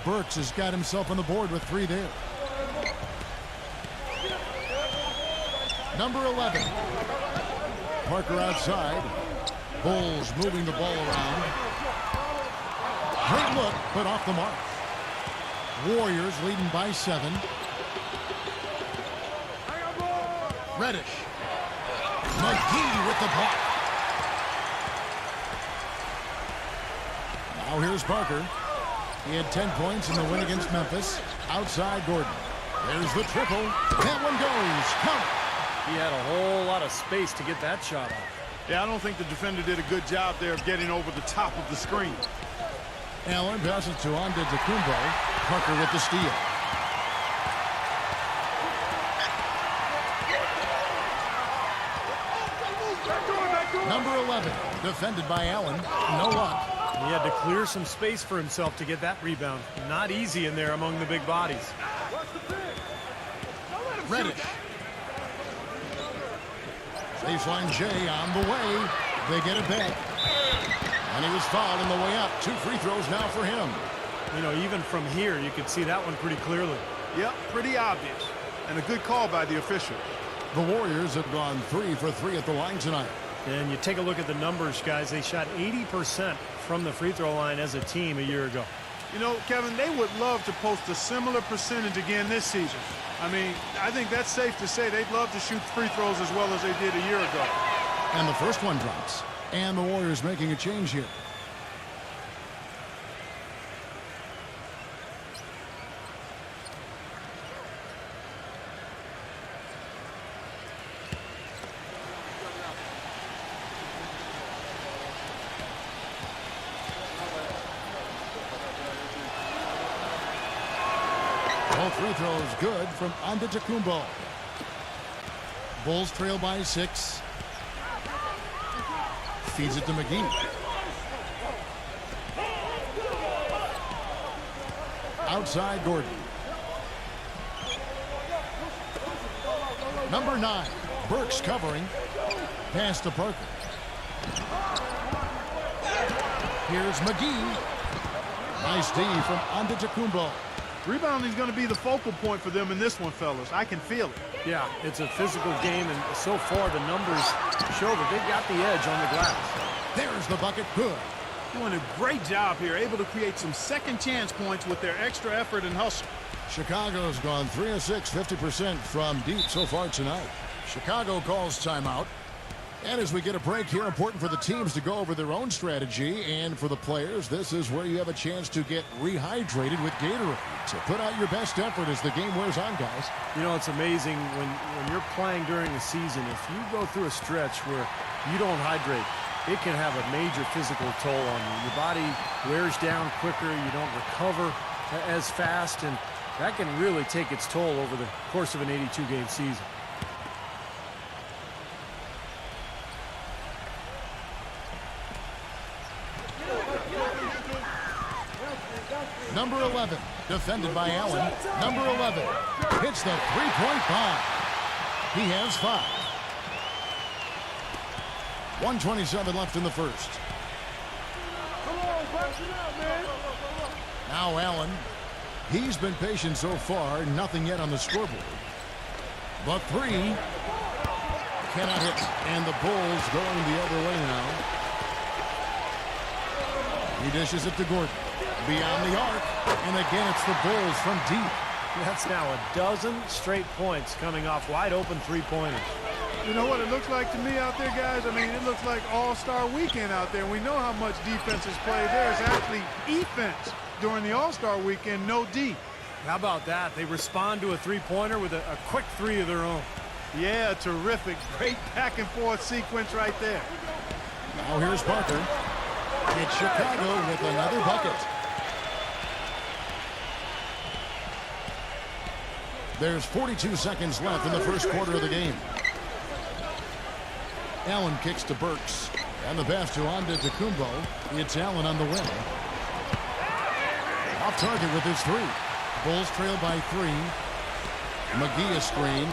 Burks has got himself on the board with 3 there. Number 11. Parker outside. Bulls moving the ball around. Great look, but off the mark. Warriors leading by 7. Reddish. McGee with the block. Now here's Parker. He had 10 points in the win against Memphis. Outside Gordon. There's the triple. That one goes. Count. He had a whole lot of space to get that shot off. Yeah, I don't think the defender did a good job there of getting over the top of the screen. Allen passes to Antetokounmpo. Parker with the steal. Number 11, defended by Allen. No luck. He had to clear some space for himself to get that rebound. Not easy in there among the big bodies. Reddish. Baseline J on the way. They get it back. And he was fouled on the way up. 2 free throws now for him. You know, even from here, you could see that one pretty clearly. Yep, pretty obvious. And a good call by the official. The Warriors have gone 3 for 3 at the line tonight. And you take a look at the numbers, guys. They shot 80% from the free throw line as a team a year ago. You know, Kevin, they would love to post a similar percentage again this season. I mean, I think that's safe to say they'd love to shoot free throws as well as they did a year ago. And the first one drops. And the Warriors making a change here. All free throws good from Antetokounmpo. Bulls trail by 6. Feeds it to McGee. Outside Gordon. Number 9, Burks covering. Pass to Parker. Here's McGee. Nice D from Antetokounmpo. Rebounding is going to be the focal point for them in this one, fellas. I can feel it. Yeah, it's a physical game, and so far the numbers show that they've got the edge on the glass. There's the bucket. Good. Doing a great job here, able to create some second chance points with their extra effort and hustle. Chicago's gone 3 of 6, 50% from deep so far tonight. Chicago calls timeout. And as we get a break here, important for the teams to go over their own strategy, and for the players, this is where you have a chance to get rehydrated with Gatorade. So put out your best effort as the game wears on, guys. You know, it's amazing when you're playing during the season, if you go through a stretch where you don't hydrate, it can have a major physical toll on you. Your body wears down quicker, you don't recover as fast, and that can really take its toll over the course of an 82-game season. Number 11, defended by Allen. Number 11 hits the three-point bomb. He has 5. 1:27 left in the first. Now Allen. He's been patient so far. Nothing yet on the scoreboard. But 3 cannot hit. And the Bulls going the other way now. He dishes it to Gordon. Beyond the arc, and again it's the Bulls from deep. That's now a dozen straight points coming off wide open three-pointers. You know what it looks like to me out there, guys? I mean, it looks like All-Star Weekend out there. We know how much defense is played. There's actually defense during the All-Star Weekend, no D. How about that? They respond to a three-pointer with a quick 3 of their own. Yeah, terrific. Great back-and-forth sequence right there. Now here's Parker. It's Chicago with another bucket. There's 42 seconds left in the first quarter of the game. Allen kicks to Burks. And the pass to Antetokounmpo. It's Allen on the wing. Off target with his three. Bulls trail by 3. McGee a screen.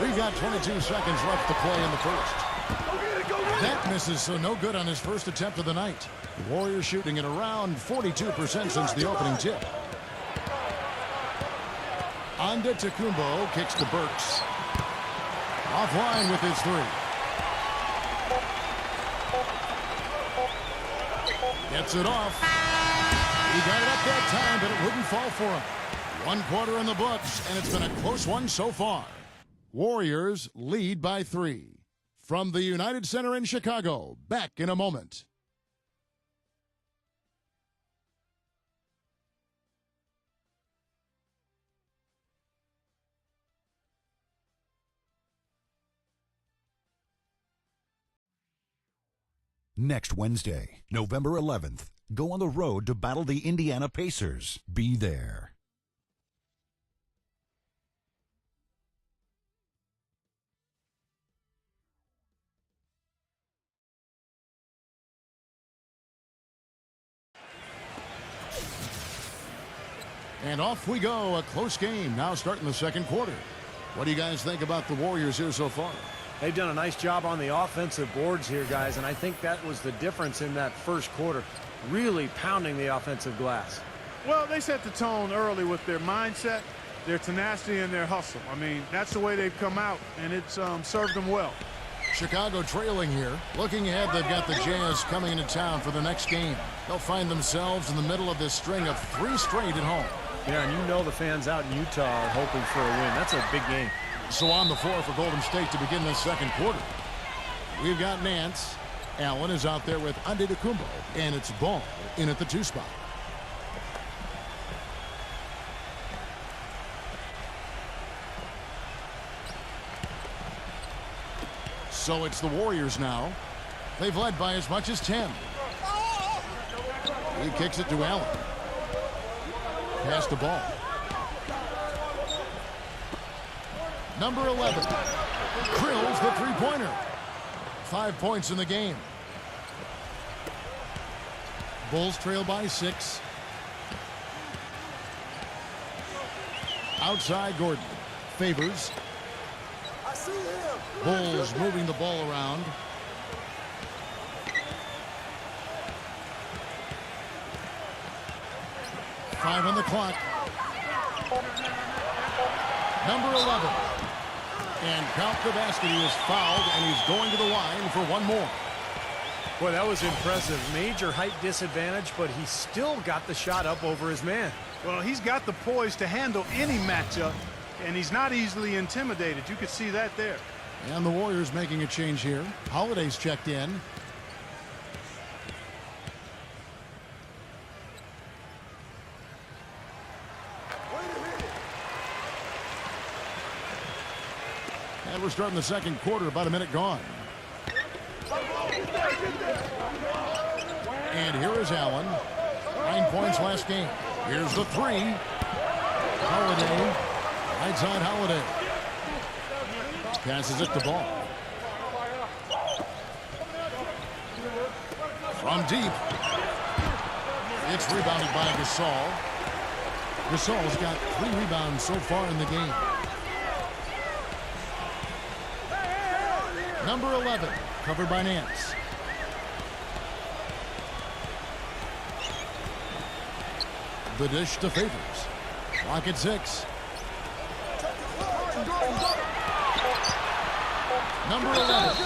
We've got 22 seconds left to play in the first. That misses, so no good on his first attempt of the night. The Warriors shooting at around 42% since the opening tip. Antetokounmpo kicks to Burks. Offline with his 3. Gets it off. He got it up that time, but it wouldn't fall for him. 1 quarter in the books, and it's been a close one so far. Warriors lead by 3. From the United Center in Chicago, back in a moment. Next Wednesday, November 11th, go on the road to battle the Indiana Pacers. Be there. And off we go. A close game now starting the second quarter. What do you guys think about the Warriors here so far? They've done a nice job on the offensive boards here, guys, and I think that was the difference in that first quarter. Really pounding the offensive glass. Well, they set the tone early with their mindset, their tenacity, and their hustle. I mean, that's the way they've come out, and it's served them well. Chicago trailing here. Looking ahead, they've got the Jazz coming into town for the next game. They'll find themselves in the middle of this string of 3 straight at home. Yeah, and you know the fans out in Utah are hoping for a win. That's a big game. So on the floor for Golden State to begin this second quarter. We've got Nance. Allen is out there with Antetokounmpo, and it's Ball in at the 2 spot. So it's the Warriors now. They've led by as much as 10. He kicks it to Allen. Pass the ball. Number 11. Drills the three-pointer. 5 points in the game. Bulls trail by 6. Outside Gordon. Favors. Bulls moving the ball around. Five on the clock. Number 11. And count the basket. He is fouled, and he's going to the line for one more. Boy, that was impressive. Major height disadvantage, but he still got the shot up over his man. Well, he's got the poise to handle any matchup, and he's not easily intimidated. You could see that there. And the Warriors making a change here. Holiday's checked in. And we're starting the second quarter, about a minute gone. And here is Allen. 9 points last game. Here's the 3. Holiday. Right side Holiday. Passes it to Ball. From deep. It's rebounded by Gasol. Gasol's got 3 rebounds so far in the game. Number 11, covered by Nance. The dish to Favors. Clock at 6. Number 11.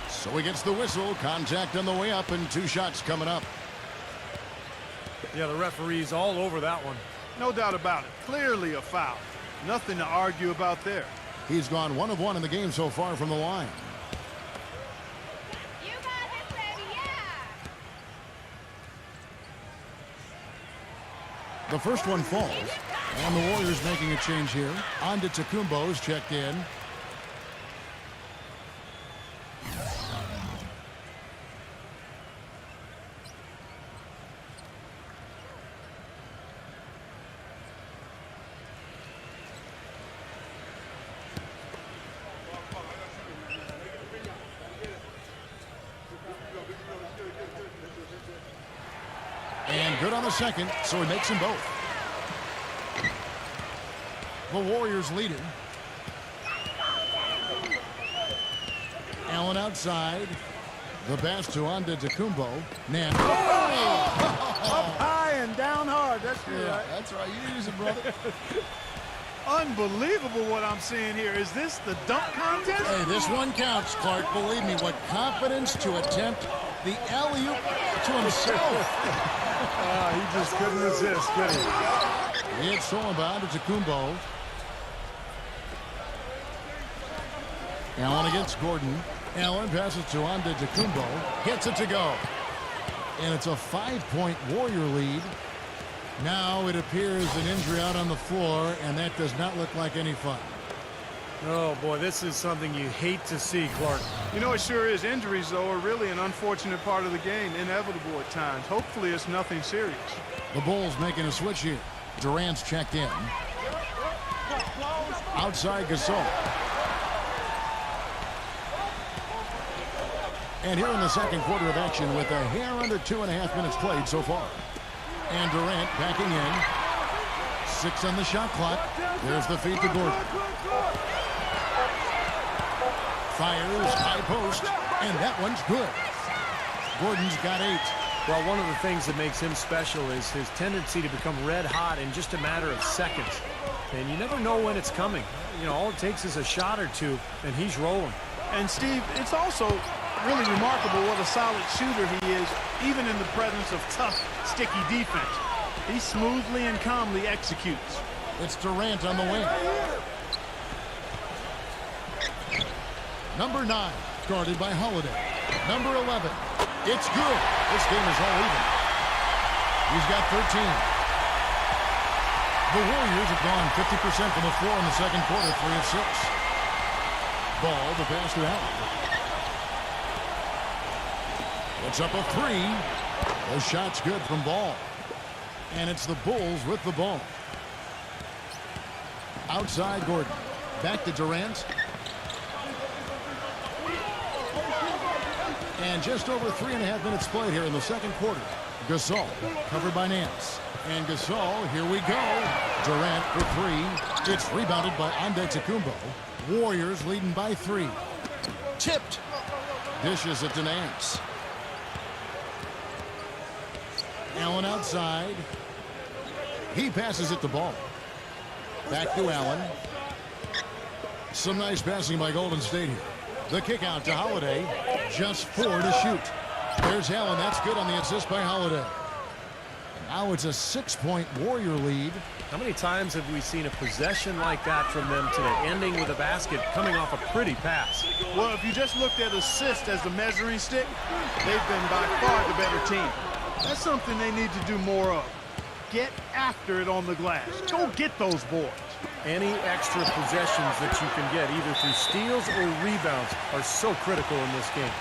So he gets the whistle. Contact on the way up, and 2 shots coming up. Yeah, the referee's all over that one. No doubt about it. Clearly a foul. Nothing to argue about there. He's gone 1 of 1 in the game so far from the line. You got this, baby, yeah! The first one falls. And the Warriors making a change here. Antetokounmpo's checked in. And good on the second, so he makes them both. The Warriors lead it. Allen outside. The pass to Antetokounmpo. Nan. Up high and down hard. That's right. That's right. You use it, brother. Unbelievable what I'm seeing here. Is this the dunk contest? Hey, this one counts, Clark. Believe me, what confidence to attempt the alley-oop to himself. He just couldn't resist, could he? It's stolen by Antetokounmpo. Allen against Gordon. Allen passes to Antetokounmpo. Gets it to go. And it's a 5-point Warrior lead. Now it appears an injury out on the floor, and that does not look like any fun. Oh, boy, this is something you hate to see, Clark. You know, it sure is. Injuries, though, are really an unfortunate part of the game, inevitable at times. Hopefully it's nothing serious. The Bulls making a switch here. Durant's checked in. Outside Gasol. And here in the second quarter of action with a hair under 2.5 minutes played so far. And Durant backing in. 6 on the shot clock. There's the feed to Gordon. Fires, high post, and that one's good. Gordon's got 8. Well, one of the things that makes him special is his tendency to become red hot in just a matter of seconds. And you never know when it's coming. You know, all it takes is a shot or two, and he's rolling. And, Steve, it's also really remarkable what a solid shooter he is, even in the presence of tough, sticky defense. He smoothly and calmly executes. It's Durant on the wing. Number 9, guarded by Holiday. Number 11, it's good. This game is all even. He's got 13. The Warriors have gone 50% from the floor in the second quarter, 3 of 6. Ball, the pass to Allen. It's up a 3. The shot's good from Ball. And it's the Bulls with the ball. Outside Gordon. Back to Durant. And just over 3.5 minutes played here in the second quarter. Gasol covered by Nance. And Gasol, here we go. Durant for 3. It's rebounded by Antetokounmpo. Warriors leading by 3. Tipped. Dishes it to Nance. Allen outside. He passes it to Ball. Back to Allen. Some nice passing by Golden State here. The kick out to Holiday. Just 4 to shoot. There's Allen. That's good on the assist by Holiday. Now it's a 6-point Warrior lead. How many times have we seen a possession like that from them today, ending with a basket coming off a pretty pass? Well, if you just looked at assist as the measuring stick, they've been by far the better team. That's something they need to do more of. Get after it on the glass. Go get those boards. Any extra possessions that you can get, either through steals or rebounds, are so critical in this game.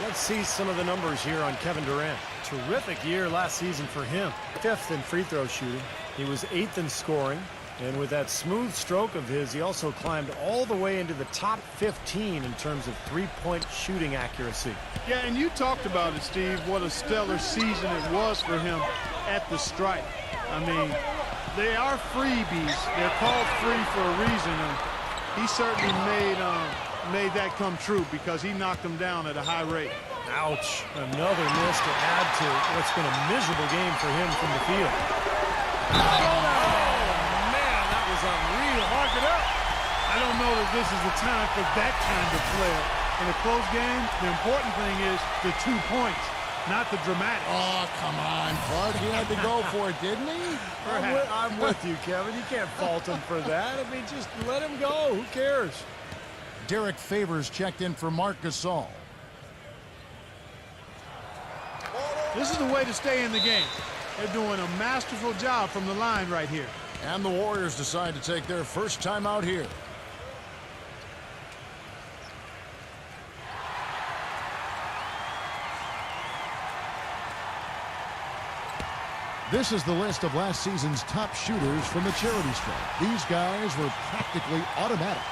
Let's see some of the numbers here on Kevin Durant. Terrific year last season for him. 5th in free throw shooting. He was 8th in scoring. And with that smooth stroke of his, he also climbed all the way into the top 15 in terms of three-point shooting accuracy. Yeah, and you talked about it, Steve, what a stellar season it was for him at the stripe. I mean, they are freebies. They're called free for a reason, and he certainly made that come true because he knocked them down at a high rate. Ouch. Another miss to add to what's been a miserable game for him from the field. Unreal. Mark it up. I don't know that this is the time for that kind of player. In a close game, the important thing is the 2 points, not the dramatic. Oh, come on, Clark. He had to go for it, didn't he? I'm with you, Kevin. You can't fault him for that. I mean, just let him go. Who cares? Derek Favors checked in for Marc Gasol. This is the way to stay in the game. They're doing a masterful job from the line right here. And the Warriors decide to take their first time out here. This is the list of last season's top shooters from the charity stripe. These guys were practically automatic.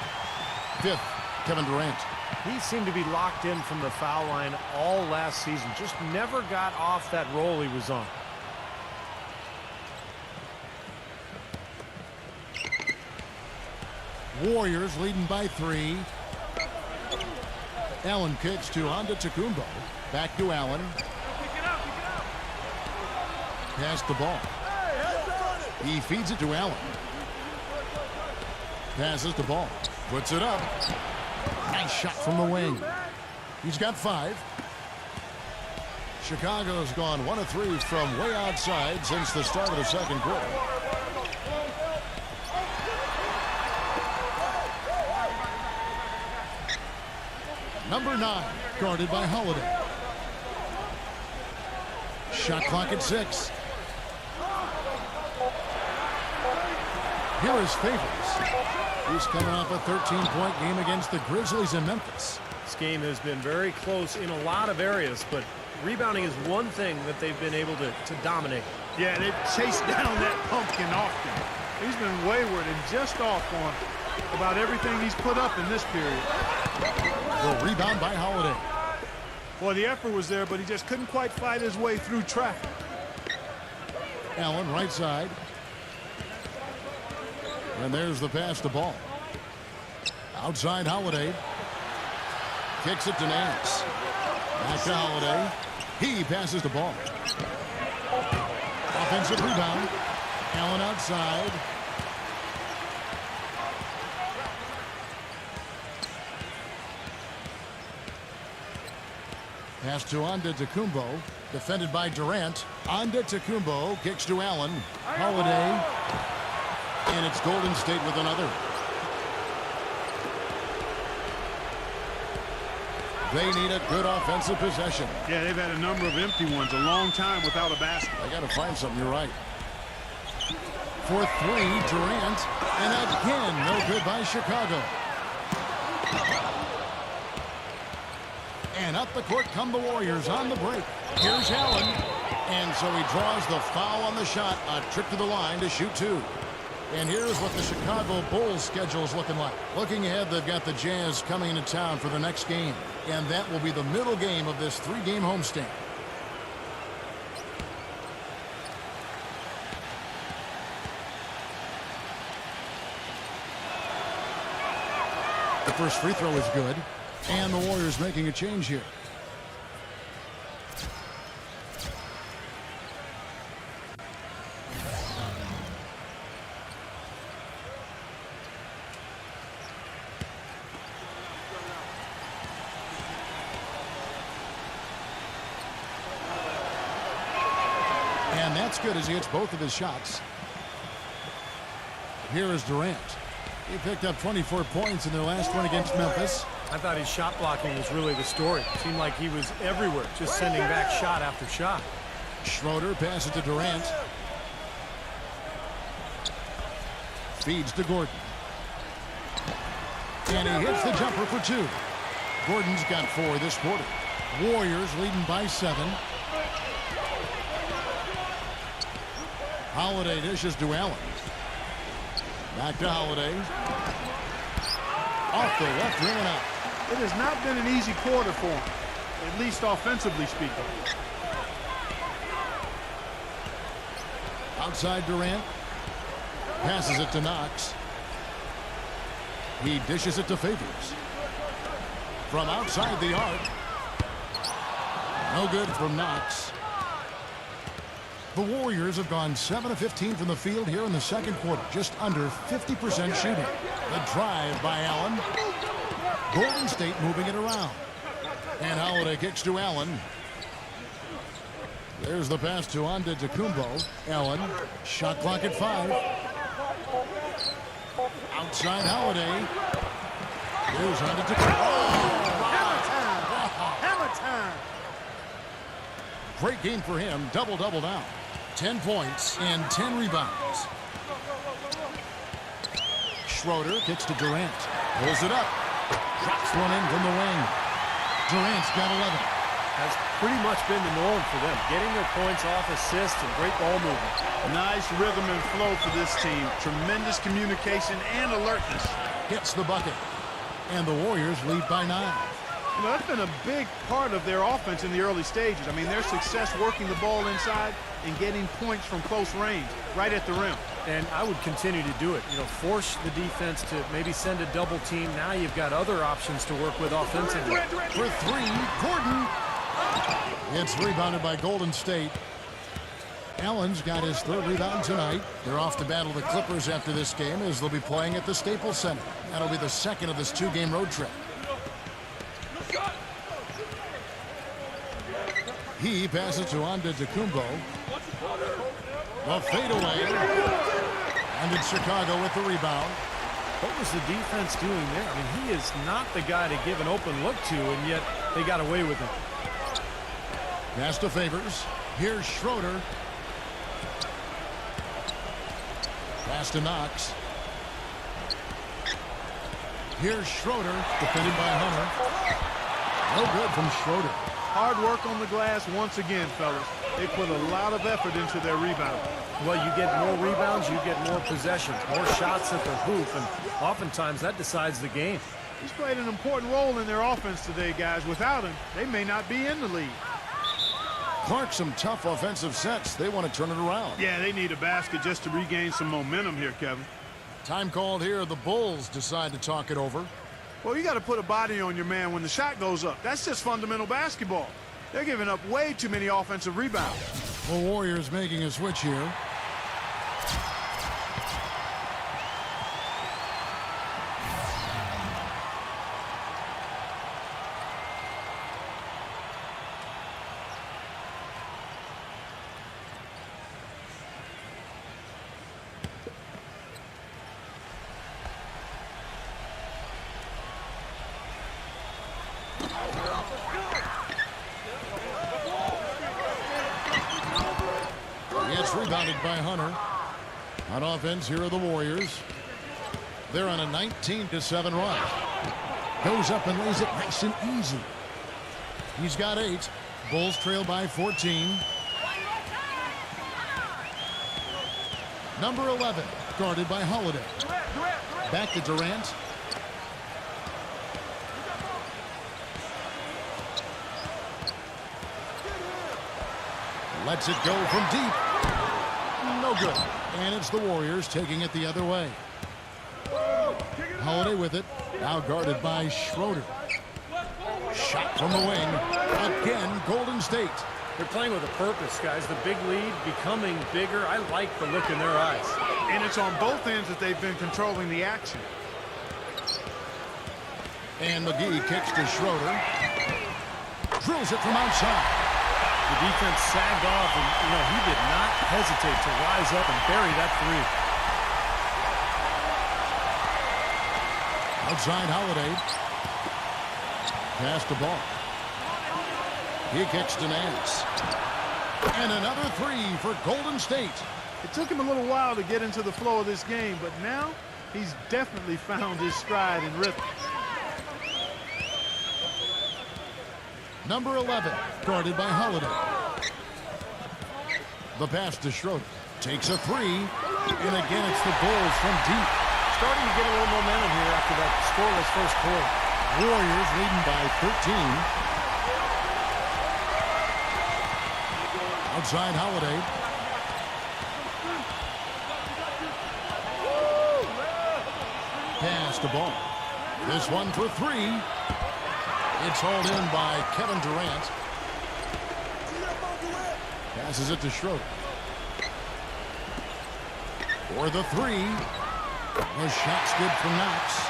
5th, Kevin Durant. He seemed to be locked in from the foul line all last season. Just never got off that roll he was on. Warriors leading by 3. Allen kicks to Antetokounmpo. Back to Allen. Pass the ball. He feeds it to Allen. Passes the ball. Puts it up. Nice shot from the wing. He's got 5. Chicago's gone 1 of 3 from way outside since the start of the second quarter. Number 9, guarded by Holiday. Shot clock at 6. Here is Favors. He's coming off a 13-point game against the Grizzlies in Memphis. This game has been very close in a lot of areas, but rebounding is one thing that they've been able to dominate. Yeah, they've chased down that pumpkin often. He's been wayward and just off on about everything he's put up in this period. The rebound by Holiday. Well, the effort was there, but he just couldn't quite fight his way through traffic. Allen right side. And there's the pass to ball. Outside Holiday. Kicks it to Nance. Back to Holiday. He passes the ball. Offensive rebound. Allen outside. Pass to Antetokounmpo. Defended by Durant. Antetokounmpo kicks to Allen. Holiday. And it's Golden State with another. They need a good offensive possession. Yeah, they've had a number of empty ones, a long time without a basket. They got to find something, you're right. For 3, Durant. And again, no good by Chicago. And up the court come the Warriors on the break. Here's Allen. And so he draws the foul on the shot. A trip to the line to shoot 2. And here's what the Chicago Bulls schedule is looking like. Looking ahead, they've got the Jazz coming into town for the next game. And that will be the middle game of this 3-game homestand. The first free throw is good. And the Warriors making a change here. And that's good as he hits both of his shots. Here is Durant. He picked up 24 points in their last one against Memphis. I thought his shot blocking was really the story. It seemed like he was everywhere, just sending back shot after shot. Schroeder passes to Durant. Feeds to Gordon. And he hits the jumper for 2. Gordon's got 4 this quarter. Warriors leading by 7. Holiday dishes to Allen. Back to Holiday. Off the left rim and out. It has not been an easy quarter for him, at least offensively speaking. Outside Durant. Passes it to Knox. He dishes it to Favors. From outside the arc. No good from Knox. The Warriors have gone 7 of 15 from the field here in the second quarter. Just under 50% shooting. The drive by Allen. Golden State moving it around. And Holiday kicks to Allen. There's the pass to Antetokounmpo. Allen. Shot clock at 5. Outside Holiday. Here's Antetokounmpo. Oh, Hammer time! Great game for him. Double-double now. 10 points and 10 rebounds. Schroeder kicks to Durant. Pulls it up. Drops one in from the wing. Durant's got 11. Has pretty much been the norm for them. Getting their points off assists and great ball movement. Nice rhythm and flow for this team. Tremendous communication and alertness. Hits the bucket. And the Warriors lead by 9. You know, that's been a big part of their offense in the early stages. I mean, their success working the ball inside and getting points from close range, right at the rim. And I would continue to do it. You know, force the defense to maybe send a double team. Now you've got other options to work with offensively. For three, Gordon. It's rebounded by Golden State. Allen's got his third rebound tonight. They're off to battle the Clippers after this game as they'll be playing at the Staples Center. That'll be the second of this two-game road trip. He passes to Antetokounmpo. The fadeaway. And it's Chicago with the rebound. What was the defense doing there? I mean, he is not the guy to give an open look to, and yet they got away with him. Pass to Favors. Here's Schroeder. Pass to Knox. Here's Schroeder, defended by Hunter. No good from Schroeder. Hard work on the glass once again, fellas. They put a lot of effort into their rebound. Well, you get more rebounds, you get more possessions, more shots at the hoop, and oftentimes that decides the game. He's played an important role in their offense today, guys. Without him, they may not be in the lead. Clark, some tough offensive sets. They want to turn it around. Yeah, they need a basket just to regain some momentum here, Kevin. Time called here. The Bulls decide to talk it over. Well, you got to put a body on your man when the shot goes up. That's just fundamental basketball. They're giving up way too many offensive rebounds. The Warriors making a switch here. It's rebounded by Hunter. On offense, here are the Warriors. They're on a 19-7 run. Goes up and lays it nice and easy. He's got 8. Bulls trail by 14. Number 11, guarded by Holiday. Back to Durant. Lets it go from deep. No good. And it's the Warriors taking it the other way. Holiday with it. Now guarded by Schroeder. Shot from the wing. Again, Golden State. They're playing with a purpose, guys. The big lead becoming bigger. I like the look in their eyes. And it's on both ends that they've been controlling the action. And McGee kicks to Schroeder. Drills it from outside. The defense sagged off, and, you know, he did not hesitate to rise up and bury that three. Outside Holiday. Pass the ball. He kicks to Nance. And another three for Golden State. It took him a little while to get into the flow of this game, but now he's definitely found his stride and rhythm. Number 11, guarded by Holiday. The pass to Schroeder. Takes a three. And again, it's the Bulls from deep. Starting to get a little momentum here after that scoreless first quarter. Warriors leading by 13. Outside Holiday. Pass the ball. This one for three. It's hauled in by Kevin Durant. Passes it to Schroeder. For the three. The shot's good from Knox.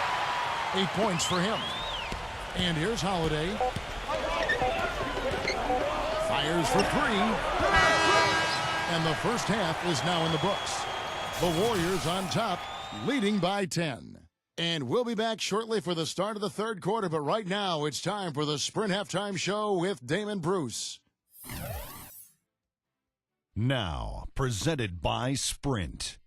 8 points for him. And here's Holiday. Fires for three. And the first half is now in the books. The Warriors on top, leading by 10. And we'll be back shortly for the start of the third quarter, but right now it's time for the Sprint Halftime Show with Damon Bruce. Now, presented by Sprint.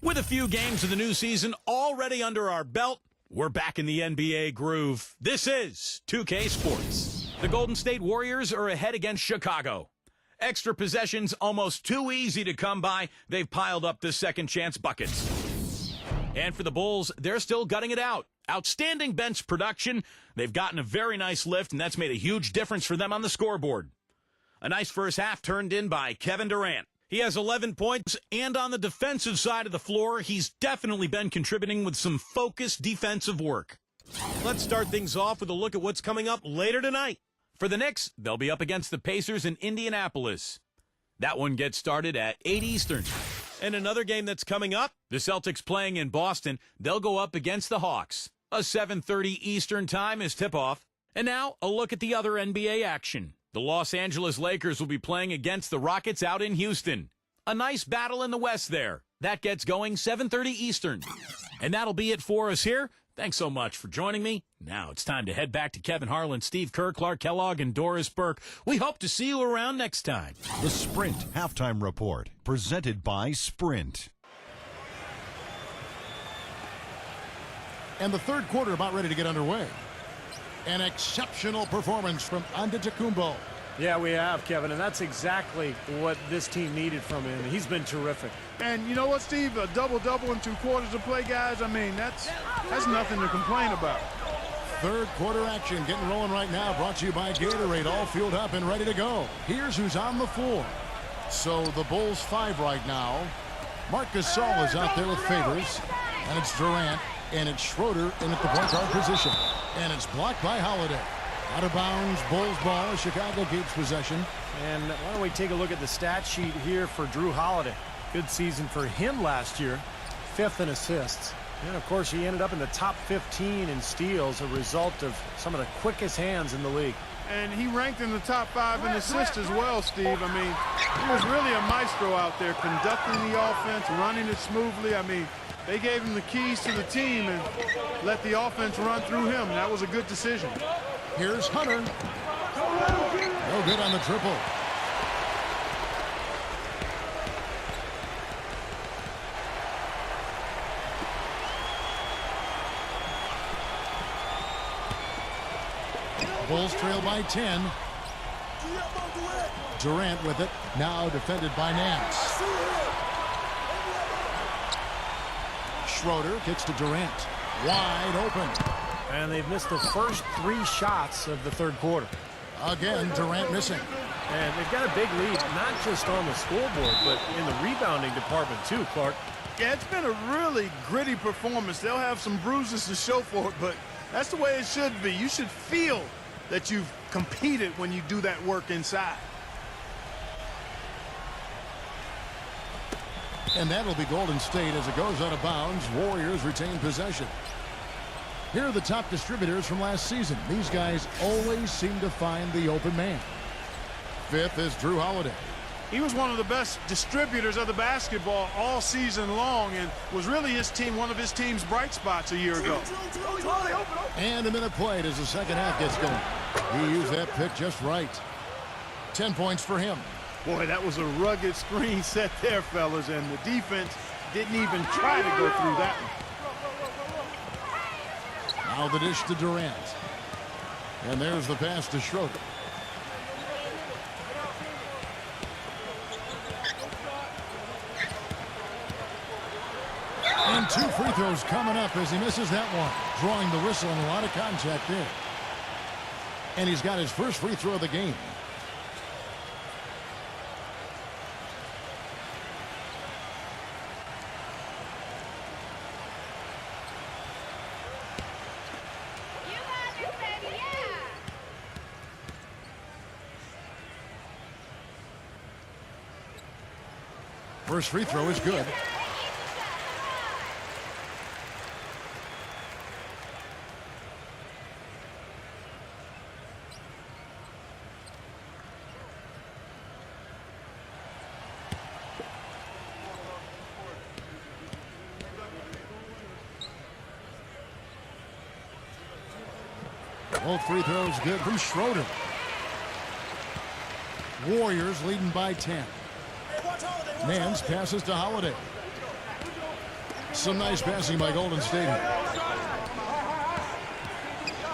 With a few games of the new season already under our belt, we're back in the NBA groove. This is 2K Sports. The Golden State Warriors are ahead against Chicago. Extra possessions almost too easy to come by. They've piled up the second chance buckets. And for the Bulls, they're still gutting it out. Outstanding bench production. They've gotten a very nice lift, and that's made a huge difference for them on the scoreboard. A nice first half turned in by Kevin Durant. He has 11 points, and on the defensive side of the floor, he's definitely been contributing with some focused defensive work. Let's start things off with a look at what's coming up later tonight. For the Knicks, they'll be up against the Pacers in Indianapolis. That one gets started at 8 Eastern. And another game that's coming up, The Celtics playing in Boston. They'll go up against the Hawks. A 7:30 Eastern time is tip-off. And now, a look at the other NBA action. The Los Angeles Lakers will be playing against the Rockets out in Houston. A nice battle in the West there. That gets going 7:30 Eastern. And that'll be it for us here. Thanks so much for joining me. Now it's time to head back to Kevin Harlan, Steve Kerr, Clark Kellogg, and Doris Burke. We hope to see you around next time. The Sprint Halftime Report, presented by Sprint. And the third quarter about ready to get underway. An exceptional performance from Antetokounmpo. Yeah, we have, Kevin, and that's exactly what this team needed from him. He's been terrific. And you know what, Steve? A double-double in 2 quarters of play, guys. I mean, that's nothing to complain about. Third quarter action getting rolling right now. Brought to you by Gatorade. All fueled up and ready to go. Here's who's on the floor. So the Bulls 5 right now. Marc Gasol is out there with Favors. And it's Durant. And it's Schroeder in at the point guard position. And it's blocked by Holiday. Out of bounds, Bulls ball. Chicago keeps possession. And why don't we take a look at the stat sheet here for Drew Holiday. Good season for him last year. 5th in assists. And, of course, he ended up in the top 15 in steals, a result of some of the quickest hands in the league. And he ranked in the top 5 in assists as well, Steve. I mean, he was really a maestro out there, conducting the offense, running it smoothly. I mean, they gave him the keys to the team and let the offense run through him. That was a good decision. Here's Hunter. No good on the triple. Bulls trail by 10. Durant with it. Now defended by Nance. Schroeder gets to Durant. Wide open. And they've missed the first 3 shots of the third quarter. Again, Durant missing. And they've got a big lead, not just on the scoreboard, but in the rebounding department too, Clark. Yeah, it's been a really gritty performance. They'll have some bruises to show for it, but that's the way it should be. You should feel that you've competed when you do that work inside. And that'll be Golden State as it goes out of bounds. Warriors retain possession. Here are the top distributors from last season. These guys always seem to find the open man. 5th is Drew Holiday. He was one of the best distributors of the basketball all season long and was really one of his team's bright spots a year ago. And a minute played as the second half gets going. He used that pick just right. 10 points for him. Boy, that was a rugged screen set there, fellas, and the defense didn't even try to go through that one. Now the dish to Durant. And there's the pass to Schroeder. And 2 free throws coming up as he misses that one. Drawing the whistle and a lot of contact there. And he's got his first free throw of the game. You got this, baby, yeah! First free throw is good. Both free throws good from Schroeder. Warriors leading by 10. Nance passes to Holiday. Some nice passing by Golden State here.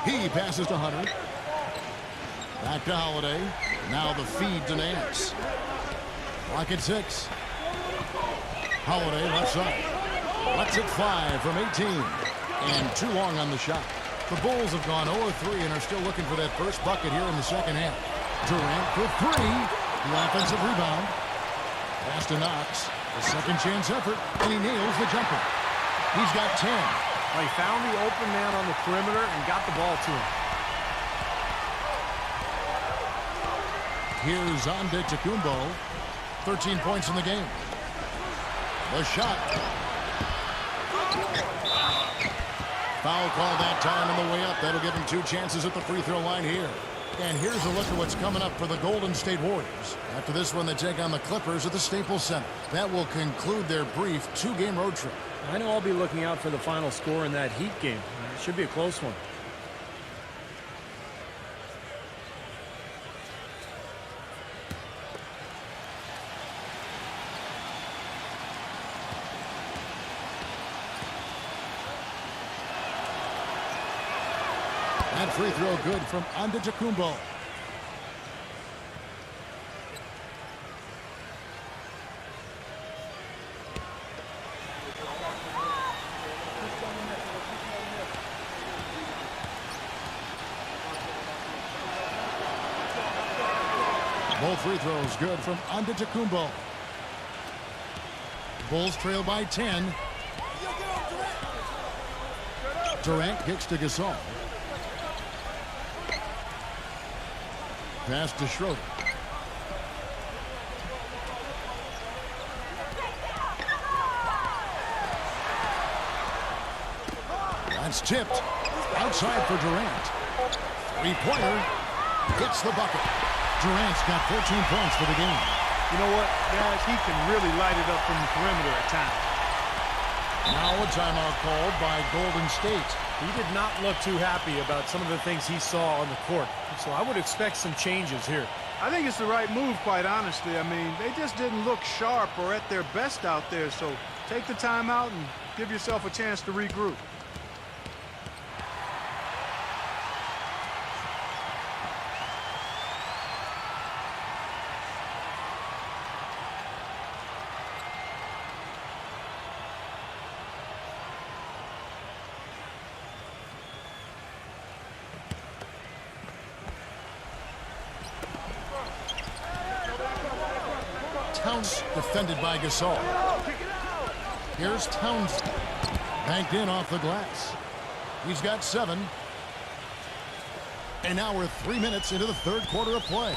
He passes to Hunter. Back to Holiday. Now the feed to Nance. Clock at 6. Holiday left side. Lets it fly from 18. And too long on the shot. The Bulls have gone 0-3 and are still looking for that first bucket here in the second half. Durant for 3. The offensive rebound. Pass to Knox. A second chance effort, and he nails the jumper. He's got 10. Well, he found the open man on the perimeter and got the ball to him. Here's Antetokounmpo. 13 points in the game. The shot. Foul call that time on the way up. That'll give him 2 chances at the free throw line here. And here's a look at what's coming up for the Golden State Warriors. After this one, they take on the Clippers at the Staples Center. That will conclude their brief 2-game road trip. I know I'll be looking out for the final score in that Heat game. It should be a close one. That free throw good from Antetokounmpo. Both free throws good from Antetokounmpo. Bulls trail by 10. Durant kicks to Gasol. Pass to Schroeder. That's tipped. Outside for Durant. Three-pointer. Hits the bucket. Durant's got 14 points for the game. You know what, guys? He can really light it up from the perimeter at times. Now a timeout called by Golden State. He did not look too happy about some of the things he saw on the court. So I would expect some changes here. I think it's the right move, quite honestly. I mean, they just didn't look sharp or at their best out there. So take the timeout and give yourself a chance to regroup. Towns defended by Gasol. Here's Towns. Banked in off the glass. He's got 7. And now we're 3 minutes into the third quarter of play.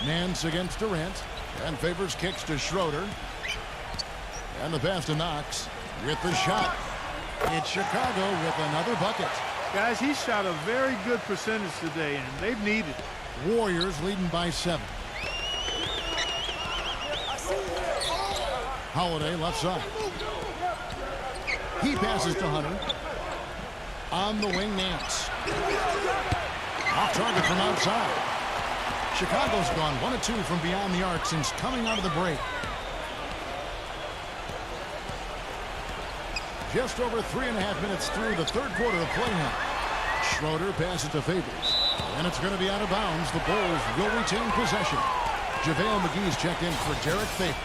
Nance against Durant. And favors kicks to Schroeder. And the pass to Knox with the shot. It's Chicago with another bucket. Guys, he shot a very good percentage today, and they've needed it. Warriors leading by 7. Holiday left side. He passes to Hunter. On the wing, Nance. Off target from outside. Chicago's gone 1 of 2 from beyond the arc since coming out of the break. Just over 3.5 minutes through the third quarter of play now. Schroeder passes to Favors. And it's going to be out of bounds. The Bulls will retain possession. JaVale McGee's checked in for Derek Favors.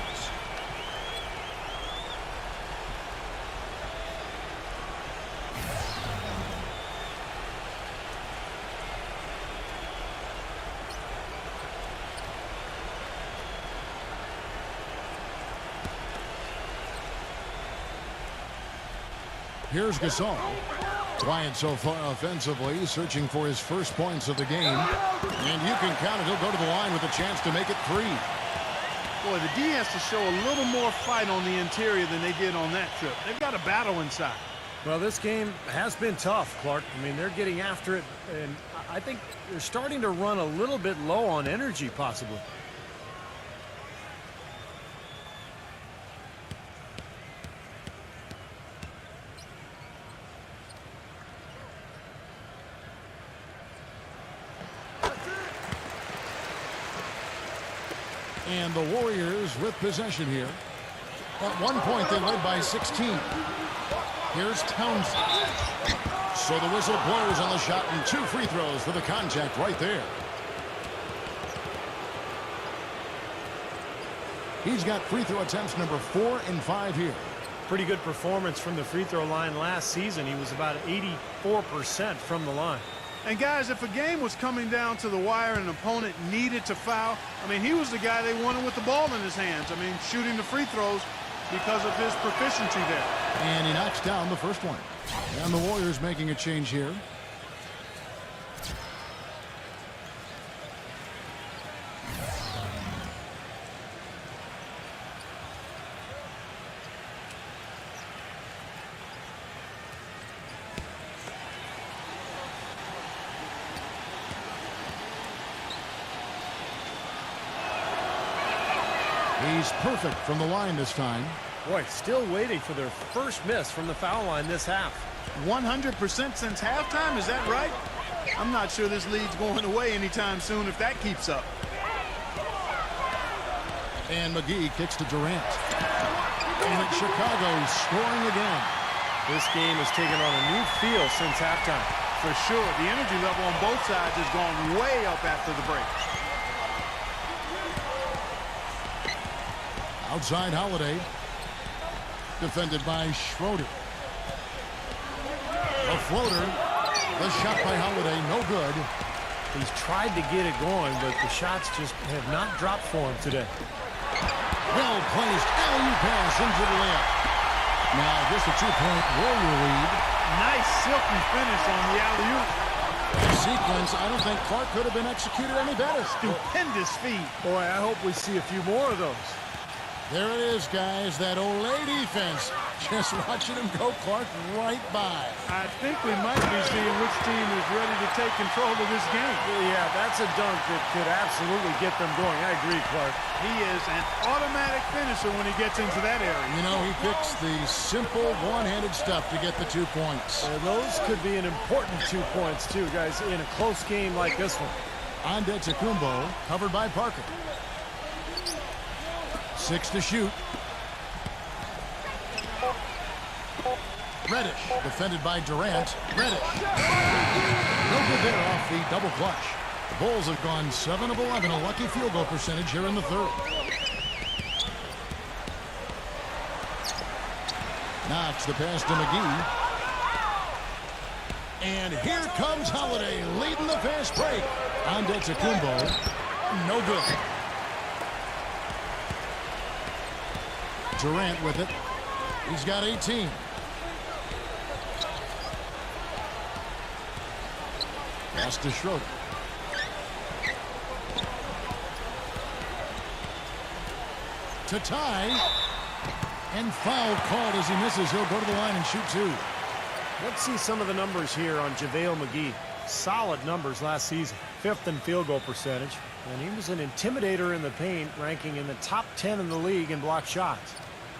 Here's Gasol. Quiet so far offensively, searching for his first points of the game. And you can count it. He'll go to the line with a chance to make it 3. Boy, the D has to show a little more fight on the interior than they did on that trip. They've got a battle inside. Well, this game has been tough, Clark. I mean, they're getting after it, and I think they're starting to run a little bit low on energy, possibly. And the Warriors with possession here. At one point, they led by 16. Here's Townsend. So the whistle blows on the shot and 2 free throws for the contact right there. He's got free throw attempts number 4 and 5 here. Pretty good performance from the free throw line last season. He was about 84% from the line. And guys, if a game was coming down to the wire and an opponent needed to foul, I mean, he was the guy they wanted with the ball in his hands. I mean, shooting the free throws because of his proficiency there. And he knocks down the first one. And the Warriors making a change here. He's perfect from the line this time. Boy, still waiting for their first miss from the foul line this half. 100% since halftime, is that right? I'm not sure this lead's going away anytime soon if that keeps up. And McGee kicks to Durant. And it's Chicago scoring again. This game has taken on a new feel since halftime. For sure, the energy level on both sides has gone way up after the break. Outside Holiday. Defended by Schroeder. A floater. The shot by Holiday, no good. He's tried to get it going, but the shots just have not dropped for him today. Well placed alley-oop pass into the layup. Now just a 2-point Warrior lead. Nice silky finish on the alley-oop. Sequence, I don't think Clark could have been executed any better. Stupendous feed. Boy, I hope we see a few more of those. There it is, guys, that Olay defense. Just watching him go, Clark, right by. I think we might be seeing which team is ready to take control of this game. Yeah, that's a dunk that could absolutely get them going. I agree, Clark. He is an automatic finisher when he gets into that area. You know, he picks the simple one-handed stuff to get the 2 points. Those could be an important 2 points, too, guys, in a close game like this one. Antetokounmpo, covered by Parker. 6 to shoot. Reddish, defended by Durant. Reddish. No good there off the double clutch. The Bulls have gone 7 of 11, a lucky field goal percentage here in the third. Knox the pass to McGee. And here comes Holiday leading the fast break. Antetokounmpo, no good. Durant with it. He's got 18. Pass to Schroeder. To tie. And foul called as he misses. He'll go to the line and shoot 2. Let's see some of the numbers here on JaVale McGee. Solid numbers last season. 5th in field goal percentage. And he was an intimidator in the paint, ranking in the top 10 in the league in block shots.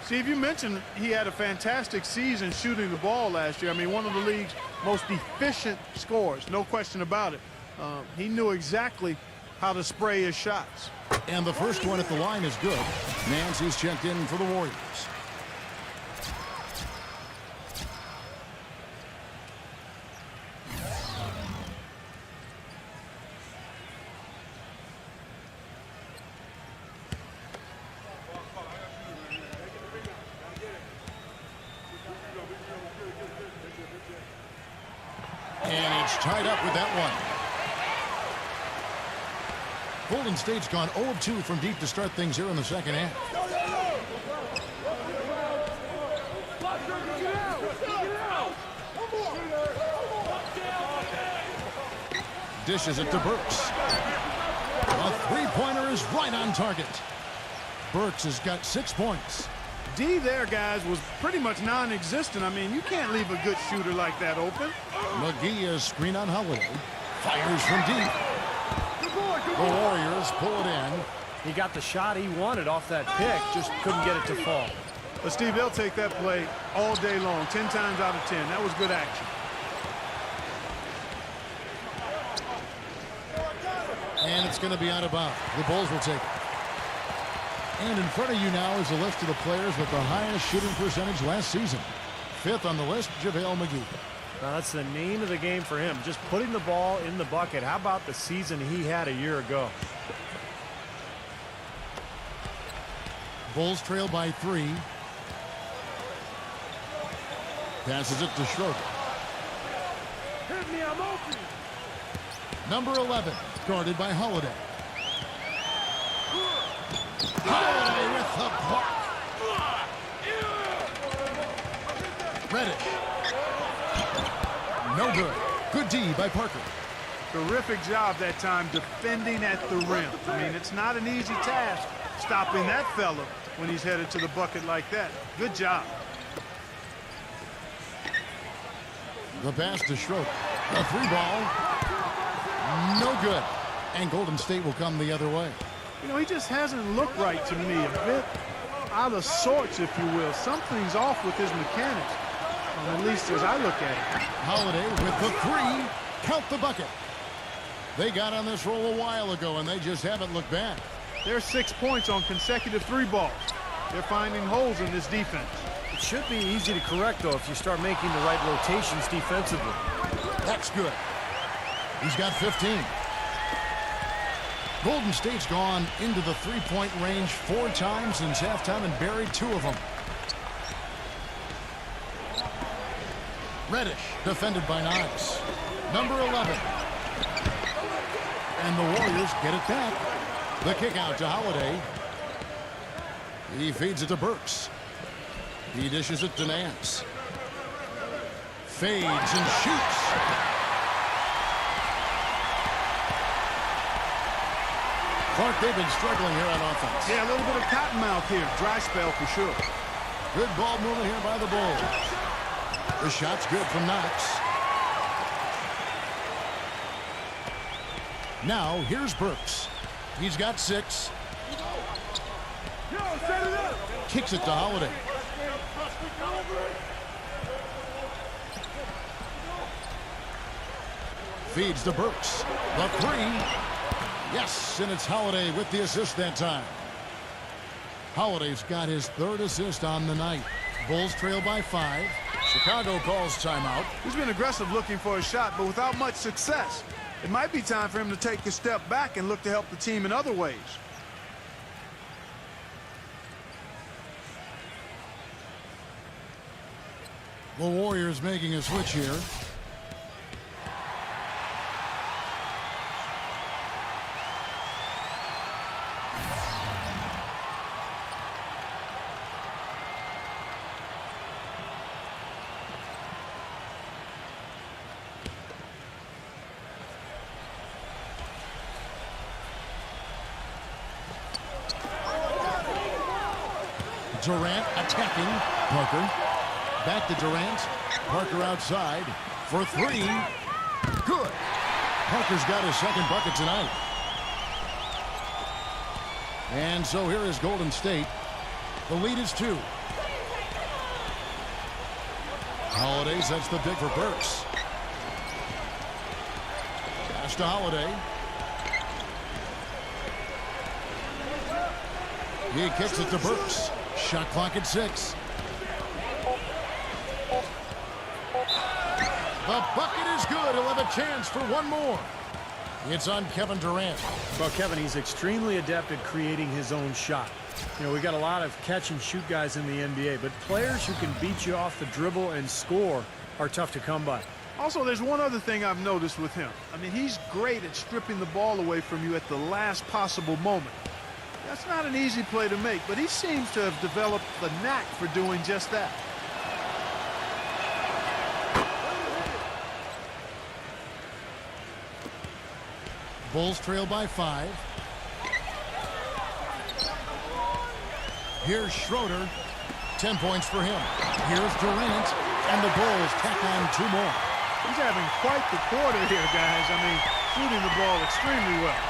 Steve, you mentioned he had a fantastic season shooting the ball last year. I mean, one of the league's most efficient scorers, no question about it. He knew exactly how to spray his shots. And the first one at the line is good. Nancy's checked in for the Warriors. And it's tied up with that one. Golden State's gone 0 of 2 from deep to start things here in the second half. Dishes it to Burks. A three-pointer is right on target. Burks has got 6 points. D there, guys, was pretty much non-existent. I mean, you can't leave a good shooter like that open. McGee is screen on Holiday. Fires from deep. The Warriors pull it in. He got the shot he wanted off that pick, just couldn't get it to fall. But, Steve, they'll take that play all day long, 10 times out of 10. That was good action. And it's going to be out of bounds. The Bulls will take it. And in front of you now is a list of the players with the highest shooting percentage last season. 5th on the list, JaVale McGee. Now that's the name of the game for him, just putting the ball in the bucket. How about the season he had a year ago? Bulls trail by 3. Passes it to Schroeder. Hit me, I'm open. Number 11, guarded by Holiday. Holiday with the block. Reddish. No good. Good D by Parker. Terrific job that time defending at the rim. I mean, it's not an easy task stopping that fella when he's headed to the bucket like that. Good job. The pass to Schroeder. A three ball. No good. And Golden State will come the other way. You know, he just hasn't looked right to me. A bit out of sorts, if you will. Something's off with his mechanics. Well, at least as I look at it. Holiday with the three. Count the bucket. They got on this roll a while ago, and they just haven't looked back. There's 6 points on consecutive three balls. They're finding holes in this defense. It should be easy to correct, though, if you start making the right rotations defensively. That's good. He's got 15. Golden State's gone into the three-point range 4 times since halftime and buried 2 of them. Reddish, defended by Knox. Number 11. And the Warriors get it back. The kick out to Holiday. He feeds it to Burks. He dishes it to Nance. Fades and shoots. Clark, they've been struggling here on offense. Yeah, a little bit of cottonmouth here. Dry spell for sure. Good ball movement here by the Bulls. The shot's good from Knox. Now, here's Burks. He's got 6. Kicks it to Holiday. Feeds to Burks. The three. Yes, and it's Holiday with the assist that time. Holiday's got his 3rd assist on the night. Bulls trail by 5. Chicago calls timeout. He's been aggressive looking for a shot, but without much success. It might be time for him to take a step back and look to help the team in other ways. The Warriors making a switch here. Durant attacking. Parker. Back to Durant. Parker outside for 3. Good. Parker's got his 2nd bucket tonight. And so here is Golden State. The lead is 2. Holiday sets the pick for Burks. Pass to Holiday. He kicks it to Burks. Shot clock at 6. The bucket is good. He'll have a chance for one more. It's on Kevin Durant. Well, Kevin, he's extremely adept at creating his own shot. You know, we got a lot of catch-and-shoot guys in the NBA, but players who can beat you off the dribble and score are tough to come by. Also, there's one other thing I've noticed with him. I mean, he's great at stripping the ball away from you at the last possible moment. That's not an easy play to make, but he seems to have developed the knack for doing just that. Bulls trail by 5. Here's Schroeder. 10 points for him. Here's Durant. And the Bulls tack on 2 more. He's having quite the quarter here, guys. I mean, shooting the ball extremely well.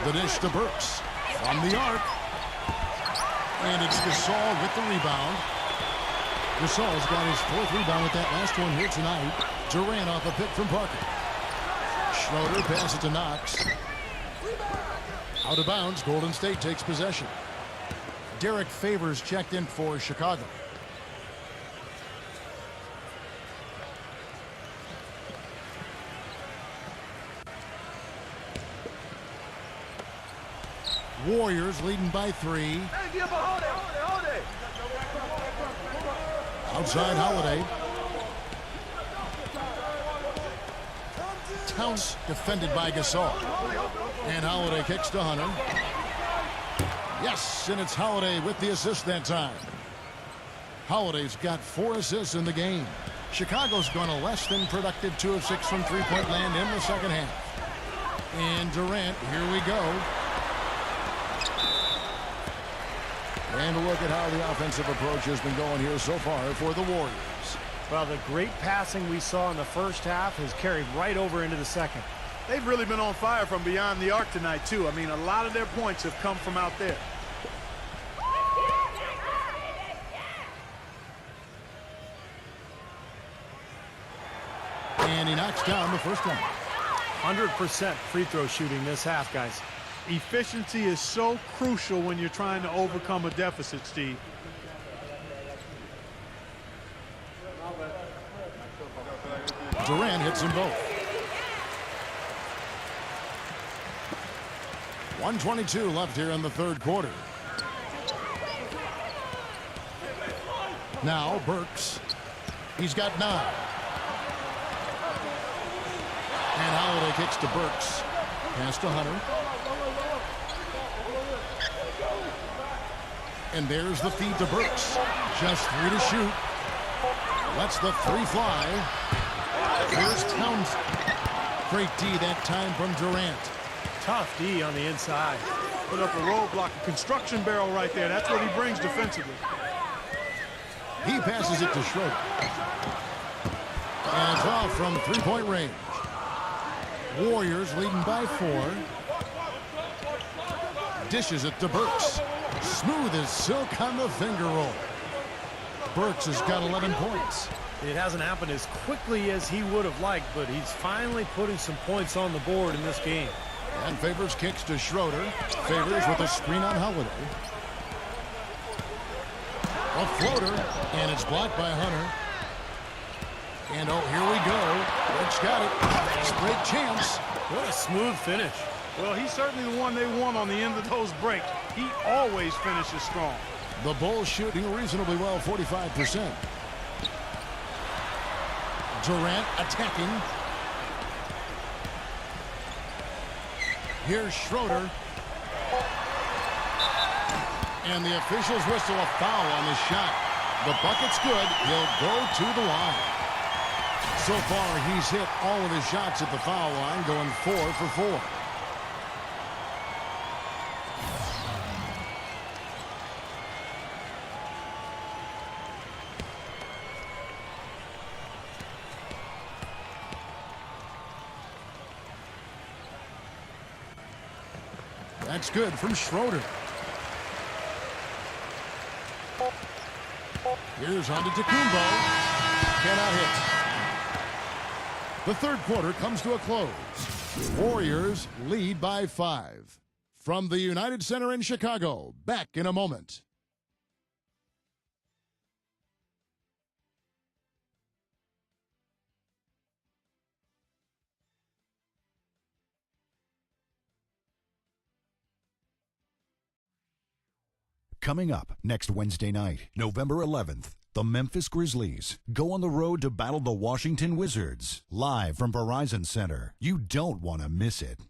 The dish to Burks. From the arc. And it's Gasol with the rebound. Gasol's got his 4th rebound with that last one here tonight. Durant off a pick from Parker. Schroeder passes it to Knox. Out of bounds, Golden State takes possession. Derek Favors checked in for Chicago. Warriors leading by 3. Outside Holiday. Towns defended by Gasol. And Holiday kicks to Hunter. Yes, and it's Holiday with the assist that time. Holiday's got 4 assists in the game. Chicago's gone a less than productive 2 of 6 from three-point land in the second half. And Durant, here we go. And a look at how the offensive approach has been going here so far for the Warriors. Well, the great passing we saw in the first half has carried right over into the second. They've really been on fire from beyond the arc tonight, too. I mean, a lot of their points have come from out there. And he knocks down the first one. 100% free throw shooting this half, guys. Efficiency is so crucial when you're trying to overcome a deficit, Steve. Durant hits them both. 1:22 left here in the third quarter. Now Burks. He's got 9. And Holiday kicks to Burks. Pass to Hunter. And there's the feed to Burks. Just 3 to shoot. Lets the 3 fly. Here's Towns. Great D that time from Durant. Tough D on the inside. Put up a roadblock, a construction barrel right there. That's what he brings defensively. He passes it to Schroeder. And it's off from three-point range. Warriors leading by 4. Dishes it to Burks. Smooth as silk on the finger roll. Burks has got 11 points. It hasn't happened as quickly as he would have liked, but he's finally putting some points on the board in this game. And Favors kicks to Schroeder. Favors with a screen on Holiday. A floater, and it's blocked by Hunter. And oh, here we go. Burks got it. Straight chance. What a smooth finish. Well, he's certainly the one they want on the end of those breaks. He always finishes strong. The Bulls shooting reasonably well, 45%. Durant attacking. Here's Schroeder. And the officials whistle a foul on the shot. The bucket's good. He'll go to the line. So far, he's hit all of his shots at the foul line, going 4 for 4. That's good from Schroeder. Here's on to Tacumbo. Cannot hit. The third quarter comes to a close. Warriors lead by 5. From the United Center in Chicago, back in a moment. Coming up next Wednesday night, November 11th, the Memphis Grizzlies go on the road to battle the Washington Wizards. Live from Verizon Center. You don't want to miss it.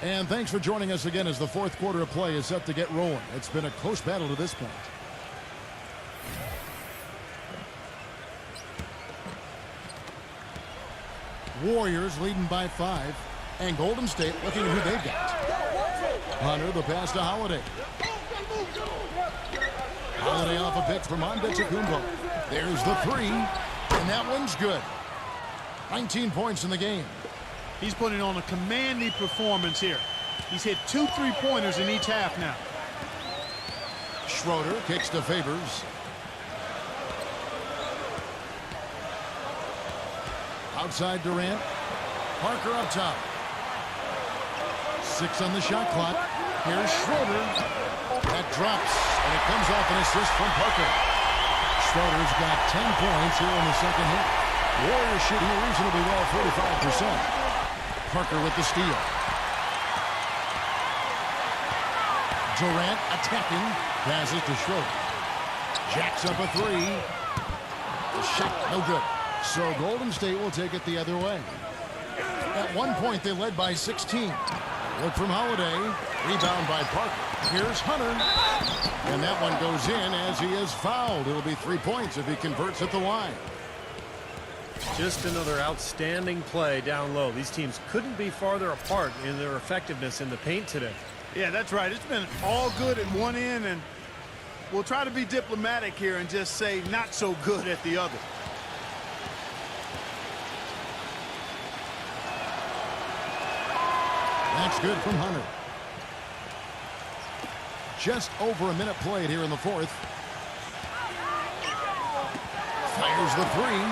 And thanks for joining us again as the fourth quarter of play is set to get rolling. It's been a close battle to this point. Warriors leading by 5. And Golden State looking at who they've got. Hunter, the pass to Holiday. Holiday off a pick from Antetokounmpo. There's the 3. And that one's good. 19 points in the game. He's putting on a commanding performance here. He's hit 2 3-pointers in each half now. Schroeder kicks to Favors. Outside Durant. Parker up top. 6 on the shot clock. Here's Schroeder. That drops, and it comes off an assist from Parker. Schroeder's got 10 points here in the second half. Warriors shooting reasonably well, 45%. Parker with the steal. Durant attacking. Passes to Schroeder. Jacks up a three. The shot, no good. So Golden State will take it the other way. At one point, they led by 16. Look from Holiday. Rebound by Parker. Here's Hunter. And that one goes in as he is fouled. It'll be 3 points if he converts at the line. Just another outstanding play down low. These teams couldn't be farther apart in their effectiveness in the paint today. Yeah, that's right. It's been all good at one end, and we'll try to be diplomatic here and just say not so good at the other. That's good from Hunter. Just over a minute played here in the fourth. Fires the three.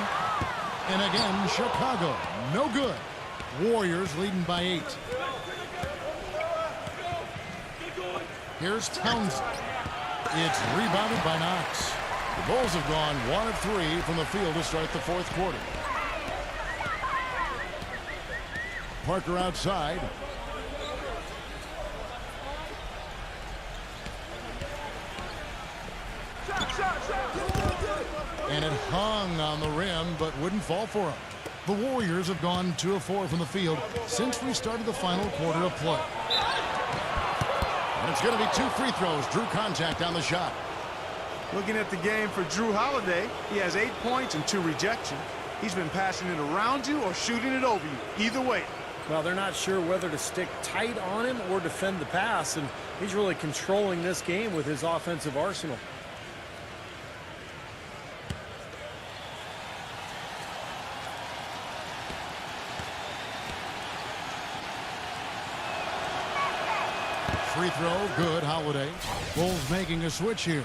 And again, Chicago. No good. Warriors leading by 8. Here's Townsend. It's rebounded by Knox. The Bulls have gone 1 of 3 from the field to start the fourth quarter. Parker outside. And it hung on the rim, but wouldn't fall for him. The Warriors have gone 2 of 4 from the field since we started the final quarter of play. And it's going to be 2 free throws. Drew contact on the shot. Looking at the game for Drew Holiday, he has 8 points and 2 rejections. He's been passing it around you or shooting it over you. Either way. Well, they're not sure whether to stick tight on him or defend the pass, and he's really controlling this game with his offensive arsenal. Free throw, good, Holiday. Bulls making a switch here.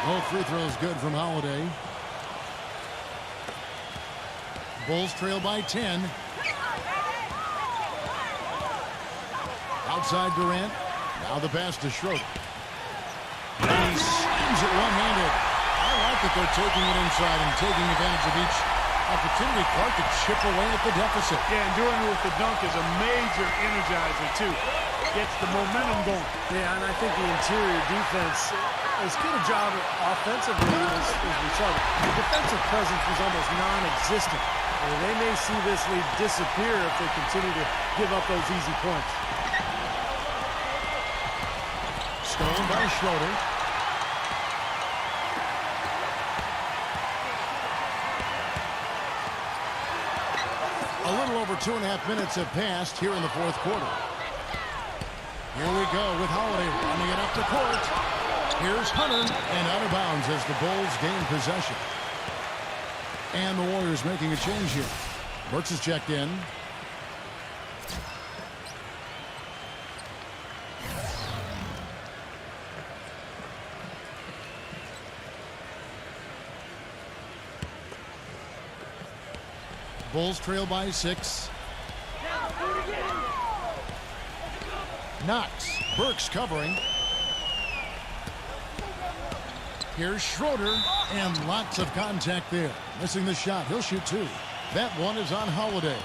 Both free throws good from Holiday. Bulls trail by 10. Outside Durant. Now the pass to Schroeder. And he slams it one-handed. I like that they're taking it inside and taking advantage of each opportunity. Clark to chip away at the deficit. Yeah, and doing it with the dunk is a major energizer, too. Gets the momentum going. Yeah, and I think the interior defense as good a job offensively as we saw. The defensive presence was almost non-existent. And they may see this lead disappear if they continue to give up those easy points. Stolen by Schroeder. A little over 2.5 minutes have passed here in the fourth quarter. Here we go with Holiday running it up the court. Here's Hunter, and out of bounds as the Bulls gain possession. And the Warriors making a change here. Burks is checked in. Bulls trail by 6. Knox. Burks covering. Here's Schroeder, and lots of contact there. Missing the shot. He'll shoot 2. That one is on Holiday.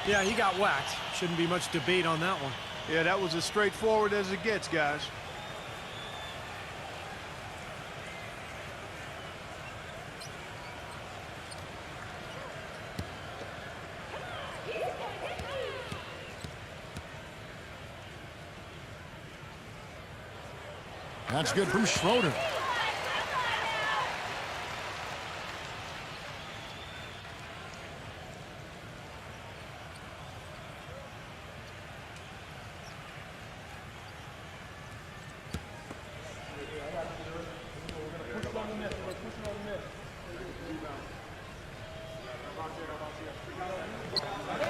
Yeah, he got whacked. Shouldn't be much debate on that one. Yeah, that was as straightforward as it gets, guys. That's good from Schroeder.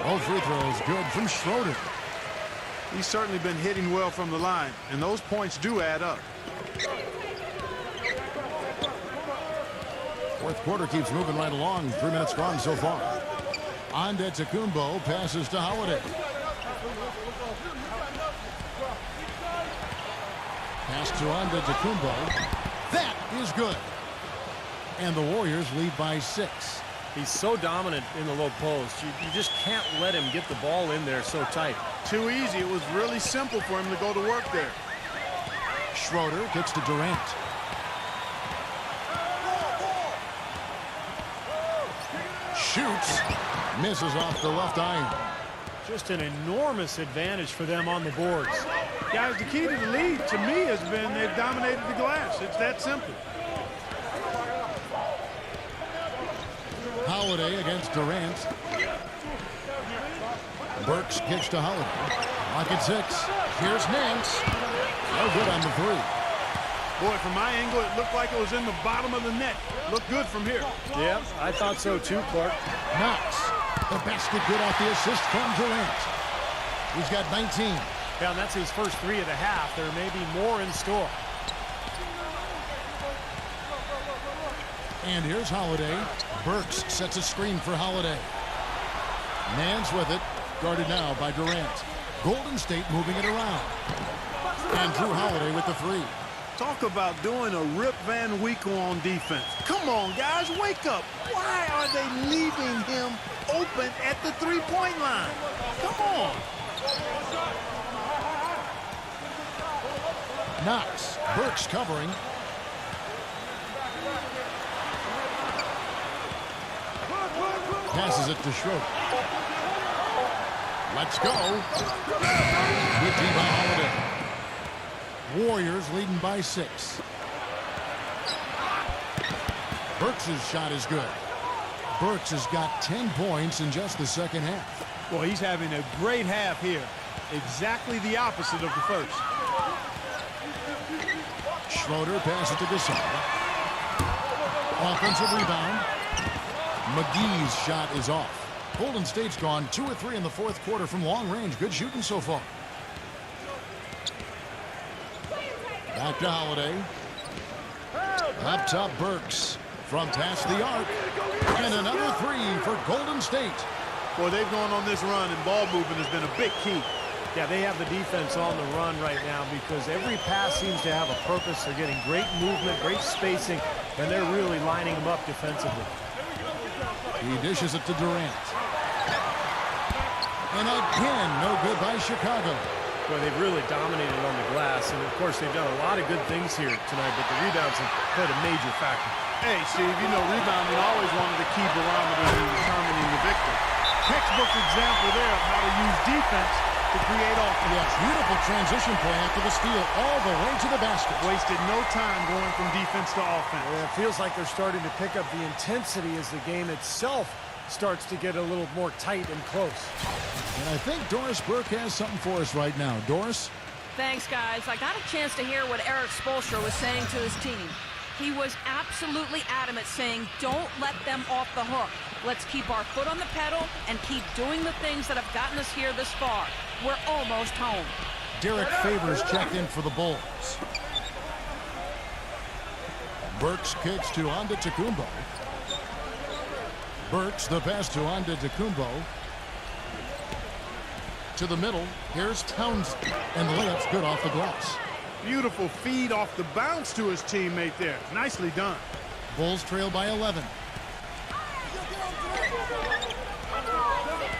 All free throws good from Schroeder. He's certainly been hitting well from the line, and those points do add up. Fourth quarter keeps moving right along. 3 minutes gone so far. Antetokounmpo passes to Holiday. Pass to Antetokounmpo. That is good. And the Warriors lead by 6. He's so dominant in the low post. You just can't let him get the ball in there so tight. Too easy. It was really simple for him to go to work there. Schroeder kicks to Durant. Shoots. Misses off the left iron. Just an enormous advantage for them on the boards. Guys, the key to the lead, to me, has been they've dominated the glass. It's that simple. Holiday against Durant. Burks kicks to Holiday. Lock at 6. Here's Nance. No good on the 3. Boy, from my angle, it looked like it was in the bottom of the net. Looked good from here. Yeah, I thought so too, Clark. Knox. The basket good off the assist from Durant. He's got 19. Yeah, and that's his first 3 of the half. There may be more in store. And here's Holiday. Burks sets a screen for Holiday. Nance with it. Guarded now by Durant. Golden State moving it around. And Drew Holiday with the 3. Talk about doing a Rip Van Winkle on defense. Come on, guys, wake up. Why are they leaving him open at the three-point line? Come on. Knox. Burks covering. Passes it to Schroeder. Let's go. Good D by Holiday. Warriors leading by 6. Burks' shot is good. Burks has got 10 points in just the second half. Well, he's having a great half here. Exactly the opposite of the first. Schroeder passes to Gasol. Offensive rebound. McGee's shot is off. Golden State's gone 2 or 3 in the fourth quarter from long range. Good shooting so far. Back to Holiday. Up top, Burks. From past the arc. And another 3 for Golden State. Boy, they've gone on this run, and ball movement has been a big key. Yeah, they have the defense on the run right now because every pass seems to have a purpose. They're getting great movement, great spacing, and they're really lining them up defensively. He dishes it to Durant. And again, no good by Chicago. Boy, they've really dominated on the glass, and of course they've done a lot of good things here tonight, but the rebounds have played a major factor. Hey, Steve, you know rebounding always one of the key barometers in determining the victory. Textbook example there of how to use defense to create offense. Yes, beautiful transition play after the steal all the way to the basket. Wasted no time going from defense to offense. Yeah, it feels like they're starting to pick up the intensity as the game itself starts to get a little more tight and close. And I think Doris Burke has something for us right now. Doris? Thanks, guys. I got a chance to hear what Eric Spoelstra was saying to his team. He was absolutely adamant, saying, don't let them off the hook. Let's keep our foot on the pedal and keep doing the things that have gotten us here this far. We're almost home. Derek Favors checked in for the Bulls. Burks kicks to Antetokounmpo. Burks, the pass to Antetokounmpo. To the middle. Here's Townsend. And the layup's good off the glass. Beautiful feed off the bounce to his teammate there. Nicely done. Bulls trail by 11.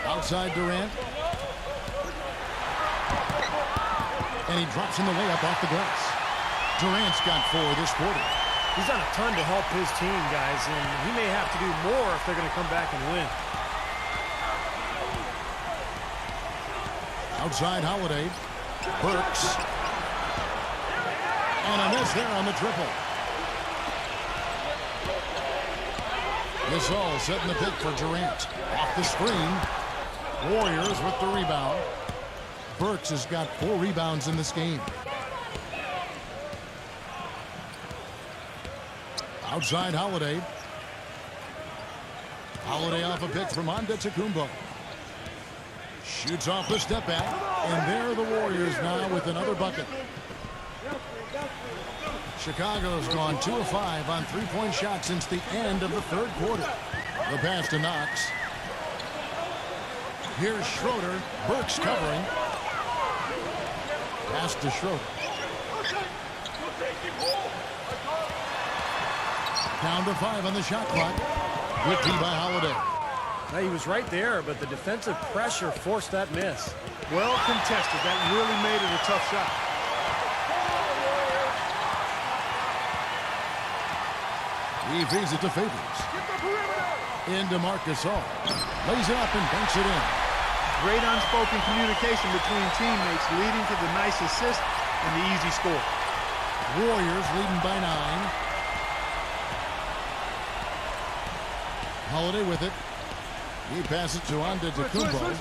Outside Durant. And he drops in the layup off the glass. Durant's got 4 this quarter. He's done a ton to help his team, guys, and he may have to do more if they're going to come back and win. Outside Holiday. Burks. And a miss there on the triple. Gasol setting the pick for Durant. Off the screen. Warriors with the rebound. Burks has got 4 rebounds in this game. Outside Holiday. Holiday off a pick from Antetokounmpo. Shoots off the step back. And there are the Warriors now with another bucket. Chicago's gone 2 of 5 on three-point shots since the end of the third quarter. The pass to Knox. Here's Schroeder. Burks covering. Pass to Schroeder. Down to 5 on the shot clock. Good D by Holiday. Now, he was right there, but the defensive pressure forced that miss. Well contested. That really made it a tough shot. He feeds it to Favors. Into Marcus All. Lays it up and banks it in. Great unspoken communication between teammates leading to the nice assist and the easy score. Warriors leading by 9. Holiday with it. He passes to Antetokounmpo.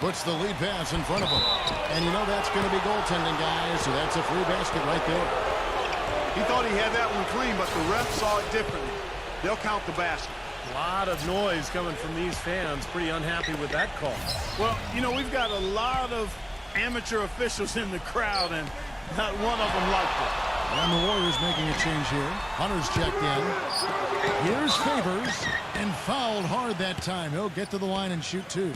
Puts the lead pass in front of him. And you know that's going to be goaltending, guys, so that's a free basket right there. He thought he had that one clean, but the ref saw it differently. They'll count the basket. A lot of noise coming from these fans. Pretty unhappy with that call. Well, you know, we've got a lot of amateur officials in the crowd, and not one of them liked it. And the Warriors making a change here. Hunter's checked in. Here's Favors, and fouled hard that time. He'll get to the line and shoot 2.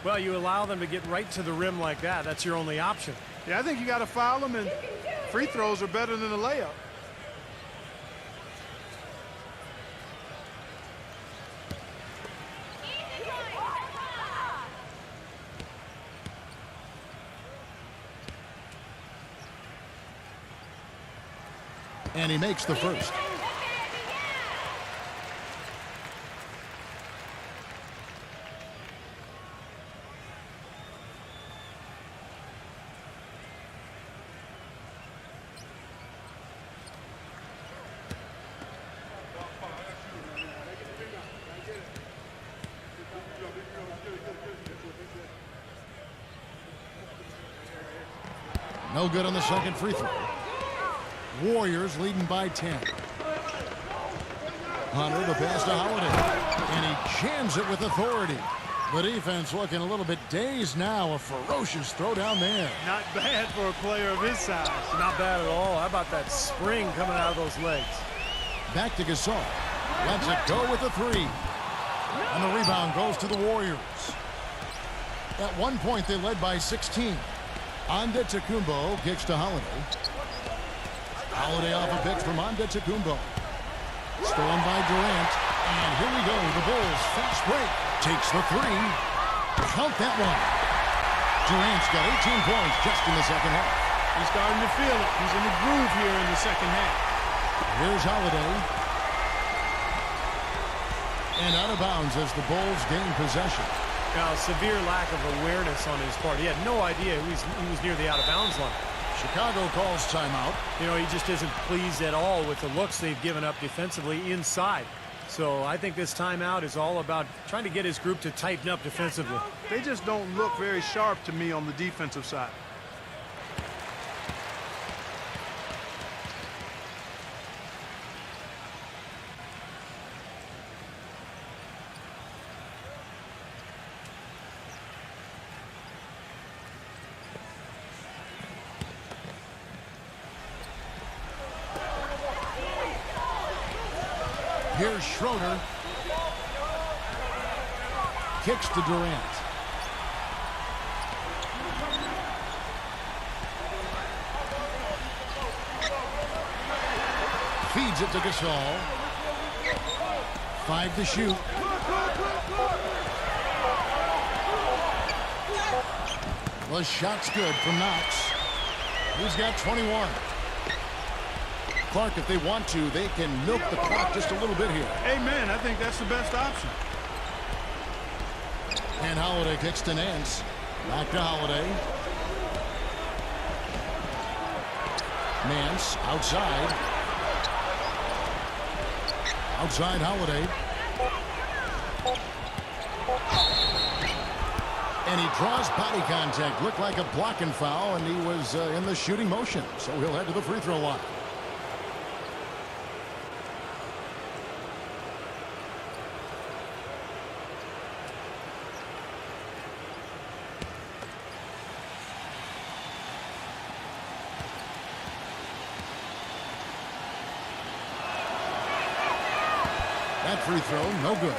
Well, you allow them to get right to the rim like that. That's your only option. Yeah, I think you got to foul them, and free throws are better than a layup. And he makes the first. No good on the second free throw. Warriors leading by 10. Hunter, the pass to Holiday. And he jams it with authority. The defense looking a little bit dazed now. A ferocious throw down there. Not bad for a player of his size. Not bad at all. How about that spring coming out of those legs? Back to Gasol. Lets it go with the 3. And the rebound goes to the Warriors. At one point, they led by 16. Antetokounmpo kicks to Holiday. Holiday off a pick from Antetokounmpo. Stolen by Durant. And here we go. The Bulls fast break. Takes the 3. Count that one. Durant's got 18 points just in the second half. He's starting to feel it. He's in the groove here in the second half. Here's Holiday. And out of bounds as the Bulls gain possession. Now, severe lack of awareness on his part. He had no idea he was near the out-of-bounds line. Chicago calls timeout. You know, he just isn't pleased at all with the looks they've given up defensively inside. So I think this timeout is all about trying to get his group to tighten up defensively. They just don't look very sharp to me on the defensive side. Here's Schroeder. Kicks to Durant. Feeds it to Gasol. 5 to shoot. The shot's good from Knox. He's got 21. Clark, if they want to, they can milk the clock just a little bit here. Amen. I think that's the best option. And Holiday kicks to Nance. Back to Holiday. Nance outside. Outside Holiday. And he draws body contact. Looked like a block and foul, and he was in the shooting motion. So he'll head to the free throw line. That free throw, no good.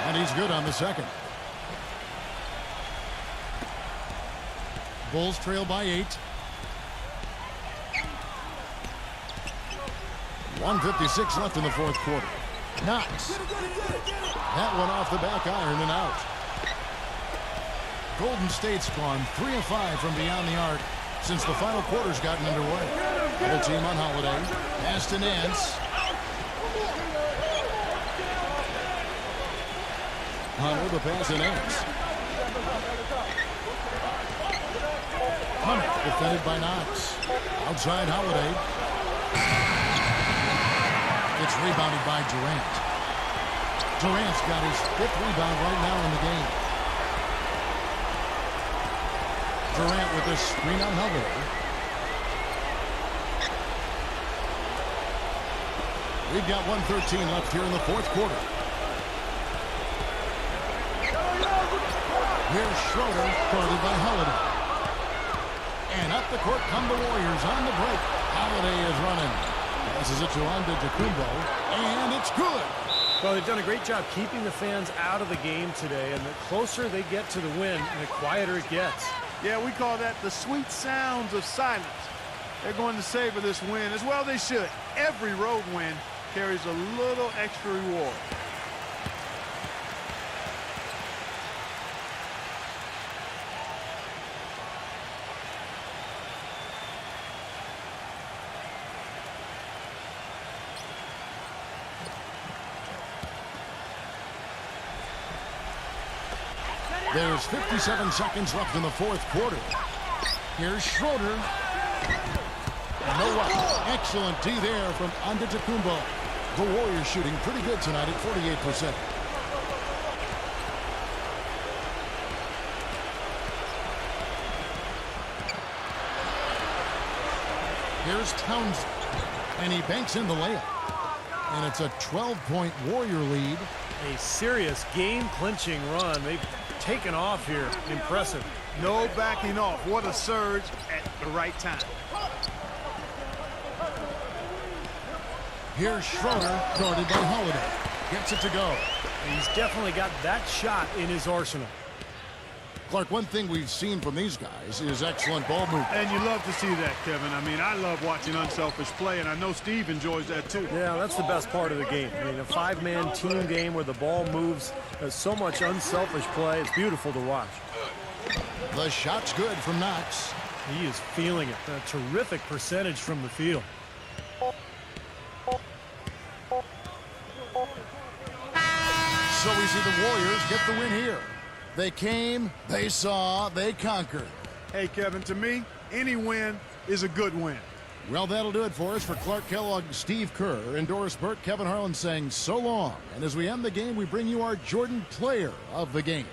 And he's good on the second. Bulls trail by 8. 1:56 left in the fourth quarter. Knox. That one off the back iron and out. Golden State's gone 3 of 5 from beyond the arc since the final quarter's gotten underway. Double team on Holiday. Pass to Nance. Hunter, the pass to Nance. Hunter, defended by Knox. Outside Holiday. It's rebounded by Durant. Durant's got his 5th rebound right now in the game. Durant with a screen on Holiday. We've got 1:13 left here in the fourth quarter. Here's Schroeder, guarded by Holiday. And up the court come the Warriors on the break. Holiday is running. Passes it to Antetokounmpo, and it's good. Well, they've done a great job keeping the fans out of the game today, and the closer they get to the win, the quieter it gets. Yeah, we call that the sweet sounds of silence. They're going to savor this win, as well they should. Every road win carries a little extra reward. There's 57 seconds left in the fourth quarter. Here's Schroeder. No up. Excellent D there from Antetokounmpo. The Warriors shooting pretty good tonight at 48%. Here's Townsend. And he banks in the layup. And it's a 12-point Warrior lead. A serious game-clinching run. They've taken off here. Impressive. No backing off. What a surge at the right time. Here's Schroeder, guarded by Holiday. Gets it to go. He's definitely got that shot in his arsenal. Clark, one thing we've seen from these guys is excellent ball movement. And you love to see that, Kevin. I mean, I love watching unselfish play, and I know Steve enjoys that too. Yeah, that's the best part of the game. I mean, a 5-man team game where the ball moves. There's so much unselfish play. It's beautiful to watch. The shot's good from Knox. He is feeling it. A terrific percentage from the field. So we see the Warriors get the win here. They came, they saw, they conquered. Hey, Kevin, to me, any win is a good win. Well, that'll do it for us. For Clark Kellogg, Steve Kerr, and Doris Burke, Kevin Harlan saying so long. And as we end the game, we bring you our Jordan Player of the Game.